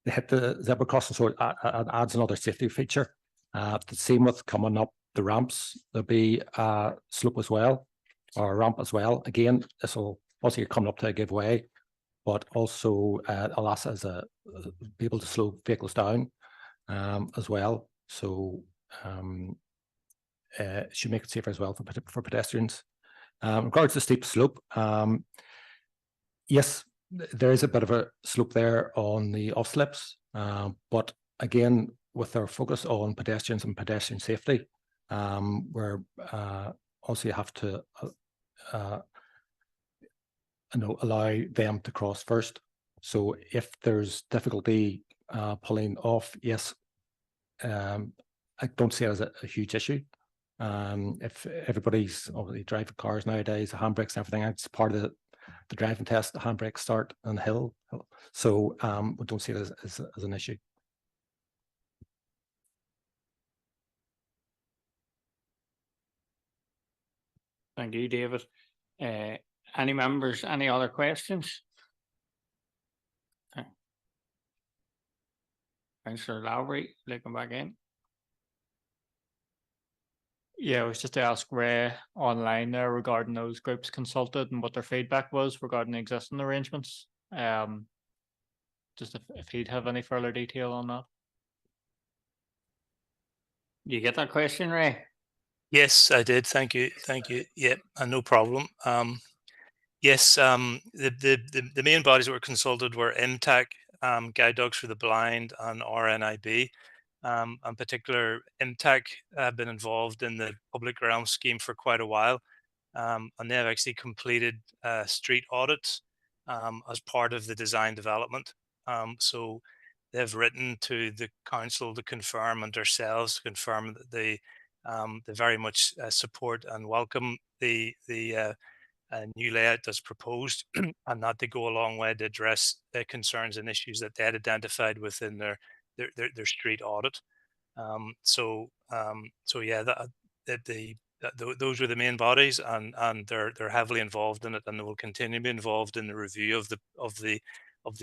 they hit the zebra crossing, so it adds another safety feature. The same with coming up the ramps, there'll be a slope as well, or a ramp as well. Again, this will also you're coming up to a giveaway, but also alas as be able to slow vehicles down as well. So it should make it safer as well for pedestrians. In regards to steep slope, yes, there is a bit of a slope there on the off slips, but again, with our focus on pedestrians and pedestrian safety, we're also have to allow them to cross first. So if there's difficulty pulling off, yes, I don't see it as a huge issue. If everybody's obviously driving cars nowadays, the handbrakes and everything, it's part of the driving test, the handbrakes start on the hill. So we don't see it as an issue.
Thank you, David. Any members, any other questions? Okay. Councillor Lowry, come back in.
Yeah, I was just to ask Ray online there regarding those groups consulted and what their feedback was regarding the existing arrangements. just if he'd have any further detail on that.
You get that question, Ray?
Yes, I did. Thank you. Thank you. Yeah, no problem. Yes, the main bodies that were consulted were MTAC, Guide Dogs for the Blind, and RNIB. In particular, MTAC have been involved in the public realm scheme for quite a while, and they have actually completed street audits as part of the design development. So they've written to the council to confirm, and ourselves to confirm that they very much support and welcome the new layout that's proposed, and that they go a long way to address the concerns and issues that they had identified within their street audit. So yeah, those were the main bodies, and they're heavily involved in it, and they will continue to be involved in the review of the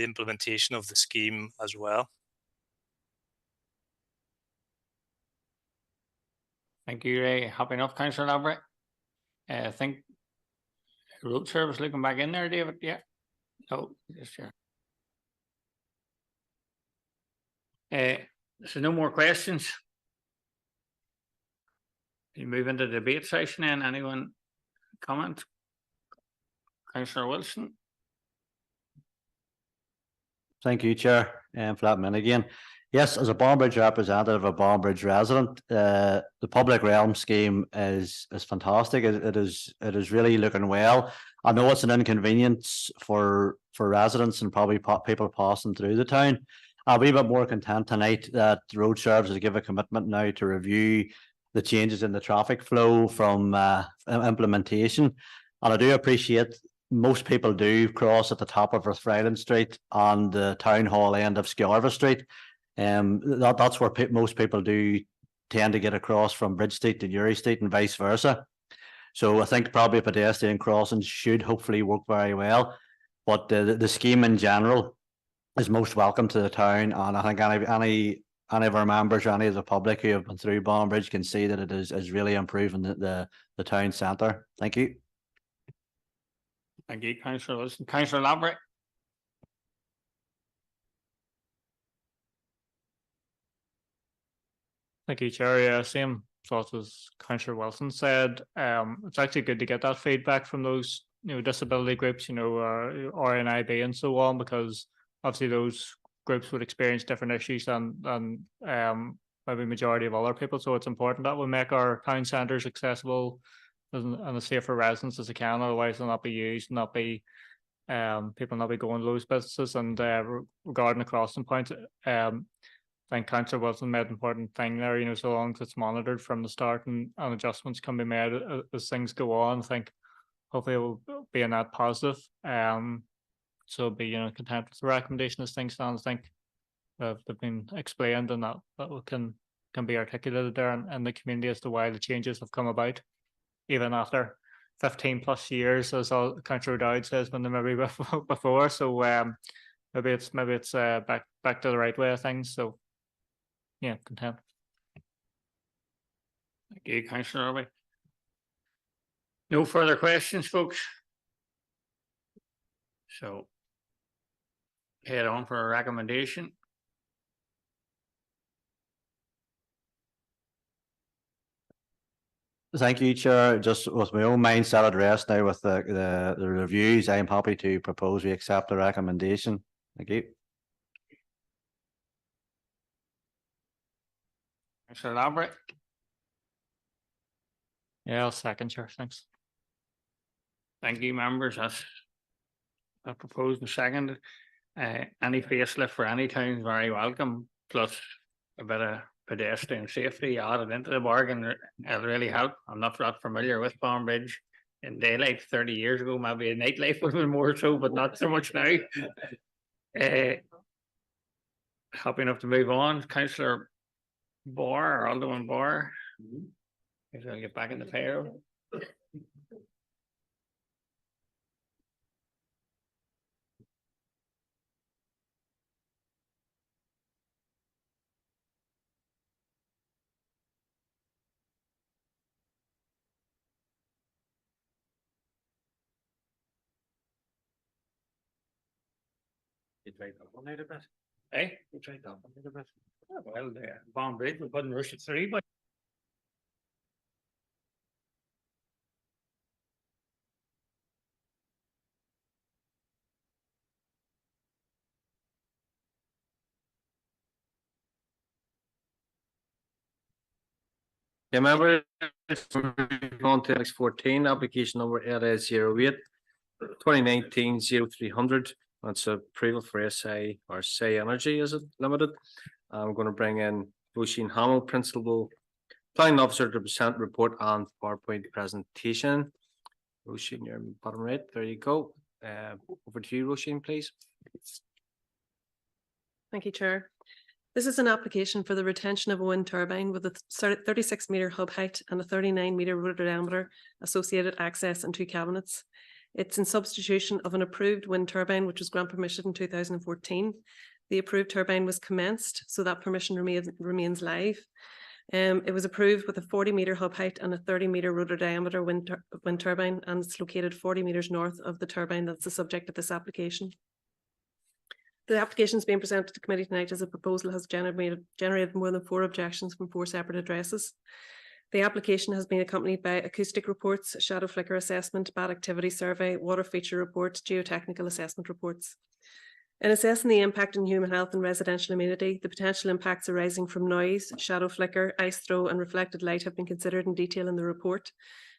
implementation of the scheme as well.
Thank you, Ray. Happy enough, Councillor Lavery? I think road service looking back in there, David. Yeah. No, yes, sure. So no more questions. You move into the debate session then. Anyone comment? Councillor Wilson.
Thank you, Chair, for that minute again. Yes, as a Banbridge representative, a Banbridge resident, the public realm scheme is fantastic. It is really looking well. I know it's an inconvenience for residents and probably people passing through the town. I'll be a bit more content tonight that road services give a commitment now to review the changes in the traffic flow from implementation. And I do appreciate most people do cross at the top of Rathfriland Street on the town hall end of Scarva Street. That's where most people do tend to get across from Bridge Street to Uri Street and vice versa. So I think probably pedestrian crossings should hopefully work very well. But the scheme in general is most welcome to the town, and I think any of our members or any of the public who have been through Banbridge can see that it is really improving the town centre. Thank you.
Thank you, Councillor Wilson. Councillor Lavery.
Thank you, Chair. Yeah, same thoughts as Councillor Wilson said. It's actually good to get that feedback from those disability groups, RNIB and so on, because obviously those groups would experience different issues than maybe majority of other people. So it's important that we make our town centres accessible and as safe for residents as they can. Otherwise, they'll not be used, not be people not be going to those businesses. And regarding the crossing points, I think Councillor Wilson made an important thing there. So long as it's monitored from the start and adjustments can be made as things go on, I think hopefully it will be a net positive. So be content with the recommendation as things stand. I think they've been explained and that can be articulated there in the community as to why the changes have come about, even after 15 plus years, as Councillor Dowd says, when they maybe before. So maybe it's back to the right way of things. So yeah, content.
Thank you, Councillor Irby. No further questions, folks. So head on for a recommendation.
Thank you, Chair. Just with my own mindset at rest now with the reviews, I am happy to propose we accept the recommendation. Thank you.
Councillor Lavery.
Yeah, I'll second, Chair. Thanks.
Thank you, members. That's proposed and seconded. Any facelift for any town is very welcome. Plus a bit of pedestrian safety added into the bargain. It'll really help. I'm not that familiar with Banbridge in daylight 30 years ago. Maybe a nightlife would have been more so, but not so much now. Happy enough to move on. Councillor Barr, Alderman Barr. If I'll get back in the payroll. You tried that one out a bit. Eh? You tried that one out a bit. Oh, well, Banbridge, we couldn't rush it through, but.
Yeah, remember, on to next 14, application number LA 08 2019-0300. That's approval for SI or Say Energy, is it limited? I'm going to bring in Roisin Hamill, Principal Planning Officer, to present report and PowerPoint presentation. Roisin, you're bottom right. There you go. Over to you, Roisin, please.
Thank you, Chair. This is an application for the retention of a wind turbine with a 36-metre hub height and a 39-metre rotor diameter, associated access and 2 cabinets. It's in substitution of an approved wind turbine which was grant permission in 2014. The approved turbine was commenced, so that permission remains live. It was approved with a 40-metre hub height and a 30-metre rotor diameter wind turbine, and it's located 40 metres north of the turbine that's the subject of this application. The application is being presented to committee tonight as a proposal has generated more than 4 objections from 4 separate addresses. The application has been accompanied by acoustic reports, shadow flicker assessment, bat activity survey, water feature report, geotechnical assessment reports. In assessing the impact on human health and residential amenity, the potential impacts arising from noise, shadow flicker, ice throw and reflected light have been considered in detail in the report.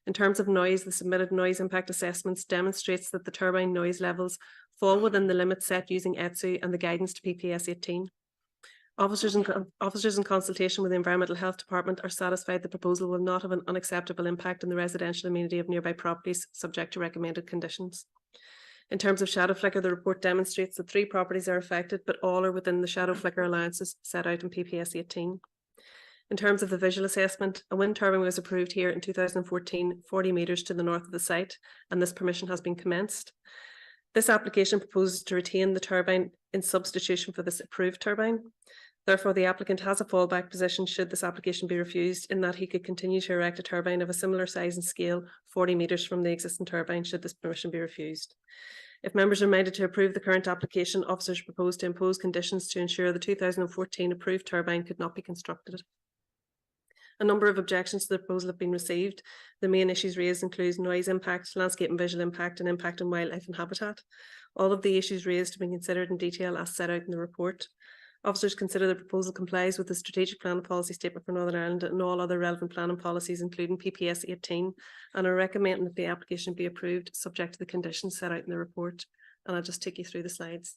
In terms of noise, the submitted noise impact assessments demonstrates that the turbine noise levels fall within the limits set using ETSU and the guidance to PPS 18. Officers in consultation with the Environmental Health Department are satisfied the proposal will not have an unacceptable impact on the residential amenity of nearby properties subject to recommended conditions. In terms of shadow flicker, the report demonstrates that 3 properties are affected, but all are within the shadow flicker allowances set out in PPS 18. In terms of the visual assessment, a wind turbine was approved here in 2014, 40 metres to the north of the site, and this permission has been commenced. This application proposes to retain the turbine in substitution for this approved turbine. Therefore, the applicant has a fallback position should this application be refused, in that he could continue to erect a turbine of a similar size and scale 40 metres from the existing turbine should this permission be refused. If members are minded to approve the current application, officers propose to impose conditions to ensure the 2014 approved turbine could not be constructed. A number of objections to the proposal have been received. The main issues raised include noise impact, landscape and visual impact, and impact on wildlife and habitat. All of the issues raised have been considered in detail as set out in the report. Officers consider the proposal complies with the Strategic Plan and Policy Statement for Northern Ireland and all other relevant planning policies, including PPS 18, and are recommending that the application be approved subject to the conditions set out in the report. And I'll just take you through the slides.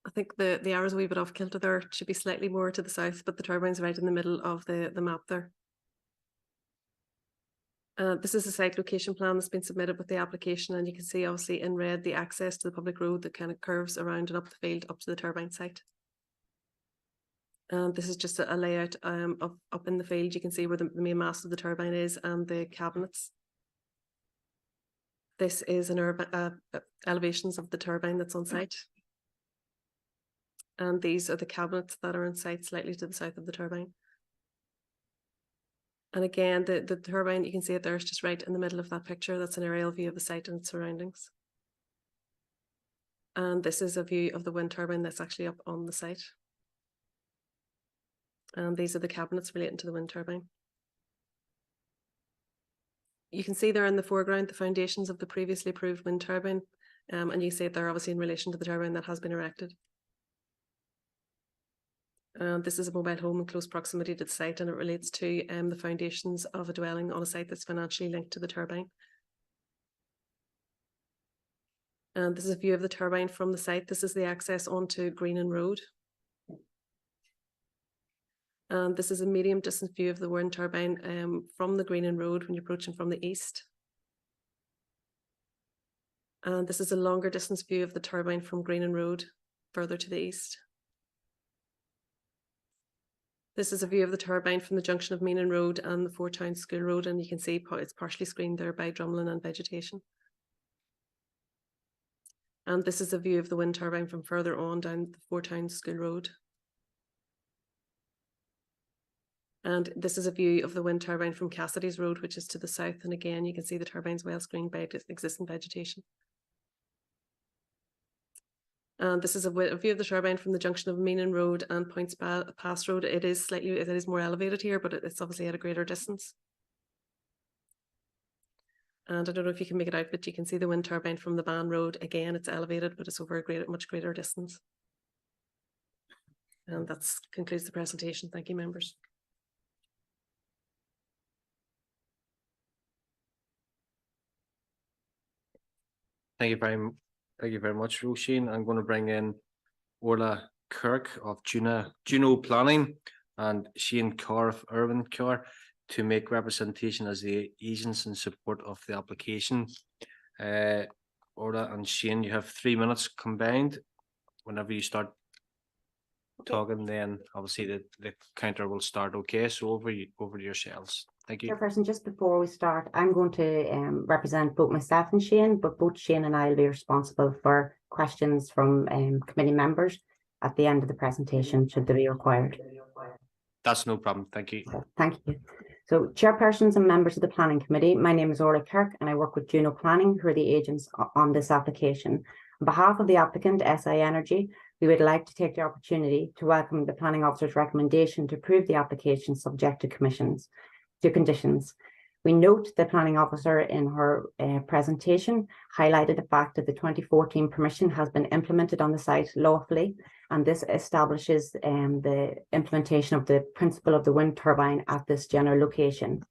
I think the arrows a wee bit off kilter there, should be slightly more to the south, but the turbine's right in the middle of the map there. This is a site location plan that's been submitted with the application, and you can see obviously in red the access to the public road that kind of curves around and up the field up to the turbine site. This is just a layout of up in the field. You can see where the main mast of the turbine is and the cabinets. This is an elevations of the turbine that's on site. And these are the cabinets that are on site slightly to the south of the turbine. And again, the turbine, you can see it there, is just right in the middle of that picture. That's an aerial view of the site and its surroundings. And this is a view of the wind turbine that's actually up on the site. And these are the cabinets relating to the wind turbine. You can see there in the foreground the foundations of the previously approved wind turbine. And you see it there obviously in relation to the turbine that has been erected. This is a mobile home in close proximity to the site, and it relates to the foundations of a dwelling on a site that's financially linked to the turbine. And this is a view of the turbine from the site. This is the access onto Greenan Road. And this is a medium distance view of the wind turbine from the Greenan Road when you're approaching from the east. And this is a longer distance view of the turbine from Greenan Road further to the east. This is a view of the turbine from the junction of Meenan Road and the Four Towns School Road, and you can see it's partially screened there by drumlin and vegetation. And this is a view of the wind turbine from further on down the Four Towns School Road. And this is a view of the wind turbine from Cassidy's Road, which is to the south. And again, you can see the turbines well screened by existing vegetation. And this is a view of the turbine from the junction of Meenan Road and Points Pass Road. It is more elevated here, but it's obviously at a greater distance. And I don't know if you can make it out, but you can see the wind turbine from the Ban Road. Again, it's elevated, but it's over a much greater distance. And that concludes the presentation. Thank you, members.
Thank you very much, Roisin. I'm going to bring in Orla Kirk of Juno Planning and Shane Carr of Irwin Carr to make representation as the agents in support of the application. Orla and Shane, you have 3 minutes combined. Whenever you start talking, then obviously the counter will start. Okay, so over to yourselves. Thank you.
Chairperson, just before we start, I'm going to represent both myself and Shane, but both Shane and I will be responsible for questions from committee members at the end of the presentation, should they be required.
That's no problem. Thank you.
Thank you. So, chairpersons and members of the Planning Committee, my name is Orla Kirk and I work with Juno Planning, who are the agents on this application. On behalf of the applicant, SI Energy, we would like to take the opportunity to welcome the Planning Officer's recommendation to approve the application subject to conditions. We note the Planning Officer in her presentation highlighted the fact that the 2014 permission has been implemented on the site lawfully, and this establishes the implementation of the principle of the wind turbine at this general location.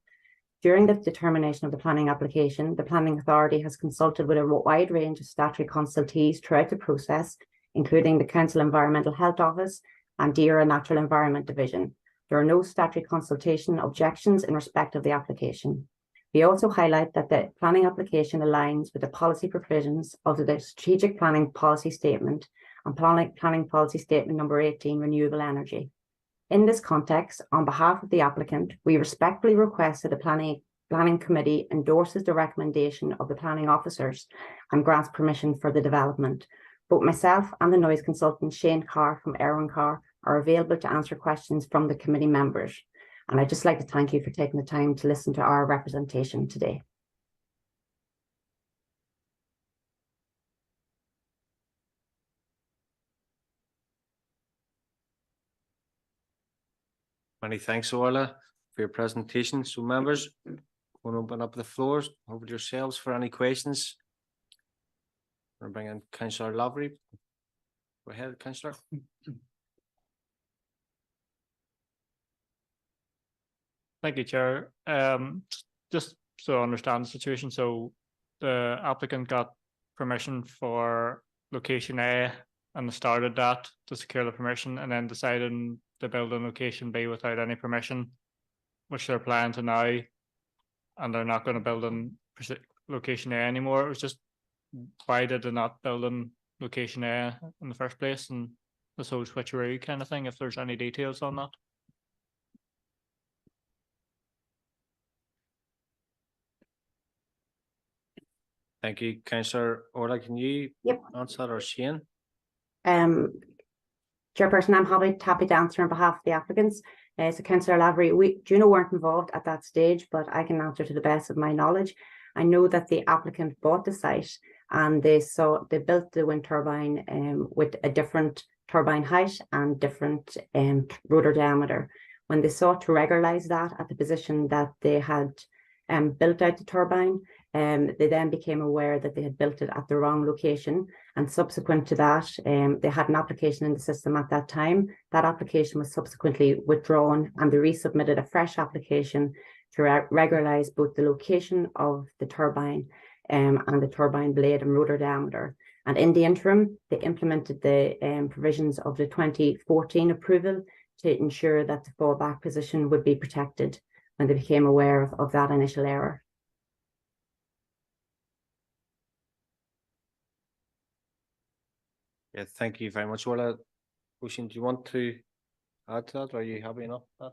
During the determination of the planning application, the Planning Authority has consulted with a wide range of statutory consultees throughout the process, including the Council Environmental Health Office and DERA Natural Environment Division. There are no statutory consultation objections in respect of the application. We also highlight that the planning application aligns with the policy provisions of the Strategic Planning Policy Statement and Planning Policy Statement number 18, Renewable Energy. In this context, on behalf of the applicant, we respectfully request that the Planning Committee endorses the recommendation of the planning officers and grants permission for the development. Both myself and the noise consultant Shane Carr from Irwin Carr are available to answer questions from the committee members. And I'd just like to thank you for taking the time to listen to our representation today.
Many thanks, Orla, for your presentation. So members, want to open up the floors over to yourselves for any questions. We're bringing in Councillor Lavery. Go ahead, Councillor.
Thank you, Chair. Just so I understand the situation, so the applicant got permission for location A and started that to secure the permission, and then decided to build in location B without any permission, which they're planning to now, and they're not going to build in location A anymore. It was just, why did they not build in location A in the first place, and this whole switcheroo kind of thing, if there's any details on that?
Thank you, Councillor Orla. Can you answer that, or Shane?
Chairperson, I'm happy to answer on behalf of the applicants. So Councillor Lavery, Juno weren't involved at that stage, but I can answer to the best of my knowledge. I know that the applicant bought the site and they built the wind turbine with a different turbine height and different rotor diameter. When they sought to regularize that at the position that they had built out the turbine, they then became aware that they had built it at the wrong location, and subsequent to that, they had an application in the system at that time. That application was subsequently withdrawn, and they resubmitted a fresh application to regularize both the location of the turbine and the turbine blade and rotor diameter. And in the interim, they implemented the provisions of the 2014 approval to ensure that the fallback position would be protected when they became aware of that initial error.
Yeah, thank you very much, Orla. Oisin, do you want to add to that, or are you happy enough with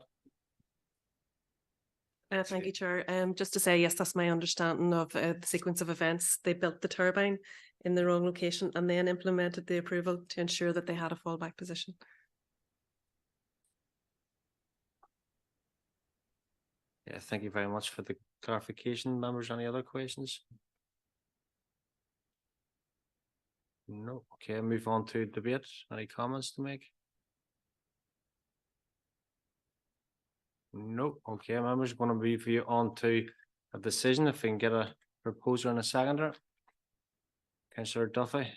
that?
Thank you, Chair. Just to say, yes, that's my understanding of the sequence of events. They built the turbine in the wrong location and then implemented the approval to ensure that they had a fallback position.
Yeah, thank you very much for the clarification. Members, any other questions? No. Okay, move on to debate. Any comments to make? No. Okay, members, going to move you on to a decision. If we can get a proposer and a seconder. Councillor Duffy.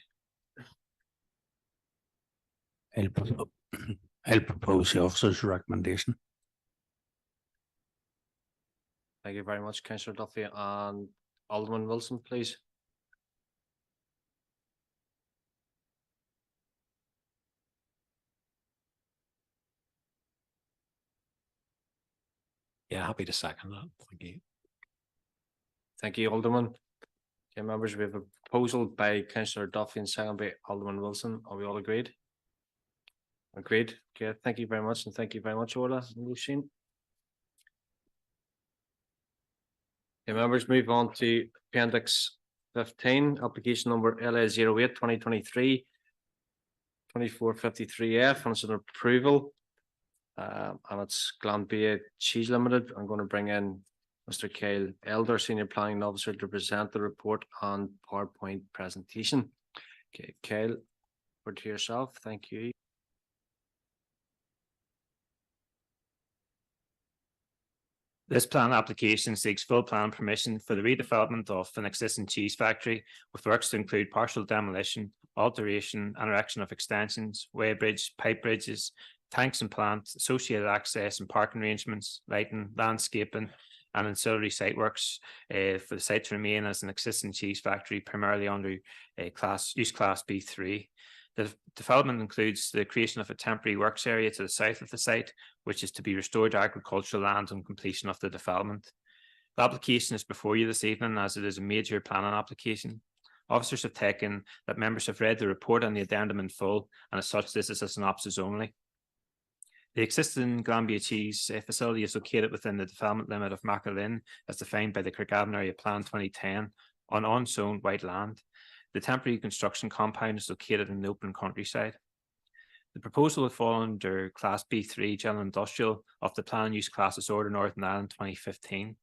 I'll propose the officer's recommendation.
Thank you very much, Councillor Duffy, and Alderman Wilson, please.
Yeah, happy to second that. Thank you.
Thank you, Alderman. Okay, members, we have a proposal by Councillor Duffy and second by Alderman Wilson. Are we all agreed? Agreed. Okay, thank you very much, and thank you very much, Orla and Lucian. Okay, members, move on to Appendix 15, application number LA 08 2023 2453F, and it's an approval. And it's Glanbia Cheese Limited. I'm going to bring in Mr. Kyle Elder, Senior Planning Officer, to present the report on PowerPoint presentation. Okay, Kyle, over to yourself. Thank you.
This plan application seeks full plan permission for the redevelopment of an existing cheese factory, with works to include partial demolition, alteration and erection of extensions, weighbridge, pipe bridges, tanks and plants, associated access and parking arrangements, lighting, landscaping and ancillary site works for the site to remain as an existing cheese factory, primarily under class B3. The development includes the creation of a temporary works area to the south of the site, which is to be restored to agricultural land on completion of the development. The application is before you this evening, as it is a major planning application. Officers have taken that members have read the report and the addendum in full, and as such, this is a synopsis only. The existing Glanbia cheese facility is located within the development limit of Macalin, as defined by the Craigavon Area Plan 2010, on unzoned white land. The temporary construction compound is located in the open countryside. The proposal would fall under Class B3 General Industrial of the Plan Use Classes Order Northern Ireland 2015.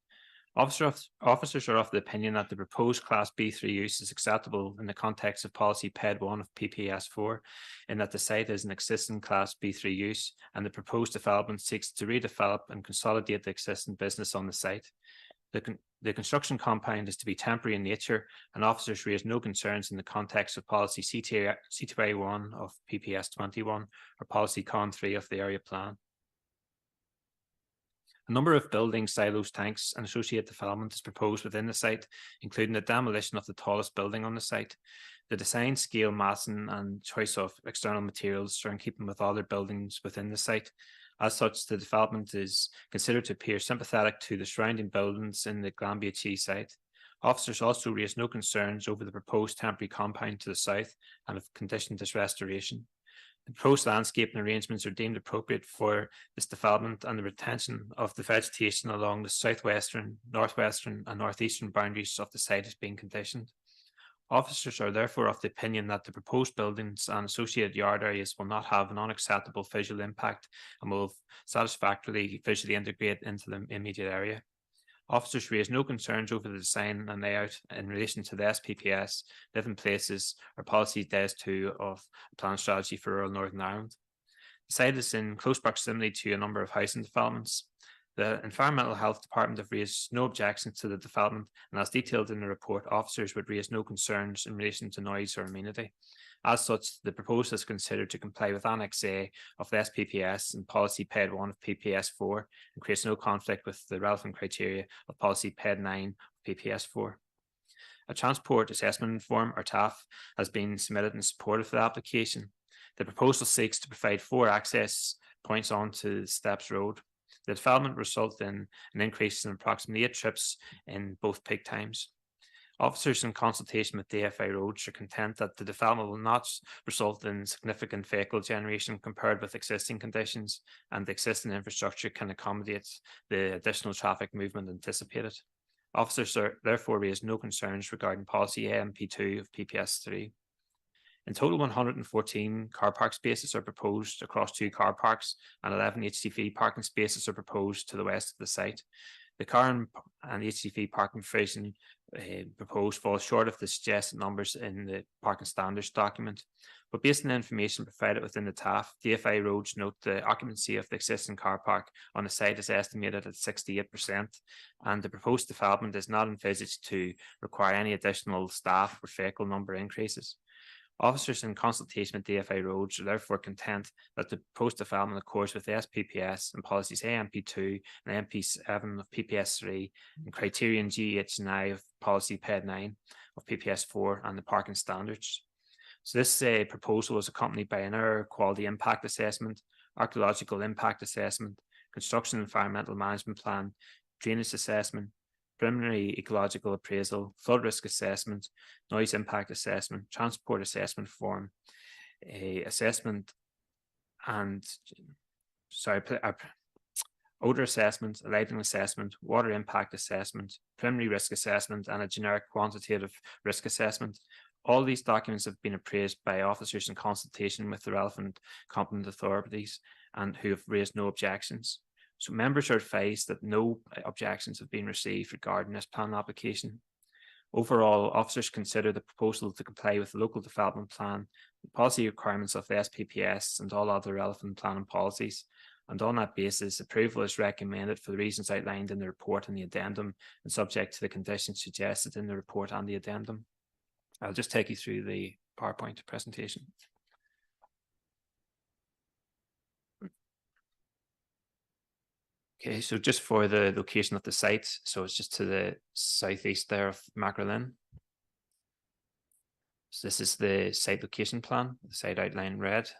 Officers are of the opinion that the proposed Class B3 use is acceptable in the context of Policy PED 1 of PPS4, in that the site is an existing Class B3 use and the proposed development seeks to redevelop and consolidate the existing business on the site. The construction compound is to be temporary in nature, and officers raise no concerns in the context of Policy CTY1 of PPS 21 or Policy CON 3 of the area plan. A number of buildings, silos, tanks, and associated development is proposed within the site, including the demolition of the tallest building on the site. The design, scale, massing, and choice of external materials are in keeping with other buildings within the site. As such, the development is considered to appear sympathetic to the surrounding buildings in the Glanbia cheese site. Officers also raised no concerns over the proposed temporary compound to the south and have conditioned this restoration. The proposed landscaping arrangements are deemed appropriate for this development, and the retention of the vegetation along the southwestern, northwestern, and northeastern boundaries of the site is being conditioned. Officers are therefore of the opinion that the proposed buildings and associated yard areas will not have an unacceptable visual impact and will satisfactorily visually integrate into the immediate area. Officers raised no concerns over the design and layout in relation to the SPPS, living places, or policy DES 2 of a plan strategy for rural Northern Ireland. The site is in close proximity to a number of housing developments. The Environmental Health Department have raised no objections to the development, and as detailed in the report, officers would raise no concerns in relation to noise or amenity. As such, the proposal is considered to comply with Annex A of the SPPS and Policy PED 1 of PPS4 and creates no conflict with the relevant criteria of Policy PED 9 of PPS4. A Transport Assessment Form, or TAF, has been submitted in support of the application. The proposal seeks to provide 4 access points onto Steps Road. The development results in an increase in approximately 8 trips in both peak times. Officers in consultation with DFI Roads are content that the development will not result in significant vehicle generation compared with existing conditions, and the existing infrastructure can accommodate the additional traffic movement anticipated. Officers therefore raise no concerns regarding Policy AMP2 of PPS3. In total, 114 car park spaces are proposed across 2 car parks, and 11 HCV parking spaces are proposed to the west of the site. The car and HCV parking provision proposed falls short of the suggested numbers in the parking standards document. But based on the information provided within the TAF, DFI Roads note the occupancy of the existing car park on the site is estimated at 68%, and the proposed development is not envisaged to require any additional staff or vehicle number increases. Officers in consultation with DFI Roads are therefore content that the proposed development accords with SPPS and policies AMP2 and MP7 of PPS3 and criterion GH9 of policy PED 9 of PPS4 and the parking standards. So this proposal was accompanied by an air quality impact assessment, archaeological impact assessment, construction environmental management plan, drainage assessment, preliminary ecological appraisal, flood risk assessment, noise impact assessment, transport assessment form, assessment and odor assessment, lighting assessment, water impact assessment, preliminary risk assessment, and a generic quantitative risk assessment. All these documents have been appraised by officers in consultation with the relevant competent authorities and who have raised no objections. So members are advised that no objections have been received regarding this plan application. Overall, officers consider the proposal to comply with the local development plan, the policy requirements of the SPPS and all other relevant planning policies. And on that basis, approval is recommended for the reasons outlined in the report and the addendum and subject to the conditions suggested in the report and the addendum. I'll just take you through the PowerPoint presentation. Okay, so just for the location of the site, so it's just to the southeast there of Macrolin. So this is the site location plan, the site outline in red.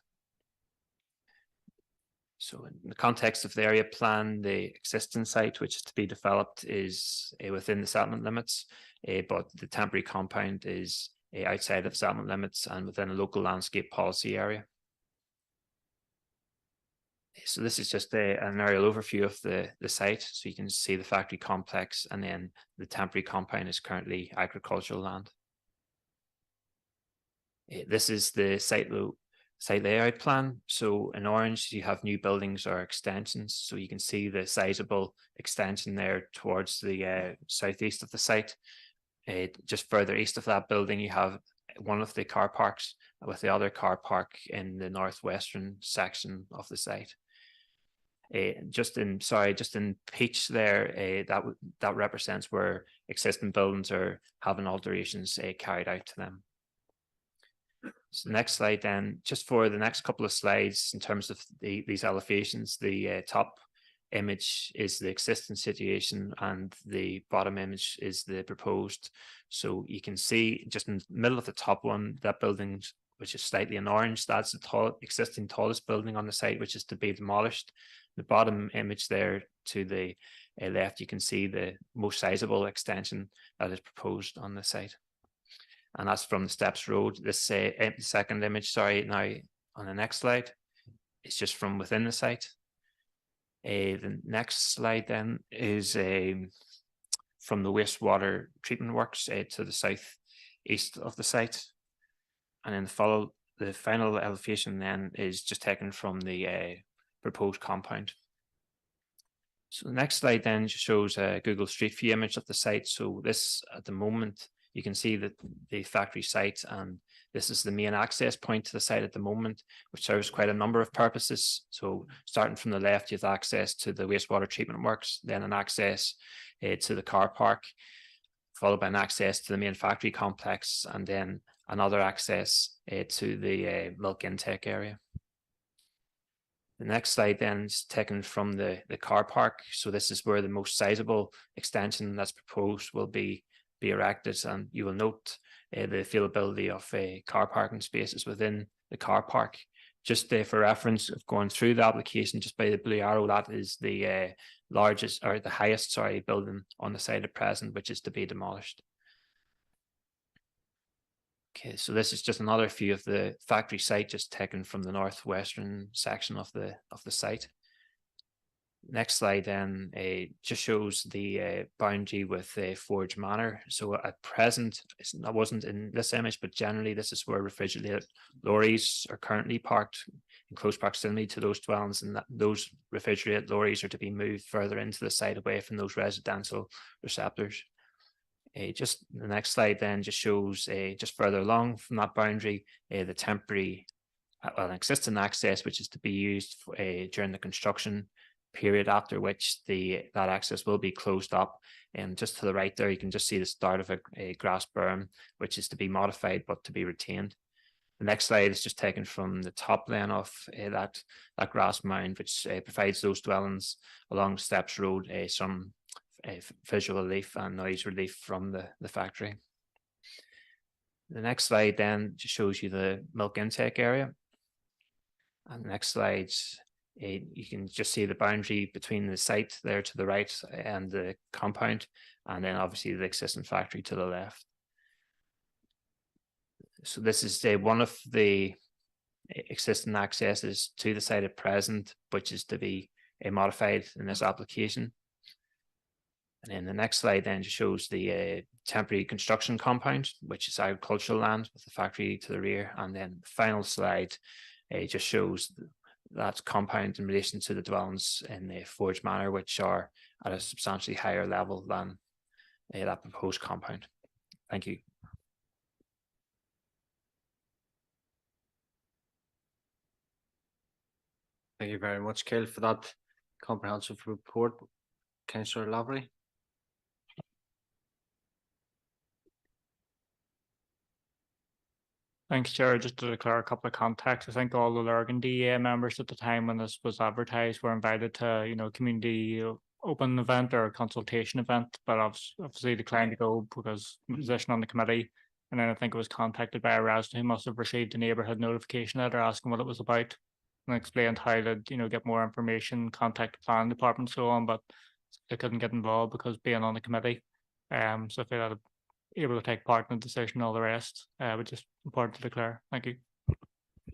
So in the context of the area plan, the existing site which is to be developed is within the settlement limits, but the temporary compound is outside of settlement limits and within a local landscape policy area. So this is just an aerial overview of the site. So you can see the factory complex, and then the temporary compound is currently agricultural land. This is the site layout plan. So in orange, you have new buildings or extensions. So you can see the sizable extension there towards the southeast of the site. Just further east of that building, you have one of the car parks, with the other car park in the northwestern section of the site. Just in peach there, that represents where existing buildings are having alterations carried out to them. So next slide then, just for the next couple of slides in terms of these elevations, the top image is the existing situation and the bottom image is the proposed. So you can see just in the middle of the top one, that building, which is slightly in orange, that's the existing tallest building on the site, which is to be demolished. The bottom image there to the left, you can see the most sizable extension that is proposed on the site. And that's from the Steps Road. This second image, sorry, now on the next slide, it's just from within the site. The next slide then is from the wastewater treatment works to the southeast of the site. And then the final elevation then is just taken from the proposed compound. So the next slide then shows a Google Street View image of the site. So this, at the moment, you can see that the factory site, and this is the main access point to the site at the moment, which serves quite a number of purposes. So starting from the left, you have access to the wastewater treatment works, then an access to the car park, followed by an access to the main factory complex, and then another access to the milk intake area. The next slide then is taken from the car park. So this is where the most sizable extension that's proposed will be erected, and you will note the availability of car parking spaces within the car park. Just for reference of going through the application, just by the blue arrow, that is the largest or the highest, sorry, building on the site at present, which is to be demolished. Okay, so this is just another view of the factory site, just taken from the northwestern section of the site. Next slide then just shows the boundary with Forge Manor. So at present, that wasn't in this image, but generally this is where refrigerated lorries are currently parked in close proximity to those dwellings, and that those refrigerated lorries are to be moved further into the site away from those residential receptors. Just the next slide then just shows just further along from that boundary the temporary existing access, which is to be used for, during the construction period, after which that access will be closed up. And just to the right there, you can just see the start of a grass berm, which is to be modified but to be retained. The next slide is just taken from the top then of that grass mound, which provides those dwellings along Steps Road some visual relief and noise relief from the factory. The next slide then just shows you the milk intake area. And the next slide, you can just see the boundary between the site there to the right and the compound, and then obviously the existing factory to the left. So this is one of the existing accesses to the site at present, which is to be modified in this application. And then the next slide then just shows the temporary construction compound, which is agricultural land with the factory to the rear. And then the final slide just shows that compound in relation to the dwellings in the Forge Manor, which are at a substantially higher level than that proposed compound. Thank you.
Thank you very much, Kyle, for that comprehensive report. Councillor Lavery.
Thanks, Chair. Just to declare a couple of contexts, I think all the Lurgan DA members at the time when this was advertised were invited to, community open event or consultation event, but obviously declined to go because position on the committee. And then I think it was contacted by a resident who must have received a neighbourhood notification letter asking what it was about, and explained how to, get more information, contact the planning department, so on, but they couldn't get involved because being on the committee. So if they had able to take part in the decision and all the rest, which is important to declare. Thank you.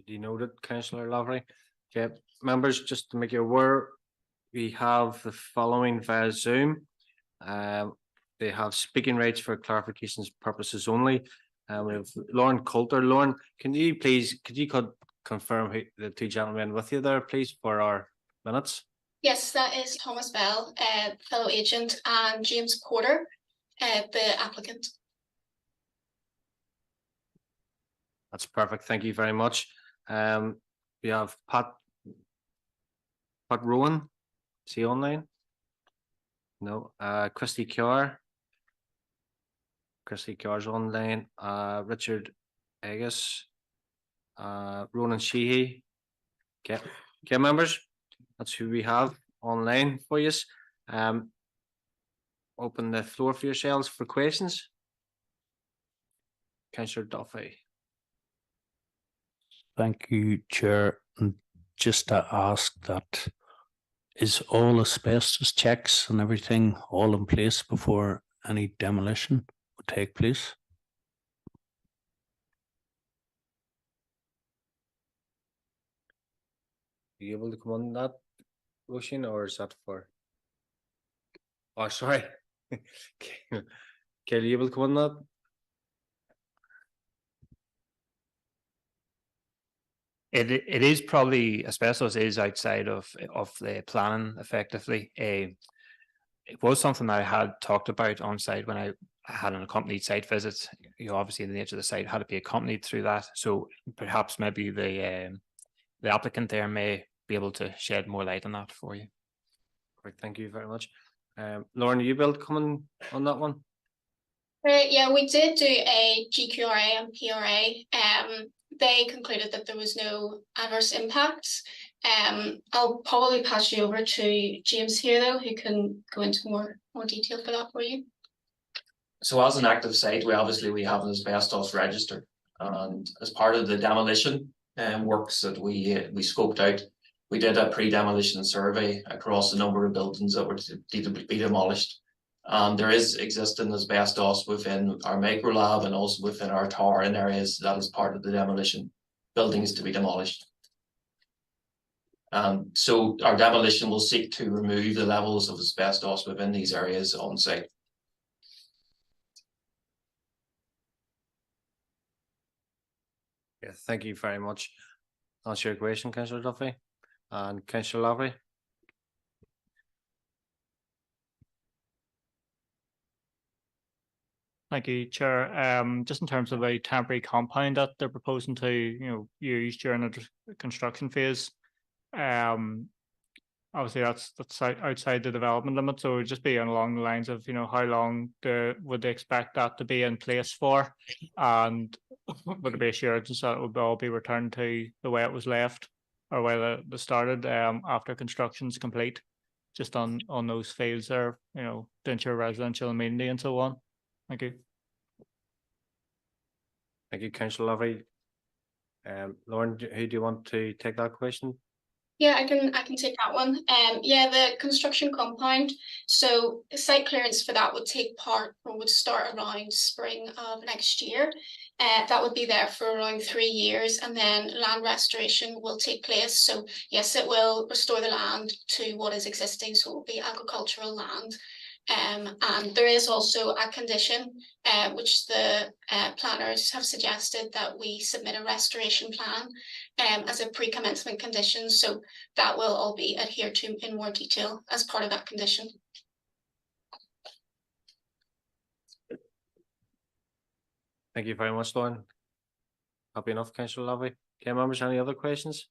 You noted, Councillor Lavery. Okay, members, just to make you aware, we have the following via Zoom. They have speaking rights for clarifications purposes only. We have Lauren Coulter. Lauren, could you confirm who the two gentlemen with you there, please, for our minutes?
Yes, that is Thomas Bell, fellow agent, and James Porter, the applicant.
That's perfect. Thank you very much. We have Pat Rowan. Is he online? No. Christy Carr. Christy Carr's online. Richard Agus. Ronan Sheehy. Okay, members. That's who we have online for you. Open the floor for yourselves for questions. Councillor Duffy.
Thank you, Chair. And just to ask that, is all asbestos checks and everything all in place before any demolition would take place?
Are you able to come on that, Roisin, or is that for? Oh, sorry. Okay, are you able to come on that?
It is probably, asbestos is outside of the planning effectively. It was something that I had talked about on site when I had an accompanied site visit. Obviously the nature of the site had to be accompanied through that. So perhaps maybe the applicant there may be able to shed more light on that for you.
Great, thank you very much. Lauren, are you able to come on that one?
Yeah, we did do a GQRA and PRA. They concluded that there was no adverse impacts. I'll probably pass you over to James here, though, who can go into more detail for that for you.
So as an active site, we have an asbestos register, and as part of the demolition works that we scoped out, we did a pre-demolition survey across a number of buildings that were to be demolished. And there is existing asbestos within our micro lab and also within our tower in areas that is part of the demolition buildings to be demolished. So our demolition will seek to remove the levels of asbestos within these areas on site.
Yeah, thank you very much. Answer your question, Councillor Duffy and Councillor Lavery.
Thank you, Chair. Just in terms of a temporary compound that they're proposing to, use during the construction phase. Obviously that's outside the development limit, so it would just be along the lines of, how long would they expect that to be in place for, and would there be assurances that it would all be returned to the way it was left, or whether they started after construction's complete, just on those fields there, to ensure residential amenity and so on. Thank you.
Thank you, Councillor Lavery. Lauren, who do you want to take that question?
Yeah, I can take that one. Yeah, the construction compound. So the site clearance for that would would start around spring of next year. That would be there for around 3 years, and then land restoration will take place. So yes, it will restore the land to what is existing, so it will be agricultural land. And there is also a condition which the planners have suggested that we submit a restoration plan as a pre-commencement condition. So that will all be adhered to in more detail as part of that condition.
Thank you very much, Lauren. Happy enough, Councillor Lavery. Okay, members, any other questions?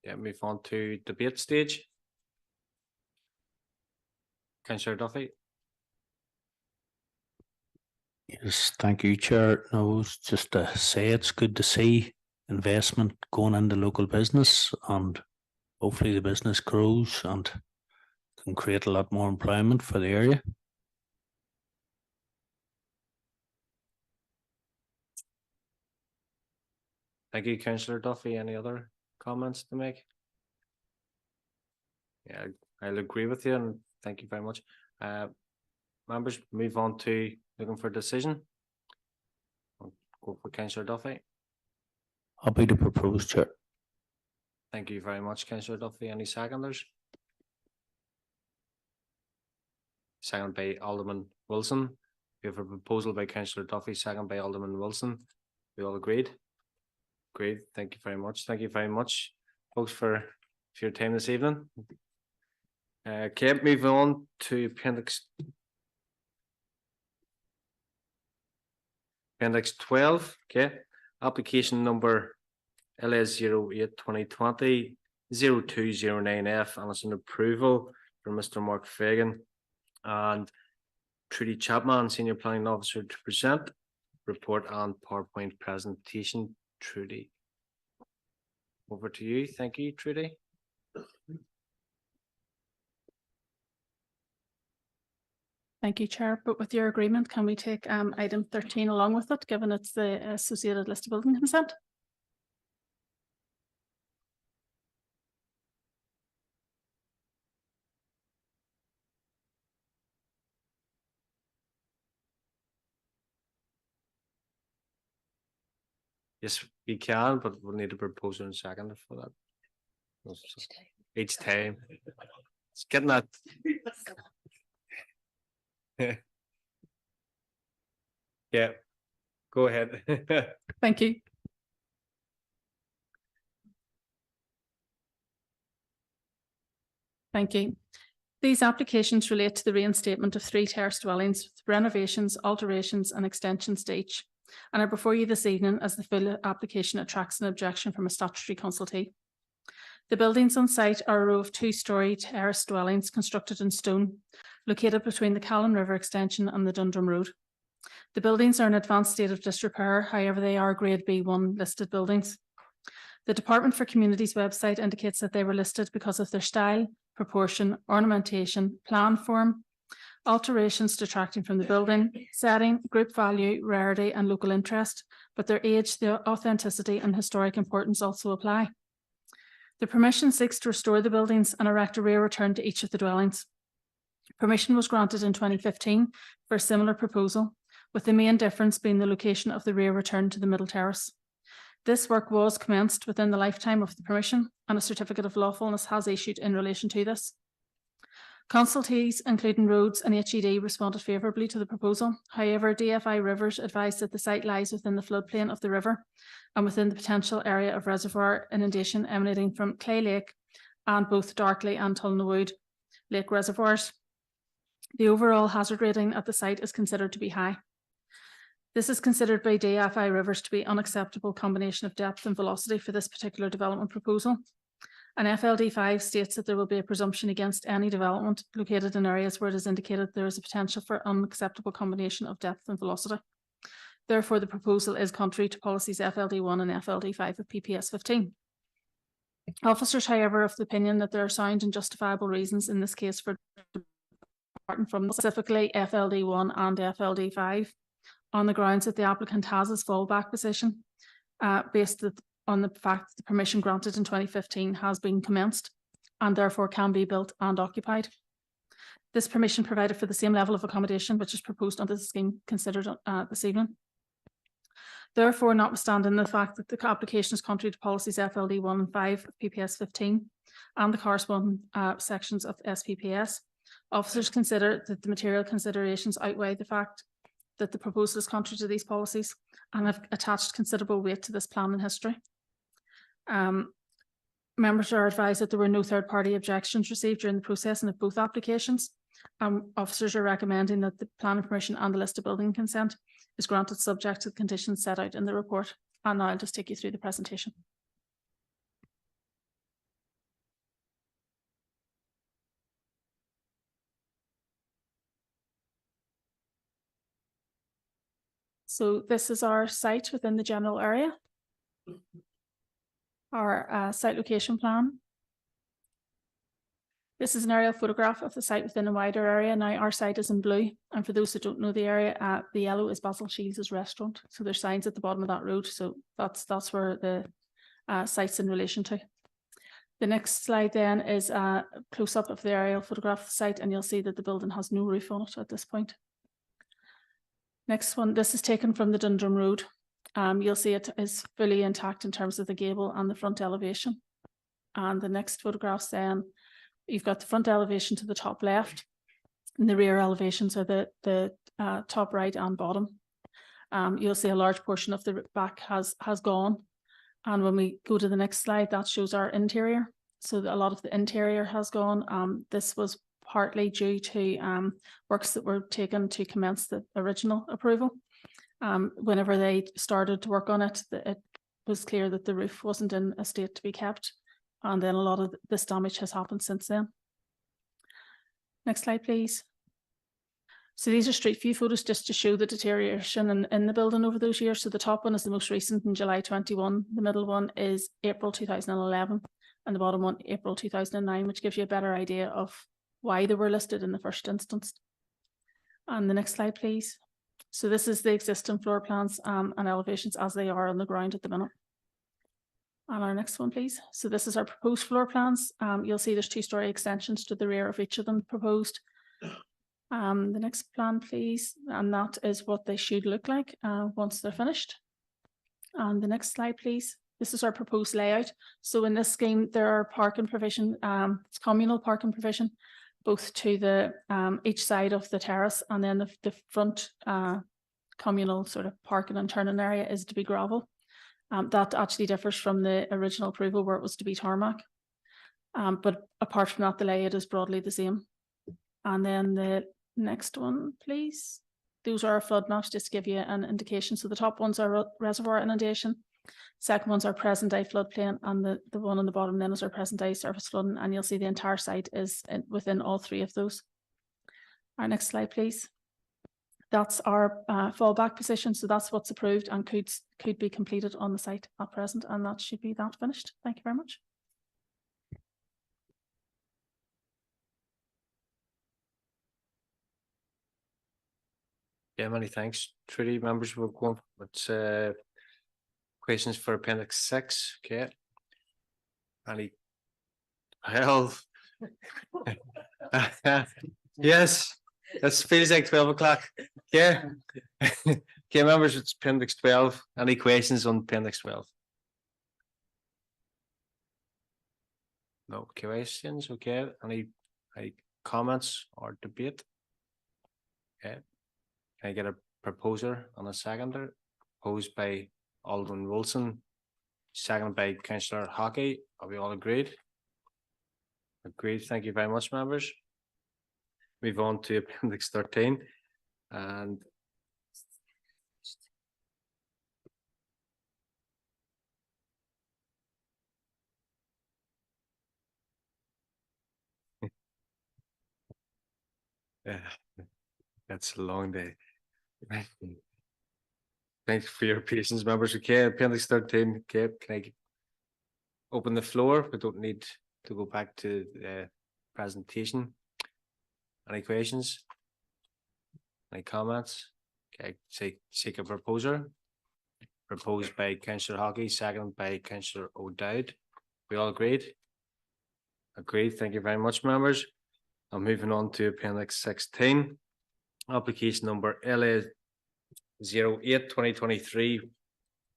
Yeah, move on to debate stage. Councillor Duffy.
Yes, thank you, Chair. No, just to say it's good to see investment going into local business, and hopefully the business grows and can create a lot more employment for the area.
Thank you, Councillor Duffy. Any other comments to make? Yeah, I'll agree with you, and thank you very much. Members, move on to looking for decision. I'll go for Councillor Duffy.
Happy to propose, Chair.
Thank you very much, Councillor Duffy. Any seconders? Second by Alderman Wilson. We have a proposal by Councillor Duffy, second by Alderman Wilson. We all agreed? Great. Thank you very much. Thank you very much, folks, for your time this evening. Okay, moving on to Appendix 12. Okay, application number LS 08-2020 0209F, and it's an approval for Mr. Mark Fagan and Trudy Chapman, Senior Planning Officer, to present report and PowerPoint presentation. Trudy, over to you. Thank you, Trudy.
Thank you, Chair. But with your agreement, can we take item 13 along with it, given it's the associated list of building consent?
Yes, we can, but we'll need a proposal in second for that. Each time. It's getting that. Yeah, go ahead.
Thank you. Thank you. These applications relate to the reinstatement of 3 terrace dwellings with renovations, alterations and extensions to each, and are before you this evening as the full application attracts an objection from a statutory consultee. The buildings on site are a row of 2-storey terrace dwellings constructed in stone, located between the Callan River extension and the Dundrum Road. The buildings are in advanced state of disrepair, however they are Grade B1 listed buildings. The Department for Communities website indicates that they were listed because of their style, proportion, ornamentation, plan form, alterations detracting from the building, setting, group value, rarity and local interest, but their age, their authenticity and historic importance also apply. The permission seeks to restore the buildings and erect a rear return to each of the dwellings. Permission was granted in 2015 for a similar proposal, with the main difference being the location of the rear return to the middle terrace. This work was commenced within the lifetime of the permission, and a certificate of lawfulness has issued in relation to this. Consultees, including Roads and HED, responded favourably to the proposal. However, DFI Rivers advised that the site lies within the floodplain of the river and within the potential area of reservoir inundation emanating from Clay Lake and both Darkley and Tulnawood Lake reservoirs. The overall hazard rating at the site is considered to be high. This is considered by DFI Rivers to be an unacceptable combination of depth and velocity for this particular development proposal. And FLD5 states that there will be a presumption against any development located in areas where it is indicated there is a potential for unacceptable combination of depth and velocity. Therefore, the proposal is contrary to policies FLD1 and FLD5 of PPS 15. Officers, however, are of the opinion that there are sound and justifiable reasons in this case for departing from specifically FLD1 and FLD5 on the grounds that the applicant has his fallback position based on the fact that the permission granted in 2015 has been commenced and therefore can be built and occupied. This permission provided for the same level of accommodation which is proposed under the scheme considered this evening. Therefore, notwithstanding the fact that the application is contrary to policies FLD1 and 5 of PPS 15 and the corresponding sections of SPPS, officers consider that the material considerations outweigh the fact that the proposal is contrary to these policies and have attached considerable weight to this plan in history. Members are advised that there were no third-party objections received during the processing of both applications. Officers are recommending that the planning permission and the list of building consent is granted subject to the conditions set out in the report. And now I'll just take you through the presentation. So this is our site within the general area. Our site location plan. This is an aerial photograph of the site within a wider area. Now our site is in blue, and for those that don't know the area, the yellow is Basil Shields' restaurant. So there's signs at the bottom of that road. So that's where the site's in relation to. The next slide then is a close-up of the aerial photograph of the site, and you'll see that the building has no roof on it at this point. Next one, this is taken from the Dundrum Road. You'll see it is fully intact in terms of the gable and the front elevation. And the next photographs then, you've got the front elevation to the top left, and the rear elevations are the top right and bottom. You'll see a large portion of the back has gone. And when we go to the next slide, that shows our interior. So a lot of the interior has gone. This was partly due to works that were taken to commence the original approval. Whenever they started to work on it, it was clear that the roof wasn't in a state to be kept. And then a lot of this damage has happened since then. Next slide, please. So these are street view photos just to show the deterioration in the building over those years. So the top one is the most recent in July 21. The middle one is April 2011. And the bottom one, April 2009, which gives you a better idea of why they were listed in the first instance. And the next slide, please. So this is the existing floor plans and elevations as they are on the ground at the minute. And our next one, please. So this is our proposed floor plans. You'll see there's 2-story extensions to the rear of each of them proposed. The next plan, please. And that is what they should look like once they're finished. And the next slide, please. This is our proposed layout. So in this scheme, there are parking provision, it's communal parking provision, both to the each side of the terrace, and then the front communal sort of parking and turning area is to be gravel. That actually differs from the original approval where it was to be tarmac. But apart from that, the layout is broadly the same. And then the next one, please. Those are our flood maps, just to give you an indication. So the top ones are reservoir inundation. Second ones are present day floodplain, and the one on the bottom then is our present day surface flooding, and you'll see the entire site is within all 3 of those. Our next slide, please. That's our fallback position, so that's what's approved and could be completed on the site at present, and that should be that finished. Thank you very much.
Yeah, many thanks. Trudy, members will go on with questions for Appendix 6. Okay. Any? Well, yes, that feels like 12 o'clock. Yeah. Okay, members, it's Appendix 12. Any questions on Appendix 12? No questions, okay, any comments or debate? Okay, can I get a proposer and a seconder? Proposed by Alderman Wilson, seconded by Councillor Hockey. Are we all agreed? Agreed, thank you very much, members. Move on to Appendix 13 and that's a long day. Thanks for your patience, members. Okay, Appendix 13. Okay, can I open the floor? We don't need to go back to the presentation. Any questions? Any comments? Okay, seek a proposer. Proposed by Councillor Hockey, seconded by Councillor O'Dowd. We all agreed? Agreed. Thank you very much, members. I'm moving on to Appendix 16. Application number LA 08-2023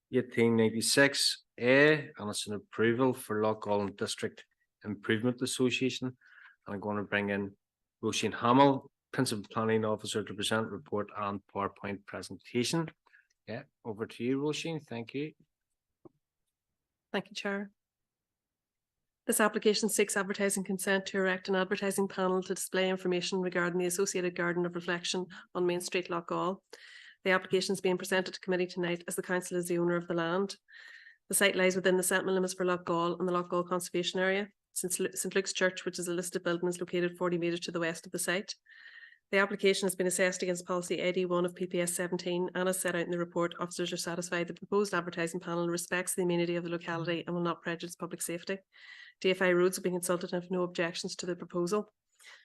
1896 A, and it's an approval for Lochgollen District Improvement Association. And I'm going to bring in Roisin Hamill, Principal Planning Officer, to present report and PowerPoint presentation. Yeah, over to you, Roisin. Thank you.
Thank you, Chair. This application seeks advertising consent to erect an advertising panel to display information regarding the associated Garden of Reflection on Main Street, Lochgall. The application is being presented to committee tonight as the council is the owner of the land. The site lies within the settlement limits for Lochgall and the Lochgall Conservation Area. St Luke's Church, which is a listed building, is located 40 metres to the west of the site. The application has been assessed against policy AD1 of PPS 17 and as set out in the report, officers are satisfied the proposed advertising panel respects the amenity of the locality and will not prejudice public safety. DFI roads have been consulted and have no objections to the proposal.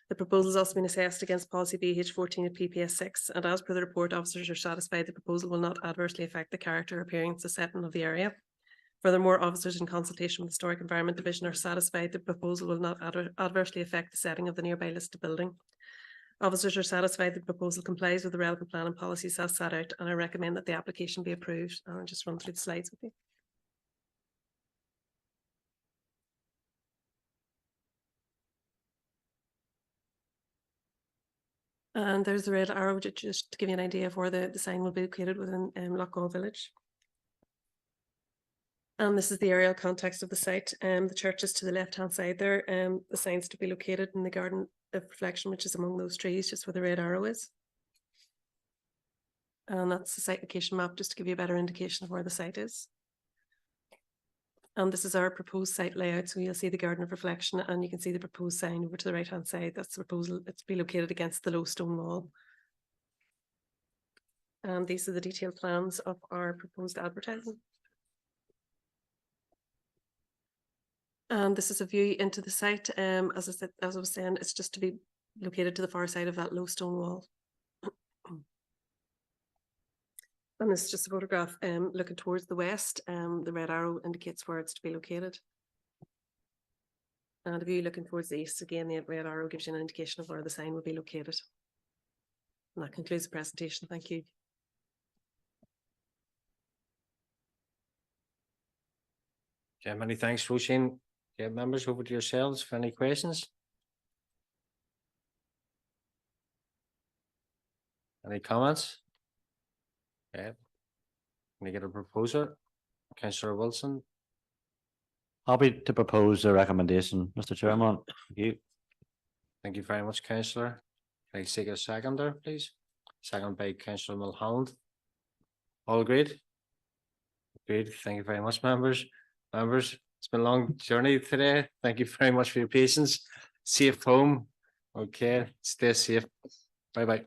The proposal has also been assessed against policy BH 14 of PPS 6, and as per the report, officers are satisfied the proposal will not adversely affect the character, appearance, and setting of the area. Furthermore, officers in consultation with the Historic Environment Division are satisfied the proposal will not adversely affect the setting of the nearby listed building. Officers are satisfied the proposal complies with the relevant plan and policies as set out, and I recommend that the application be approved. I'll just run through the slides with you. And there's the red arrow just to give you an idea of where the sign will be located within Lochgall village. And this is the aerial context of the site. The church is to the left-hand side there. The sign's to be located in the Garden of Reflection, which is among those trees, just where the red arrow is. And that's the site location map, just to give you a better indication of where the site is. And this is our proposed site layout. So you'll see the Garden of Reflection and you can see the proposed sign over to the right-hand side. That's the proposal. It's to be located against the low stone wall. And these are the detailed plans of our proposed advertising. And this is a view into the site. As I was saying, it's just to be located to the far side of that low stone wall. And this is just a photograph looking towards the west. The red arrow indicates where it's to be located. And a view looking towards the east, again, the red arrow gives you an indication of where the sign will be located. And that concludes the presentation. Thank you.
Okay, many thanks, Roisin. Yeah, members, over to yourselves for any questions. Any comments? Yeah. Can I get a proposer? Councillor Wilson.
Happy to propose a recommendation, Mr. Chairman. Thank you.
Thank you very much, Councillor. Can I take a seconder, please? Second by Councillor Mulholland. All agreed? Agreed. Thank you very much, members. Members, it's been a long journey today. Thank you very much for your patience. Safe home. Okay, stay safe. Bye-bye.